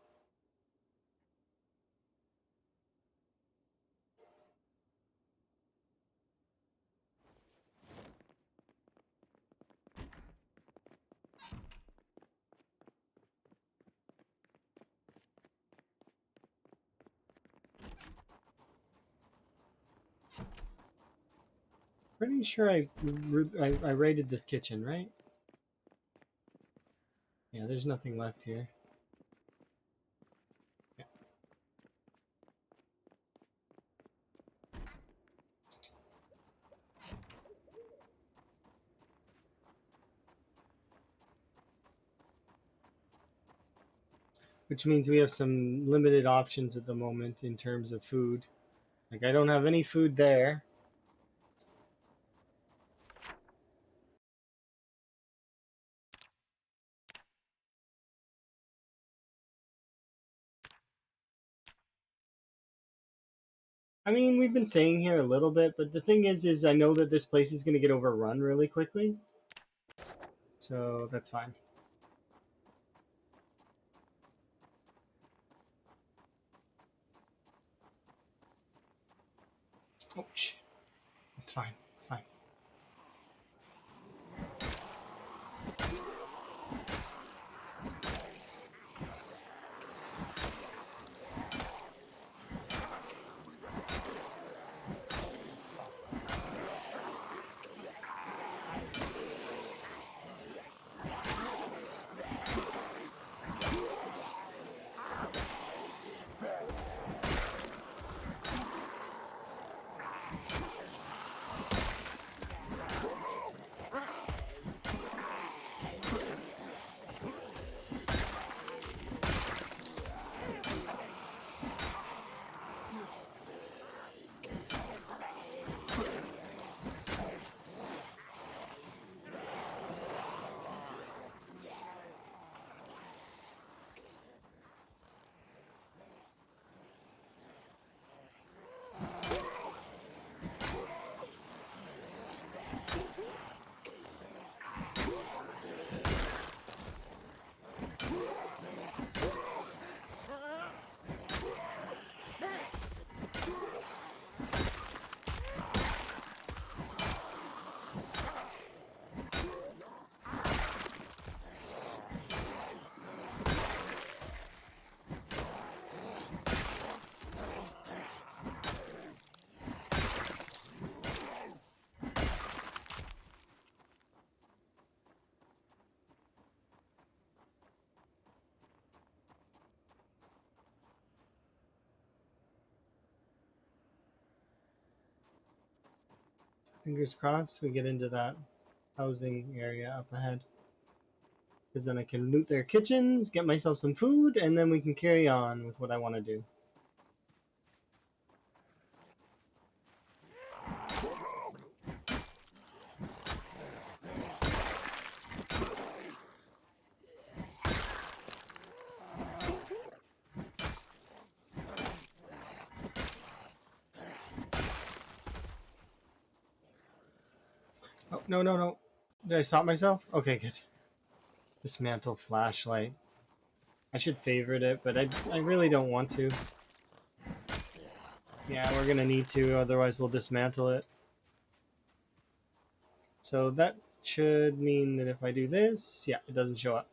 Pretty sure I raided this kitchen, right? Yeah, there's nothing left here. Yeah. Which means we have some limited options at the moment in terms of food. Like, I don't have any food there. I mean, we've been staying here a little bit, but the thing is I know that this place is going to get overrun really quickly. So that's fine. Oh, shh. It's fine. It's fine. Fingers crossed we get into that housing area up ahead. Because then I can loot their kitchens, get myself some food, and then we can carry on with what I want to do. no, no, no. Did I stop myself? Okay, good. Dismantle flashlight. I should favorite it, but I really don't want to. Yeah, we're gonna need to, otherwise we'll dismantle it. So that should mean that if I do this, yeah, it doesn't show up.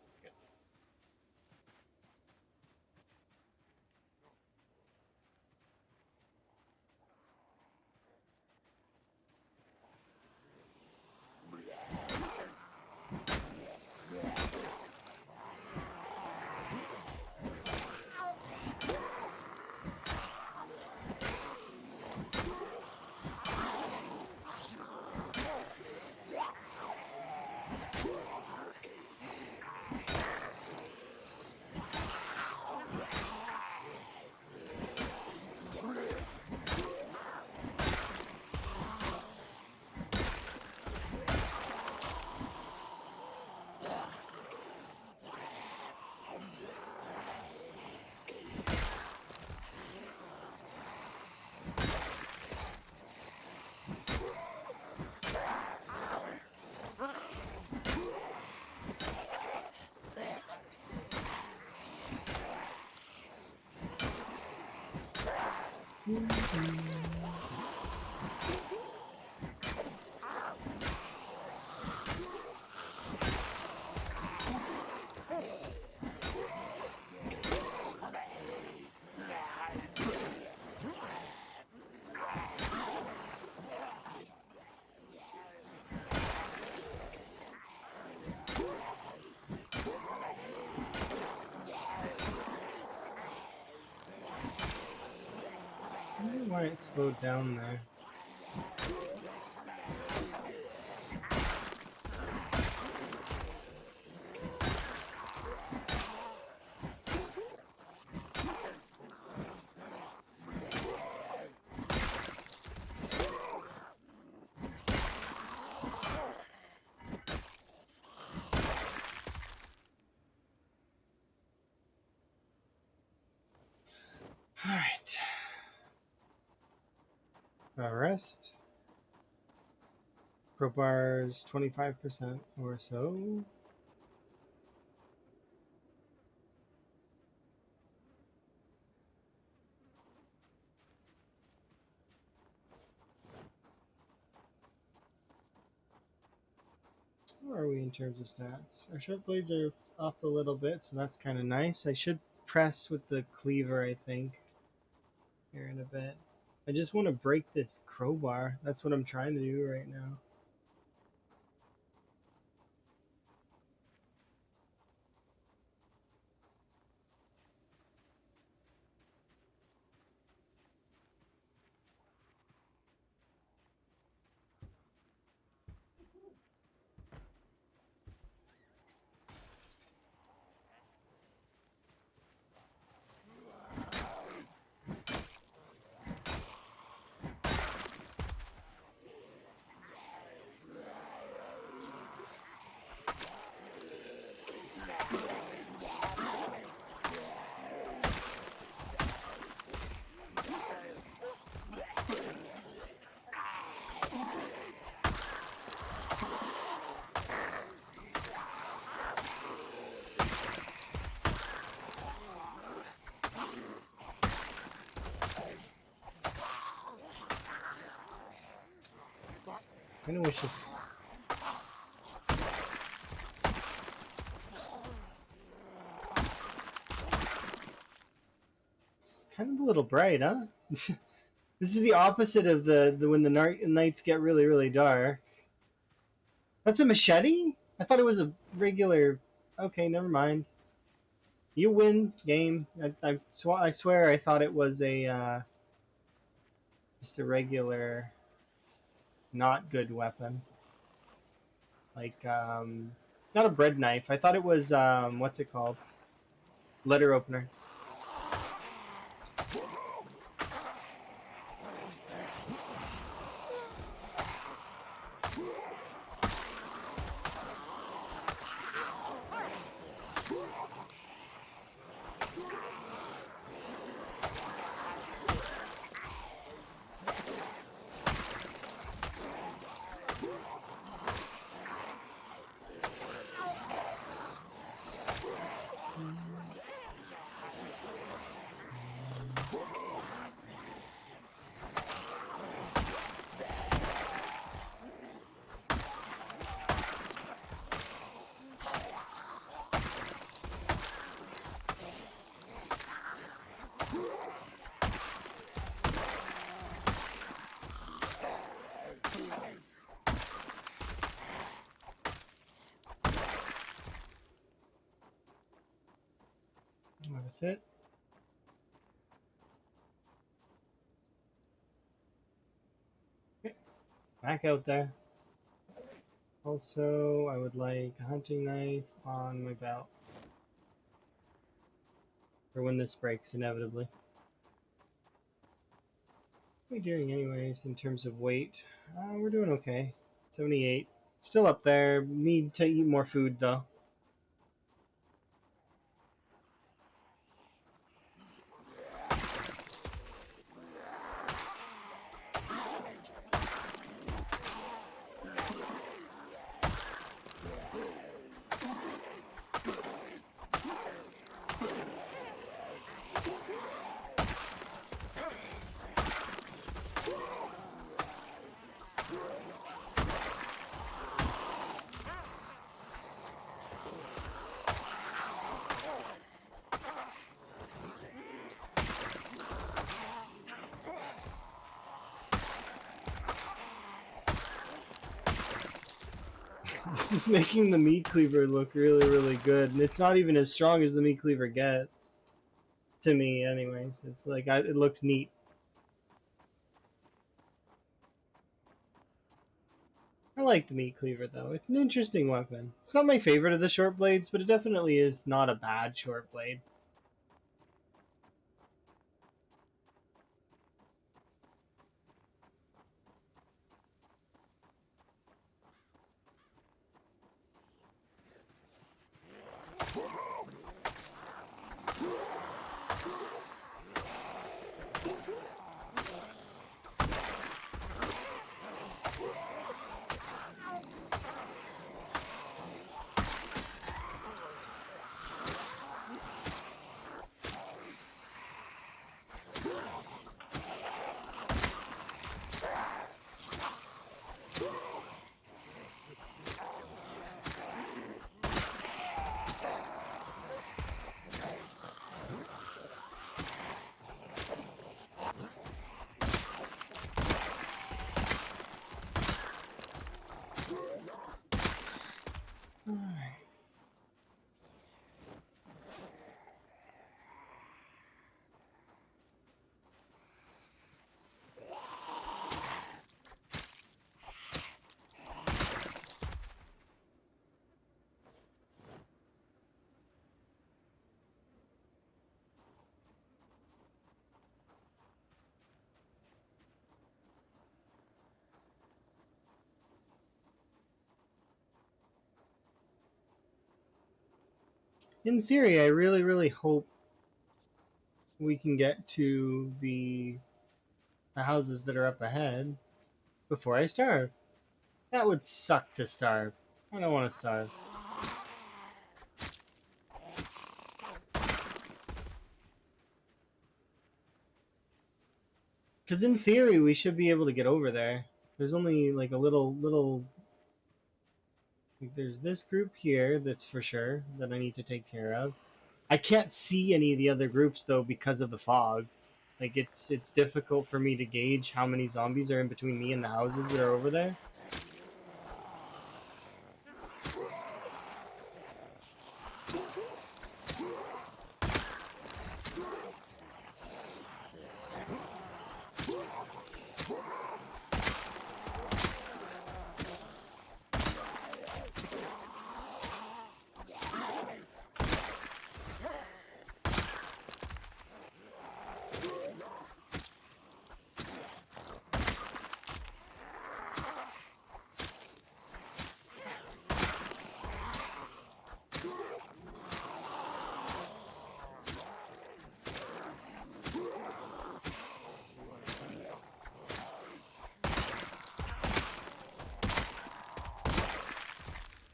I wonder why it slowed down there. Alright. Rest. Crowbars 25% or so. Where are we in terms of stats? Our short blades are up a little bit, so that's kind of nice. I should press with the cleaver, I think, here in a bit. I just want to break this crowbar. That's what I'm trying to do right now. I kind of wish this... It's kind of a little bright, huh? This is the opposite of the when the nights get really, really dark. That's a machete? I thought it was a regular... Okay, never mind. You win, game. I swear I thought it was a just a regular, not good weapon. Like, not a bread knife. I thought it was, what's it called? Letter opener. opposite. Okay, back out there. Also, I would like a hunting knife on my belt. For when this breaks, inevitably. What are we doing anyways in terms of weight? We're doing okay. 78. Still up there. Need to eat more food though. This is making the meat cleaver look really, really good, and it's not even as strong as the meat cleaver gets. To me, anyways. It's like, it looks neat. I like the meat cleaver, though. It's an interesting weapon. It's not my favorite of the short blades, but it definitely is not a bad short blade. Alright. In theory, I really, really hope we can get to the houses that are up ahead before I starve. That would suck to starve. I don't want to starve. Because in theory, we should be able to get over there. There's only like a little. Like, there's this group here that's for sure that I need to take care of. I can't see any of the other groups though because of the fog. Like it's difficult for me to gauge how many zombies are in between me and the houses that are over there.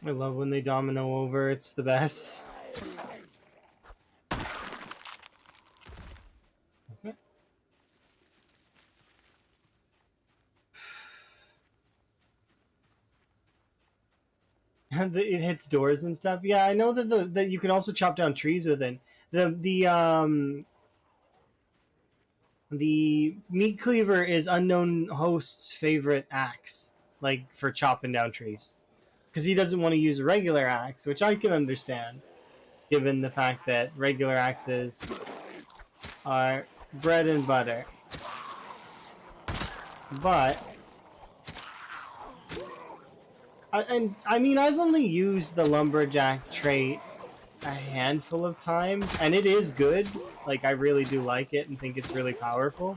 I love when they domino over. It's the best. Okay. It hits doors and stuff. Yeah, I know that you can also chop down trees with it. The meat cleaver is unknown host's favorite axe, like for chopping down trees, because he doesn't want to use a regular axe, which I can understand. given the fact that regular axes are bread and butter. But I mean, I've only used the lumberjack trait a handful of times, and it is good. Like, I really do like it and think it's really powerful.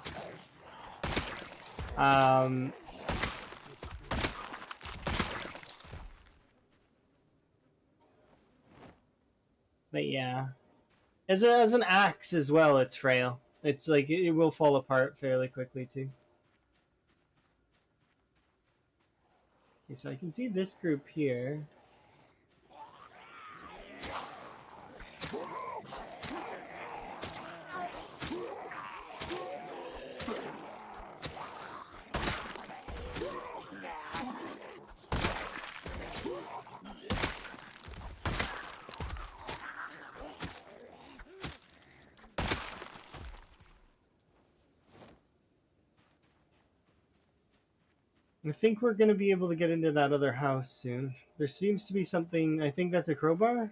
But yeah, as an axe as well, it's frail. It's like it will fall apart fairly quickly too. Okay, so I can see this group here. I think we're going to be able to get into that other house soon. There seems to be something, I think that's a crowbar?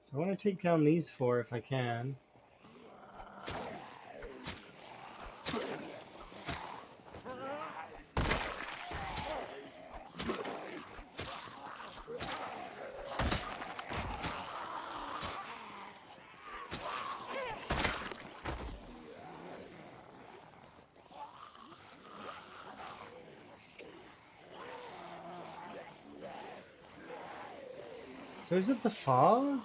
So I want to take down these four if I can. So is it the fog?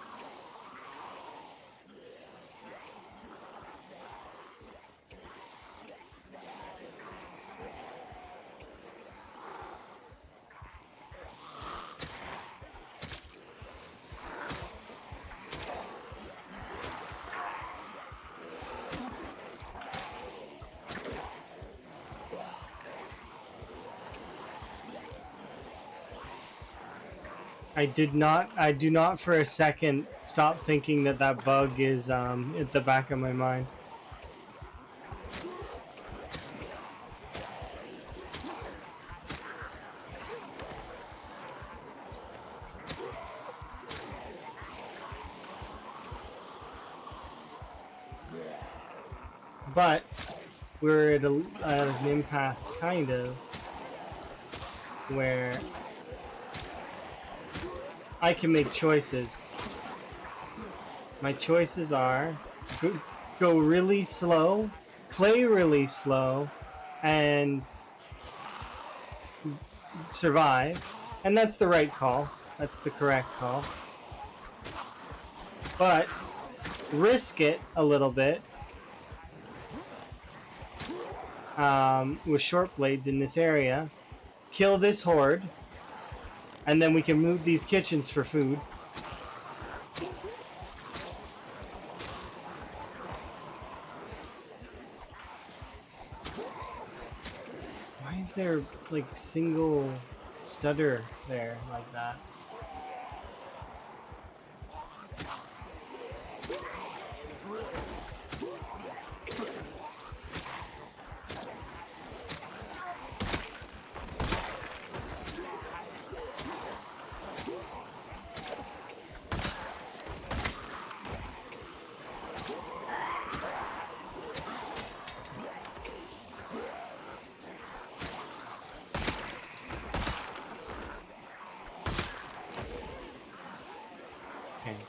I do not for a second stop thinking that that bug is at the back of my mind. But we're at an impasse, kind of, where I can make choices. My choices are go really slow, play really slow, and survive. And that's the right call. That's the correct call. But risk it a little bit with short blades in this area. Kill this horde. And then we can move these kitchens for food. Why is there like single stutter there like that?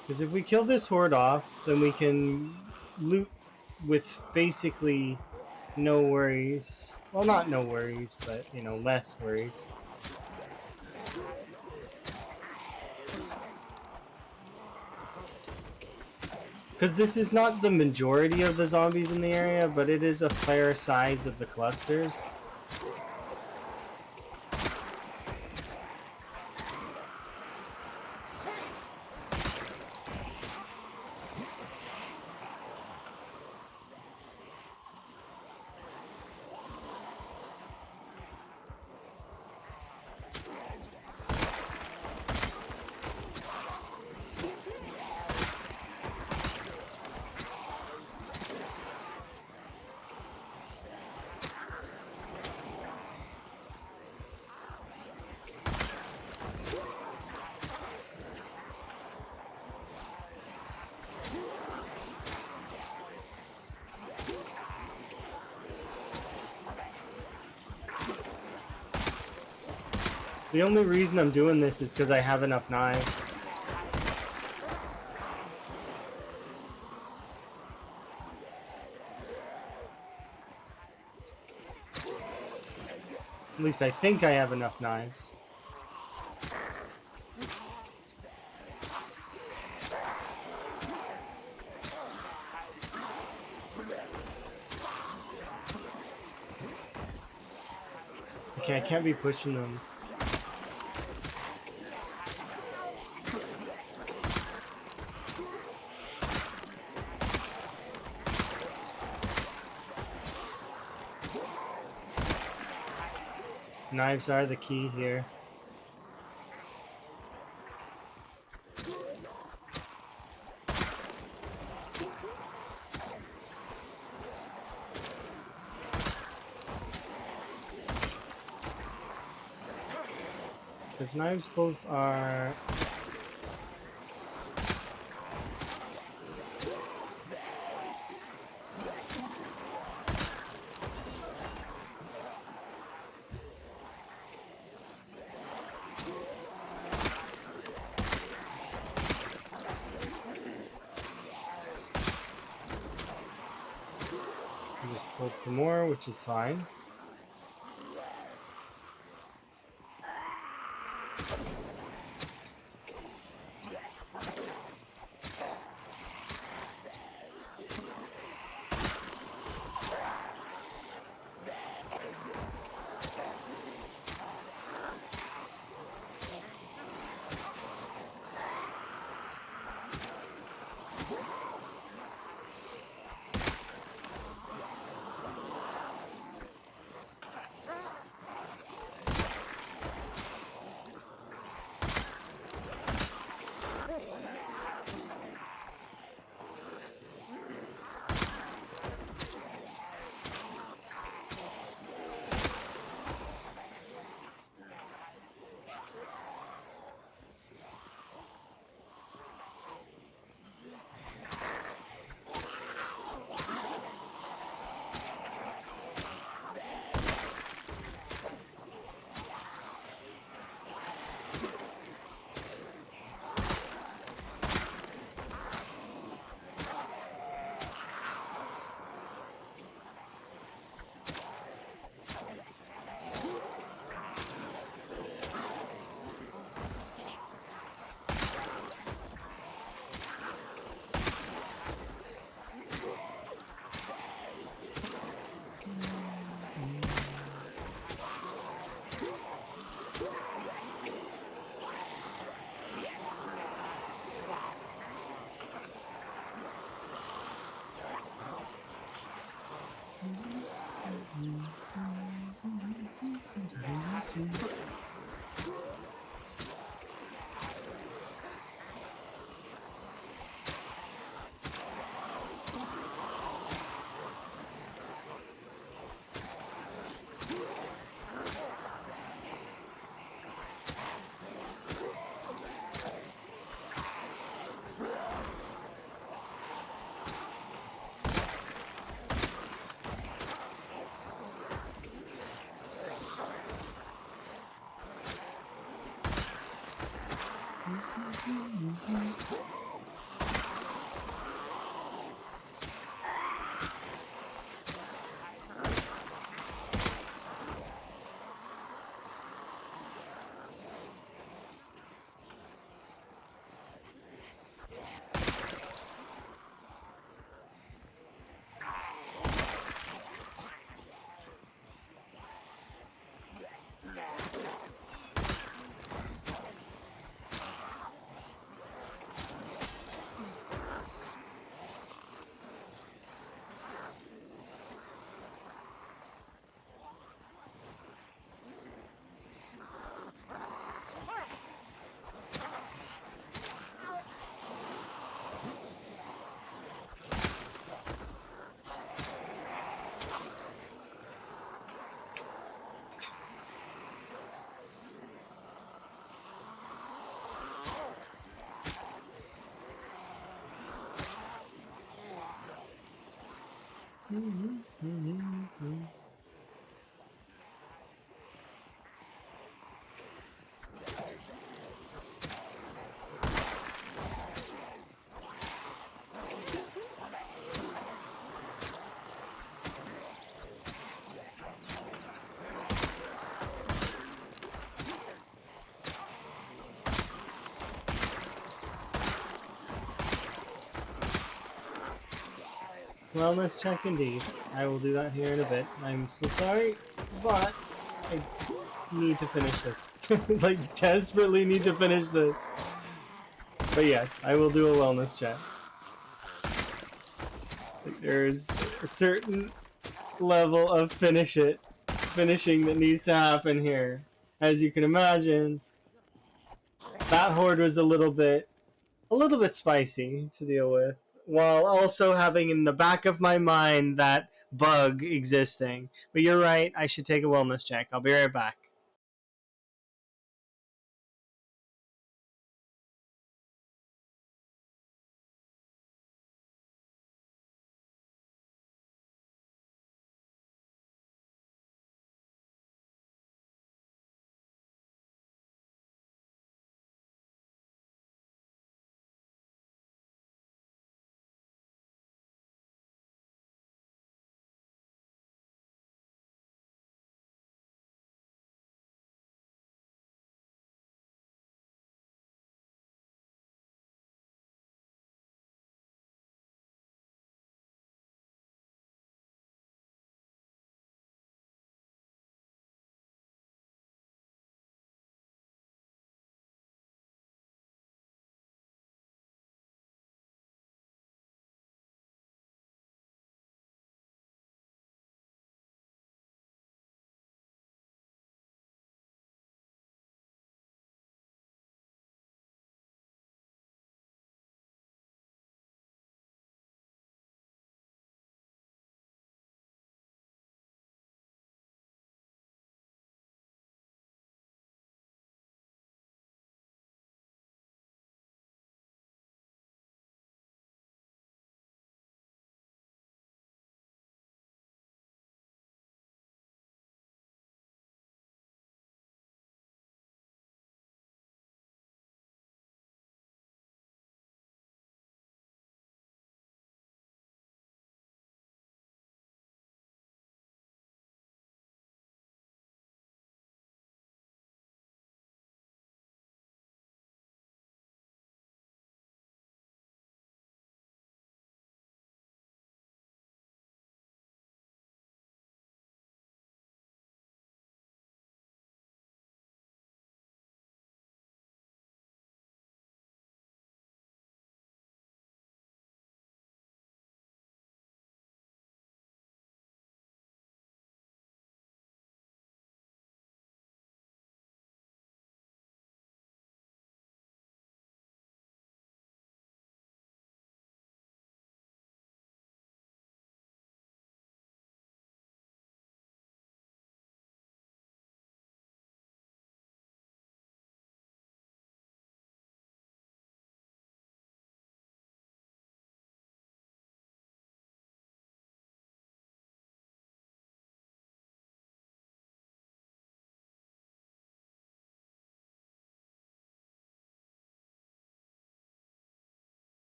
Because if we kill this horde off, then we can loot with basically no worries. Well, not no worries, but, you know, less worries. Because this is not the majority of the zombies in the area, but it is a fair size of the clusters. The only reason I'm doing this is because I have enough knives. At least I think I have enough knives. Okay, I can't be pushing them. Knives are the key here. Because knives both are... I just pulled some more, which is fine. Wellness check indeed. I will do that here in a bit. I'm so sorry, but I need to finish this. Like, desperately need to finish this. But yes, I will do a wellness check. Like, there's a certain level of finishing that needs to happen here. As you can imagine, that horde was a little bit spicy to deal with, while also having in the back of my mind that bug existing. But you're right, I should take a wellness check. I'll be right back.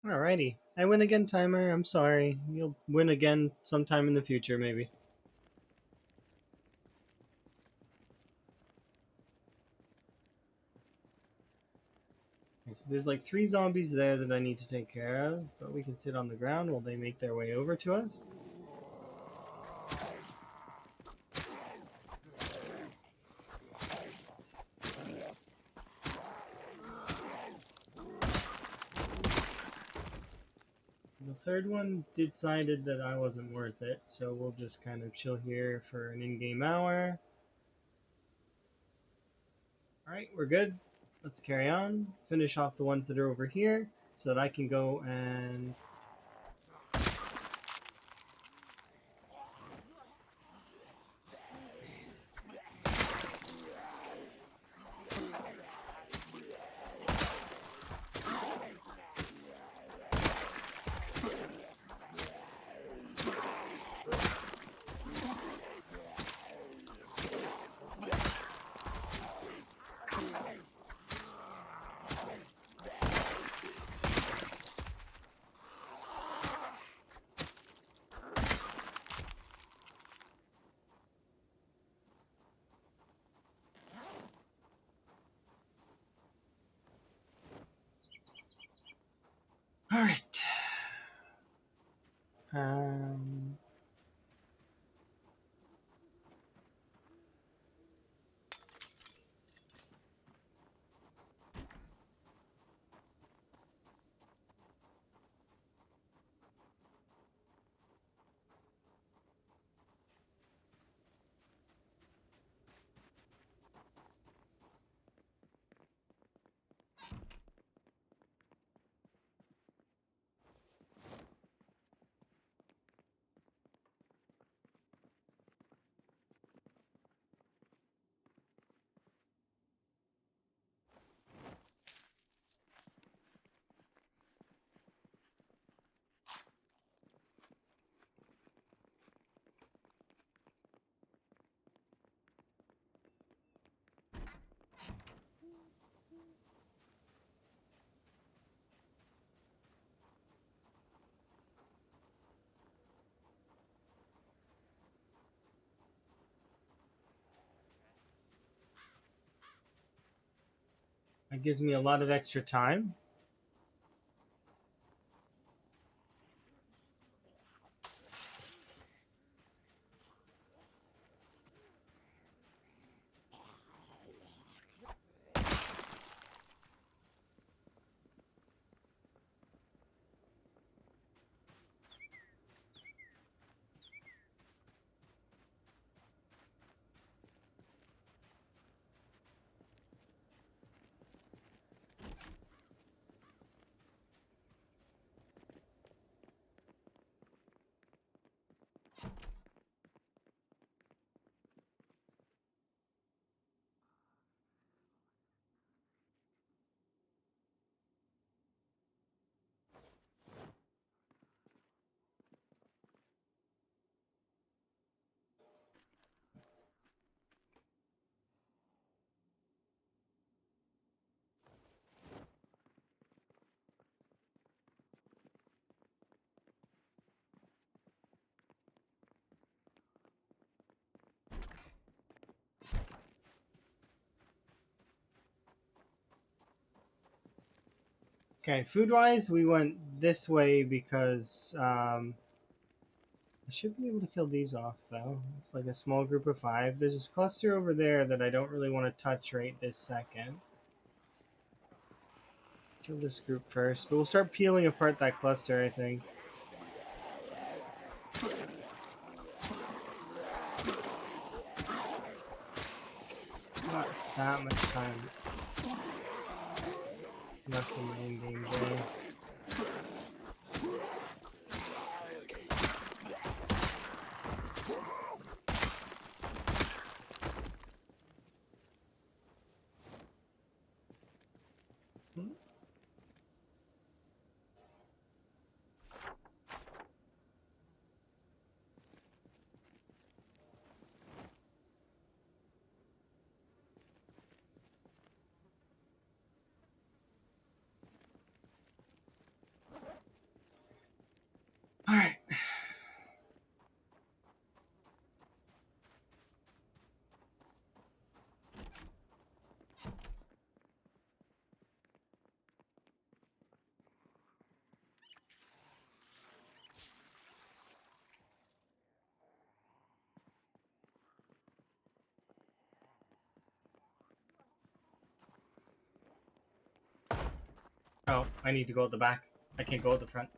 Alrighty. I win again, timer. I'm sorry. You'll win again sometime in the future, maybe. Okay, so there's like 3 zombies there that I need to take care of, but we can sit on the ground while they make their way over to us. The third one decided that I wasn't worth it, so we'll just kind of chill here for an in-game hour. Alright, we're good. Let's carry on. Finish off the ones that are over here so that I can go and... Alright. Um... That gives me a lot of extra time. Okay, food-wise, we went this way because I should be able to kill these off, though. It's like a small group of 5. There's this cluster over there that I don't really want to touch right this second. Kill this group first, but we'll start peeling apart that cluster, I think. Not that much time left in the in-game day. Oh, I need to go at the back. I can't go at the front.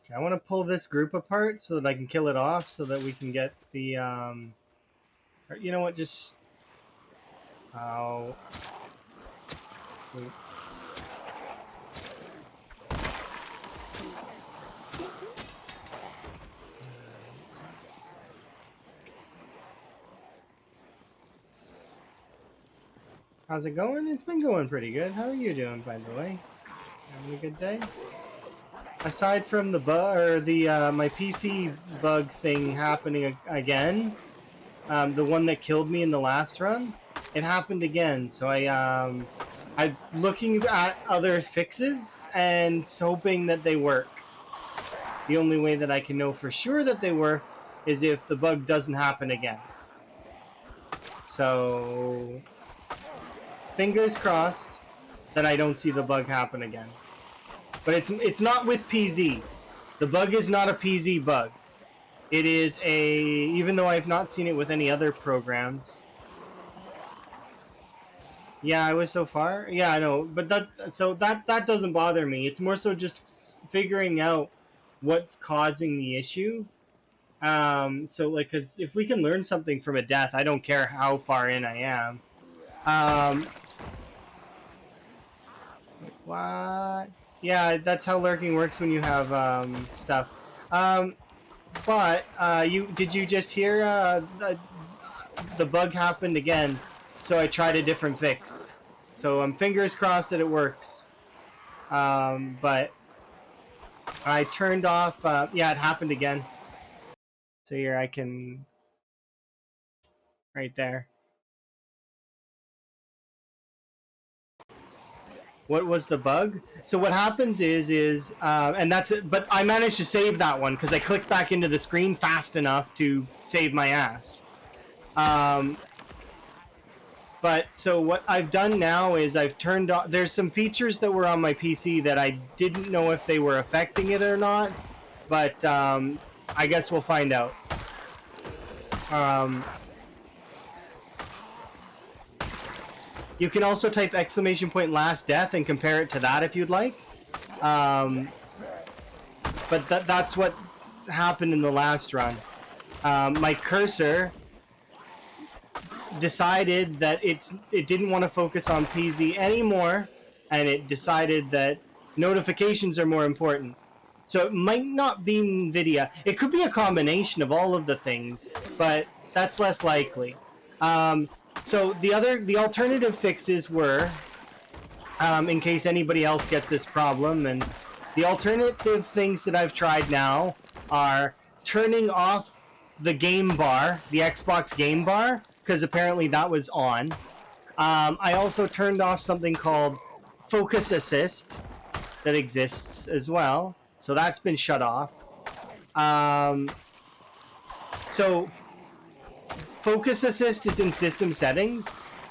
Okay, I want to pull this group apart so that I can kill it off so that we can get the, or you know what, just, oh, wait. How's it going? It's been going pretty good. How are you doing, by the way? Having a good day? Aside from the bug or the my PC bug thing happening again, the one that killed me in the last run, it happened again. So I'm looking at other fixes and hoping that they work. The only way that I can know for sure that they work is if the bug doesn't happen again. So fingers crossed that I don't see the bug happen again. But it's not with PZ. The bug is not a PZ bug. It is a, even though I've not seen it with any other programs. Yeah, I was so far. Yeah, I know, but that doesn't bother me. It's more so just figuring out what's causing the issue. So like, because if we can learn something from a death, I don't care how far in I am. What? Yeah, that's how lurking works when you have stuff. But you did you just hear the bug happened again? So I tried a different fix. So I'm fingers crossed that it works. But I turned off. Yeah, it happened again. So here I can right there. What was the bug? So what happens is and that's it. But I managed to save that one because I clicked back into the screen fast enough to save my ass. But so what I've done now is I've turned on. There's some features that were on my PC that I didn't know if they were affecting it or not, but I guess we'll find out. You can also type !last death and compare it to that if you'd like. But that's what happened in the last run. My cursor decided that it didn't want to focus on PZ anymore, and it decided that notifications are more important. So it might not be NVIDIA. It could be a combination of all of the things, but that's less likely. So the alternative fixes were, in case anybody else gets this problem, and the alternative things that I've tried now are turning off the game bar, the Xbox game bar, because apparently that was on. I also turned off something called Focus Assist that exists as well, so that's been shut off. So Focus Assist is in system settings.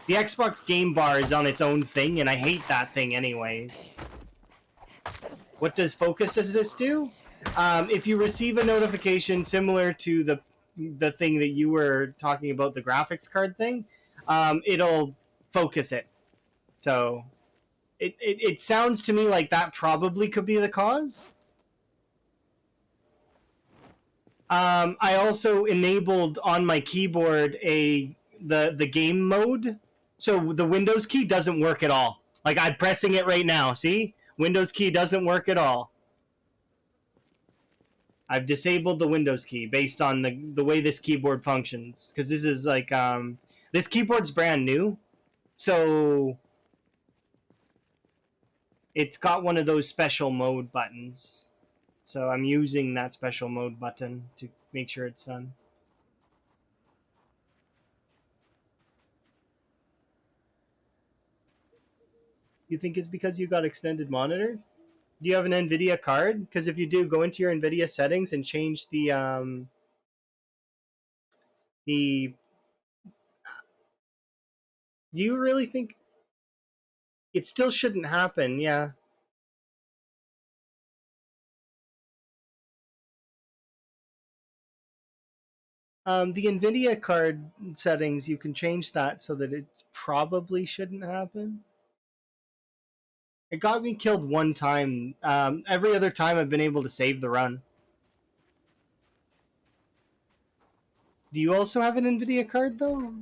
The Xbox game bar is on its own thing, and I hate that thing anyways. What does Focus Assist do? If you receive a notification similar to the thing that you were talking about, the graphics card thing, it'll focus it. So it sounds to me like that probably could be the cause. I also enabled on my keyboard the game mode, so the Windows key doesn't work at all. Like I'm pressing it right now. See, Windows key doesn't work at all. I've disabled the Windows key based on the way this keyboard functions, because this is like this keyboard's brand new, so it's got one of those special mode buttons. So I'm using that special mode button to make sure it's done. You think it's because you got extended monitors? Do you have an NVIDIA card? Because if you do, go into your NVIDIA settings and change the. Do you really think it still shouldn't happen? Yeah. The NVIDIA card settings, you can change that so that it probably shouldn't happen. It got me killed one time. Every other time I've been able to save the run. Do you also have an NVIDIA card though?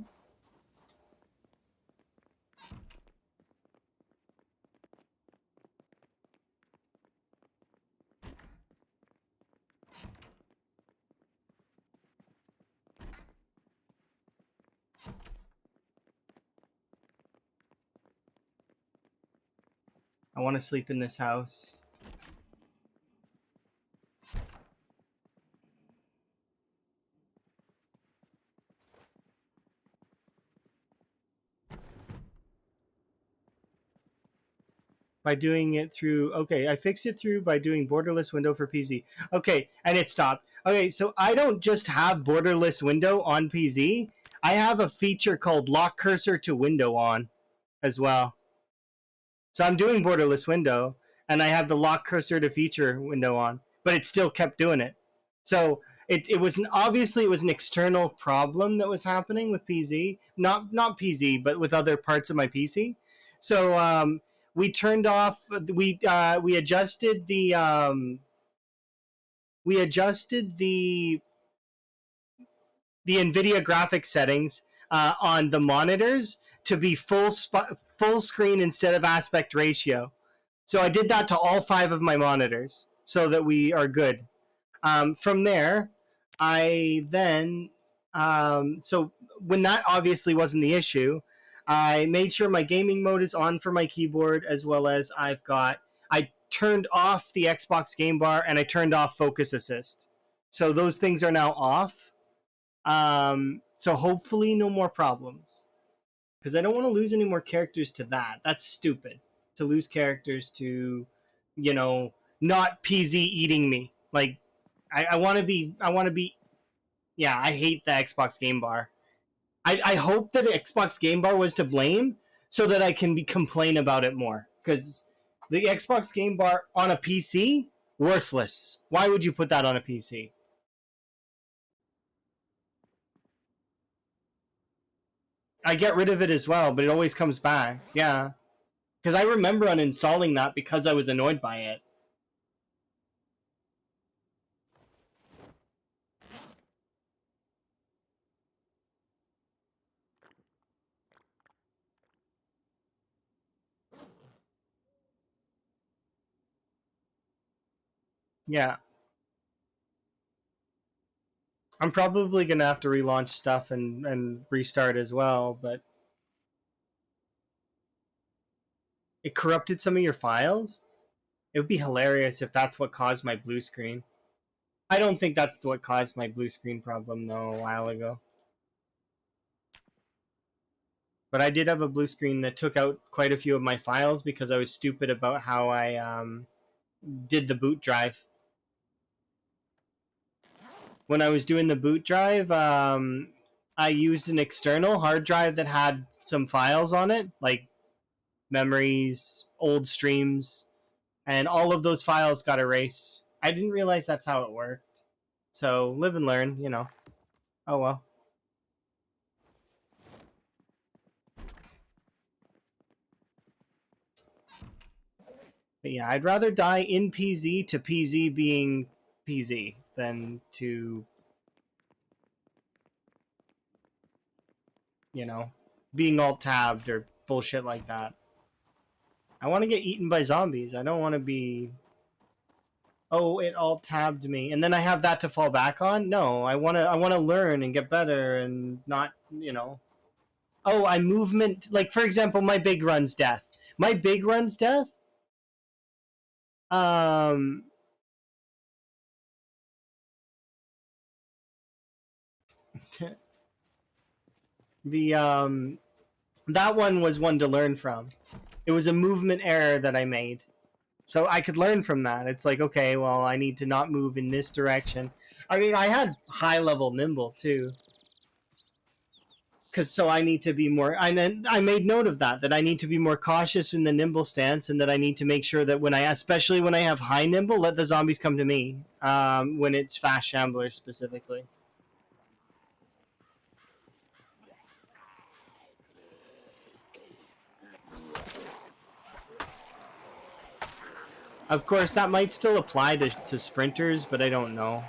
I want to sleep in this house. By doing it through, okay, I fixed it through by doing borderless window for PZ. Okay, and it stopped. Okay, so I don't just have borderless window on PZ. I have a feature called lock cursor to window on as well. So I'm doing borderless window, and I have the lock cursor to feature window on, but it still kept doing it. So it was obviously it was an external problem that was happening with PZ, not PZ, but with other parts of my PC. So we turned off. We adjusted the NVIDIA graphics settings on the monitors to be full screen instead of aspect ratio. So I did that to all 5 of my monitors so that we are good. From there, I then so when that obviously wasn't the issue, I made sure my gaming mode is on for my keyboard, as well as I turned off the Xbox Game Bar and I turned off Focus Assist. So those things are now off. So hopefully no more problems, because I don't want to lose any more characters to that. That's stupid to lose characters to, you know, not PZ eating me. Like I want to be. I want to be. Yeah, I hate the Xbox Game Bar. I hope that the Xbox Game Bar was to blame so that I can complain about it more, because the Xbox Game Bar on a PC, worthless. Why would you put that on a PC? I get rid of it as well, but it always comes back. Yeah, because I remember uninstalling that because I was annoyed by it. Yeah, I'm probably gonna have to relaunch stuff and restart as well, but it corrupted some of your files. It would be hilarious if that's what caused my blue screen. I don't think that's what caused my blue screen problem though a while ago. But I did have a blue screen that took out quite a few of my files because I was stupid about how I did the boot drive. When I was doing the boot drive, I used an external hard drive that had some files on it, like memories, old streams, and all of those files got erased. I didn't realize that's how it worked. So live and learn, you know. Oh well. But yeah, I'd rather die in PZ to PZ being PZ than to, you know, being alt tabbed or bullshit like that. I want to get eaten by zombies. I don't want to be, oh, it alt tabbed me and then I have that to fall back on. No, I want to learn and get better and not, you know. Oh, I movement, like for example, my big run's death. My big run's death. Um, the that one was one to learn from. It was a movement error that I made. So I could learn from that. It's like, okay, well, I need to not move in this direction. I mean, I had high level nimble too. Because so I need to be more. I made note of that I need to be more cautious in the nimble stance, and that I need to make sure that when I, especially when I have high nimble, let the zombies come to me. When it's fast shamblers specifically. Of course, that might still apply to sprinters, but I don't know.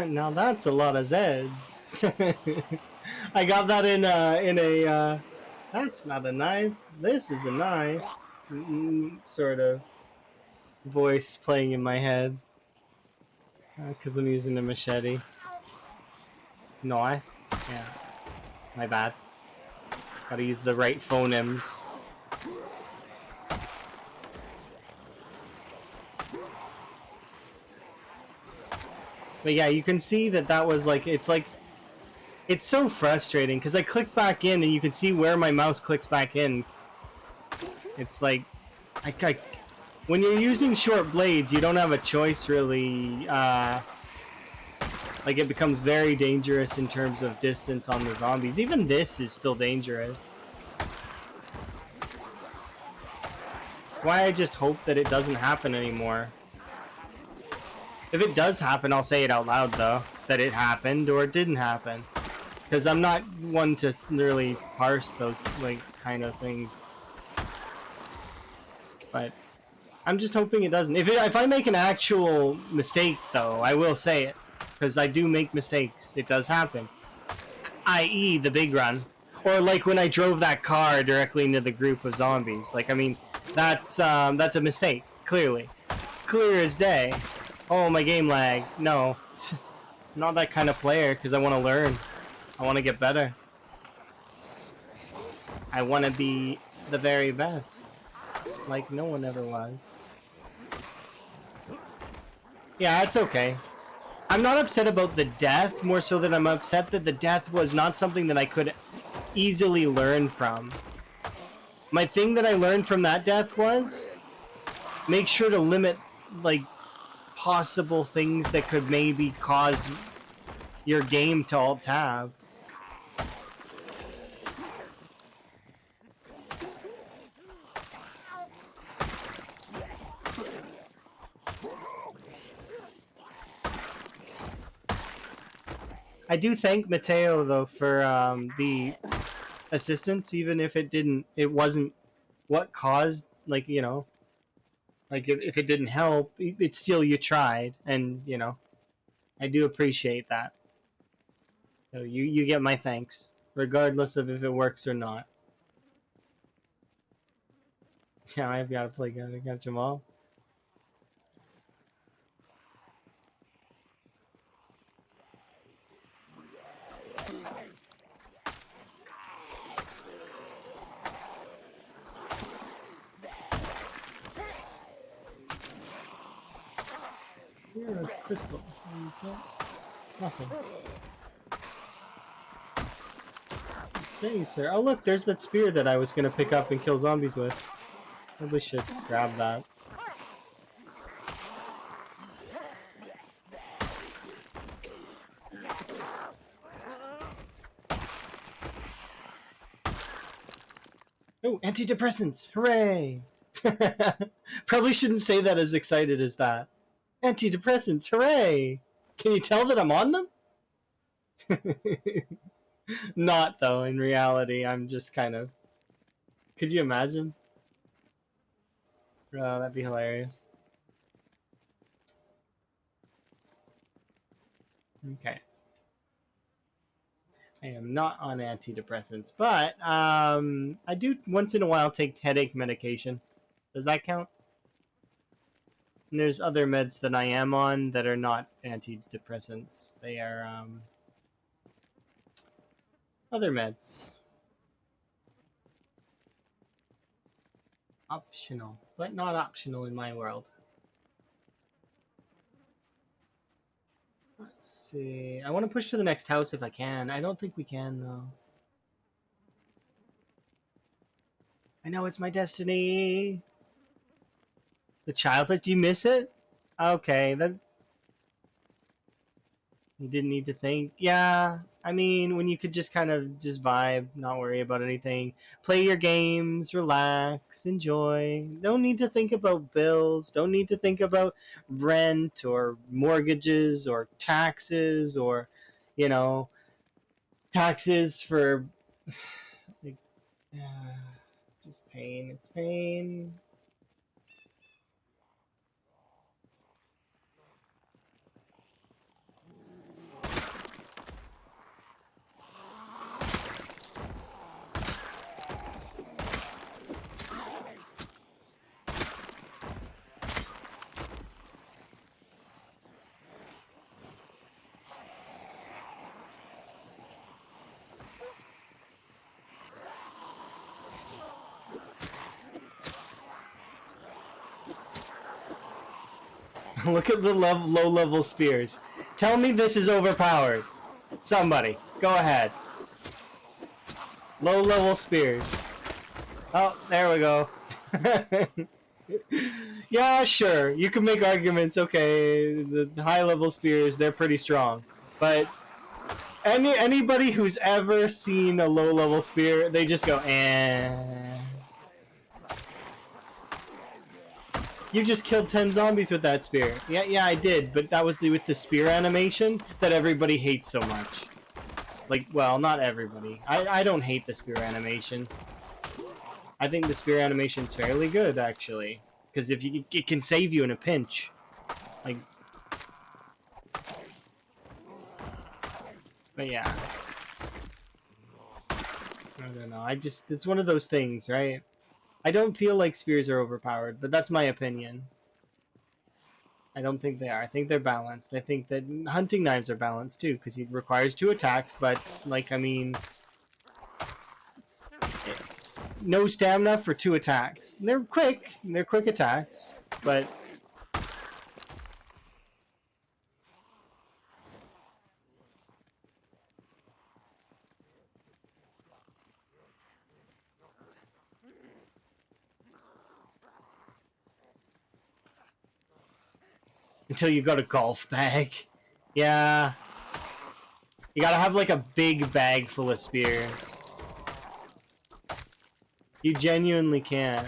Now that's a lot of Zeds. I got that in a that's not a knife. This is a knife. Sort of voice playing in my head because I'm using a machete. Knife. Yeah, my bad. Gotta use the right phonemes. But yeah, you can see that was like it's so frustrating because I click back in and you can see where my mouse clicks back in. It's like when you're using short blades, you don't have a choice really. Like it becomes very dangerous in terms of distance on the zombies. Even this is still dangerous. That's why I just hope that it doesn't happen anymore. If it does happen, I'll say it out loud though, that it happened or it didn't happen. Because I'm not one to really parse those like kind of things. But I'm just hoping it doesn't. If I make an actual mistake though, I will say it. Because I do make mistakes. It does happen. I.e. the big run. Or like when I drove that car directly into the group of zombies. Like, I mean, that's a mistake. Clearly. Clear as day. Oh, my game lagged. No. I'm not that kind of player because I want to learn. I want to get better. I want to be the very best. Like no one ever was. Yeah, it's okay. I'm not upset about the death, more so that I'm upset that the death was not something that I could easily learn from. My thing that I learned from that death was make sure to limit like possible things that could maybe cause your game to alt tab. I do thank Mateo though for the assistance, even if it wasn't what caused, like, you know, like if it didn't help, it's still you tried, and you know, I do appreciate that. So you get my thanks, regardless of if it works or not. Yeah, I've got to play good. I got them all. Here is crystal, so you can't. Nothing. Thanks, sir. Oh, look, there's that spear that I was gonna pick up and kill zombies with. Probably should grab that. Oh, antidepressants! Hooray! Probably shouldn't say that as excited as that. Antidepressants! Hooray! Can you tell that I'm on them? Not though. In reality, I'm just kind of. Could you imagine? Oh, that'd be hilarious. Okay. I am not on antidepressants, but I do once in a while take headache medication. Does that count? And there's other meds that I am on that are not antidepressants. They are other meds. Optional, but not optional in my world. Let's see. I want to push to the next house if I can. I don't think we can, though. I know it's my destiny. The childhood, do you miss it? Okay, that you didn't need to think. Yeah, I mean, when you could just kind of just vibe, not worry about anything, play your games, relax, enjoy. Don't need to think about bills. Don't need to think about rent or mortgages or taxes or, you know, taxes for like, just pain. It's pain. Look at the low level spears. Tell me this is overpowered. Somebody, go ahead. Low level spears. Oh, there we go. Yeah, sure. You can make arguments. Okay, the high level spears, they're pretty strong. But anybody who's ever seen a low level spear, they just go, eh. You just killed 10 zombies with that spear. Yeah, I did, but that was with the spear animation that everybody hates so much. Like, well, not everybody. I don't hate the spear animation. I think the spear animation's fairly good, actually. Because if you, it can save you in a pinch. Like, but yeah. I don't know. It's one of those things, right? I don't feel like spears are overpowered, but that's my opinion. I don't think they are. I think they're balanced. I think that hunting knives are balanced too, because it requires 2 attacks, but, like, I mean, no stamina for 2 attacks. They're quick attacks, but until you got a golf bag. Yeah. You gotta have like a big bag full of spears. You genuinely can.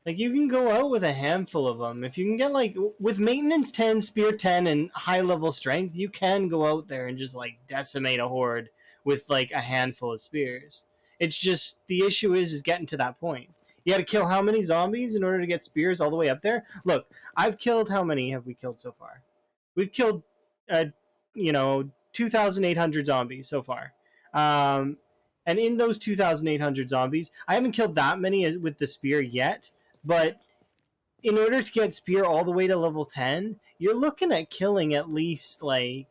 Like, you can go out with a handful of them. If you can get, like, with maintenance 10, spear 10, and high level strength, you can go out there and just, like, decimate a horde with, like, a handful of spears. It's just, the issue is getting to that point. You gotta kill how many zombies in order to get spears all the way up there? Look, I've killed, how many have we killed so far? We've killed, you know, 2,800 zombies so far. Um, And in those 2,800 zombies, I haven't killed that many with the spear yet, but in order to get spear all the way to level 10, you're looking at killing at least like...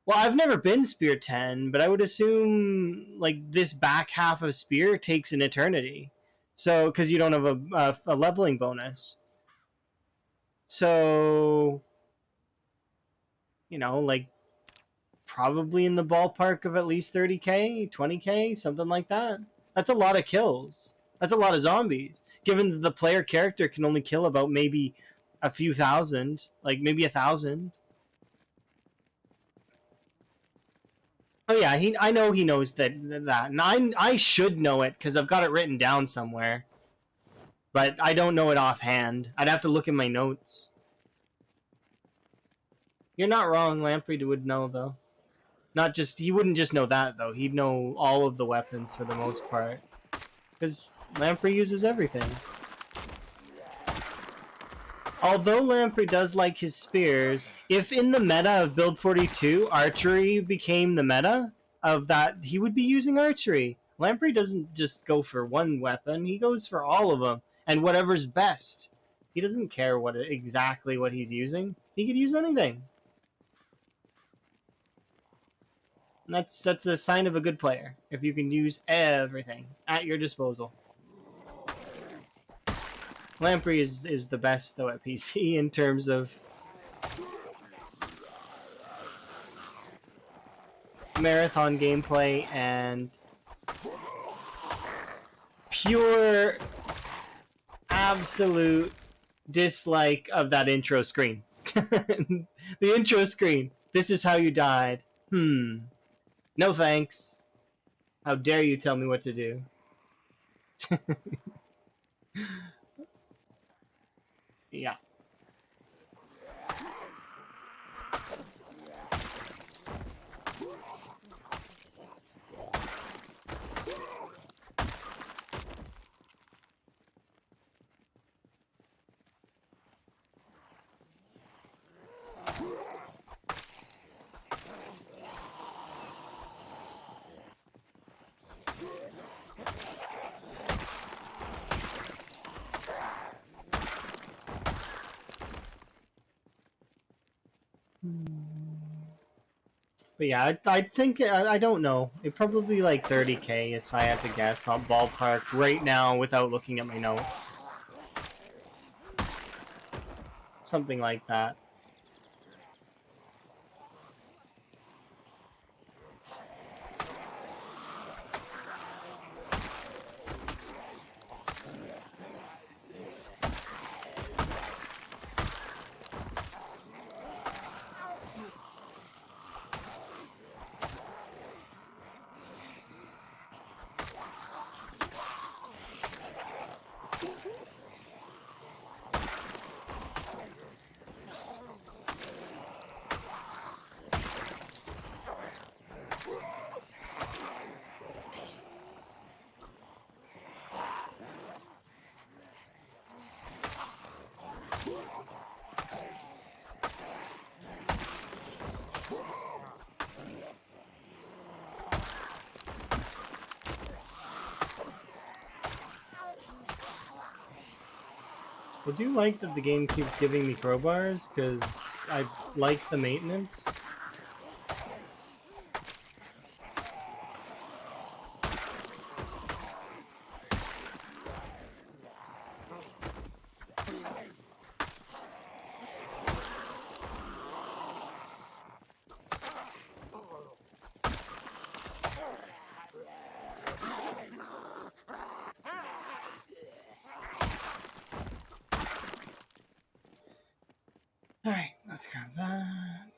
Well, I've never been spear 10, but I would assume like this back half of spear takes an eternity. So, because you don't have a leveling bonus. So, you know, like probably in the ballpark of at least 30k, 20k, something like that. That's a lot of kills. That's a lot of zombies. Given that the player character can only kill about maybe a few thousand, like maybe 1,000. Oh yeah, I know he knows that, and I should know it because I've got it written down somewhere, but I don't know it offhand. I'd have to look in my notes. You're not wrong. Lamprey would know though. Not just he wouldn't just know that though. He'd know all of the weapons for the most part, because Lamprey uses everything. Although Lamprey does like his spears, if in the meta of Build 42, archery became the meta of that, he would be using archery. Lamprey doesn't just go for one weapon, he goes for all of them, and whatever's best. He doesn't care exactly what he's using. He could use anything. And that's a sign of a good player, if you can use everything at your disposal. Lamprey is the best, though, at PC in terms of marathon gameplay and pure, absolute dislike of that intro screen. The intro screen. This is how you died. No thanks. How dare you tell me what to do? Yeah. But yeah, I think, I don't know. It probably like 30k if I had to guess on ballpark right now without looking at my notes. Something like that. I do like that the game keeps giving me crowbars, because I like the maintenance. Alright, let's grab that.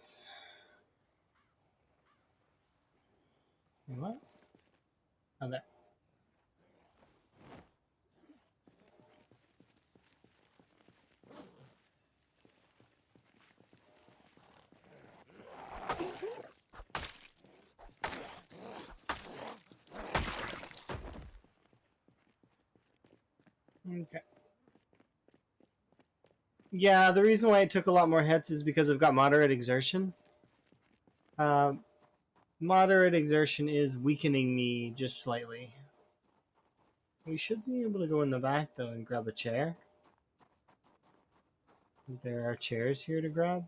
What? Oh, there. Okay. Yeah, the reason why I took a lot more hits is because I've got moderate exertion. Moderate exertion is weakening me just slightly. We should be able to go in the back though and grab a chair. There are chairs here to grab.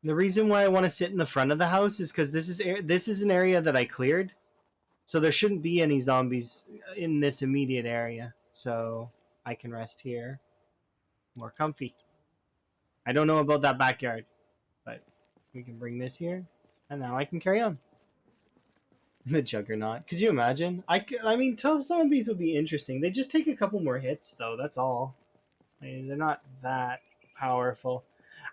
The reason why I want to sit in the front of the house is because this is an area that I cleared, so there shouldn't be any zombies in this immediate area. So I can rest here, more comfy. I don't know about that backyard, but we can bring this here, and now I can carry on. The Juggernaut. Could you imagine? I mean, tough zombies would be interesting. They just take a couple more hits, though. That's all. I mean, they're not that powerful.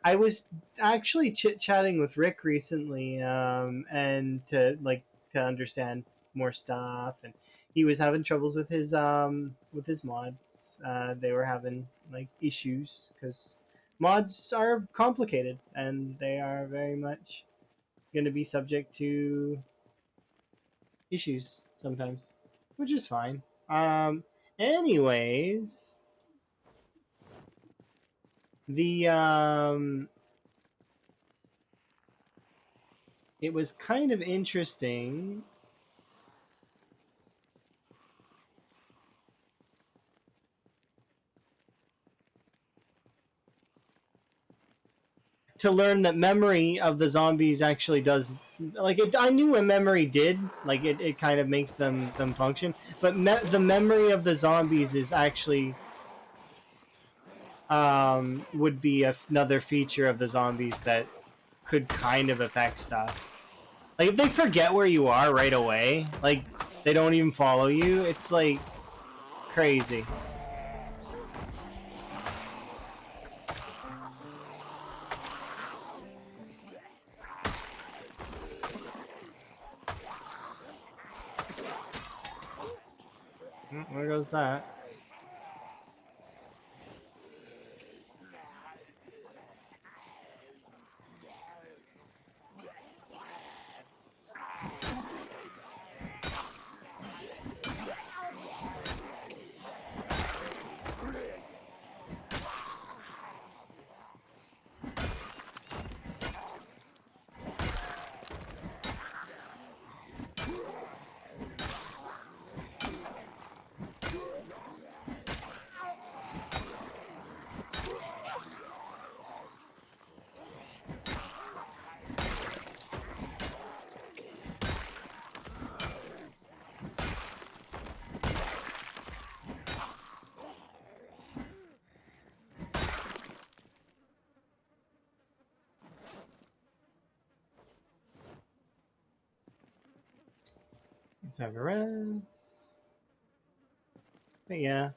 I was actually chit chatting with Rick recently, and to understand more stuff, and he was having troubles with his mods. They were having like issues because mods are complicated and they are very much going to be subject to issues sometimes, which is fine. Anyways, the it was kind of interesting to learn that memory of the zombies actually does like it. I knew what memory did, like it kind of makes them function, but the memory of the zombies is actually would be another feature of the zombies that could kind of affect stuff. Like if they forget where you are right away, like they don't even follow you, it's like crazy. Where goes that? Let's have a rest. But yeah,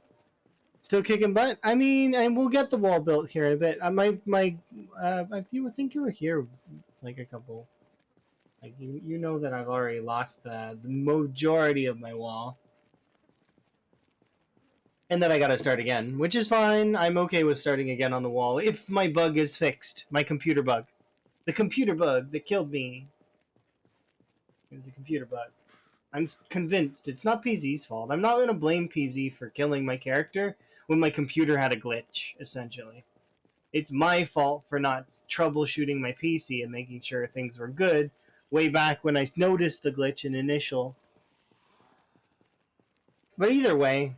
still kicking butt. I mean, and we'll get the wall built here in a bit. I think you were here like a couple. Like you know that I've already lost the majority of my wall, and that I got to start again, which is fine. I'm okay with starting again on the wall if my bug is fixed. My computer bug, the computer bug that killed me, is a computer bug. I'm convinced it's not PZ's fault. I'm not going to blame PZ for killing my character when my computer had a glitch, essentially. It's my fault for not troubleshooting my PC and making sure things were good way back when I noticed the glitch in initial. But either way,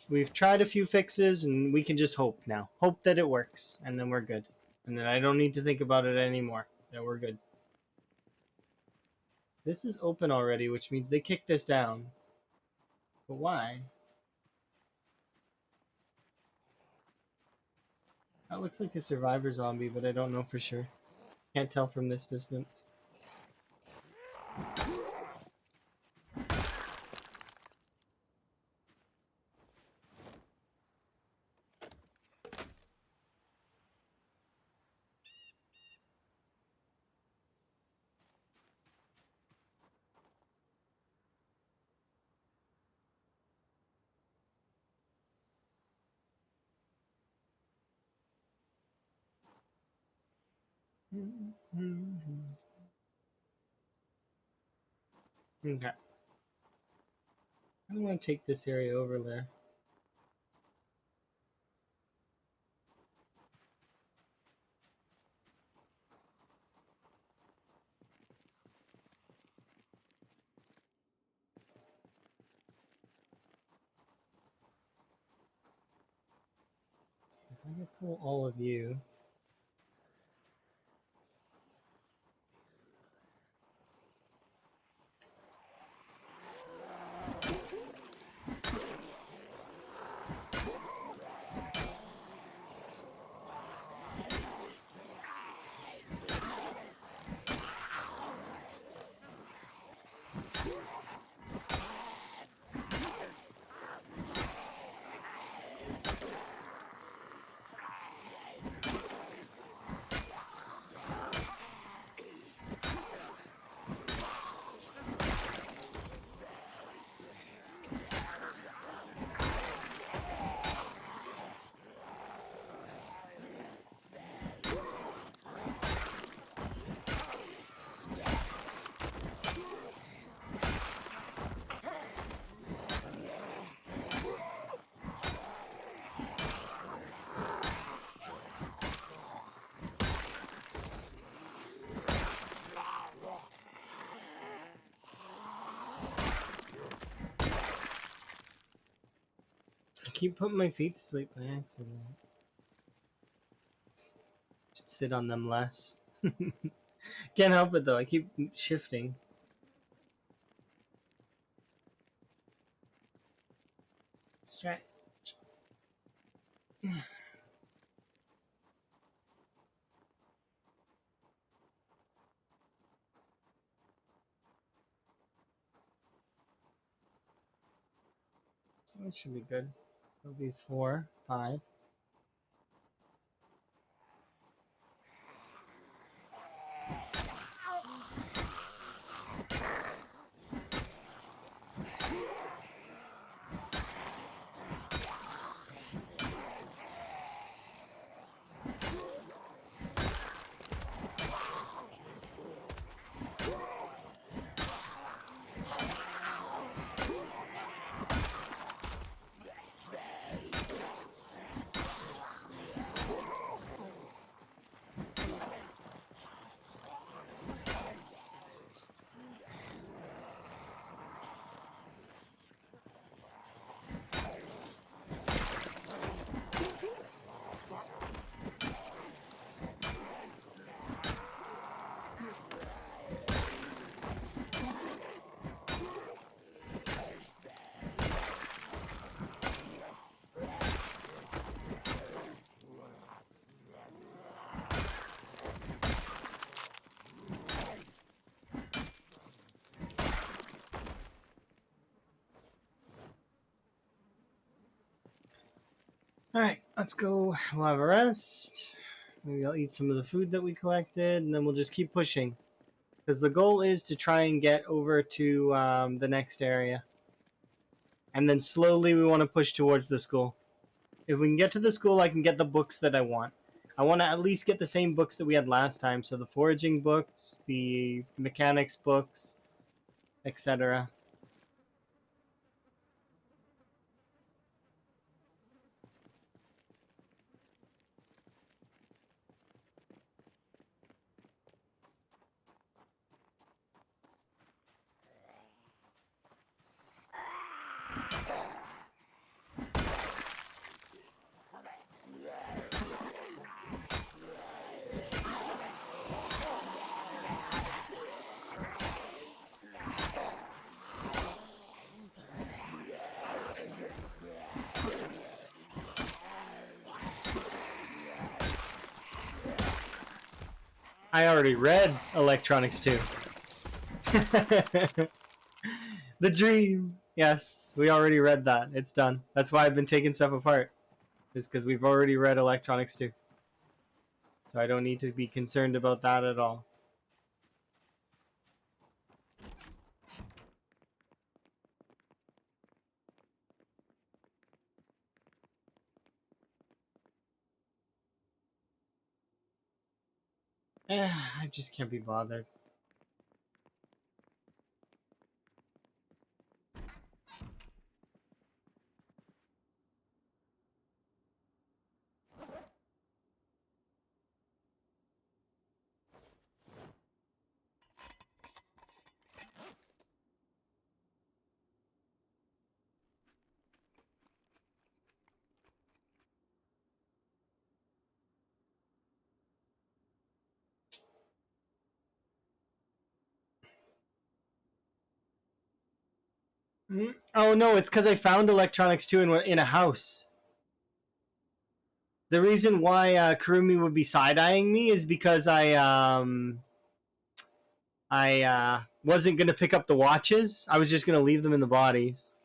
we've tried a few fixes and we can just hope now. Hope that it works and then we're good. And then I don't need to think about it anymore. Then we're good. This is open already, which means they kicked this down. But why? That looks like a survivor zombie, but I don't know for sure. Can't tell from this distance. Okay. I don't want to take this area over there. If I can pull all of you. I keep putting my feet to sleep by accident. Should sit on them less. Can't help it though. I keep shifting. Stretch. That should be good. These 4, 5. Alright, let's go. We'll have a rest. Maybe I'll eat some of the food that we collected, and then we'll just keep pushing. Because the goal is to try and get over to the next area. And then slowly we want to push towards the school. If we can get to the school, I can get the books that I want. I want to at least get the same books that we had last time. So the foraging books, the mechanics books, etc. I already read Electronics 2. The dream. Yes, we already read that. It's done. That's why I've been taking stuff apart. Is because we've already read Electronics 2. So I don't need to be concerned about that at all. I just can't be bothered. Oh no, it's because I found electronics too in a house. The reason why Kurumi would be side eyeing me is because I wasn't gonna pick up the watches. I was just gonna leave them in the bodies.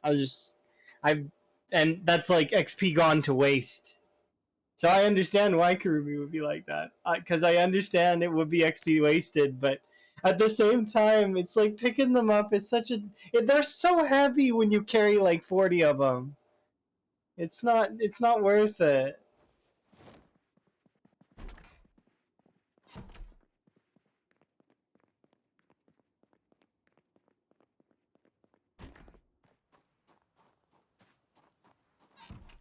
I was just I and that's like XP gone to waste. So I understand why Kurumi would be like that. Because I understand it would be XP wasted, but at the same time, it's like picking them up is such a. They're so heavy when you carry like 40 of them. It's not. It's not worth it.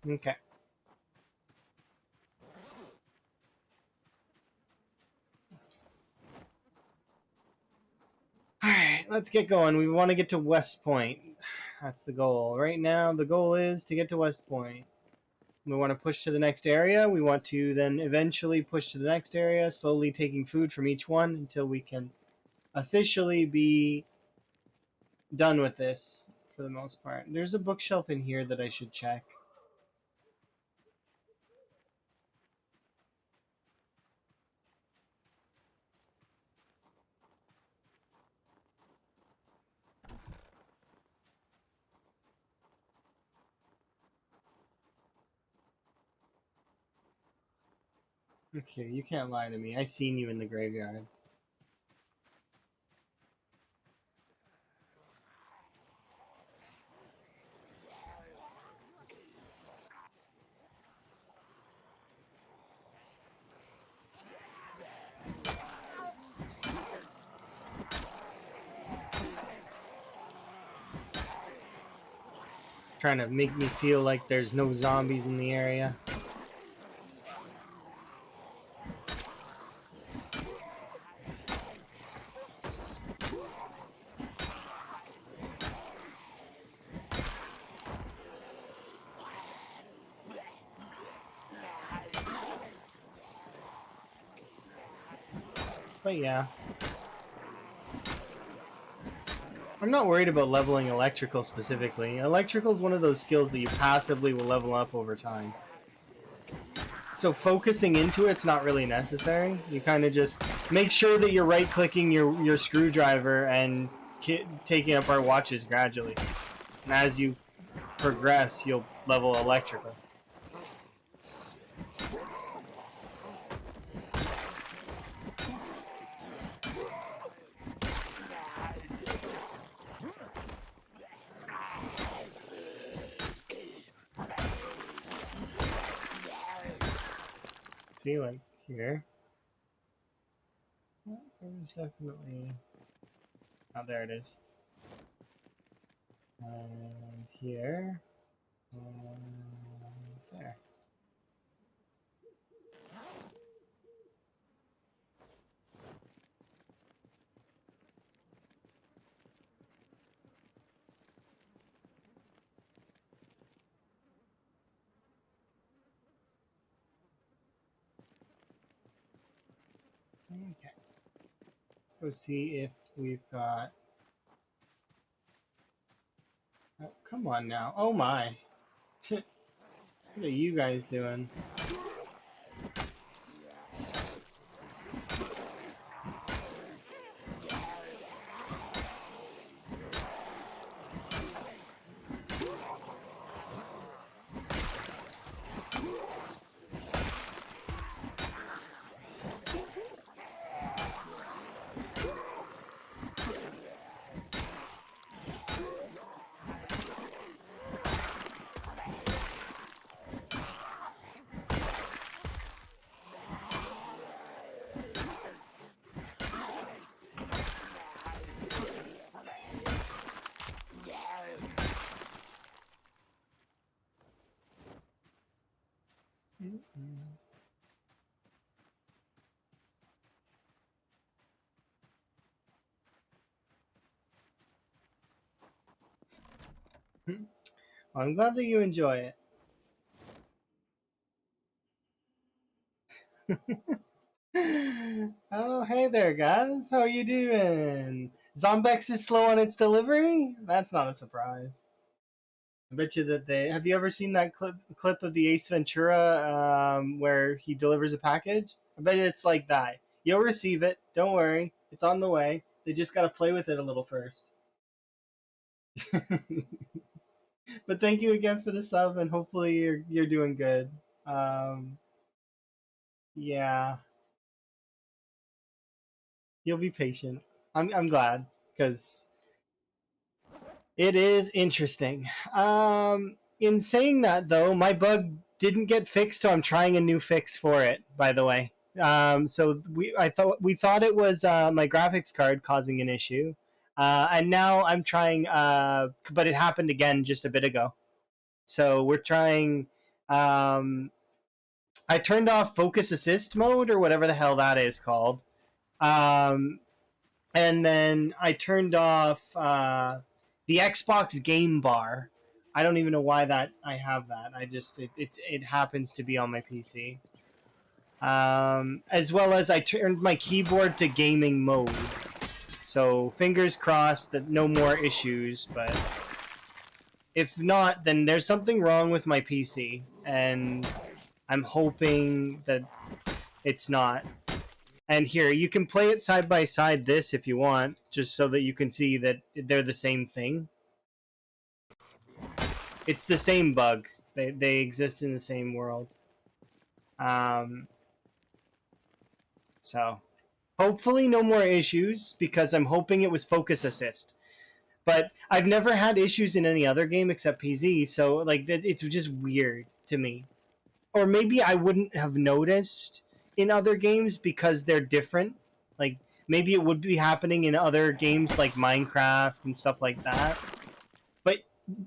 Okay. All right, let's get going. We want to get to West Point. That's the goal. Right now, the goal is to get to West Point. We want to push to the next area. We want to then eventually push to the next area, slowly taking food from each one until we can officially be done with this for the most part. There's a bookshelf in here that I should check. Okay, you can't lie to me. I seen you in the graveyard. Trying to make me feel like there's no zombies in the area. But yeah. I'm not worried about leveling electrical specifically. Electrical is one of those skills that you passively will level up over time. So focusing into it's not really necessary. You kind of just make sure that you're right-clicking your screwdriver and taking apart watches gradually. And as you progress, you'll level electrical. See, like here. There's definitely. Oh, there it is. And here. And there. Okay. Let's go see if we've got. Oh, come on now. Oh my. What are you guys doing? I'm glad that you enjoy it. Oh, hey there, guys. How you doing? Zombex is slow on its delivery? That's not a surprise. I bet you that they have you ever seen that clip of the Ace Ventura where he delivers a package? I bet you it's like that. You'll receive it. Don't worry, it's on the way. They just gotta play with it a little first. But thank you again for the sub, and hopefully you're doing good. Um, yeah, you'll be patient. I'm glad because it is interesting. In saying that, though, my bug didn't get fixed, so I'm trying a new fix for it. By the way, so we thought it was my graphics card causing an issue, and now I'm trying. But it happened again just a bit ago. So we're trying. I turned off focus assist mode or whatever the hell that is called. Um, and then I turned off the Xbox game bar. I don't even know why that I have that. I just it happens to be on my PC. As well as I turned my keyboard to gaming mode. So fingers crossed that no more issues. But if not, then there's something wrong with my PC, and I'm hoping that it's not. And here, you can play it side by side this if you want, just so that you can see that they're the same thing. It's the same bug. They exist in the same world. Um, so, hopefully no more issues, because I'm hoping it was focus assist. But I've never had issues in any other game except PZ, so like it's just weird to me. Or maybe I wouldn't have noticed in other games because they're different. Like maybe it would be happening in other games like Minecraft and stuff like that. But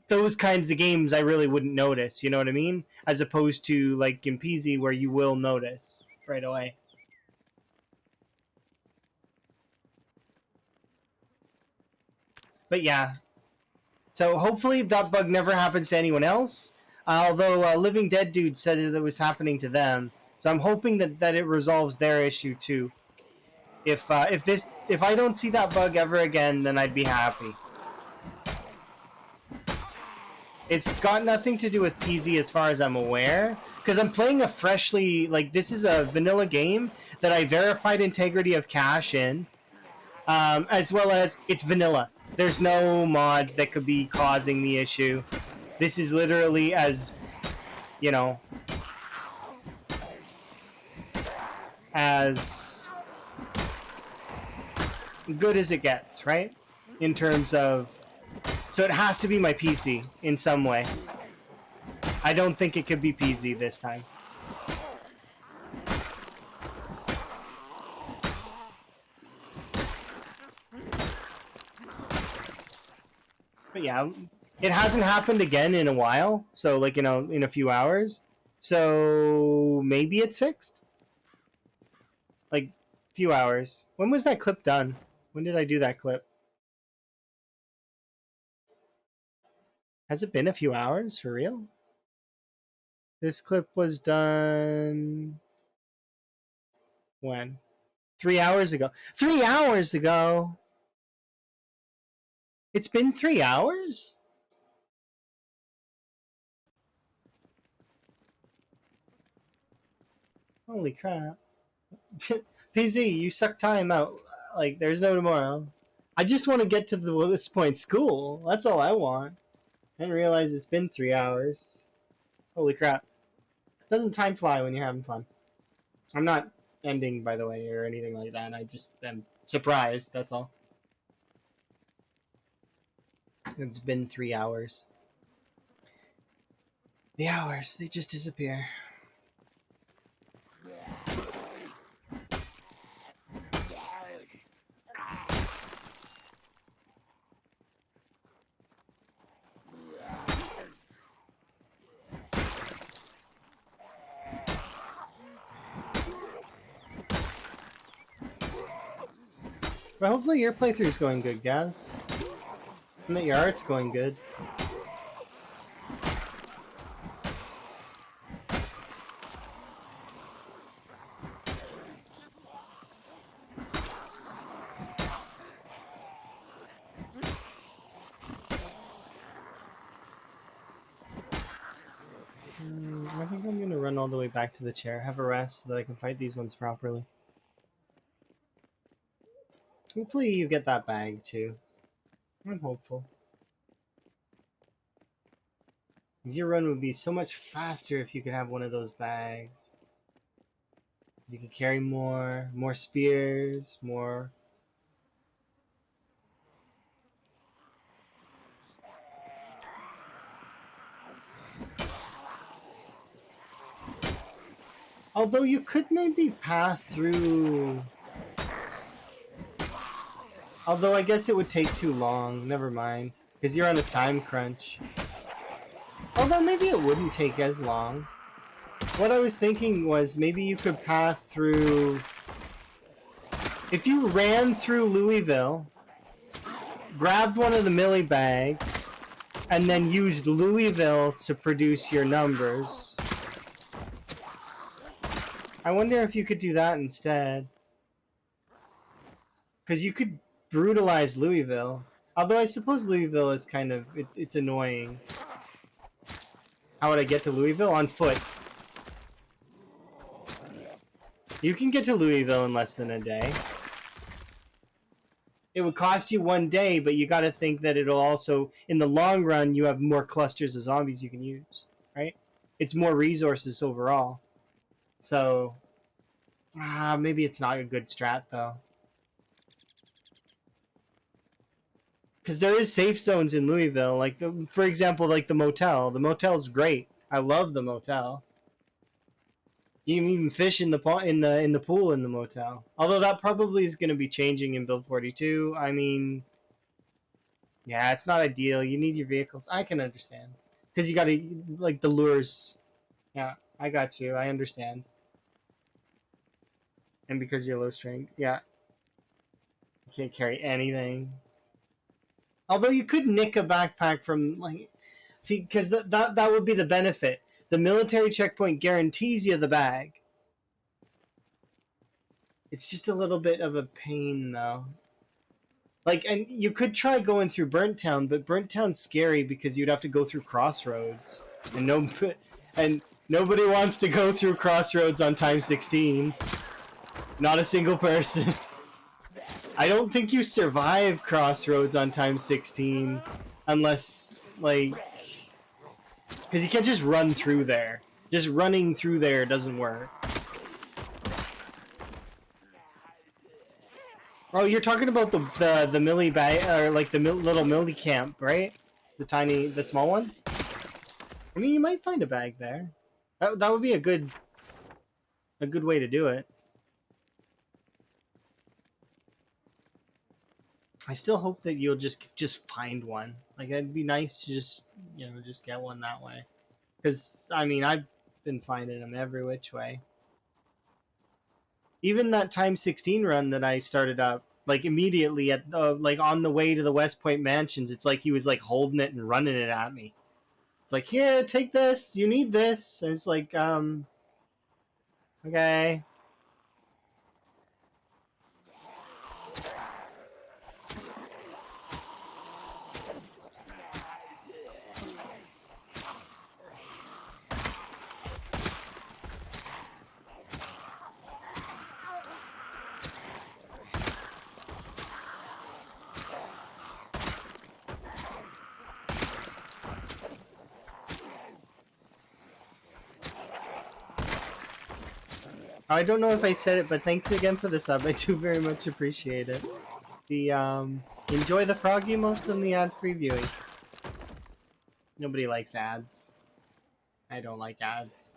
those kinds of games I really wouldn't notice, you know what I mean? As opposed to like in PZ where you will notice right away. But yeah. So hopefully that bug never happens to anyone else. Although Living Dead Dude said that it was happening to them. So I'm hoping that it resolves their issue too. If I don't see that bug ever again, then I'd be happy. It's got nothing to do with PZ as far as I'm aware, because I'm playing a freshly this is a vanilla game that I verified integrity of cache in, as well as it's vanilla. There's no mods that could be causing the issue. This is literally as you know as good as it gets, right? In terms of so it has to be my PC in some way. I don't think it could be PZ this time. But yeah, it hasn't happened again in a while. So in a few hours. So maybe it's fixed. Like few hours. When was that clip done? When did I do that clip? Has it been a few hours for real? This clip was done when? 3 hours ago. 3 hours ago. It's been 3 hours? Holy crap. PZ, you suck time out. Like, there's no tomorrow. I just want to get to this point school. That's all I want. I didn't realize it's been 3 hours. Holy crap. Doesn't time fly when you're having fun? I'm not ending, by the way, or anything like that. I just am surprised, that's all. It's been 3 hours. The hours, they just disappear. But hopefully your playthrough is going good, guys. And that your art's going good. run all the way back to the chair. Have a rest so that I can fight these ones properly. Hopefully you get that bag too. I'm hopeful. Your run would be so much faster if you could have one of those bags. You could carry more spears, more. Although you could maybe path through. Although I guess it would take too long. Never mind. Because you're on a time crunch. Although maybe it wouldn't take as long. What I was thinking was maybe you could path through... If you ran through Louisville, grabbed one of the Millie bags, and then used Louisville to produce your numbers. I wonder if you could do that instead. Because you could brutalize Louisville. Although I suppose Louisville is kind of... It's annoying. How would I get to Louisville? On foot. You can get to Louisville in less than a day. It would cost you 1 day, but you gotta think that it'll also... In the long run, you have more clusters of zombies you can use. Right? It's more resources overall. So... maybe it's not a good strat, though. Because there is safe zones in Louisville, like for example, like the motel. The motel's great. I love the motel. You can even fish in the pool in the motel. Although that probably is going to be changing in Build 42. I mean, yeah, it's not ideal. You need your vehicles. I can understand because you got to like the lures. Yeah, I got you. I understand. And because you're low strength, yeah, you can't carry anything. Although you could nick a backpack from, like... See, because that would be the benefit. The military checkpoint guarantees you the bag. It's just a little bit of a pain, though. Like, and you could try going through Burnt Town, but Burnt Town's scary because you'd have to go through Crossroads. And nobody wants to go through Crossroads on time 16. Not a single person. I don't think you survive Crossroads on time 16 unless, like... Because you can't just run through there. Just running through there doesn't work. Oh, you're talking about the Millie bag, or like the little Millie camp, right? The small one? I mean, you might find a bag there. That would be a good way to do it. I still hope that you'll just find one. Like, it'd be nice to just get one that way. Because, I mean, I've been finding them every which way. Even that time 16 run that I started up, like, immediately at like on the way to the West Point Mansions, it's like he was like holding it and running it at me. It's like, here, take this. You need this. And it's like, okay. I don't know if I said it, but thanks again for the sub. I do very much appreciate it. The enjoy the frog emotes and the ad-free viewing. Nobody likes ads. I don't like ads.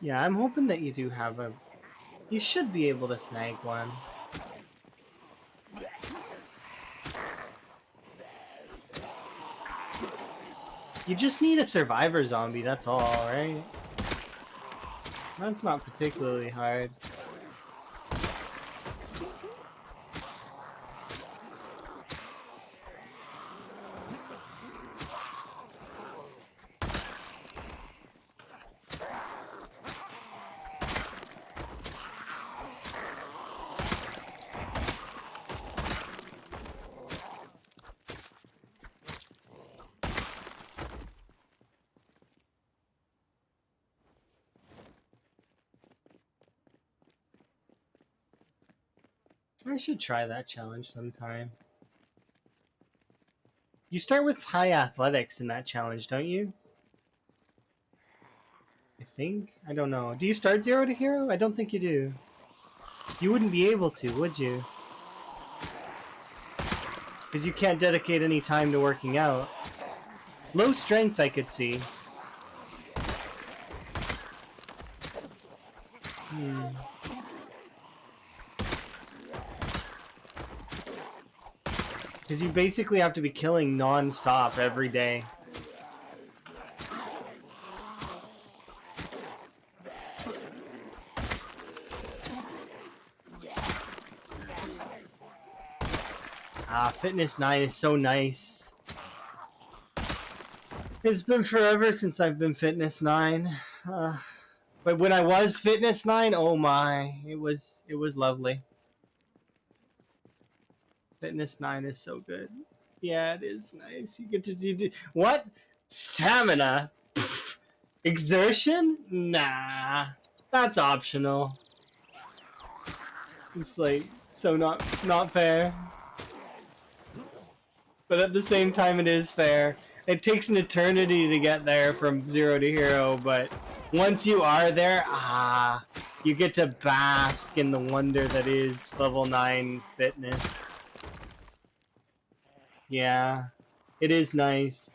Yeah, I'm hoping that you do have a... You should be able to snag one. You just need a survivor zombie, that's all, right? That's not particularly hard. I should try that challenge sometime. You start with high athletics in that challenge, don't you? I think? I don't know. Do you start 0 to hero? I don't think you do. You wouldn't be able to, would you? Because you can't dedicate any time to working out. Low strength, I could see. Because you basically have to be killing non-stop every day. Ah, Fitness 9 is so nice. It's been forever since I've been Fitness 9. But when I was Fitness 9, oh my, it was lovely. Fitness 9 is so good. Yeah, it is nice. You get to do what? Stamina? Pfft. Exertion? Nah. That's optional. It's like so not fair. But at the same time it is fair. It takes an eternity to get there from 0 to hero, but once you are there, you get to bask in the wonder that is level 9 fitness. Yeah, it is nice.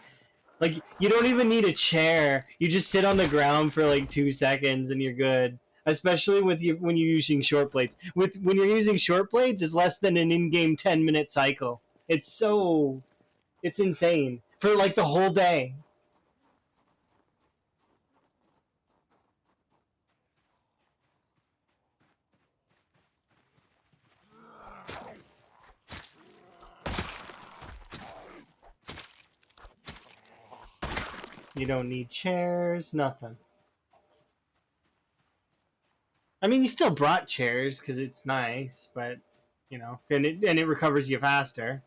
Like, you don't even need a chair. You just sit on the ground for like 2 seconds and you're good. Especially with you when you're using short blades. When you're using short blades, it's less than an in-game 10-minute cycle. It's insane for like the whole day. You don't need chairs, nothing. I mean, you still brought chairs because it's nice, but you know, and it recovers you faster.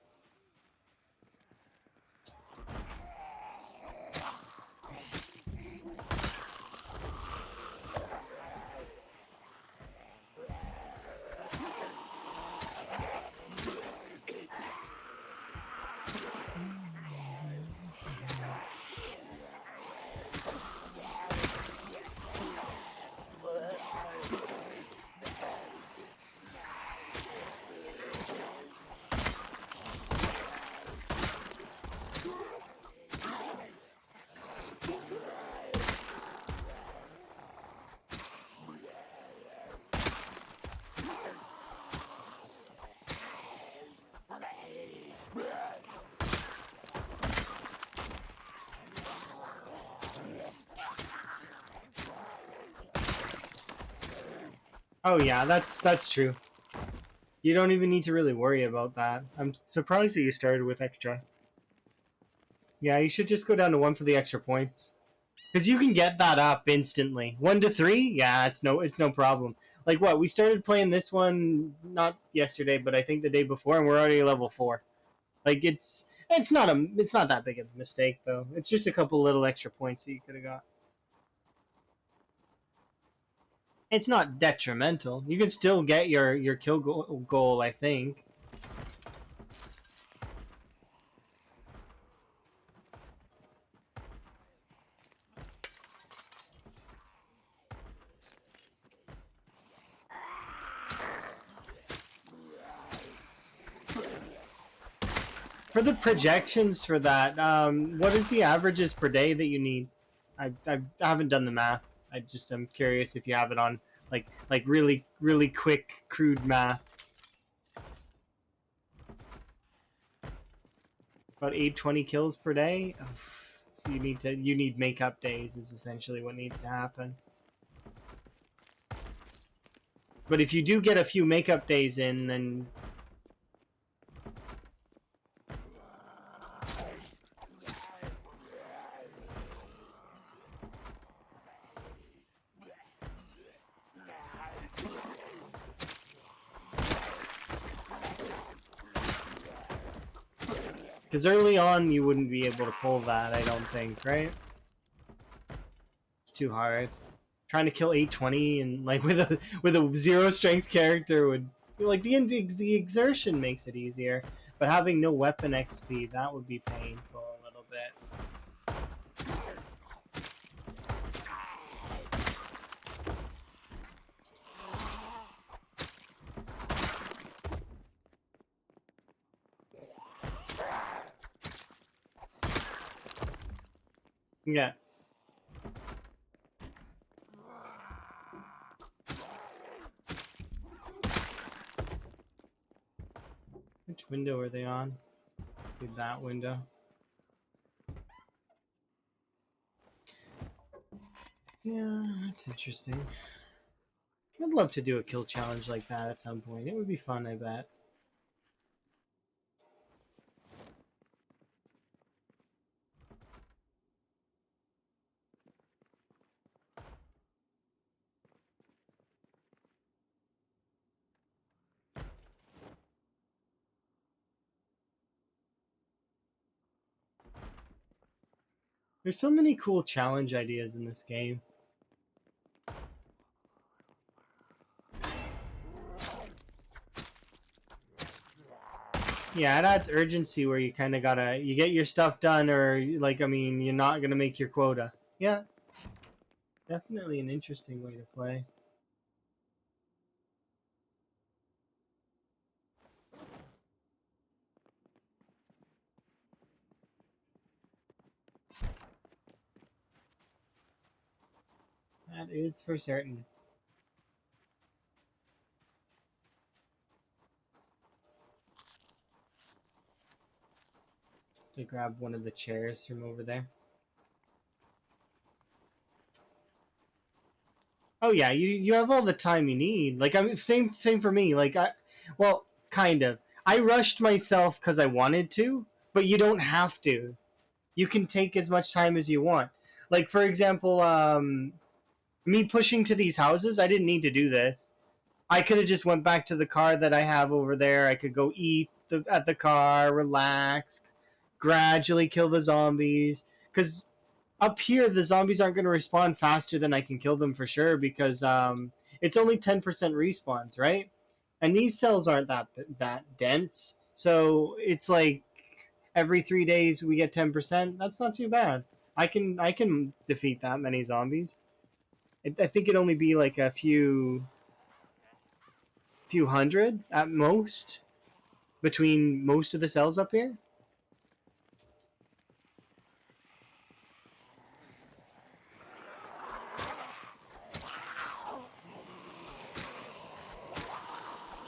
Oh yeah, that's true. You don't even need to really worry about that. I'm surprised that you started with extra. Yeah, you should just go down to 1 for the extra points. Because you can get that up instantly. 1 to 3? Yeah, it's no problem. Like what? We started playing this one not yesterday, but I think the day before, and we're already level 4. Like it's not that big of a mistake though. It's just a couple little extra points that you could have got. It's not detrimental. You can still get your kill goal, I think. For the projections for that, what is the averages per day that you need? I haven't done the math. I'm curious if you have it on like really quick crude math. About 820 kills per day. Ugh. So you need makeup days is essentially what needs to happen. But if you do get a few makeup days in, then because early on you wouldn't be able to pull that, I don't think, right? It's too hard. Trying to kill 820 and like with a 0 strength character would Like the exertion makes it easier, but having no weapon XP, that would be painful a little bit. Yeah. Which window are they on? Maybe that window. Yeah, that's interesting. I'd love to do a kill challenge like that at some point. It would be fun, I bet. There's so many cool challenge ideas in this game. Yeah, it adds urgency where you kind of gotta, you get your stuff done, or like, I mean, you're not gonna make your quota. Yeah, definitely an interesting way to play. That is for certain. To grab one of the chairs from over there. Oh yeah, you have all the time you need. Like, I mean, same for me. Like, well, kind of. I rushed myself because I wanted to, but you don't have to. You can take as much time as you want. Like, for example, me pushing to these houses, I didn't need to do this. I could have just went back to the car that I have over there. I could go eat at the car, relax, gradually kill the zombies. Because up here, the zombies aren't going to respawn faster than I can kill them for sure. Because it's only 10% respawns, right? And these cells aren't that dense, so it's like every 3 days we get 10%. That's not too bad. I can defeat that many zombies. I think it'd only be like a few hundred at most between most of the cells up here.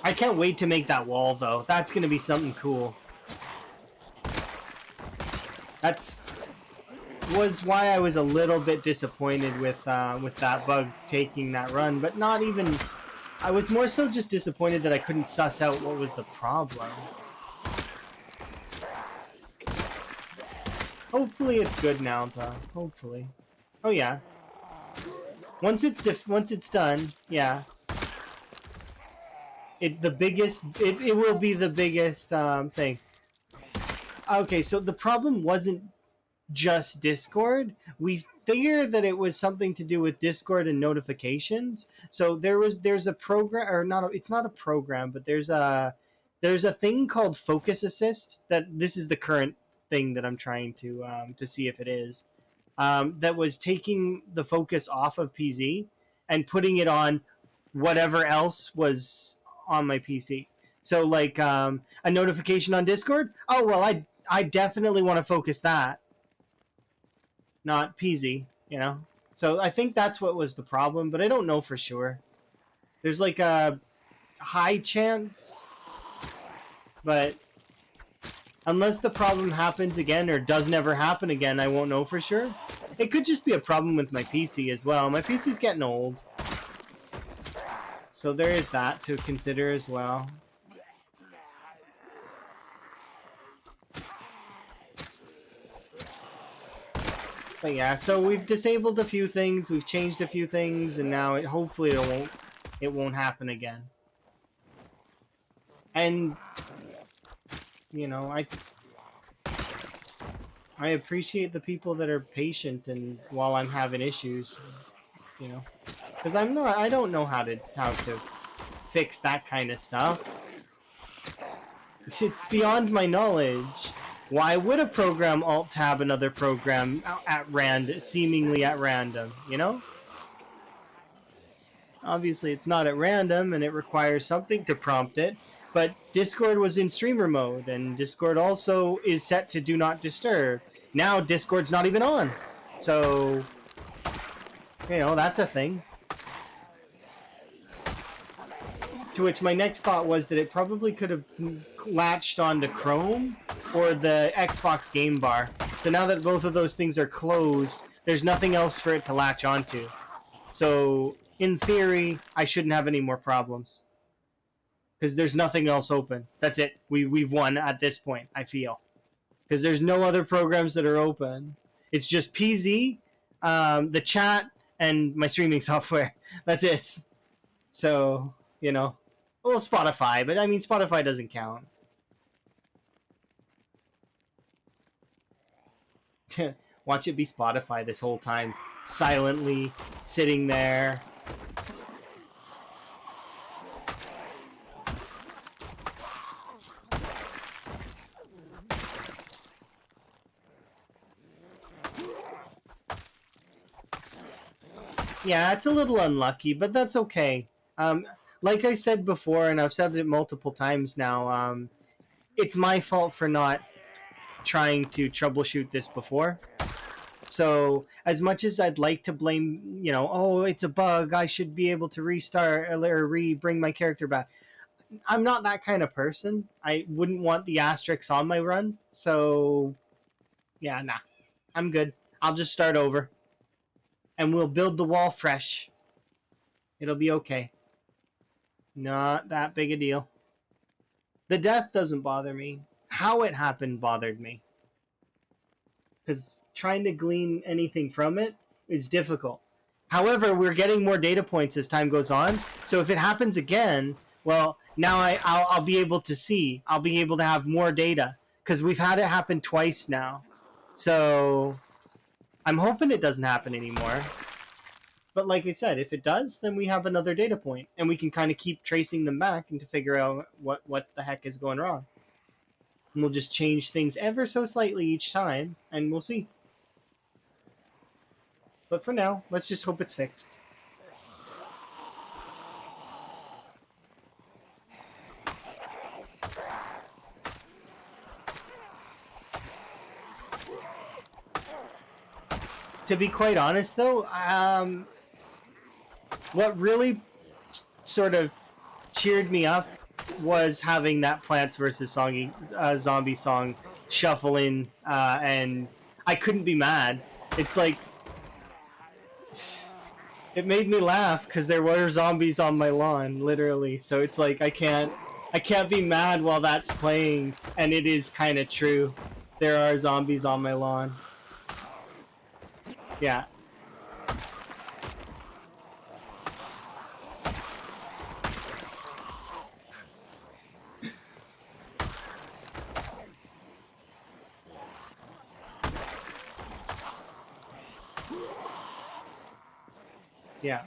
I can't wait to make that wall though. That's gonna be something cool. That's was why I was a little bit disappointed with that bug taking that run, but not even. I was more so just disappointed that I couldn't suss out what was the problem. Hopefully it's good now, though. Hopefully. Oh yeah. Once it's done, yeah. It will be the biggest thing. Okay, so the problem wasn't just Discord. We figured that it was something to do with Discord and notifications. So there's a program, or not it's not a program, but there's a thing called Focus Assist, that this is the current thing that I'm trying to see if it is, that was taking the focus off of PZ and putting it on whatever else was on my PC. So like a notification on Discord. Oh well, I definitely want to focus that, not PZ. You know. So I think that's what was the problem, but I don't know for sure. There's like a high chance, but unless the problem happens again or does never happen again, I won't know for sure. It could just be a problem with my PC as well. My PC's getting old. So there is that to consider as well. But yeah, so we've disabled a few things, we've changed a few things, and now hopefully it won't happen again. And you know, I appreciate the people that are patient and while I'm having issues, you know, because I don't know how to fix that kind of stuff. It's beyond my knowledge. Why would a program alt-tab another program seemingly at random, you know? Obviously, it's not at random, and it requires something to prompt it, but Discord was in streamer mode, and Discord also is set to do not disturb. Now, Discord's not even on. So, you know, that's a thing. To which my next thought was that it probably could have latched onto Chrome or the Xbox Game Bar. So now that both of those things are closed, there's nothing else for it to latch onto. So, in theory, I shouldn't have any more problems. Because there's nothing else open. That's it. We've won at this point, I feel. Because there's no other programs that are open. It's just PZ, the chat, and my streaming software. That's it. So, you know. Well, Spotify, but I mean, Spotify doesn't count. Watch it be Spotify this whole time. Silently sitting there. Yeah, it's a little unlucky, but that's okay. Like I said before, and I've said it multiple times now, it's my fault for not trying to troubleshoot this before. So, as much as I'd like to blame, you know, oh, it's a bug, I should be able to restart or bring my character back. I'm not that kind of person. I wouldn't want the asterisks on my run. So, yeah, nah. I'm good. I'll just start over. And we'll build the wall fresh. It'll be okay. Not that big a deal. The death doesn't bother me. How it happened bothered me. Because trying to glean anything from it is difficult. However, we're getting more data points as time goes on. So if it happens again, well, now I'll be able to see. I'll be able to have more data. Because we've had it happen twice now. So I'm hoping it doesn't happen anymore. But like I said, if it does, then we have another data point, and we can kind of keep tracing them back and to figure out what the heck is going wrong. And we'll just change things ever so slightly each time, and we'll see. But for now, let's just hope it's fixed. To be quite honest, though, what really sort of cheered me up was having that Plants vs. Zombie song shuffle in, and I couldn't be mad. It's like, it made me laugh because there were zombies on my lawn, literally. So it's like I can't be mad while that's playing, and it is kind of true. There are zombies on my lawn. Yeah. Yeah.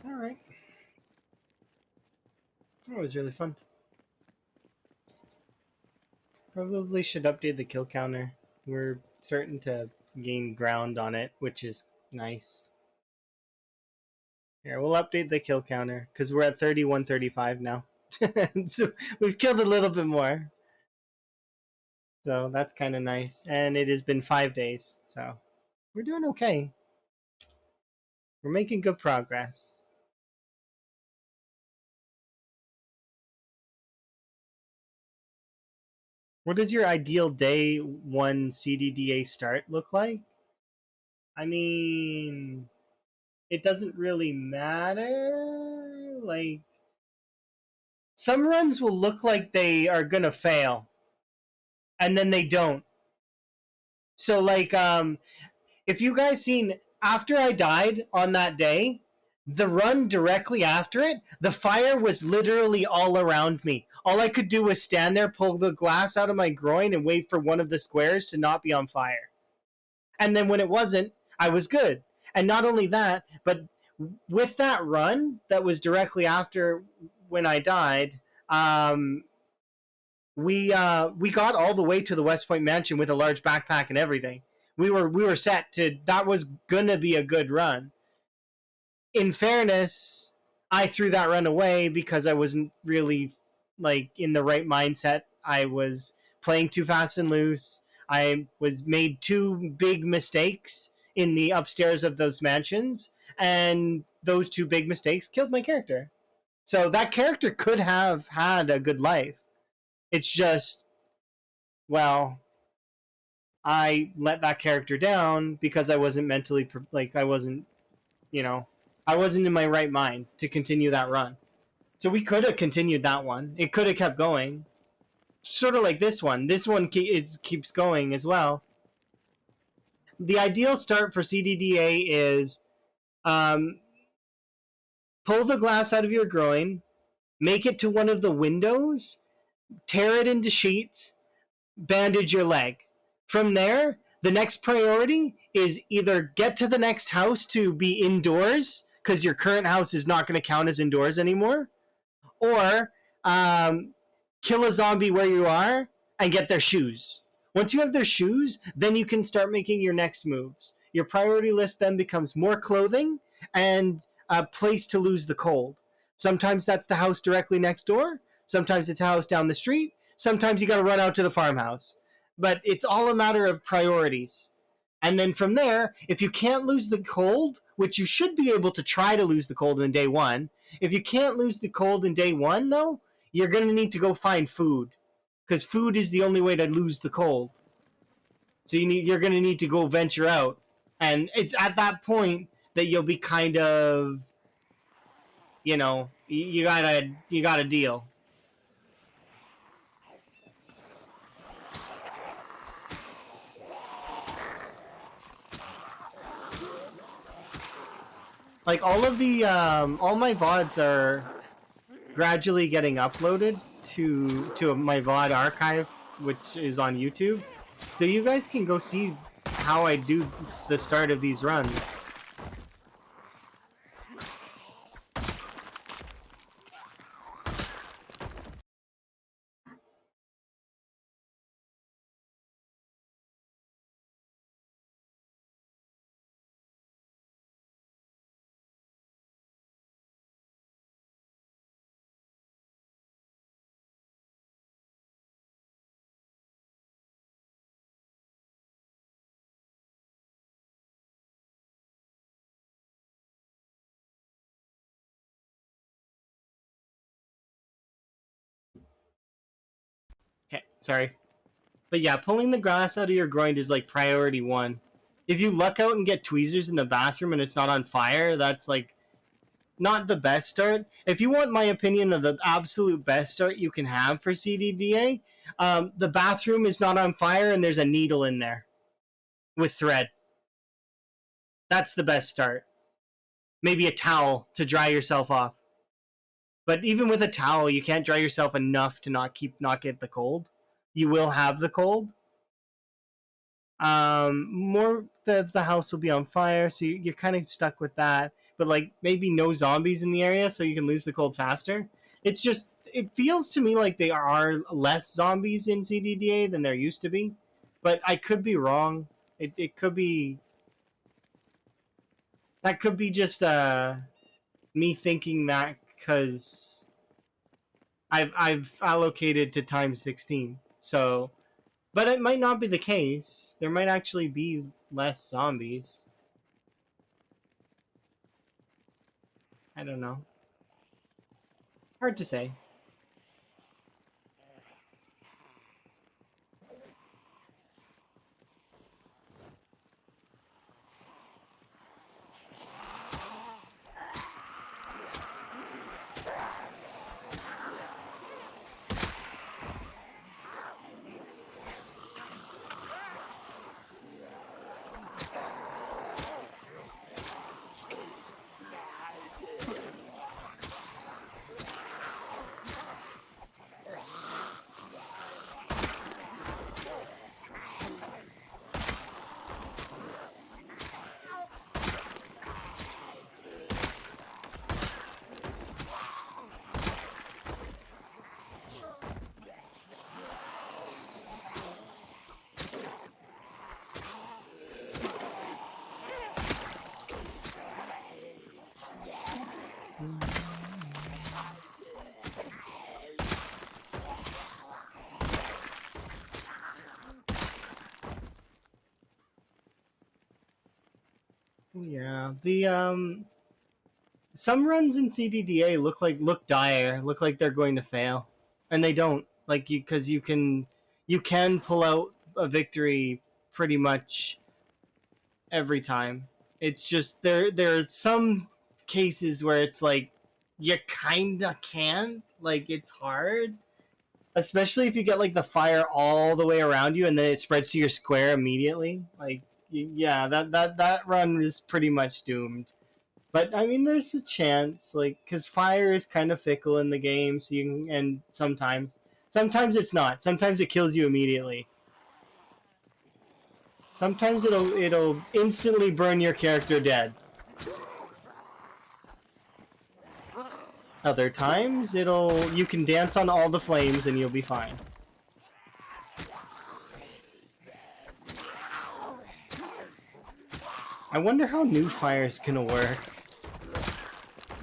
All right. That was really fun. Probably should update the kill counter. We're starting to gain ground on it, which is nice. Here, we'll update the kill counter because we're at 3135 now. So we've killed a little bit more. So that's kind of nice. And it has been 5 days, so we're doing okay. We're making good progress. What does your ideal day one CDDA start look like? I mean, it doesn't really matter. Like, some runs will look like they are gonna fail, and then they don't. So, like, if you guys seen after I died on that day, the run directly after it, the fire was literally all around me. All I could do was stand there, pull the glass out of my groin, and wait for one of the squares to not be on fire. And then when it wasn't, I was good. And not only that, but with that run that was directly after when I died, we got all the way to the West Point Mansion with a large backpack and everything. We were set to that was gonna be a good run. In fairness, I threw that run away because I wasn't really like in the right mindset. I was playing too fast and loose. I was made two big mistakes in the upstairs of those mansions, and those two big mistakes killed my character. So that character could have had a good life. It's just, well, I let that character down because I wasn't mentally like I wasn't, you know, I wasn't in my right mind to continue that run. So we could have continued that one. It could have kept going, sort of like this one. This one keeps going as well. The ideal start for CDDA is um, pull the glass out of your groin, make it to one of the windows, tear it into sheets, bandage your leg. From there, the next priority is either get to the next house to be indoors because your current house is not going to count as indoors anymore, or kill a zombie where you are and get their shoes. Once you have their shoes, then you can start making your next moves. Your priority list then becomes more clothing and a place to lose the cold. Sometimes that's the house directly next door. Sometimes it's a house down the street. Sometimes you got to run out to the farmhouse. But it's all a matter of priorities. And then from there, if you can't lose the cold, which you should be able to try to lose the cold in day one, if you can't lose the cold in day one, though, you're going to need to go find food. Because food is the only way to lose the cold. So you're going to need to go venture out. And it's at that point that you'll be kind of, you gotta deal. Like all my VODs are gradually getting uploaded to my VOD archive, which is on YouTube. So you guys can go see how I do the start of these runs. Okay, sorry. But yeah, pulling the glass out of your groin is like priority one. If you luck out and get tweezers in the bathroom and it's not on fire, that's like not the best start. If you want my opinion of the absolute best start you can have for CDDA, the bathroom is not on fire and there's a needle in there with thread. That's the best start. Maybe a towel to dry yourself off. But even with a towel, you can't dry yourself enough to not get the cold. You will have the cold. More the house will be on fire, so you're kind of stuck with that. But like maybe no zombies in the area, so you can lose the cold faster. It's just it feels to me like they are less zombies in CDDA than there used to be, but I could be wrong. It could be that could be just me thinking that because I've allocated to times 16. So, but it might not be the case. There might actually be less zombies. I don't know. Hard to say. Yeah, the some runs in CDDA look dire, look like they're going to fail, and they don't. Like you, because you can pull out a victory pretty much every time. It's just there are some cases where it's like you kinda can't. Like it's hard, especially if you get like the fire all the way around you and then it spreads to your square immediately. Like yeah, that run is pretty much doomed. But I mean, there's a chance, like, because fire is kind of fickle in the game, so you can, and sometimes it's not. Sometimes it kills you immediately. Sometimes it'll instantly burn your character dead. Other times you can dance on all the flames and you'll be fine. I wonder how new fire's gonna work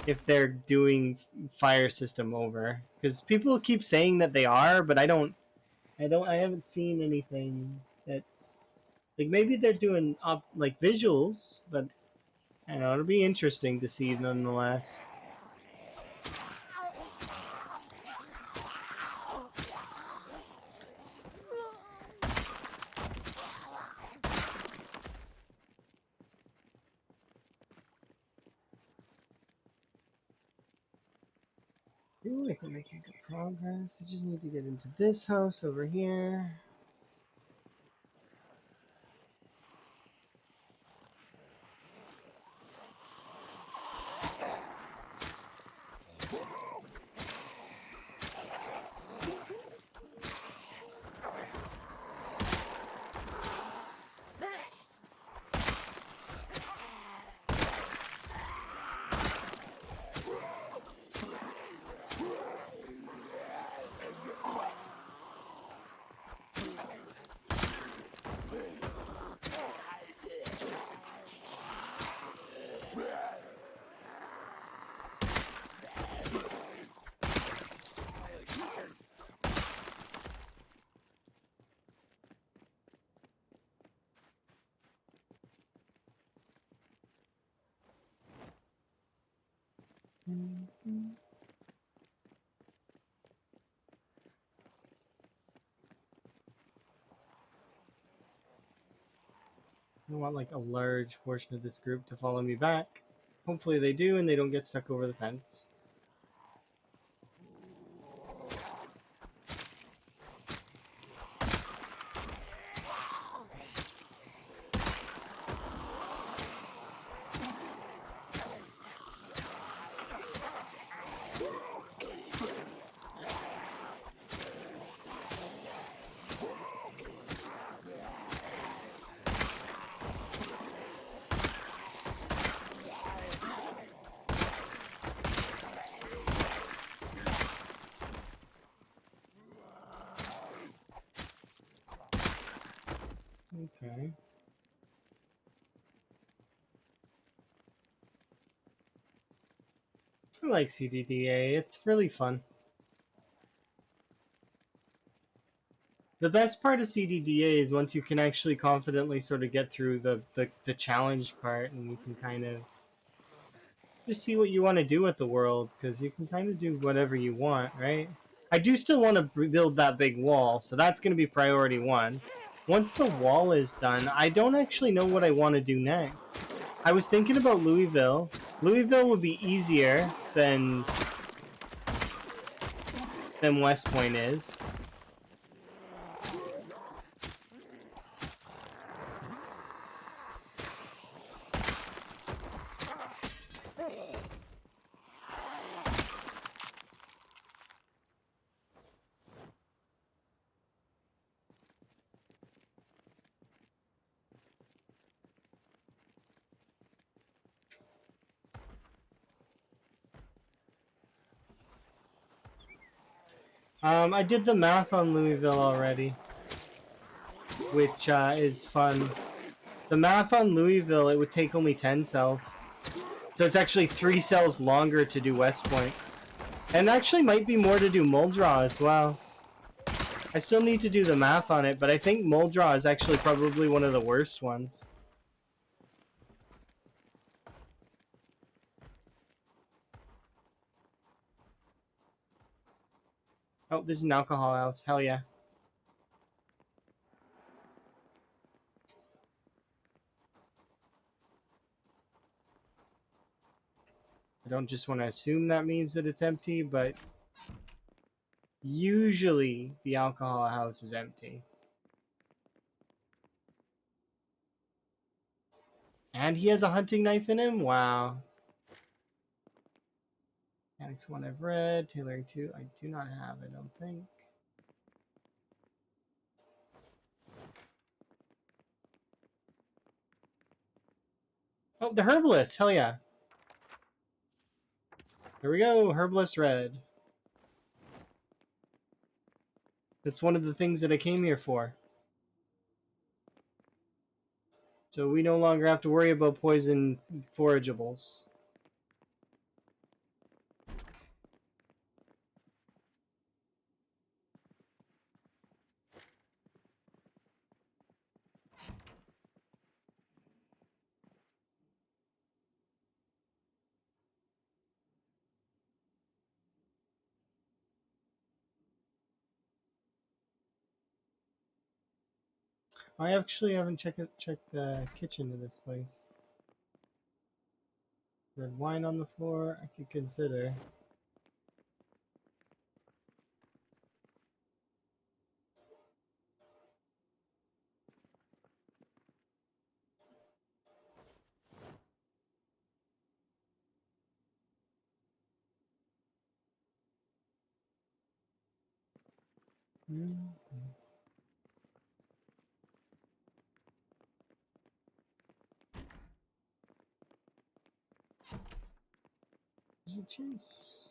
if they're doing fire system over, because people keep saying that they are, but I haven't seen anything that's like maybe they're doing up like visuals, but I don't know, it'll be interesting to see nonetheless. I feel like we're making good progress. I just need to get into this house over here. I want like a large portion of this group to follow me back. Hopefully they do and they don't get stuck over the fence. I like CDDA. It's really fun. The best part of CDDA is once you can actually confidently sort of get through the challenge part, and you can kind of just see what you want to do with the world, because you can kind of do whatever you want, right? I do still want to build that big wall, so that's going to be priority one. Once the wall is done, I don't actually know what I want to do next. I was thinking about Louisville. Louisville would be easier than West Point is. I did the math on Louisville already, which is fun. The math on Louisville, it would take only 10 cells. So it's actually 3 cells longer to do West Point. And actually might be more to do Muldraw as well. I still need to do the math on it, but I think Muldraw is actually probably one of the worst ones. Oh, this is an alcohol house. Hell yeah. I don't just want to assume that means that it's empty, but usually the alcohol house is empty. And he has a hunting knife in him? Wow. Mechanics 1 I've read. Tailoring 2 I do not have, I don't think. Oh, the Herbalist! Hell yeah. There we go, Herbalist Red. That's one of the things that I came here for. So we no longer have to worry about poison forageables. I actually haven't checked the kitchen of this place. Red wine on the floor, I could consider. There's a chase.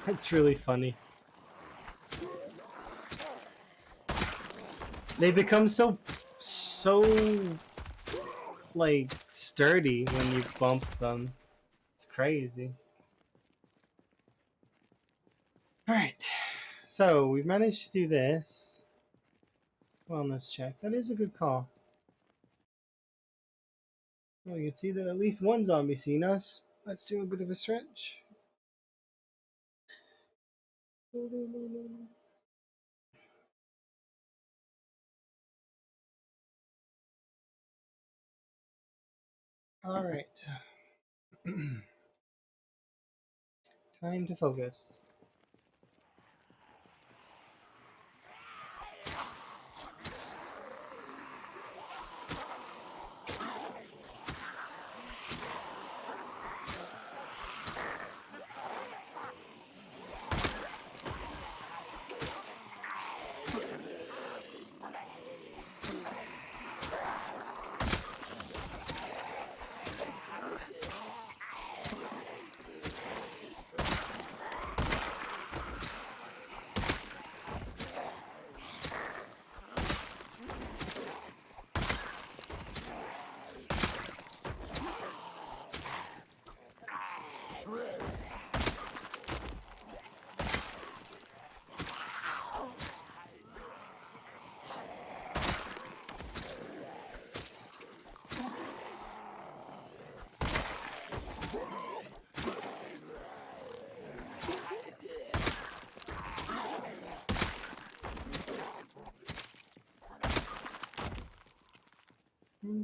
That's really funny. They become so like sturdy when you bump them. It's crazy. All right, so we've managed to do this. Wellness check. That is a good call. Well, you can see that at least one zombie seen us. Let's do a bit of a stretch. All right. Time to focus.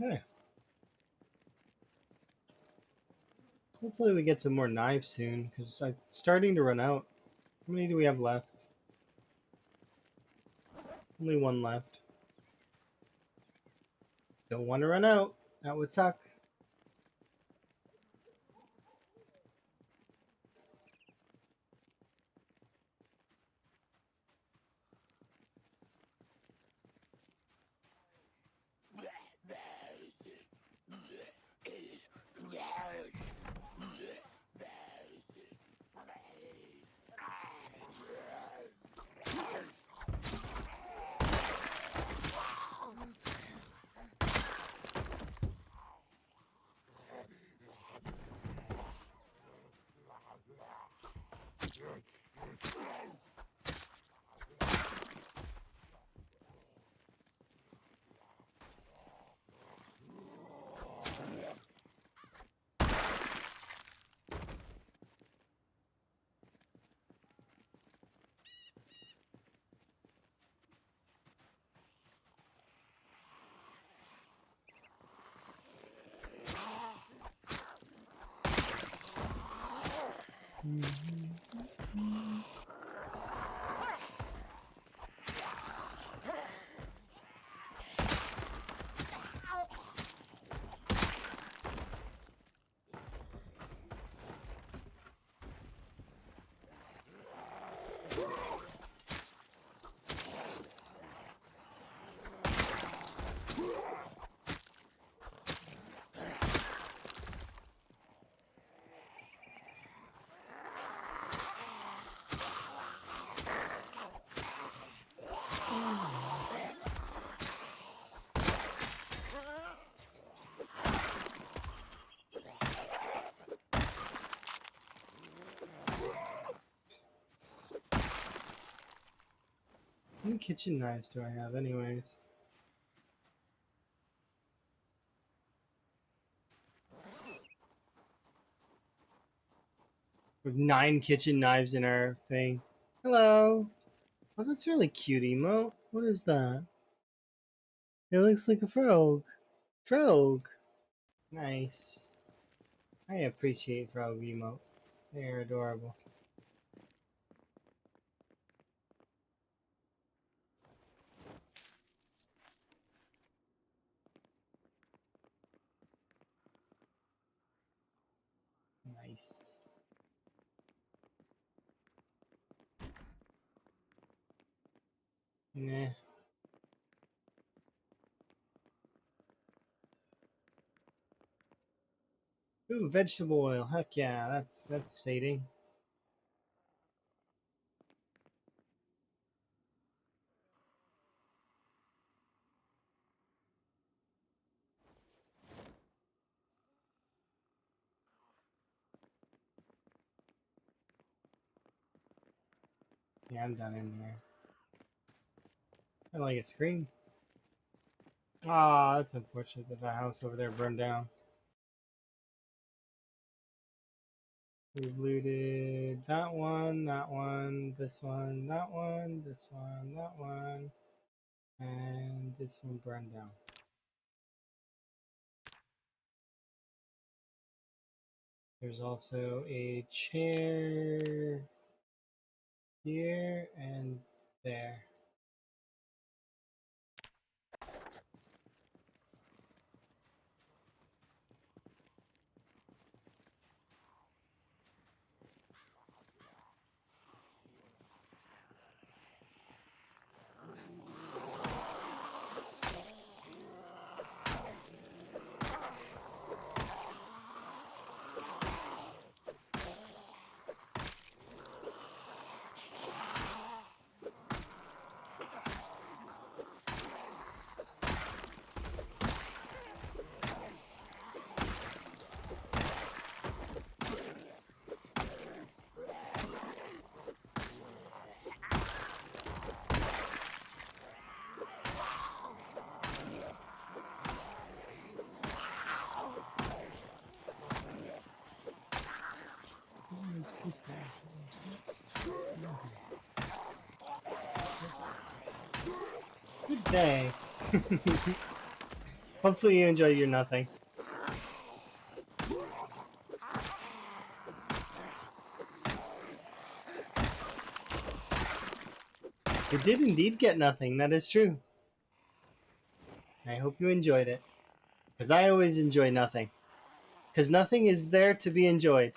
Okay. Hopefully we get some more knives soon, because I'm starting to run out. How many do we have left? Only one left. Don't want to run out. That would suck. How many kitchen knives do I have, anyways? We have 9 kitchen knives in our thing. Hello. Oh, that's really cute, emote. What is that? It looks like a frog. Frog. Nice. I appreciate frog emotes. They're adorable. Nice. Nah. Ooh, vegetable oil. Heck yeah, that's sating. Yeah, I'm done in there. I like a scream. Ah, it's unfortunate that the house over there burned down. We've looted that one, this one, that one, this one, that one, and this one burned down. There's also a chair here and there. Good day. Hopefully you enjoyed your nothing. You did indeed get nothing, that is true. I hope you enjoyed it. Because I always enjoy nothing. Because nothing is there to be enjoyed.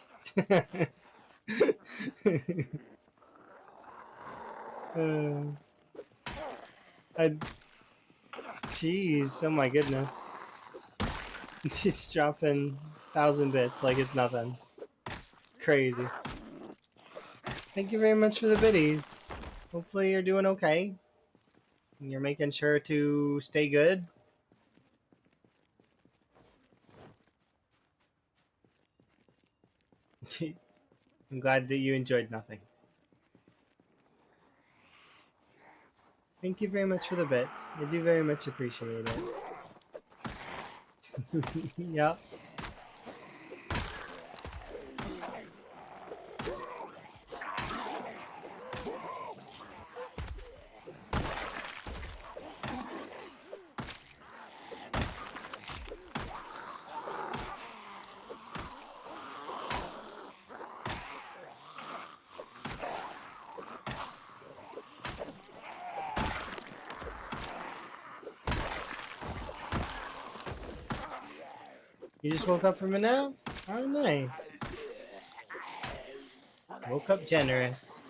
I, jeez, oh my goodness. Just dropping 1,000 bits like it's nothing. Crazy. Thank you very much for the biddies. Hopefully you're doing okay. And you're making sure to stay good. I'm glad that you enjoyed nothing. Thank you very much for the bits. I do very much appreciate it. Yep. You just woke up from a nap? Oh, nice. Woke up generous.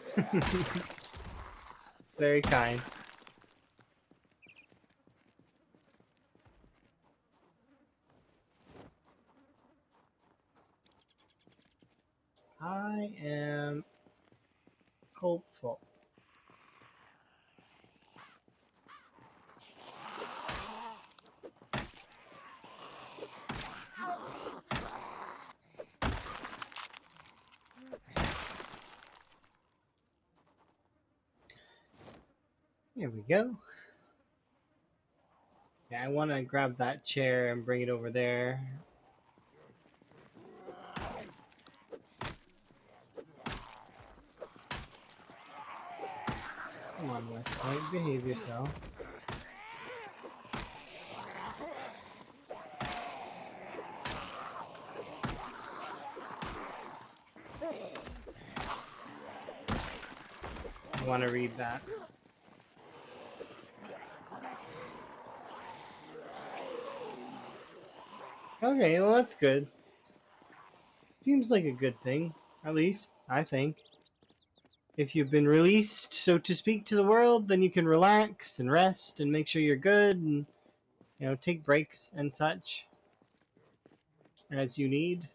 Very kind. I am hopeful. Here we go. Yeah, I want to grab that chair and bring it over there. Come on, West Point, behave yourself. I want to read that. Okay, well that's good. Seems like a good thing, at least, I think. If you've been released, so to speak, to the world, then you can relax and rest and make sure you're good and, take breaks and such as you need.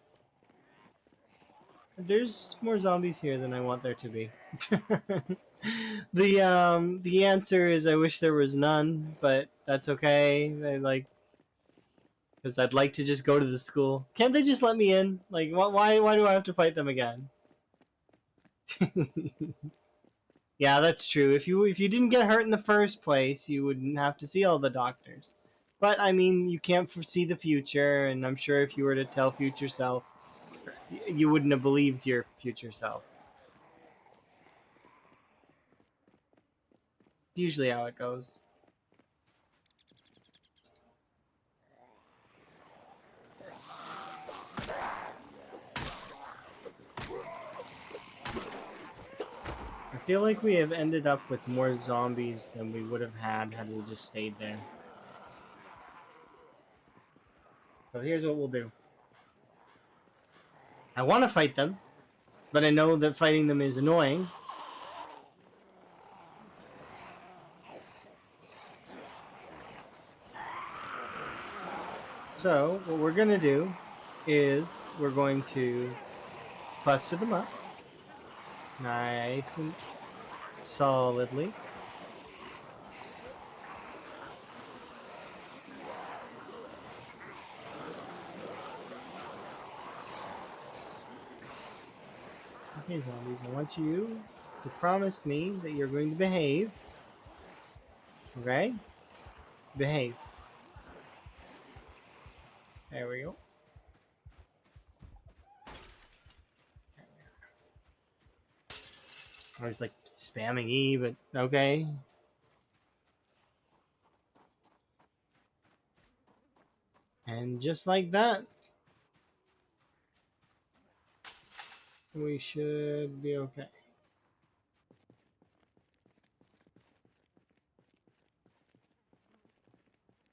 There's more zombies here than I want there to be. The answer is I wish there was none, but that's okay. Because I'd like to just go to the school. Can't they just let me in? Like, why do I have to fight them again? Yeah, that's true. If you didn't get hurt in the first place, you wouldn't have to see all the doctors. But I mean, you can't foresee the future, and I'm sure if you were to tell future self, you wouldn't have believed your future self. Usually how it goes. I feel like we have ended up with more zombies than we would have had we just stayed there. So here's what we'll do. I want to fight them, but I know that fighting them is annoying. So what we're going to do is we're going to cluster them up nice and solidly. Okay, zombies, I want you to promise me that you're going to behave. Okay? Behave. There we go. I was like spamming E, but okay. And just like that, we should be okay.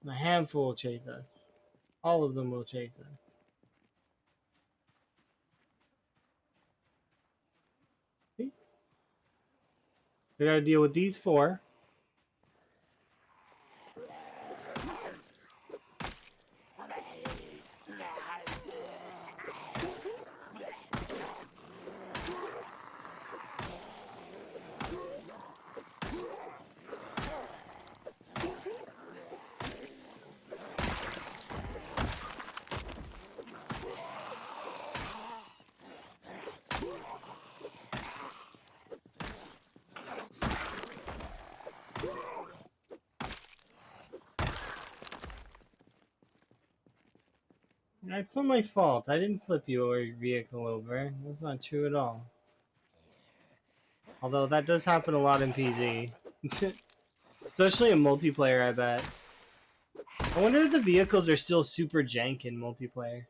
A handful will chase us. All of them will chase us. See? We gotta deal with these four. It's not my fault. I didn't flip your vehicle over. That's not true at all. Although that does happen a lot in PZ. Especially in multiplayer, I bet. I wonder if the vehicles are still super jank in multiplayer.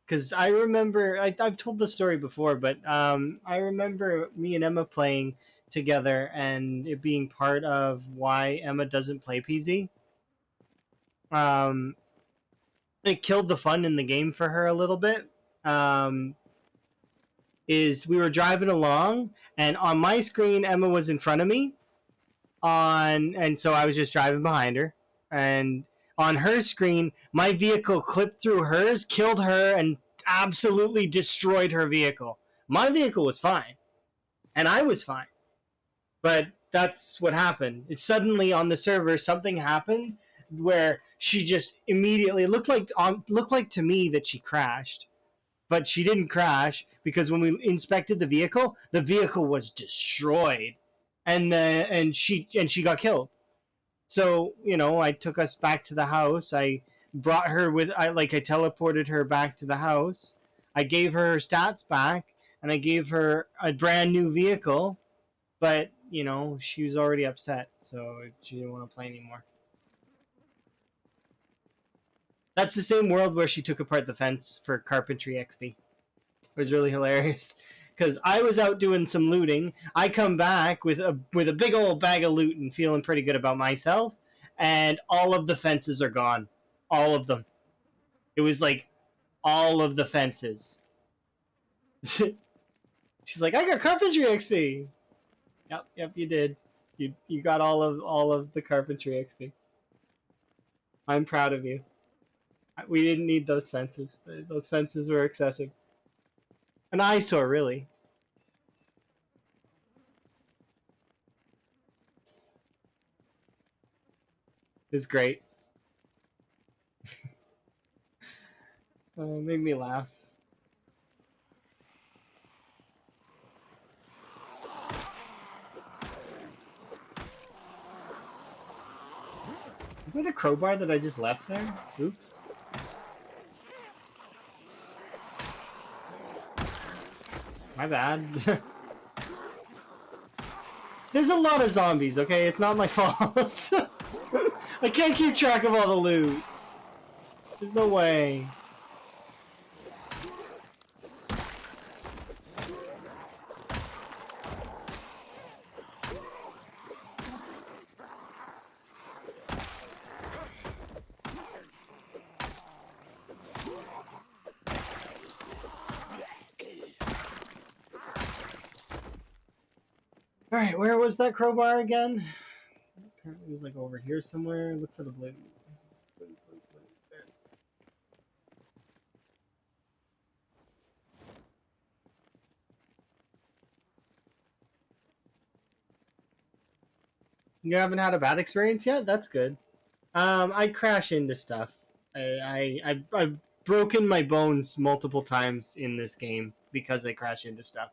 Because I remember, I've told the story before, but I remember me and Emma playing together and it being part of why Emma doesn't play PZ. Um, it killed the fun in the game for her a little bit. Um, is we were driving along and on my screen Emma was in front of me and so I was just driving behind her and on her screen my vehicle clipped through hers, killed her and absolutely destroyed her vehicle. My vehicle was fine and I was fine. But that's what happened. It suddenly on the server something happened where she just immediately looked like to me that she crashed, but she didn't crash because when we inspected the vehicle was destroyed, and she got killed. So I took us back to the house. I brought her with I teleported her back to the house. I gave her stats back, and I gave her a brand new vehicle, but she was already upset, so she didn't want to play anymore. That's the same world where she took apart the fence for carpentry XP. It was really hilarious because I was out doing some looting. I come back with a big old bag of loot and feeling pretty good about myself, and all of the fences are gone. All of them. It was like all of the fences. She's like, I got carpentry XP. Yep, you did. You got all of the carpentry XP. I'm proud of you. We didn't need those fences. Those fences were excessive. An eyesore, really. It's great. Made me laugh. Was that a crowbar that I just left there? Oops. My bad. There's a lot of zombies, okay? It's not my fault. I can't keep track of all the loot. There's no way. Alright, where was that crowbar again? Apparently it was like over here somewhere. Look for the blue. You haven't had a bad experience yet? That's good. I crash into stuff. I've broken my bones multiple times in this game because I crash into stuff.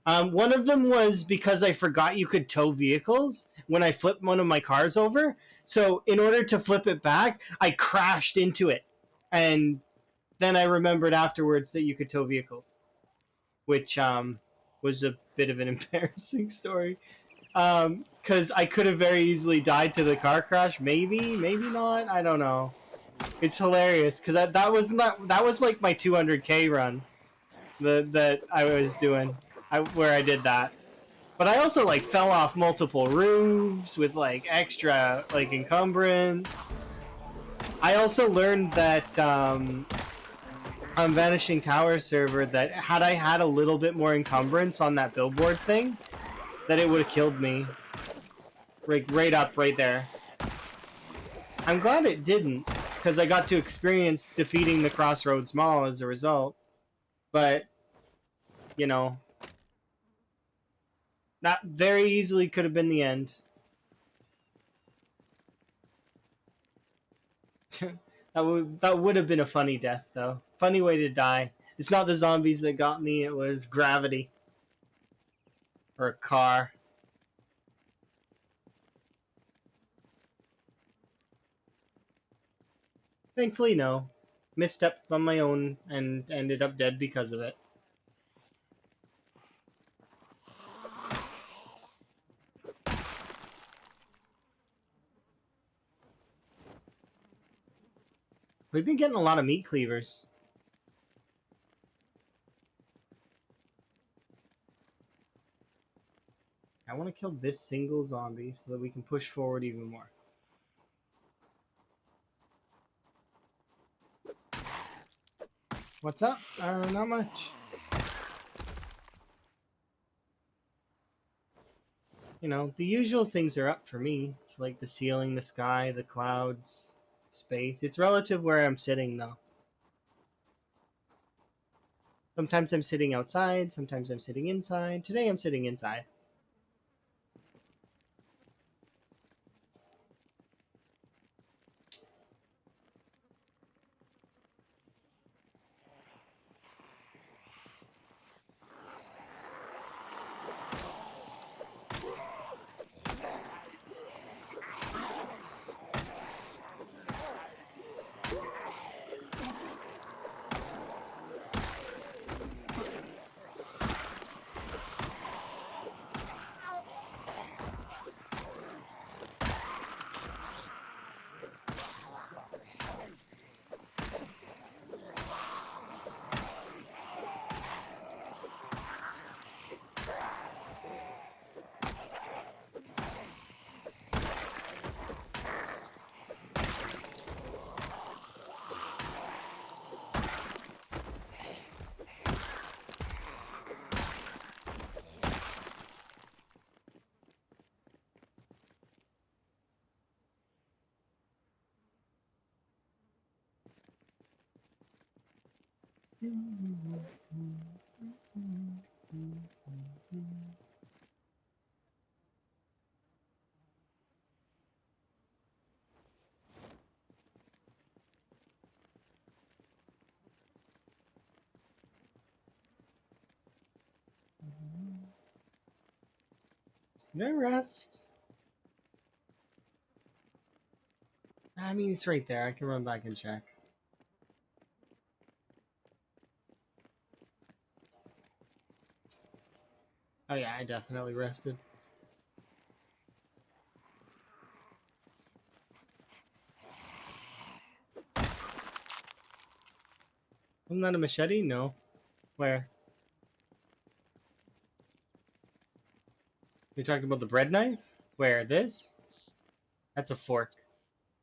One of them was because I forgot you could tow vehicles when I flipped one of my cars over. So in order to flip it back, I crashed into it. And then I remembered afterwards that you could tow vehicles, which was a bit of an embarrassing story. Because I could have very easily died to the car crash. Maybe, maybe not. I don't know. It's hilarious because that was not that was like my 200K run that I was doing, where I did that. But I also like fell off multiple roofs with like extra like encumbrance. I also learned that on Vanishing Tower server that had I had a little bit more encumbrance on that billboard thing, that it would have killed me. Right up, right there. I'm glad it didn't, because I got to experience defeating the Crossroads Mall as a result. But, you know, that very easily could have been the end. that would have been a funny death, though. Funny way to die. It's not the zombies that got me, it was gravity. Or a car. Thankfully, no. Misstepped on my own and ended up dead because of it. We've been getting a lot of meat cleavers. I want to kill this single zombie so that we can push forward even more. What's up? Not much. You know, the usual things are up for me. It's like the ceiling, the sky, the clouds, space. It's relative where I'm sitting, though. Sometimes I'm sitting outside, sometimes I'm sitting inside. Today I'm sitting inside. Did I rest? I mean, it's right there. I can run back and check. Oh yeah, I definitely rested. Wasn't that a machete? No. Where? You talked about the bread knife? Where? This? That's a fork.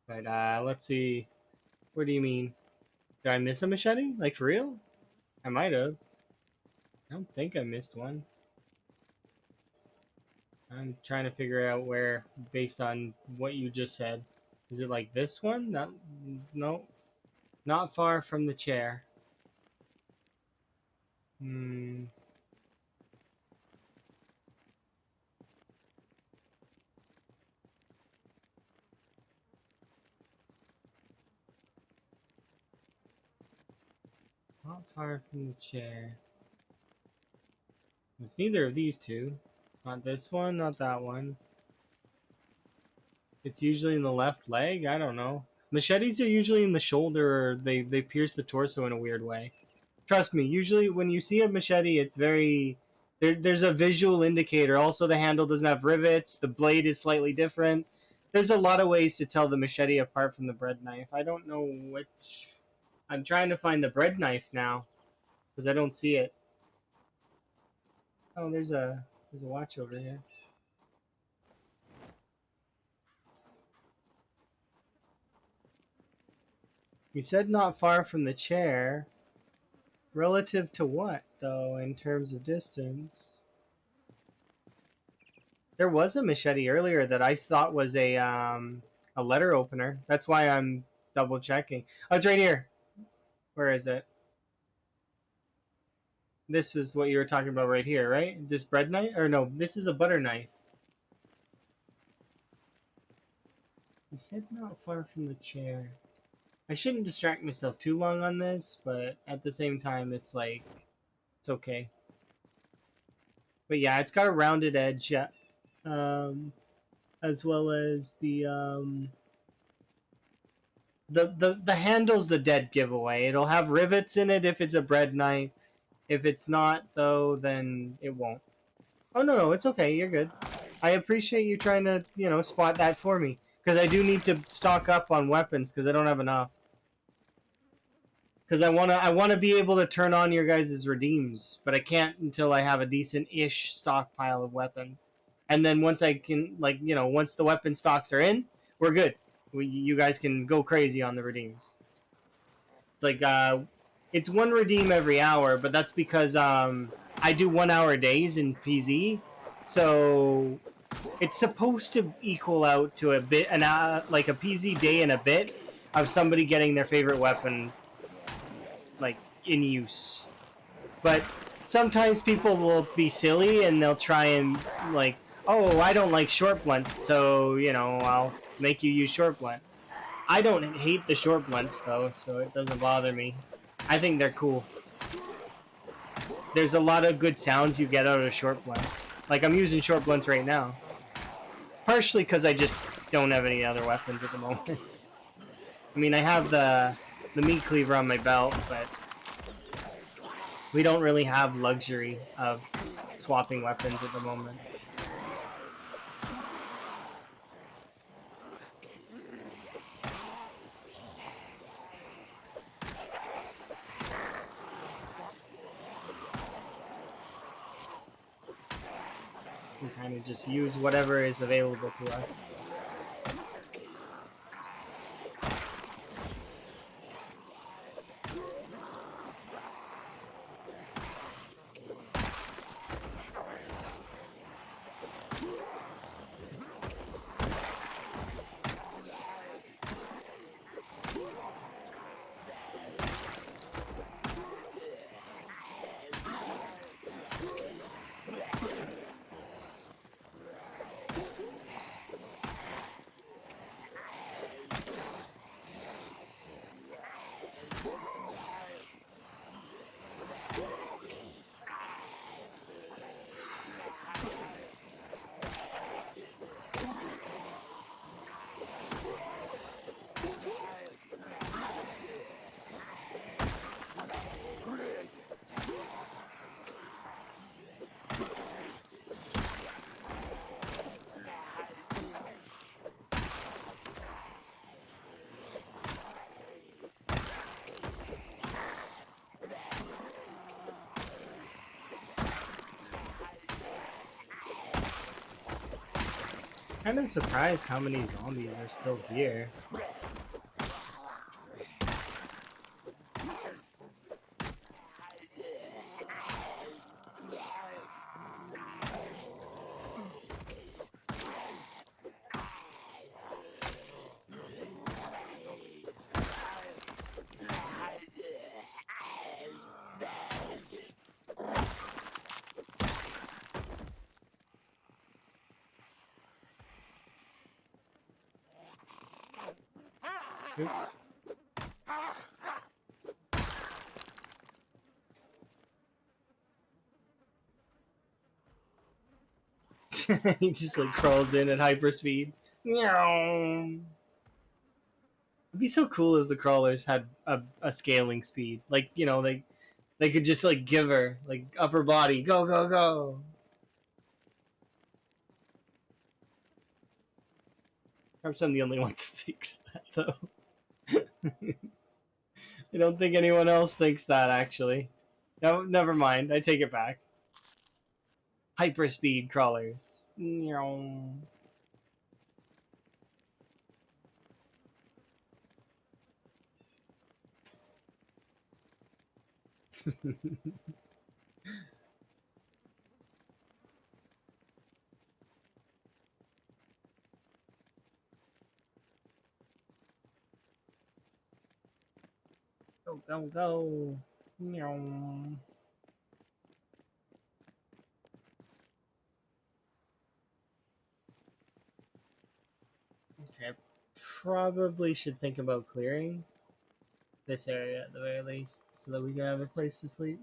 But let's see. What do you mean? Did I miss a machete? Like for real? I might have. I don't think I missed one. I'm trying to figure out where, based on what you just said. Is it like this one? Not, no, not far from the chair. Hmm. Not far from the chair. It's neither of these two. Not this one, not that one. It's usually in the left leg. I don't know. Machetes are usually in the shoulder, or they pierce the torso in a weird way. Trust me. Usually, when you see a machete, it's very there's a visual indicator. Also, the handle doesn't have rivets. The blade is slightly different. There's a lot of ways to tell the machete apart from the bread knife. I don't know which. I'm trying to find the bread knife now because I don't see it. Oh, there's a watch over here. You said not far from the chair. Relative to what, though, in terms of distance? There was a machete earlier that I thought was a letter opener. That's why I'm double checking. Oh, it's right here. Where is it? This is what you were talking about right here, right? This bread knife? Or no, this is a butter knife. You said not far from the chair. I shouldn't distract myself too long on this, but at the same time, it's like, it's okay. But yeah, it's got a rounded edge, yeah. Um, as well as the handle's the dead giveaway. It'll have rivets in it if it's a bread knife. If it's not, though, then it won't. Oh no, it's okay. You're good. I appreciate you trying to spot that for me because I do need to stock up on weapons because I don't have enough. Because I wanna be able to turn on your guys' redeems, but I can't until I have a decent-ish stockpile of weapons. And then once I can, once the weapon stocks are in, we're good. You guys can go crazy on the redeems. It's like it's one redeem every hour, but that's because I do 1 hour days in PZ, so it's supposed to equal out to a bit, like a PZ day and a bit of somebody getting their favorite weapon like in use. But sometimes people will be silly and they'll try and like, oh, I don't like short blunts, so I'll make you use short blunt. I don't hate the short blunts though, so it doesn't bother me. I think they're cool. There's a lot of good sounds you get out of short blunts. Like I'm using short blunts right now, partially because I just don't have any other weapons at the moment. I mean, I have the meat cleaver on my belt, but we don't really have luxury of swapping weapons at the moment. We kind of just use whatever is available to us. Kind of surprised how many zombies are still here. Oops. He just like crawls in at hyperspeed. Meow. It'd be so cool if the crawlers had a scaling speed. Like, you know, they could just like give her like upper body, go go go. Perhaps I'm the only one that thinks that though. I don't think anyone else thinks that actually. No, never mind. I take it back. Hyperspeed crawlers. Meow. Go go go. Meow. Okay, I probably should think about clearing this area at the very least, so that we can have a place to sleep.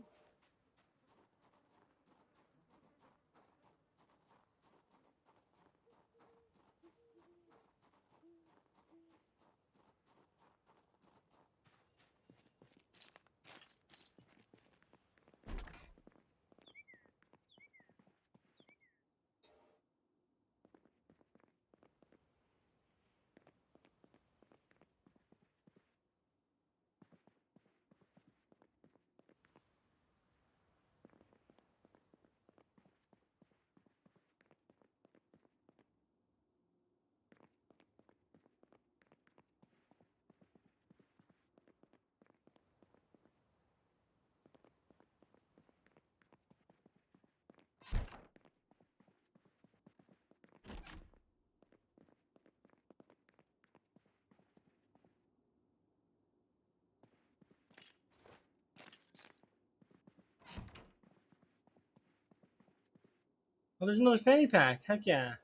Oh, there's another fanny pack. Heck yeah.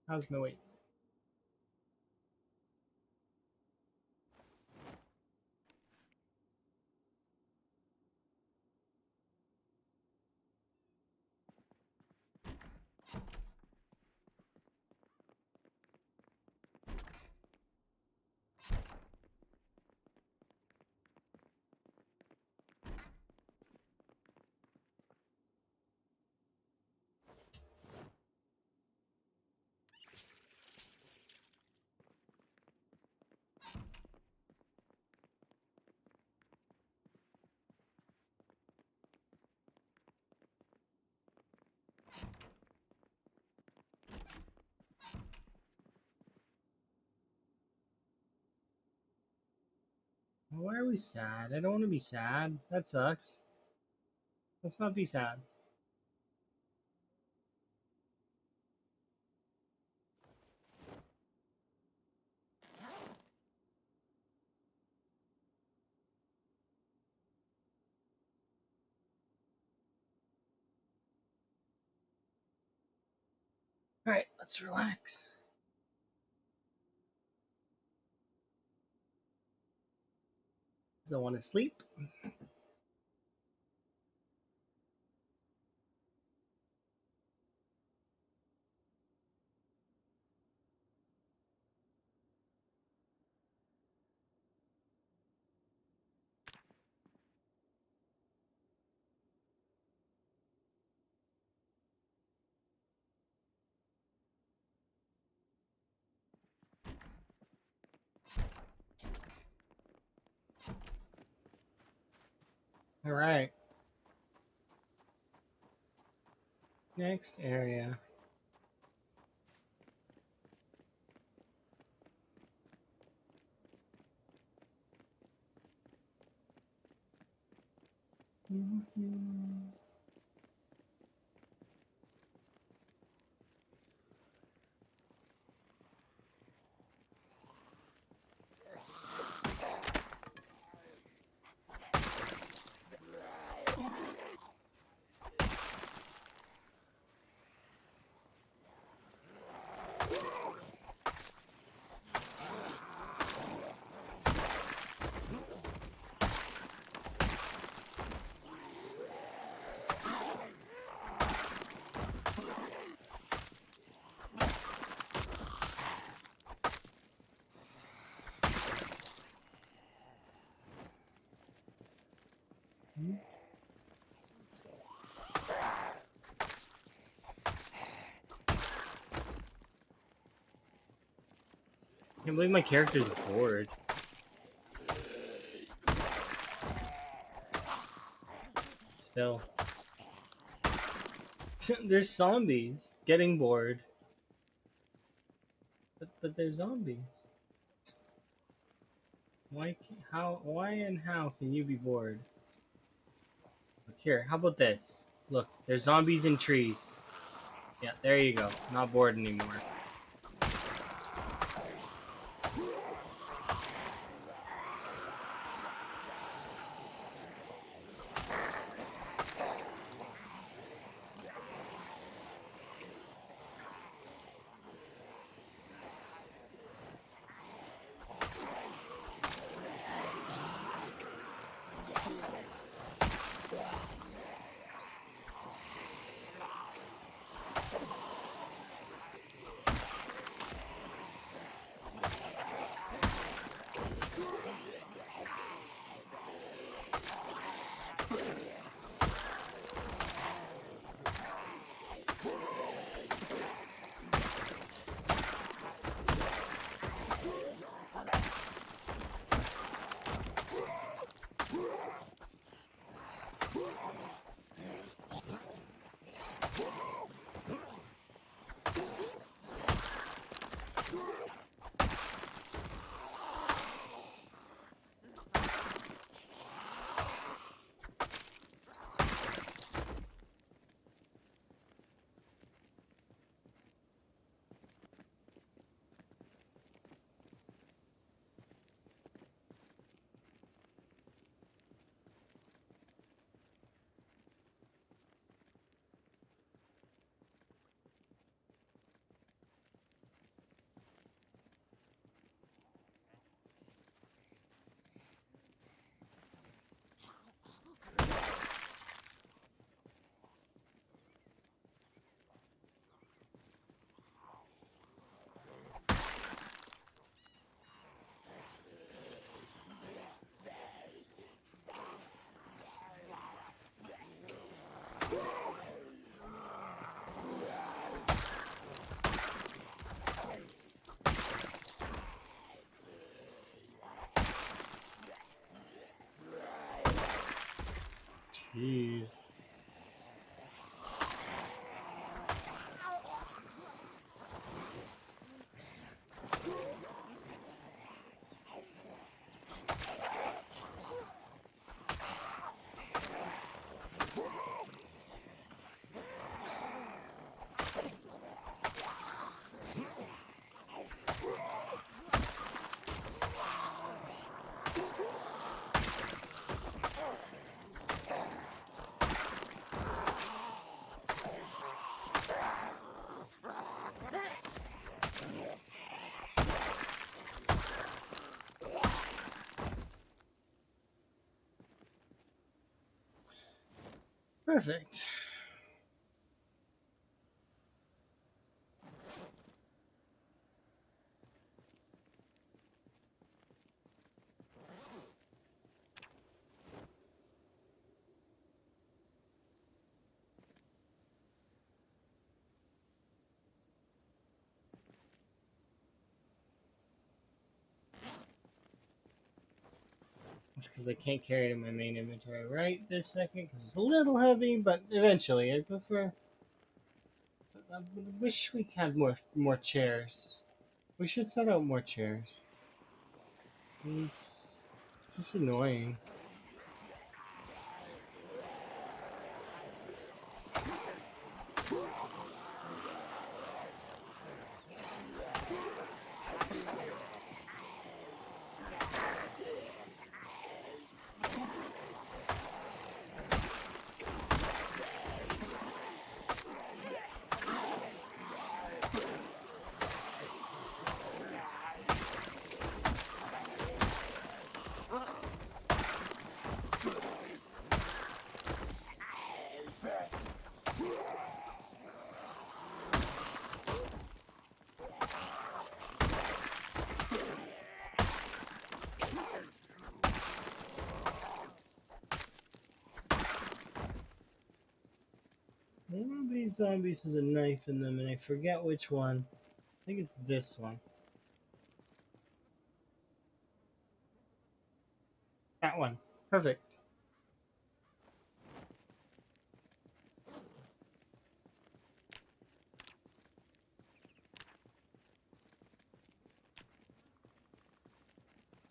How's my weight? Why are we sad? I don't want to be sad. That sucks. Let's not be sad. Alright, let's relax. I want to sleep. All right. Next area. Mhm. I can't believe my character's bored. Still. There's zombies getting bored. But they're zombies. Why and how can you be bored? Look here, how about this? Look, there's zombies in trees. Yeah, there you go. Not bored anymore. Jeez. Perfect. It's because I can't carry it in my main inventory right this second because it's a little heavy, but eventually I prefer. I wish we had more chairs. We should set out more chairs. It's just annoying. One of these zombies has a knife in them, and I forget which one. I think it's this one. That one. Perfect.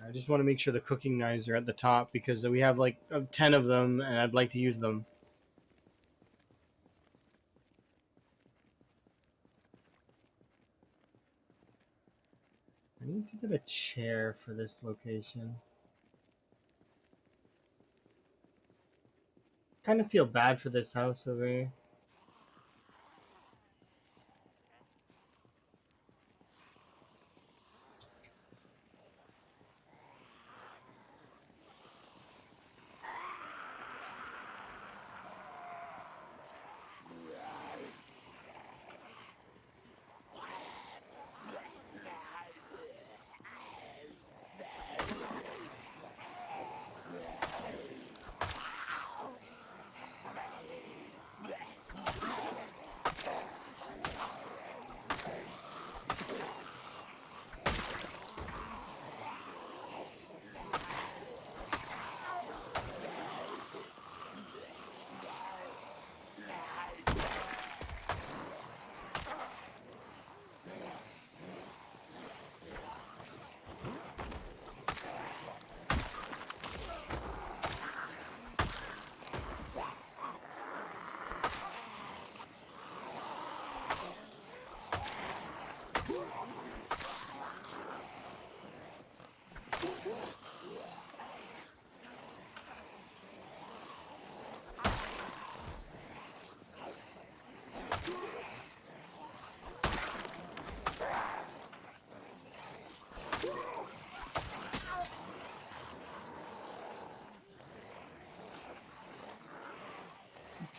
I just want to make sure the cooking knives are at the top because we have like 10 of them, and I'd like to use them. I need to get a chair for this location. Kind of feel bad for this house over here.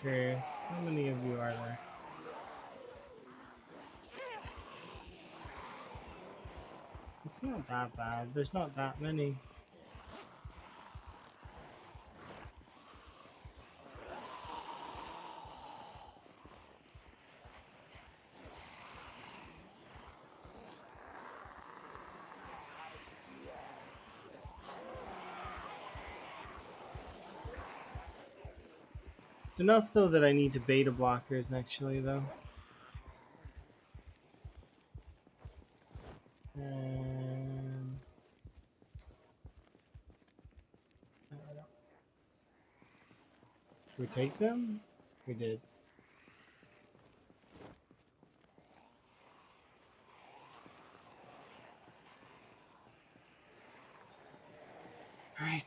Curious, how many of you are there? It's not that bad. There's not that many. It's enough though that I need to beta blockers actually though. And should we take them? We did. Alright.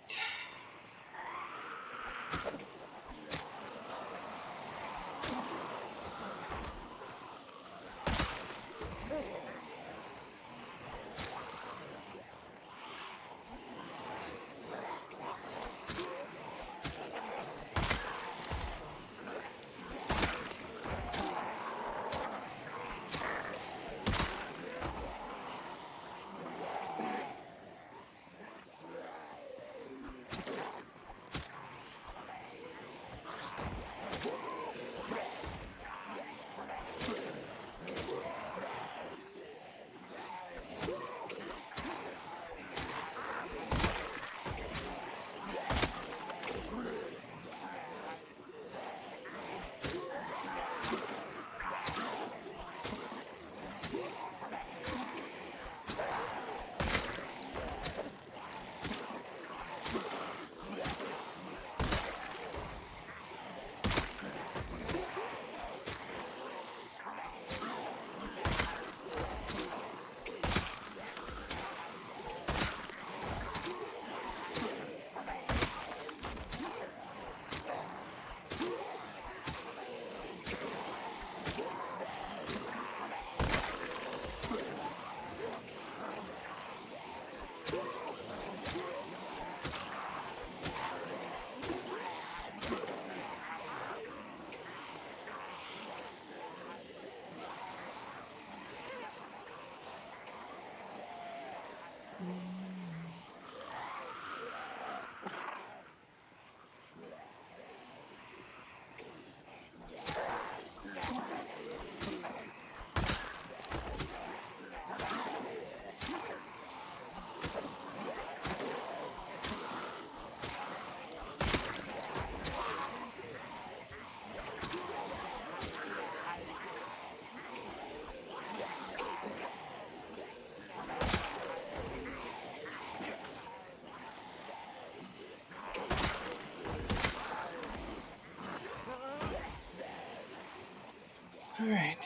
All right.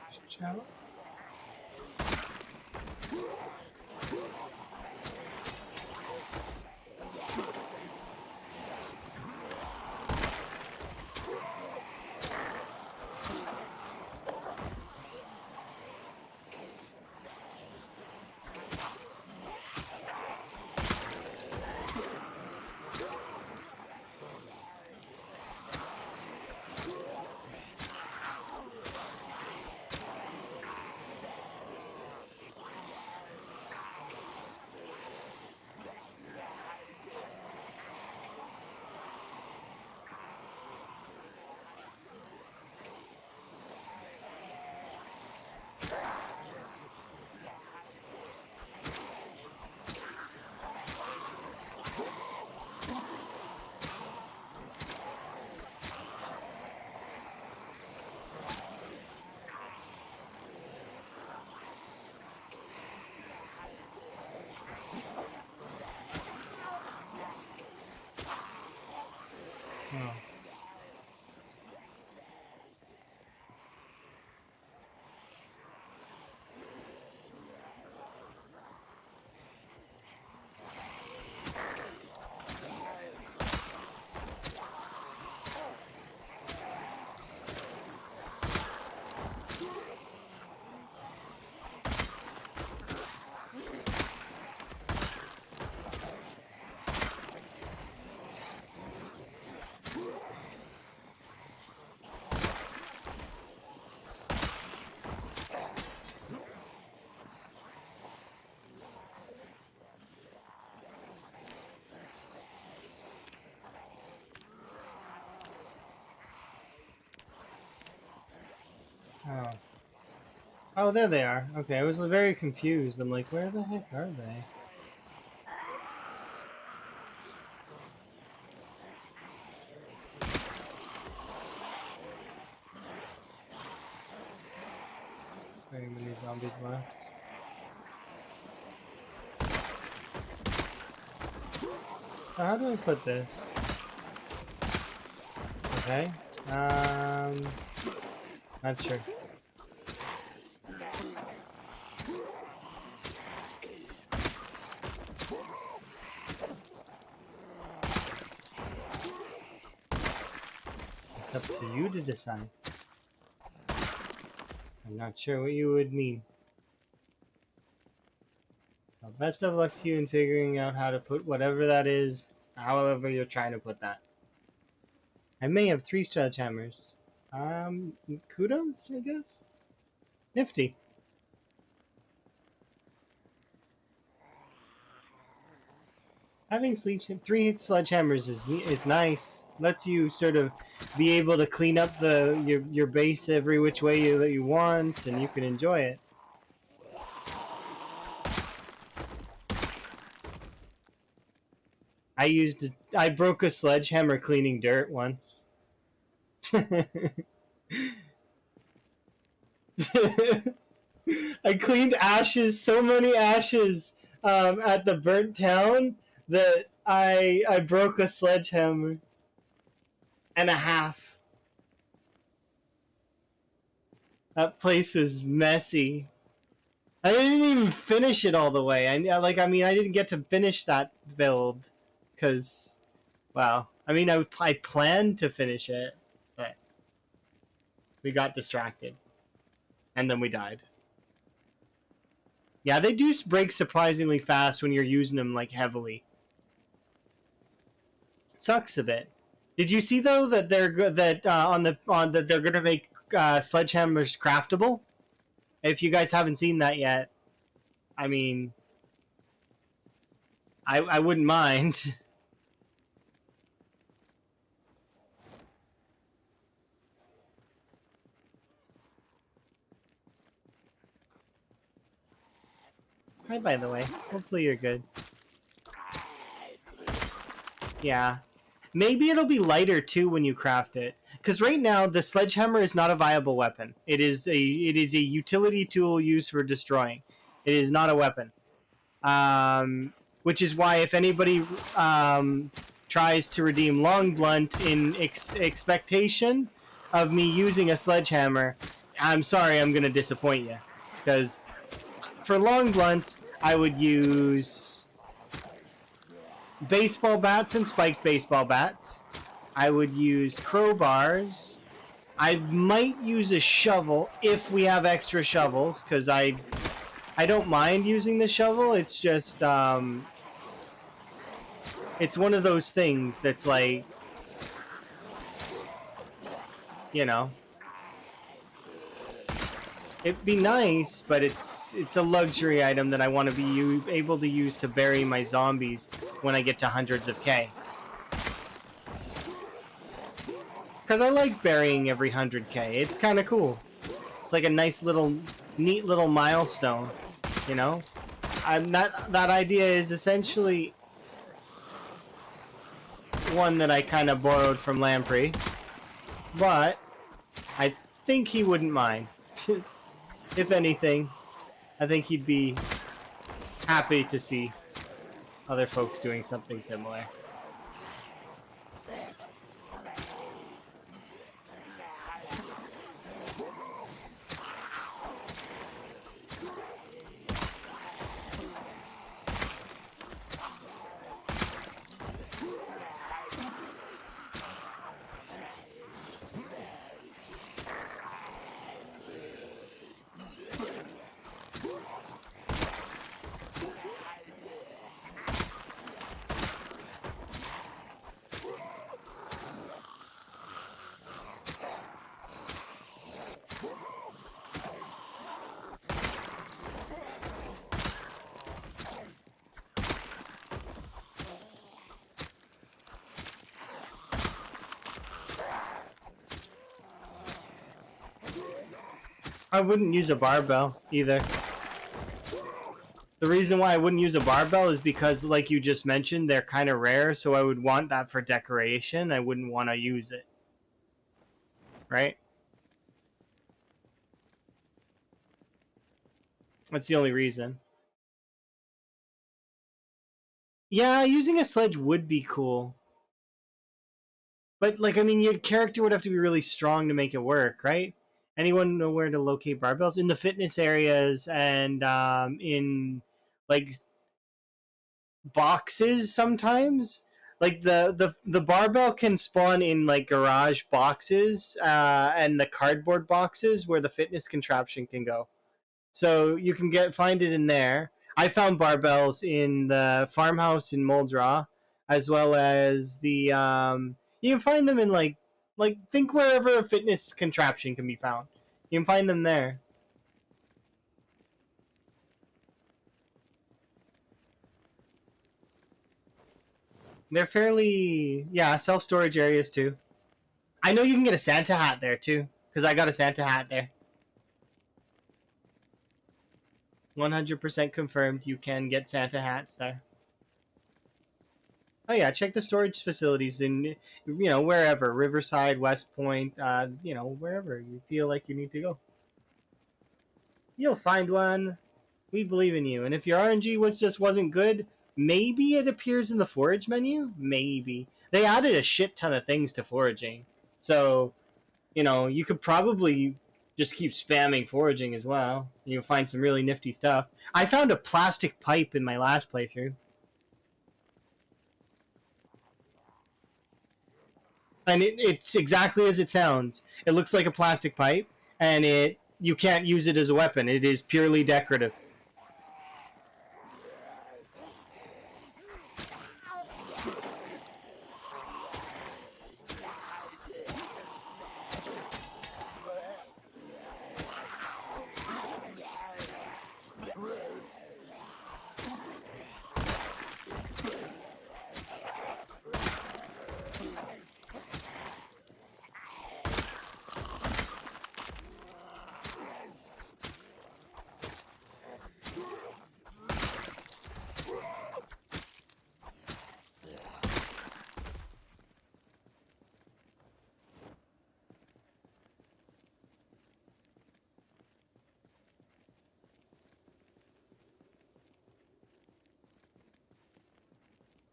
Switch out. Oh. Oh. Oh, there they are. Okay, I was very confused. I'm like, where the heck are they? Very many zombies left. So how do I put this? Okay. Not sure. It's up to you to decide. I'm not sure what you would mean. Well, best of luck to you in figuring out how to put whatever that is, however you're trying to put that. I may have 3 sledgehammers. Kudos, I guess? Nifty. Having 3 sledgehammers is nice. Lets you sort of be able to clean up your base every which way that you want, and you can enjoy it. I broke a sledgehammer cleaning dirt once. I cleaned ashes, so many ashes, at the burnt town that I broke a sledgehammer and a half. That place was messy. I didn't even finish it all the way. I didn't get to finish that build because, well, I planned to finish it, but we got distracted, and then we died. Yeah, they do break surprisingly fast when you're using them like heavily. Sucks a bit. Did you see though that they're that they're gonna make sledgehammers craftable? If you guys haven't seen that yet, I mean, I wouldn't mind. Hi, by the way. Hopefully you're good. Yeah. Maybe it'll be lighter too when you craft it. Because right now the sledgehammer is not a viable weapon. It is a utility tool used for destroying. It is not a weapon. Which is why if anybody tries to redeem long blunt in expectation of me using a sledgehammer, I'm sorry, I'm gonna disappoint you. Because for long blunts, I would use baseball bats and spiked baseball bats. I would use crowbars. I might use a shovel if we have extra shovels, because I don't mind using the shovel. It's just it's one of those things that's like, you know, it'd be nice, but it's a luxury item that I want to be able to use to bury my zombies when I get to hundreds of K. Because I like burying every 100K. It's kind of cool. It's like a nice little, neat little milestone, you know? That idea is essentially one that I kind of borrowed from Lamprey, but I think he wouldn't mind. If anything, I think he'd be happy to see other folks doing something similar. I wouldn't use a barbell either. The reason why I wouldn't use a barbell is because, like you just mentioned, they're kind of rare, so I would want that for decoration. I wouldn't want to use it. Right? That's the only reason. Yeah, using a sledge would be cool. But, like, I mean, your character would have to be really strong to make it work, right? Anyone know where to locate barbells? In the fitness areas and in, like, boxes sometimes. Like, the barbell can spawn in, like, garage boxes and the cardboard boxes where the fitness contraption can go. So you can find it in there. I found barbells in the farmhouse in Moldraw, as well as the you can find them in like think wherever a fitness contraption can be found. You can find them there. They're fairly, yeah, self storage areas too. I know you can get a Santa hat there too, because I got a Santa hat there. 100% confirmed. You can get Santa hats there. Oh yeah, check the storage facilities in, wherever, Riverside, West Point, wherever you feel like you need to go. You'll find one. We believe in you. And if your RNG wasn't good, maybe it appears in the forage menu. Maybe they added a shit ton of things to foraging, so you could probably just keep spamming foraging as well. You'll find some really nifty stuff. I found a plastic pipe in my last playthrough. And it's exactly as it sounds. It looks like a plastic pipe, and you can't use it as a weapon. It is purely decorative.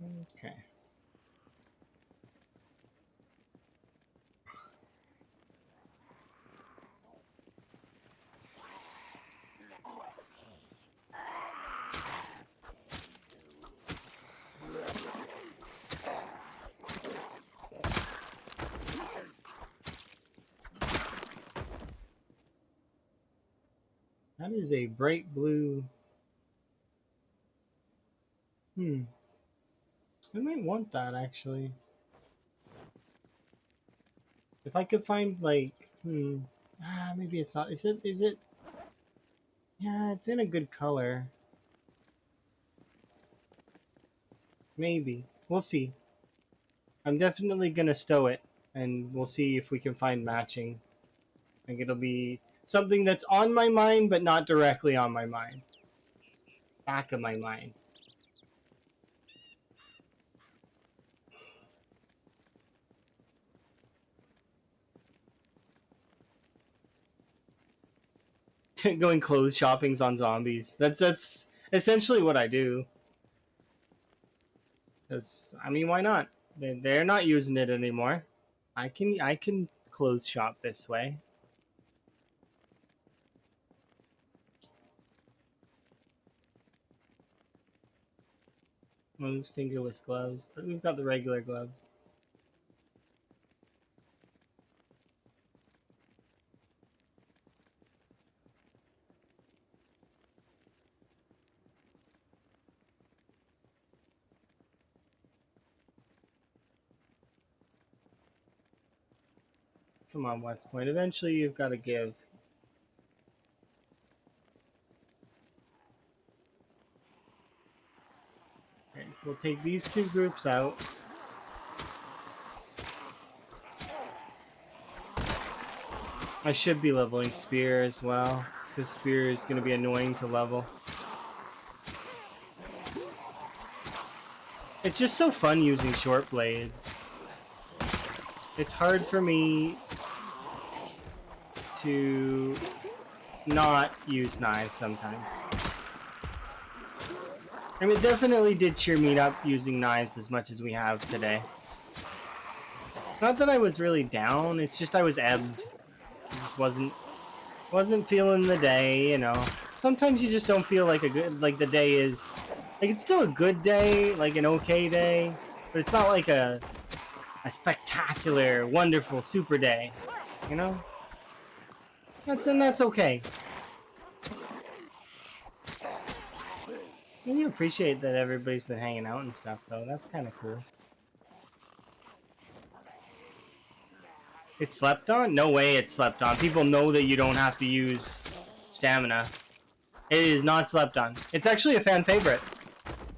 Okay. That is a bright blue. I might want that actually. If I could find like, maybe it's not. Is it? Yeah, it's in a good color. Maybe. We'll see. I'm definitely gonna stow it, and we'll see if we can find matching. I think it'll be something that's on my mind, but not directly on my mind. Back of my mind. Going clothes shopping's on zombies. That's essentially what I do. Cause I mean, why not? They're not using it anymore. I can clothes shop this way. Well, those fingerless gloves, but we've got the regular gloves. Come on, West Point. Eventually, you've got to give. Okay, so we'll take these two groups out. I should be leveling Spear as well, because Spear is going to be annoying to level. It's just so fun using short blades. It's hard for me to not use knives sometimes. I mean, it definitely did cheer me up using knives as much as we have today. Not that I was really down, it's just I was ebbed. I just wasn't feeling the day, you know. Sometimes you just don't feel like the day is like it's still a good day, like an okay day, but it's not like a spectacular, wonderful, super day, you know? That's okay. And you appreciate that everybody's been hanging out and stuff, though. That's kind of cool. It slept on? No way it slept on. People know that you don't have to use stamina. It is not slept on. It's actually a fan favorite.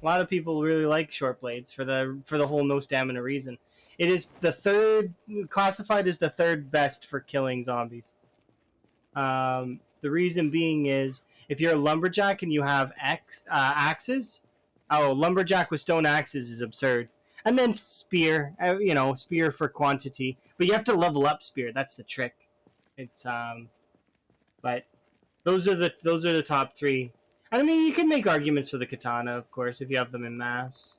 A lot of people really like short blades for the whole no stamina reason. It is the third, classified as the third best for killing zombies. The reason being is if you're a lumberjack and you have axes, lumberjack with stone axes is absurd. And then spear, spear for quantity, but you have to level up spear. That's the trick. It's but those are the top three. I mean, you can make arguments for the katana, of course, if you have them in mass.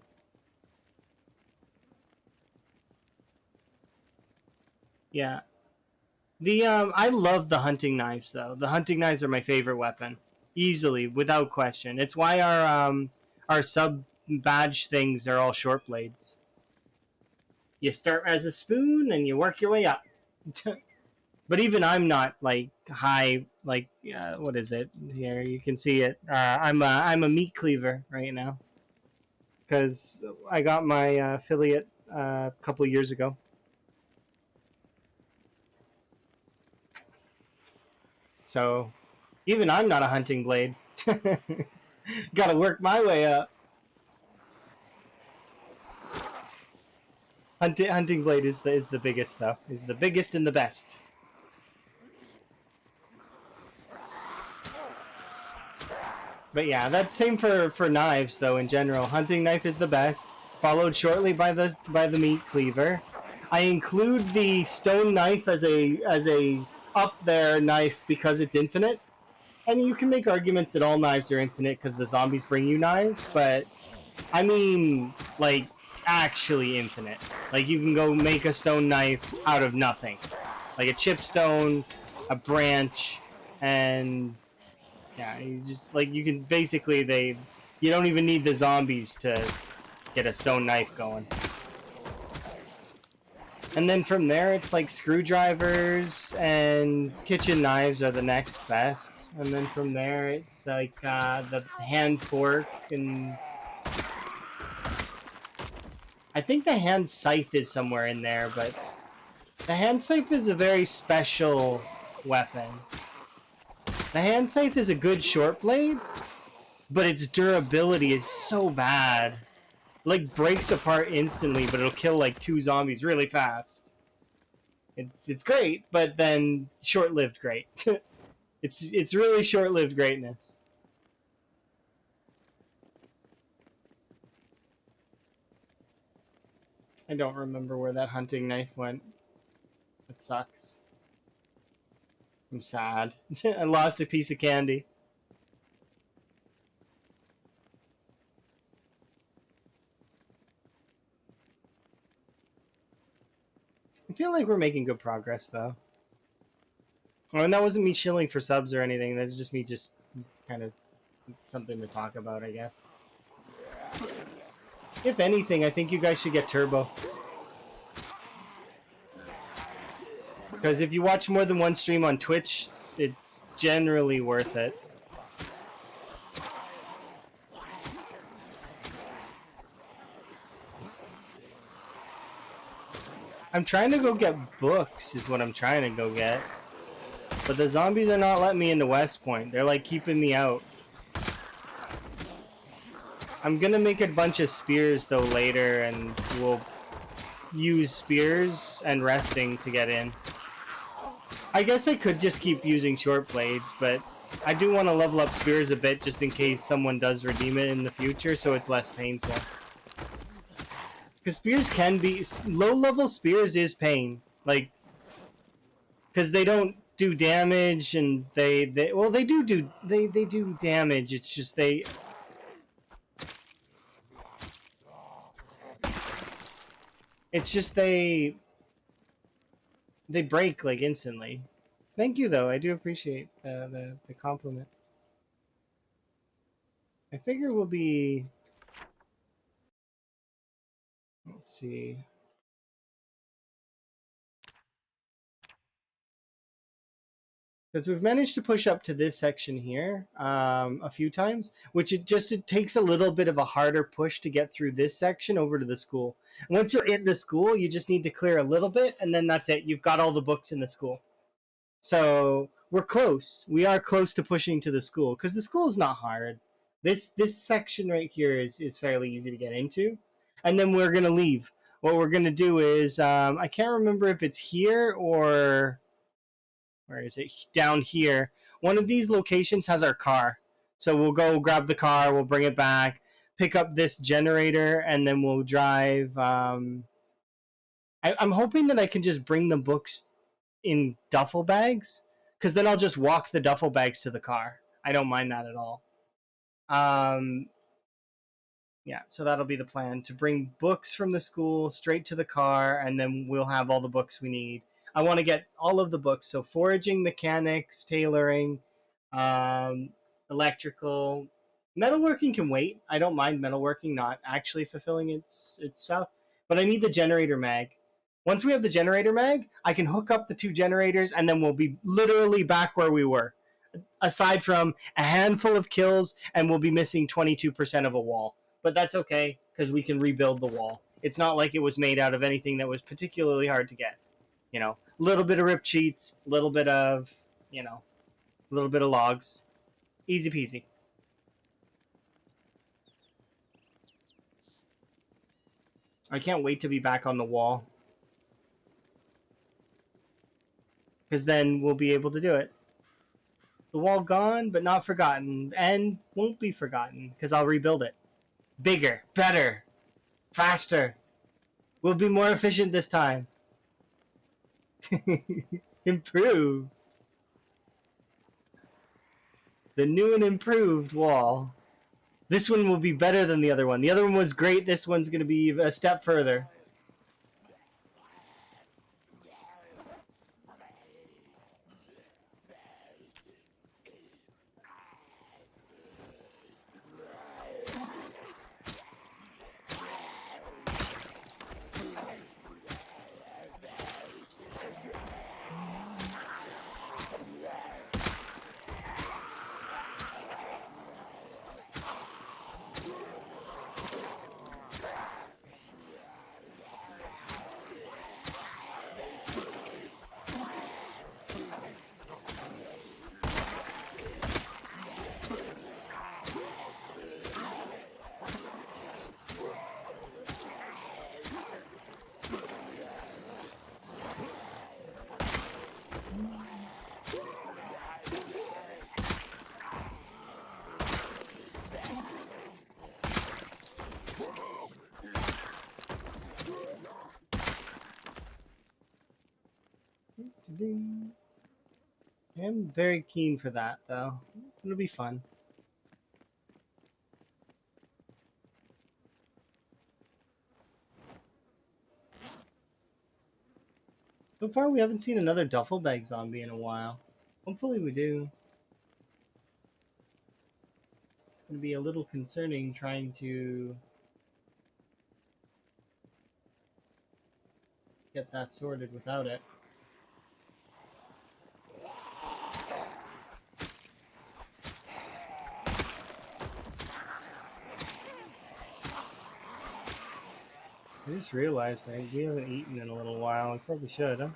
Yeah. I love the hunting knives though. The hunting knives are my favorite weapon, easily, without question. It's why our sub badge things are all short blades. You start as a spoon and you work your way up. But even I'm not like high, like what is it here? You can see it. I'm a meat cleaver right now because I got my affiliate a couple years ago. So even I'm not a hunting blade. Gotta work my way up. Hunting blade is the biggest though. Is the biggest and the best. But yeah, that's same for knives though in general. Hunting knife is the best, followed shortly by the meat cleaver. I include the stone knife as a up there knife because it's infinite. And you can make arguments that all knives are infinite because the zombies bring you knives, but I mean, like, actually infinite. Like, you can go make a stone knife out of nothing. Like a chipstone, a branch, and yeah, you just like you can basically you don't even need the zombies to get a stone knife going. And then from there, it's like screwdrivers and kitchen knives are the next best. And then from there, it's like the hand fork, and I think the hand scythe is somewhere in there, but the hand scythe is a very special weapon. The hand scythe is a good short blade, but its durability is so bad. Like, breaks apart instantly, but it'll kill like 2 zombies really fast. It's great, but then short-lived great. It's really short-lived greatness. I don't remember where that hunting knife went. It sucks. I'm sad. I lost a piece of candy. I feel like we're making good progress, though. Oh, and that wasn't me shilling for subs or anything. That's just me just kind of something to talk about, I guess. If anything, I think you guys should get Turbo. Because if you watch more than one stream on Twitch, it's generally worth it. I'm trying to go get books, is what I'm trying to go get. But the zombies are not letting me into West Point. They're like keeping me out. I'm gonna make a bunch of spears though later, and we'll use spears and resting to get in. I guess I could just keep using short blades, but I do want to level up spears a bit just in case someone does redeem it in the future, so it's less painful. Because spears can be... Low-level spears is pain. Like... Because they don't do damage, and well, they do damage. It's just they... It's just they break, like, instantly. Thank you, though. I do appreciate the compliment. I figure we'll be... Let's see... Because we've managed to push up to this section here a few times, which it takes a little bit of a harder push to get through this section over to the school. And once you're in the school, you just need to clear a little bit, and then that's it. You've got all the books in the school. So we're close. We are close to pushing to the school, because the school is not hard. This section right here is fairly easy to get into. And then we're going to leave. What we're going to do is, I can't remember if it's here or... Where is it? Down here. One of these locations has our car. So we'll go grab the car, we'll bring it back, pick up this generator, and then we'll drive. I'm hoping that I can just bring the books in duffel bags, because then I'll just walk the duffel bags to the car. I don't mind that at all. Yeah, so that'll be the plan, to bring books from the school straight to the car, and then we'll have all the books we need. I want to get all of the books, so foraging, mechanics, tailoring, um, electrical, metalworking can wait. I don't mind metalworking not actually fulfilling its stuff, but I need the generator mag. Once we have the generator mag, I can hook up the 2 generators, and then we'll be literally back where we were, aside from a handful of kills, and we'll be missing 22% of a wall. But that's okay, because we can rebuild the wall. It's not like it was made out of anything that was particularly hard to get. You know, a little bit of rip cheats, a little bit of, a little bit of logs. Easy peasy. I can't wait to be back on the wall, because then we'll be able to do it. The wall gone, but not forgotten, and won't be forgotten, because I'll rebuild it. Bigger, better, faster. We'll be more efficient this time. Improved. The new and improved wall. This one will be better than the other one. The other one was great. This one's going to be a step further. I'm very keen for that, though. It'll be fun. So far, we haven't seen another duffel bag zombie in a while. Hopefully we do. It's going to be a little concerning trying to get that sorted without it. I just realized we haven't eaten in a little while. I probably should, huh?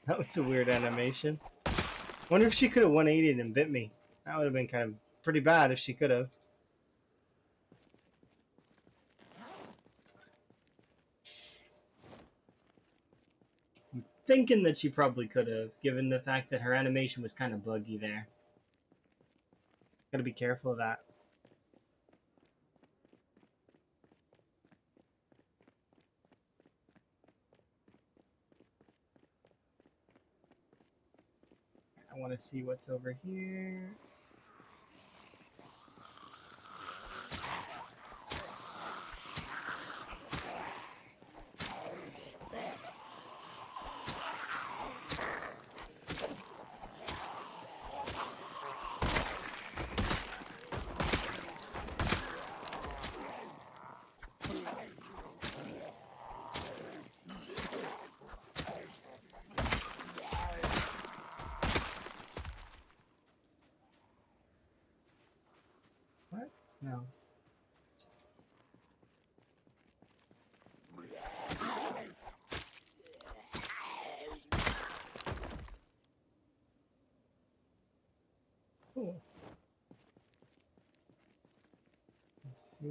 That was a weird animation. Wonder if she could have 180'd and bit me. That would have been kind of pretty bad if she could have. I'm thinking that she probably could have, given the fact that her animation was kind of buggy there. Gotta be careful of that. I want to see what's over here. What? No. Cool. Let's see.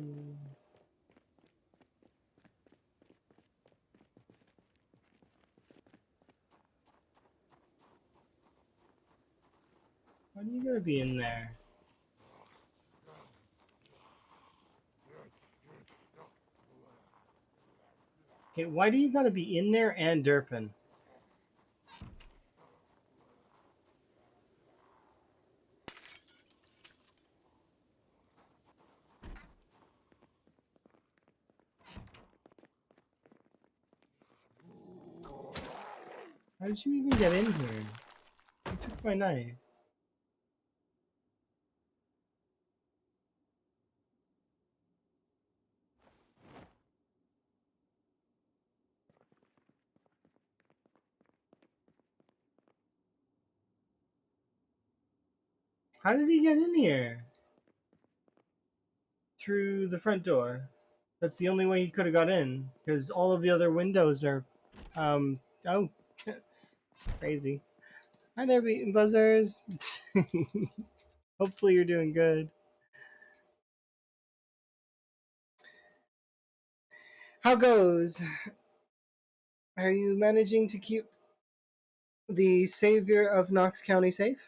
Why do you gotta be in there? Okay, why do you gotta be in there and derping? How did you even get in here? You took my knife. How did he get in here? Through the front door. That's the only way he could have got in, because all of the other windows are, oh, crazy. Hi there, beating buzzers. Hopefully you're doing good. How goes? Are you managing to keep the savior of Knox County safe?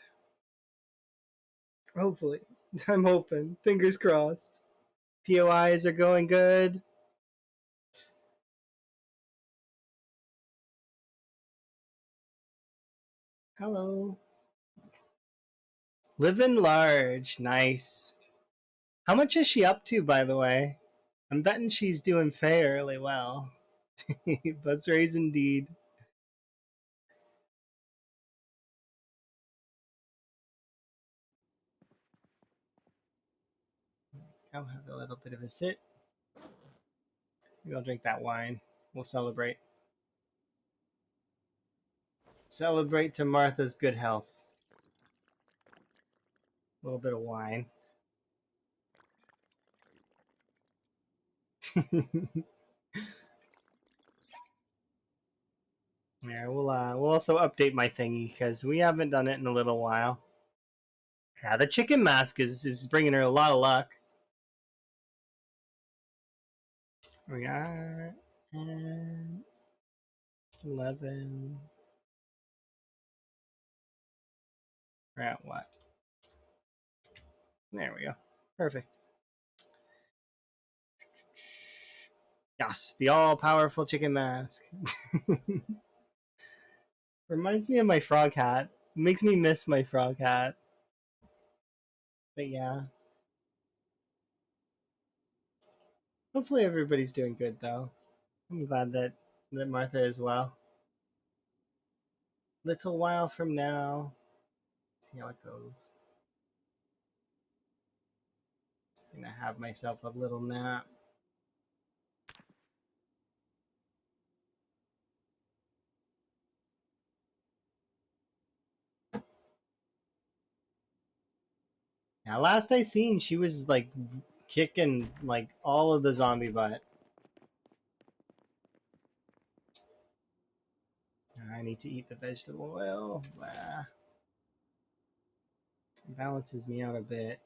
Hopefully. I'm hoping. Fingers crossed. POIs are going good. Hello. Living large. Nice. How much is she up to, by the way? I'm betting she's doing fairly well. Buzz raise indeed. I'll have a little bit of a sit. Maybe I'll drink that wine. We'll celebrate. Celebrate to Martha's good health. A little bit of wine. Yeah, we'll also update my thingy because we haven't done it in a little while. Yeah, the chicken mask is bringing her a lot of luck. We are at 11. We're at what? There we go. Perfect. Yes, the all-powerful chicken mask. Reminds me of my frog hat. Makes me miss my frog hat. But yeah. Hopefully everybody's doing good though. I'm glad that Martha is well. Little while from now. See how it goes. Just gonna have myself a little nap. Now last I seen she was like kicking like all of the zombie butt. I need to eat the vegetable oil. Blah. Balances me out a bit.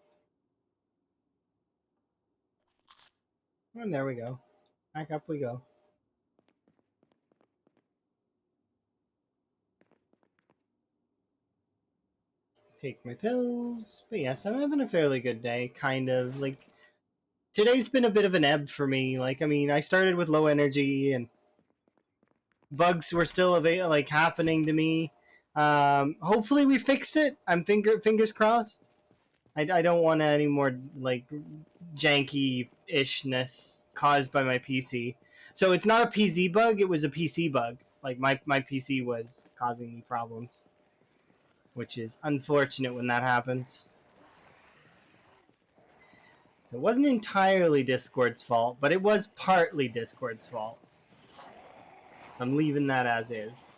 And there we go. Back up we go. Take my pills. But yes, I'm having a fairly good day. Kind of. Like, today's been a bit of an ebb for me. Like, I mean, I started with low energy and bugs were still like happening to me. Hopefully we fixed it. I'm fingers crossed. I don't want any more like janky ishness caused by my PC. So it's not a PZ bug, it was a PC bug. Like my PC was causing me problems, which is unfortunate when that happens. So it wasn't entirely Discord's fault, but it was partly Discord's fault. I'm leaving that as is.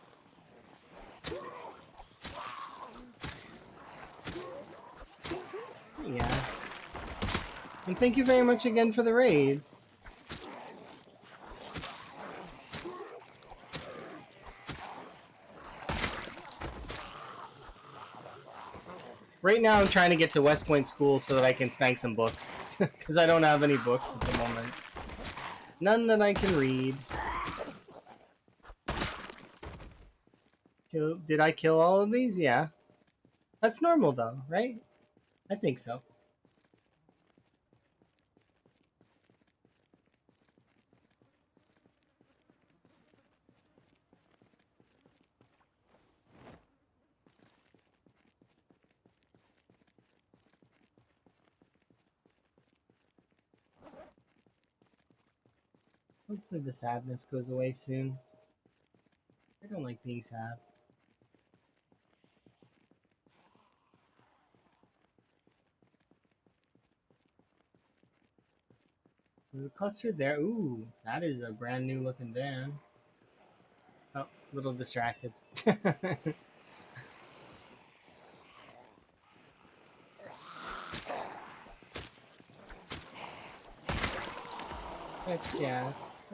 Yeah. And thank you very much again for the raid. Right now I'm trying to get to West Point School so that I can snag some books. Because I don't have any books at the moment. None that I can read. Did I kill all of these? Yeah. That's normal though, right? I think so. Hopefully the sadness goes away soon. I don't like being sad. There's a cluster there. Ooh, that is a brand new looking van. Oh, a little distracted. Yes.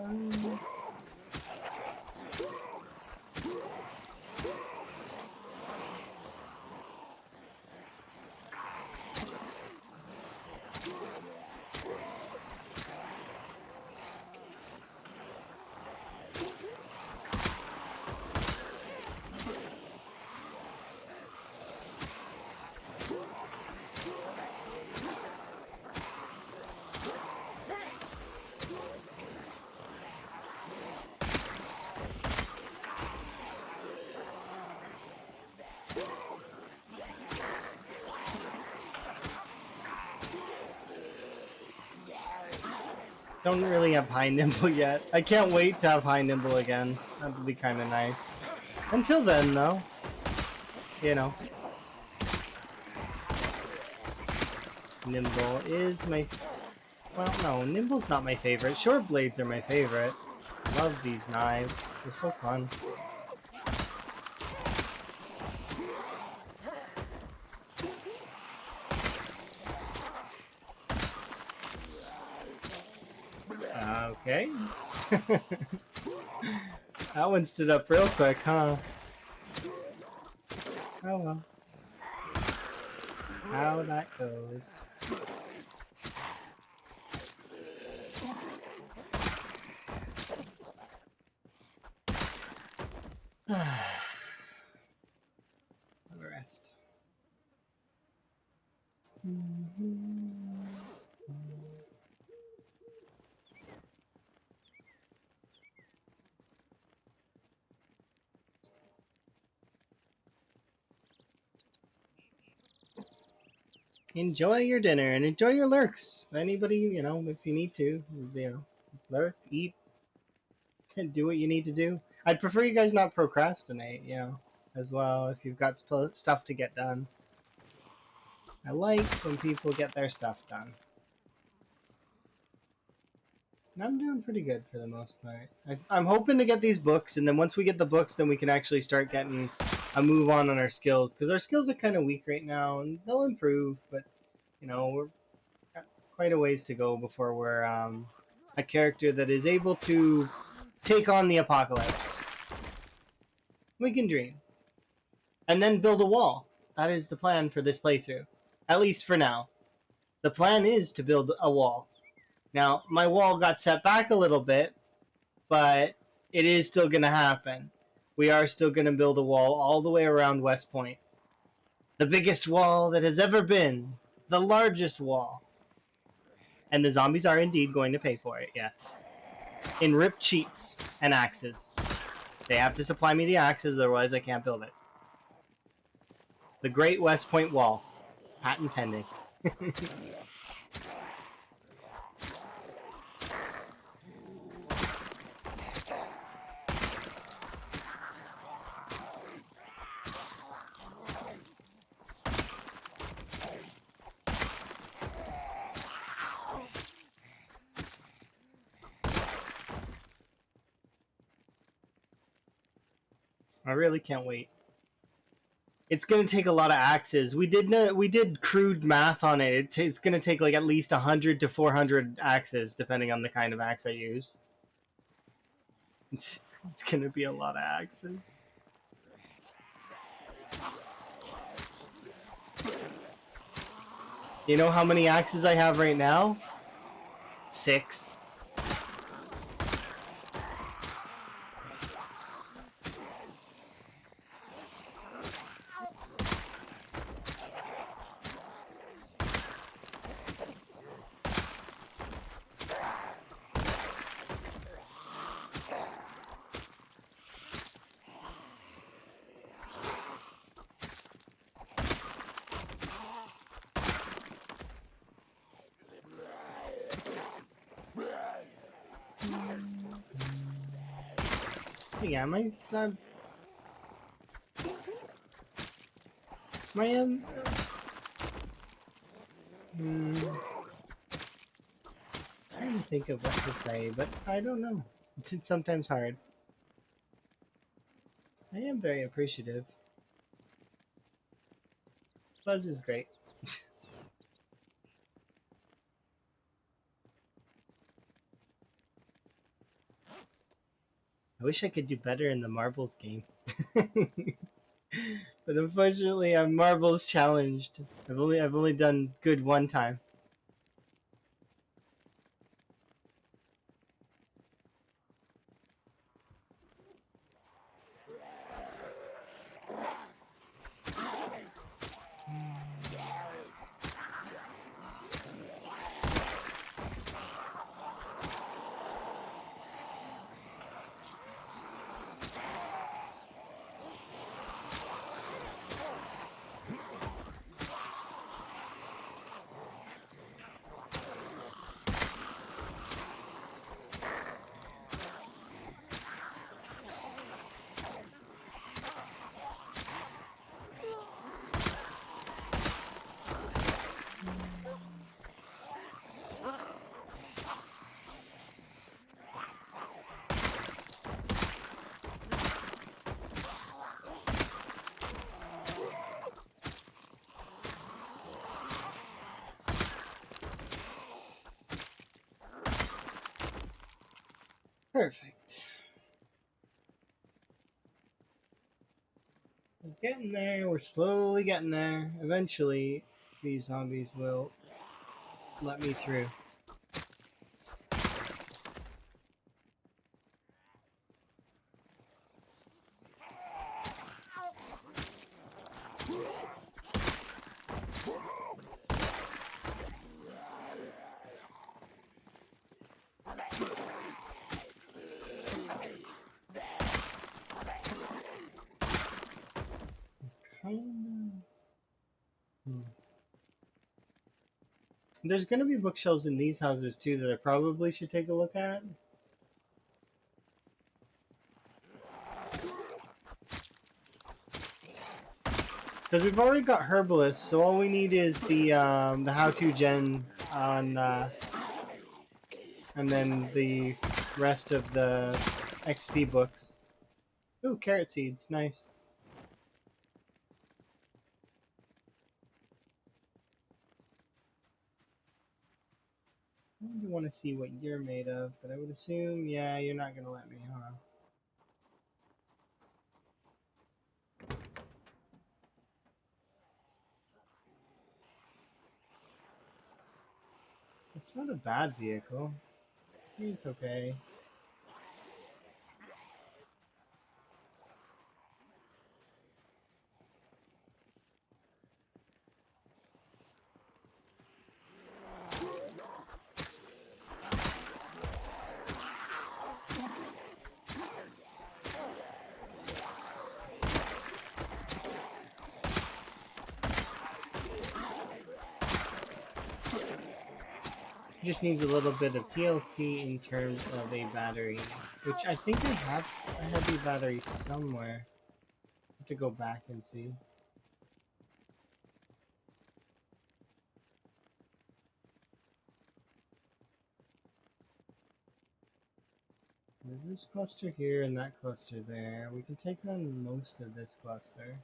Don't really have high nimble yet. I can't wait to have high nimble again. That would be kind of nice. Until then, though, you know, nimble is my... Well, no, nimble's not my favorite. Short blades are my favorite. Love these knives. They're so fun. Okay. That one stood up real quick, huh? Oh well. How that goes. Have a rest. Enjoy your dinner and enjoy your lurks. Anybody, you know, if you need to, you know, lurk, eat, and do what you need to do. I'd prefer you guys not procrastinate, you know, as well, if you've got stuff to get done. I like when people get their stuff done. And I'm doing pretty good for the most part. I'm hoping to get these books, and then once we get the books, then we can actually start getting a move on our skills, because our skills are kind of weak right now, and they'll improve, but, you know, we're got quite a ways to go before we're a character that is able to take on the apocalypse. We can dream. And then build a wall. That is the plan for this playthrough. At least for now. The plan is to build a wall. Now, my wall got set back a little bit, but it is still going to happen. We are still going to build a wall all the way around West Point. The biggest wall that has ever been. The largest wall. And the zombies are indeed going to pay for it, yes. In ripped sheets and axes. They have to supply me the axes, otherwise I can't build it. The Great West Point Wall. Patent pending. I really can't wait. It's gonna take a lot of axes. We did crude math on it. It's gonna take like at least 100 to 400 axes, depending on the kind of axe I use. It's gonna be a lot of axes. You know how many axes I have right now? 6. Yeah, my trying to think of what to say, but I don't know. It's sometimes hard. I am very appreciative. Buzz is great. I wish I could do better in the marbles game. But unfortunately, I'm marbles challenged. I've only done good one time. Perfect. We're getting there. We're slowly getting there. Eventually, these zombies will let me through. Kinda. There's gonna be bookshelves in these houses too that I probably should take a look at. Because we've already got herbalists, so all we need is the how-to gen on, and then the rest of the XP books. Ooh, carrot seeds, nice. I do want to see what you're made of, but I would assume, yeah, you're not gonna let me, huh? It's not a bad vehicle. I think it's okay. It just needs a little bit of TLC in terms of a battery, which I think I have a heavy battery somewhere. I have to go back and see. There's this cluster here and that cluster there. We can take on most of this cluster.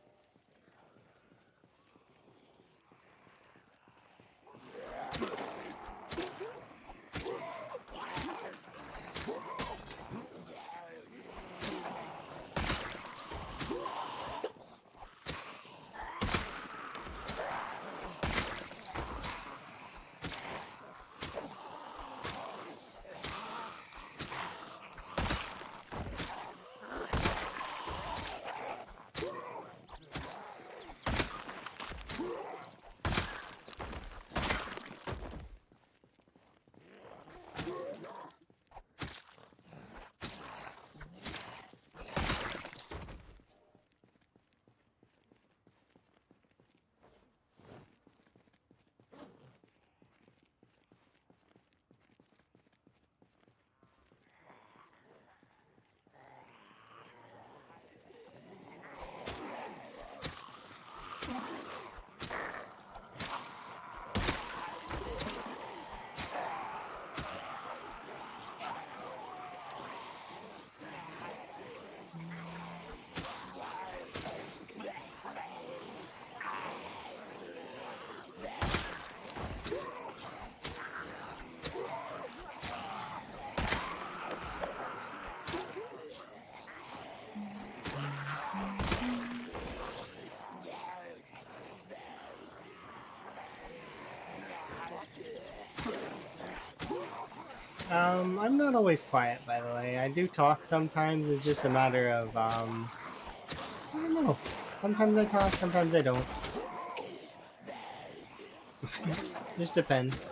I'm not always quiet, by the way. I do talk sometimes. It's just a matter of, I don't know. Sometimes I talk, sometimes I don't. Just depends.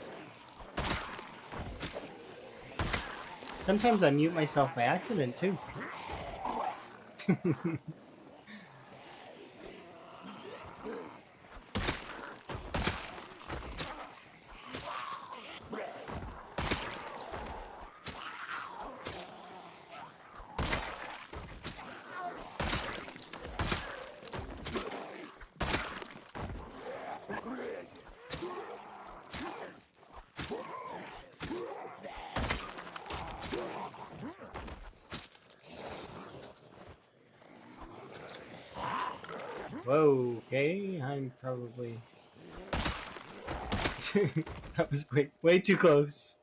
Sometimes I mute myself by accident, too. Whoa, okay, I'm probably... That was way too close.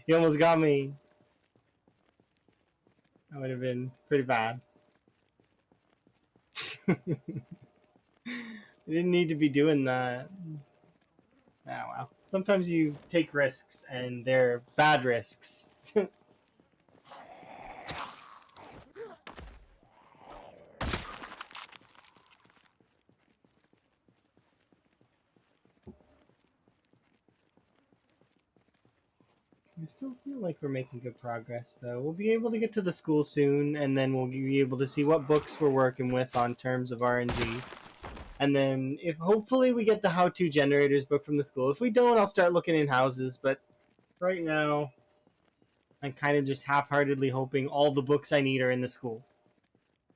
You almost got me. That would have been pretty bad. You didn't need to be doing that. Ah, well. Sometimes you take risks, and they're bad risks. I still feel like we're making good progress, though. We'll be able to get to the school soon, and then we'll be able to see what books we're working with on terms of RNG. And then, if hopefully we get the how-to generators book from the school. If we don't, I'll start looking in houses. But right now, I'm kind of just half-heartedly hoping all the books I need are in the school.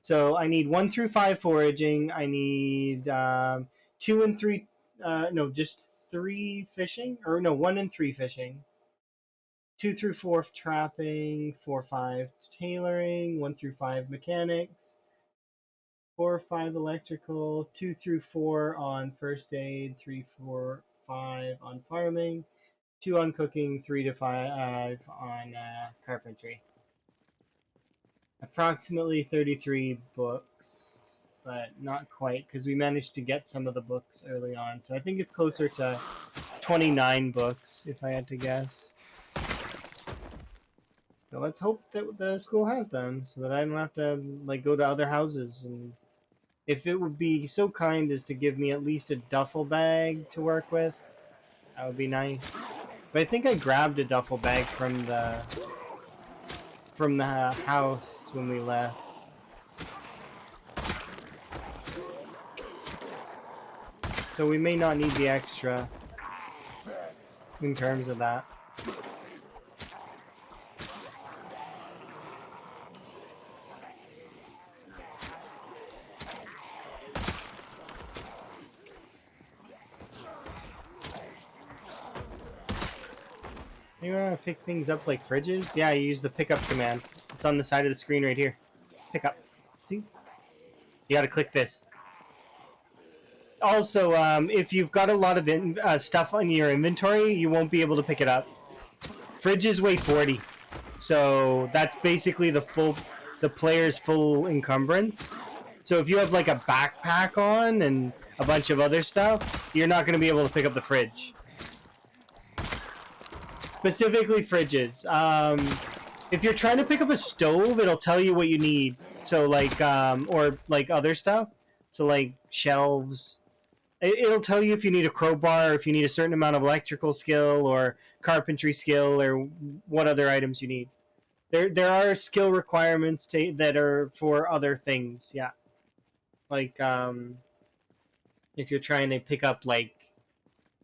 So I need 1 through 5 foraging. I need 2 and 3. No, just 3 fishing, or no, 1 and 3 fishing. 2 through 4 trapping, 4, 5 tailoring, 1 through 5 mechanics, 4, 5 electrical, 2 through 4 on first aid, 3, 4, 5 on farming, 2 on cooking, 3 to 5 on carpentry. Approximately 33 books, but not quite, because we managed to get some of the books early on. So I think it's closer to 29 books, if I had to guess. So let's hope that the school has them, so that I don't have to like go to other houses. And if it would be so kind as to give me at least a duffel bag to work with, that would be nice. But I think I grabbed a duffel bag from the house when we left. So we may not need the extra in terms of that. You want to pick things up like fridges? Yeah, you use the pickup command. It's on the side of the screen right here. Pick up. See? You gotta click this. Also, if you've got a lot of stuff on your inventory, you won't be able to pick it up. Fridges weigh 40. So that's basically the player's full encumbrance. So if you have like a backpack on and a bunch of other stuff, you're not going to be able to pick up the fridge. Specifically fridges. If you're trying to pick up a stove, it'll tell you what you need. So like, or like other stuff. So like shelves. It'll tell you if you need a crowbar, or if you need a certain amount of electrical skill or carpentry skill, or what other items you need. There are skill requirements that are for other things. Yeah, like if you're trying to pick up like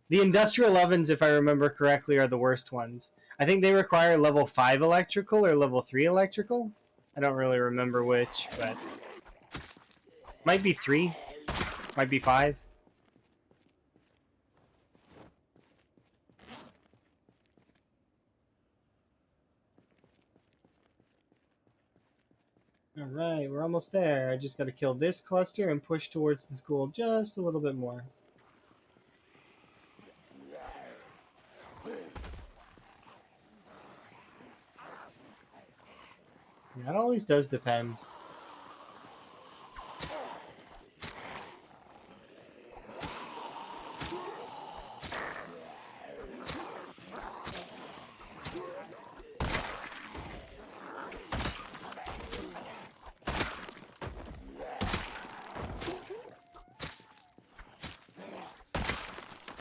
the industrial ovens, if I remember correctly, are the worst ones. I think they require level 5 electrical or level 3 electrical. I don't really remember which, but might be 3, might be 5. Alright, we're almost there. I just gotta kill this cluster and push towards the school just a little bit more. Yeah, it always does depend.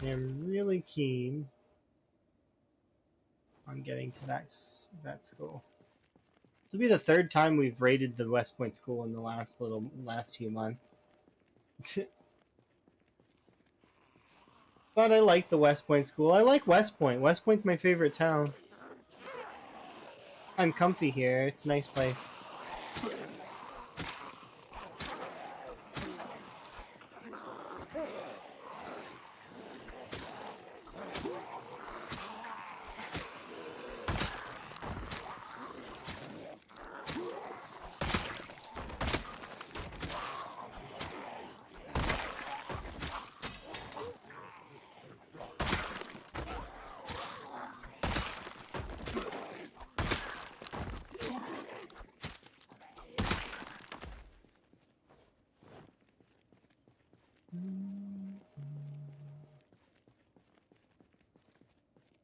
I'm really keen on getting to that school. This will be the third time we've raided the West Point school in the last few months. But I like the West Point school. I like West Point. West Point's my favorite town. I'm comfy here. It's a nice place.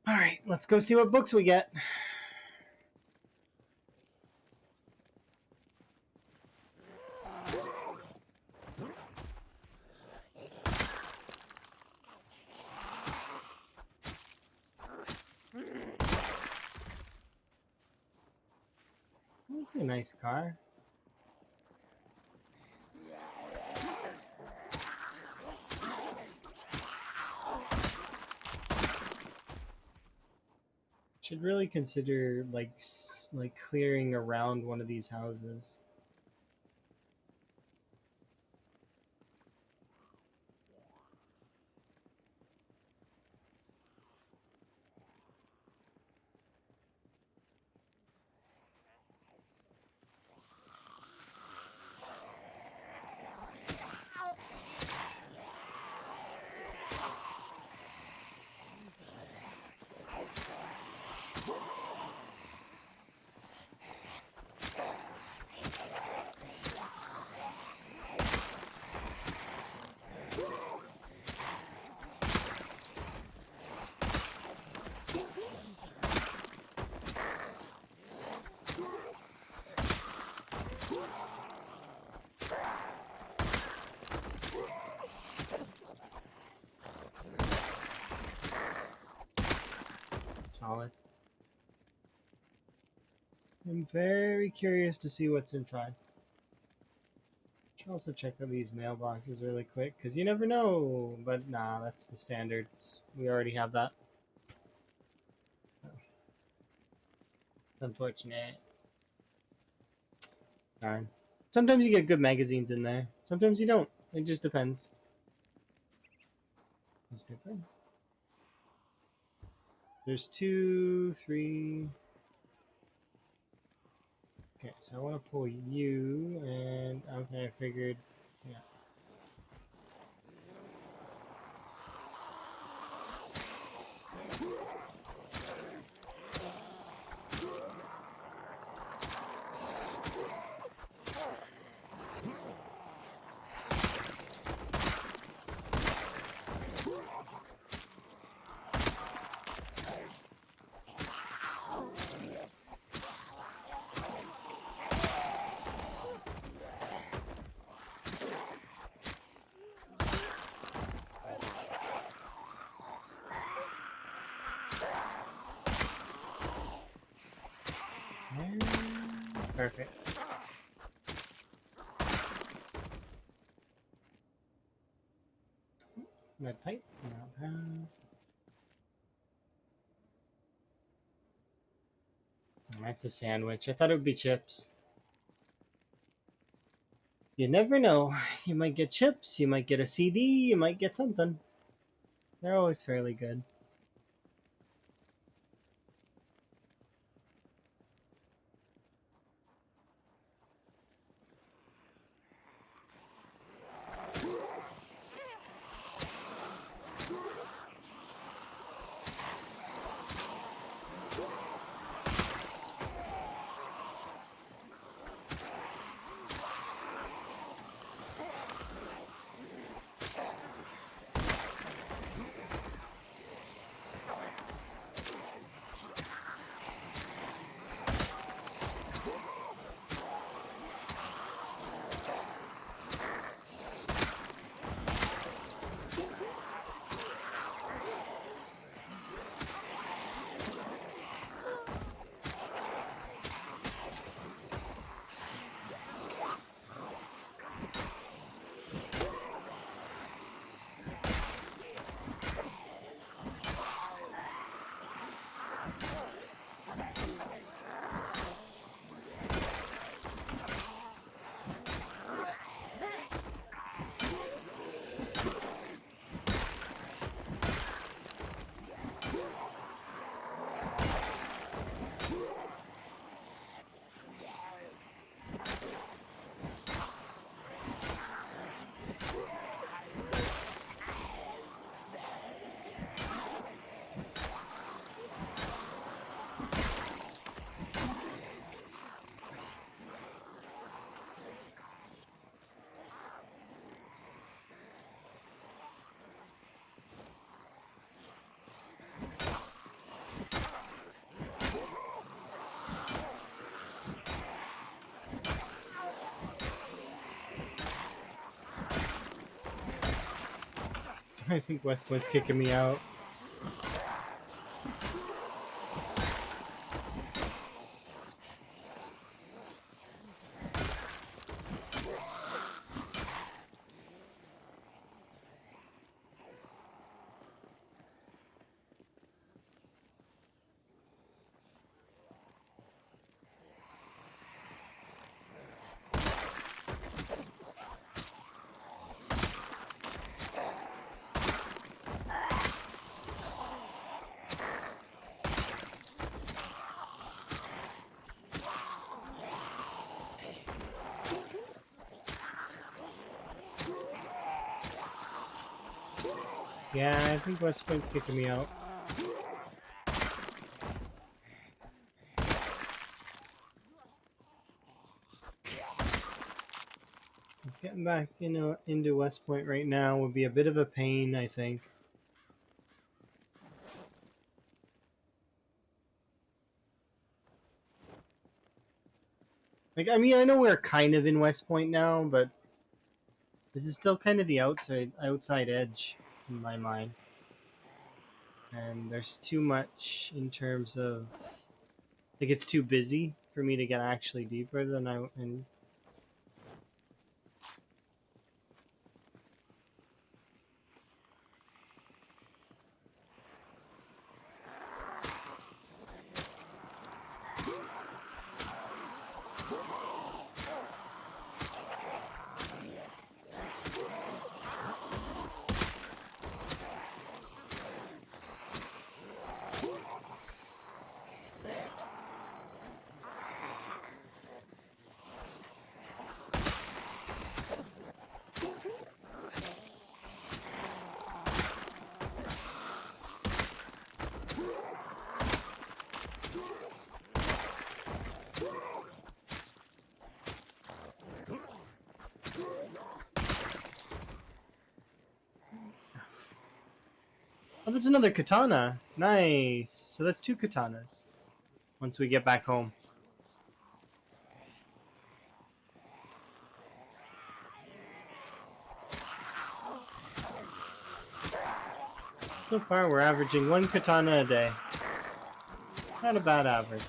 Alright, let's go see what books we get. It's a nice car. Should really consider like clearing around one of these houses. Solid. I'm very curious to see what's inside. Should also check out these mailboxes really quick, because you never know. But nah, that's the standards. We already have that. Unfortunate. Darn. Sometimes you get good magazines in there. Sometimes you don't. It just depends. Newspaper. There's 2, 3. Okay, so I want to pull you, and okay, I figured, yeah. Perfect. Red pipe. That's a sandwich. I thought it would be chips. You never know. You might get chips, you might get a CD, you might get something. They're always fairly good. I think West Point's kicking me out. Yeah, I think West Point's kicking me out. It's getting back into West Point right now would be a bit of a pain, I think. Like, I mean, I know we're kind of in West Point now, but this is still kind of the outside edge in my mind. And there's too much in terms of like it's too busy for me to get actually deeper than I and oh, that's another katana. Nice. So that's two katanas. Once we get back home. So far, we're averaging one katana a day. Not a bad average.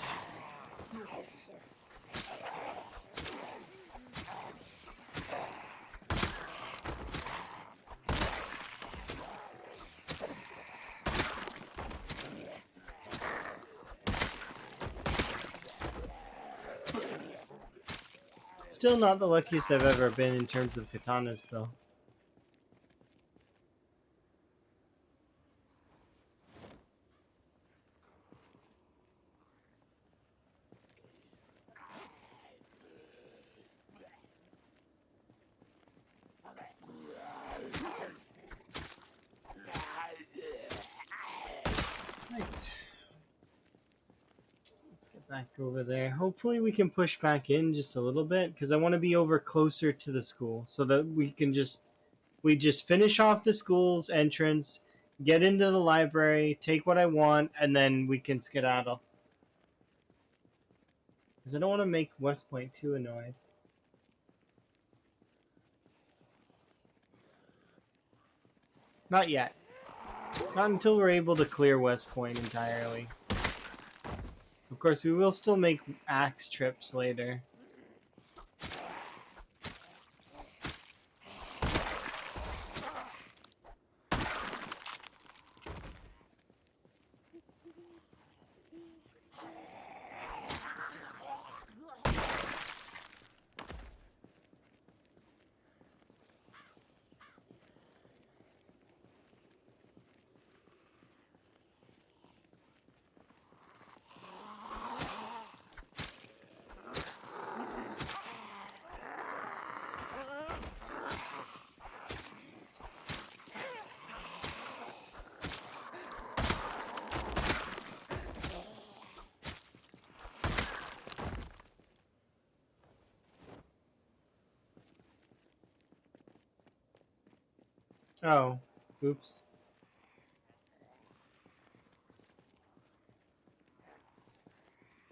Still not the luckiest I've ever been in terms of katanas, though. Right. Let's get back over there. Hopefully we can push back in just a little bit, because I want to be over closer to the school so that we just finish off the school's entrance, get into the library, take what I want, and then we can skedaddle. Because I don't want to make West Point too annoyed. Not yet. Not until we're able to clear West Point entirely. Of course, we will still make axe trips later. Oh, oops.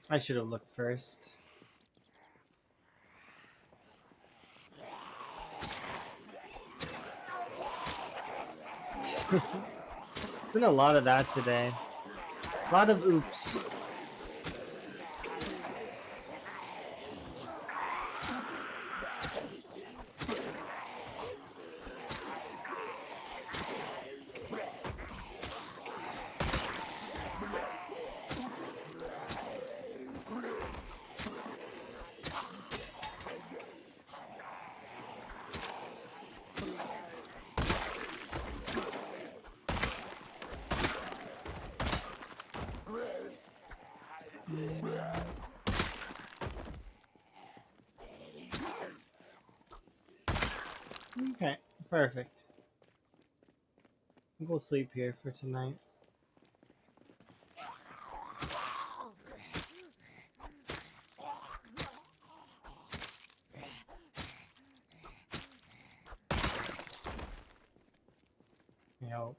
I should have looked first. Been a lot of that today. A lot of oops. Okay, perfect. We'll sleep here for tonight. I hope.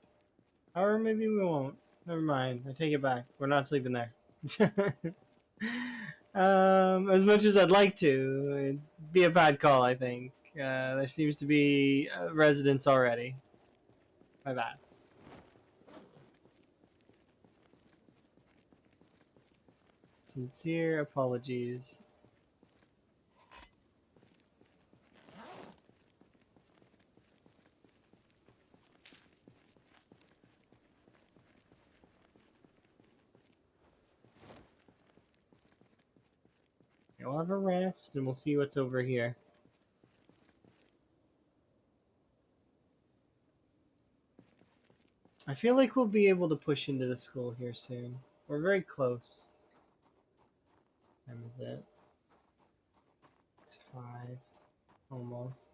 Or maybe we won't. Never mind. I take it back. We're not sleeping there. As much as I'd like to, it'd be a bad call, I think. There seems to be residents already. My bad. Sincere apologies. We'll have a rest and we'll see what's over here. I feel like we'll be able to push into the school here soon. We're very close. Time is it? It's 5. Almost.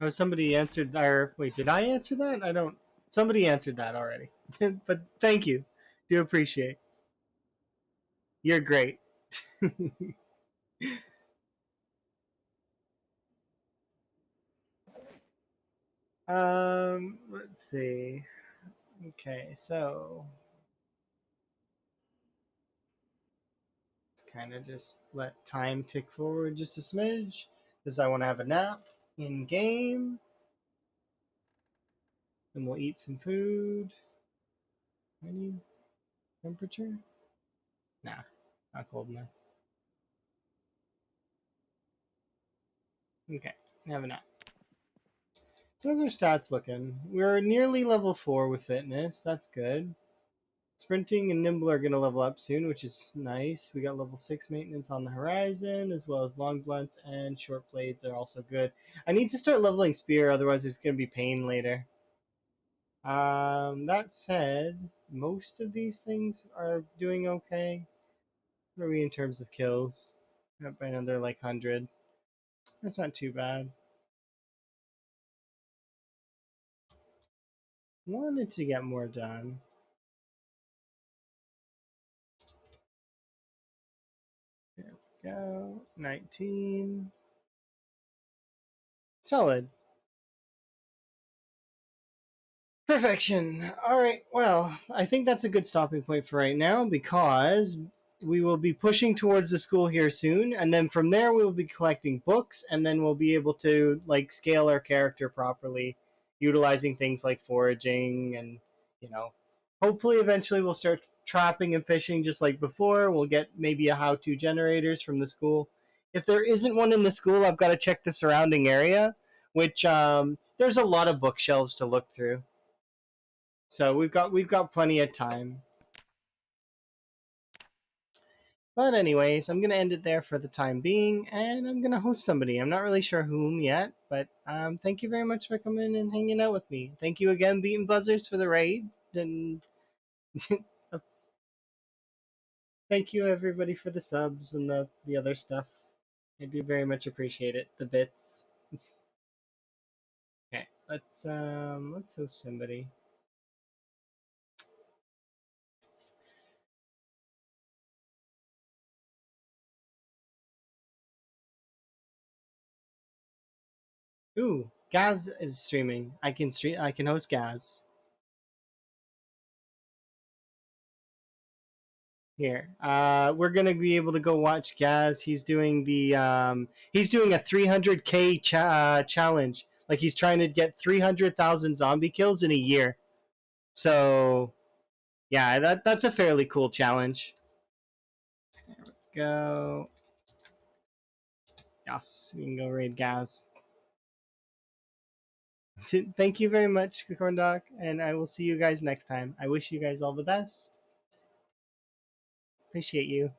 Oh, somebody answered our. Wait, did I answer that? I don't. Somebody answered that already. But thank you. Do appreciate. You're great. Let's see. Okay, so kind of just let time tick forward just a smidge because I want to have a nap in game. Then we'll eat some food. I need temperature? Nah, not cold enough. Okay, have a nap. So how's our stats looking? We're nearly level 4 with fitness. That's good. Sprinting and nimble are going to level up soon, which is nice. We got level 6 maintenance on the horizon, as well as long blunts and short blades are also good. I need to start leveling spear, otherwise it's going to be pain later. That said, most of these things are doing okay. What are we in terms of kills? Up by another like 100. That's not too bad. Wanted to get more done. There we go. 19. Solid. Perfection. All right. Well, I think that's a good stopping point for right now because we will be pushing towards the school here soon, and then from there we will be collecting books, and then we'll be able to like scale our character properly, utilizing things like foraging and you know, hopefully eventually we'll start trapping and fishing just like before. We'll get maybe a how-to generators from the school. If there isn't one in the school, I've got to check the surrounding area, which there's a lot of bookshelves to look through. So we've got plenty of time. But anyways, I'm gonna end it there for the time being, and I'm gonna host somebody. I'm not really sure whom yet, but thank you very much for coming and hanging out with me. Thank you again, Beaten Buzzers, for the raid, and thank you everybody for the subs and the other stuff. I do very much appreciate it. The bits. Okay, let's host somebody. Ooh, Gaz is streaming. I can stream. I can host Gaz here. We're gonna be able to go watch Gaz. He's doing the he's doing a 300K challenge. Like he's trying to get 300,000 zombie kills in a year. So yeah, that's a fairly cool challenge. Go. Yes, we can go raid Gaz. Thank you very much, Corn Dog, and I will see you guys next time. I wish you guys all the best. Appreciate you.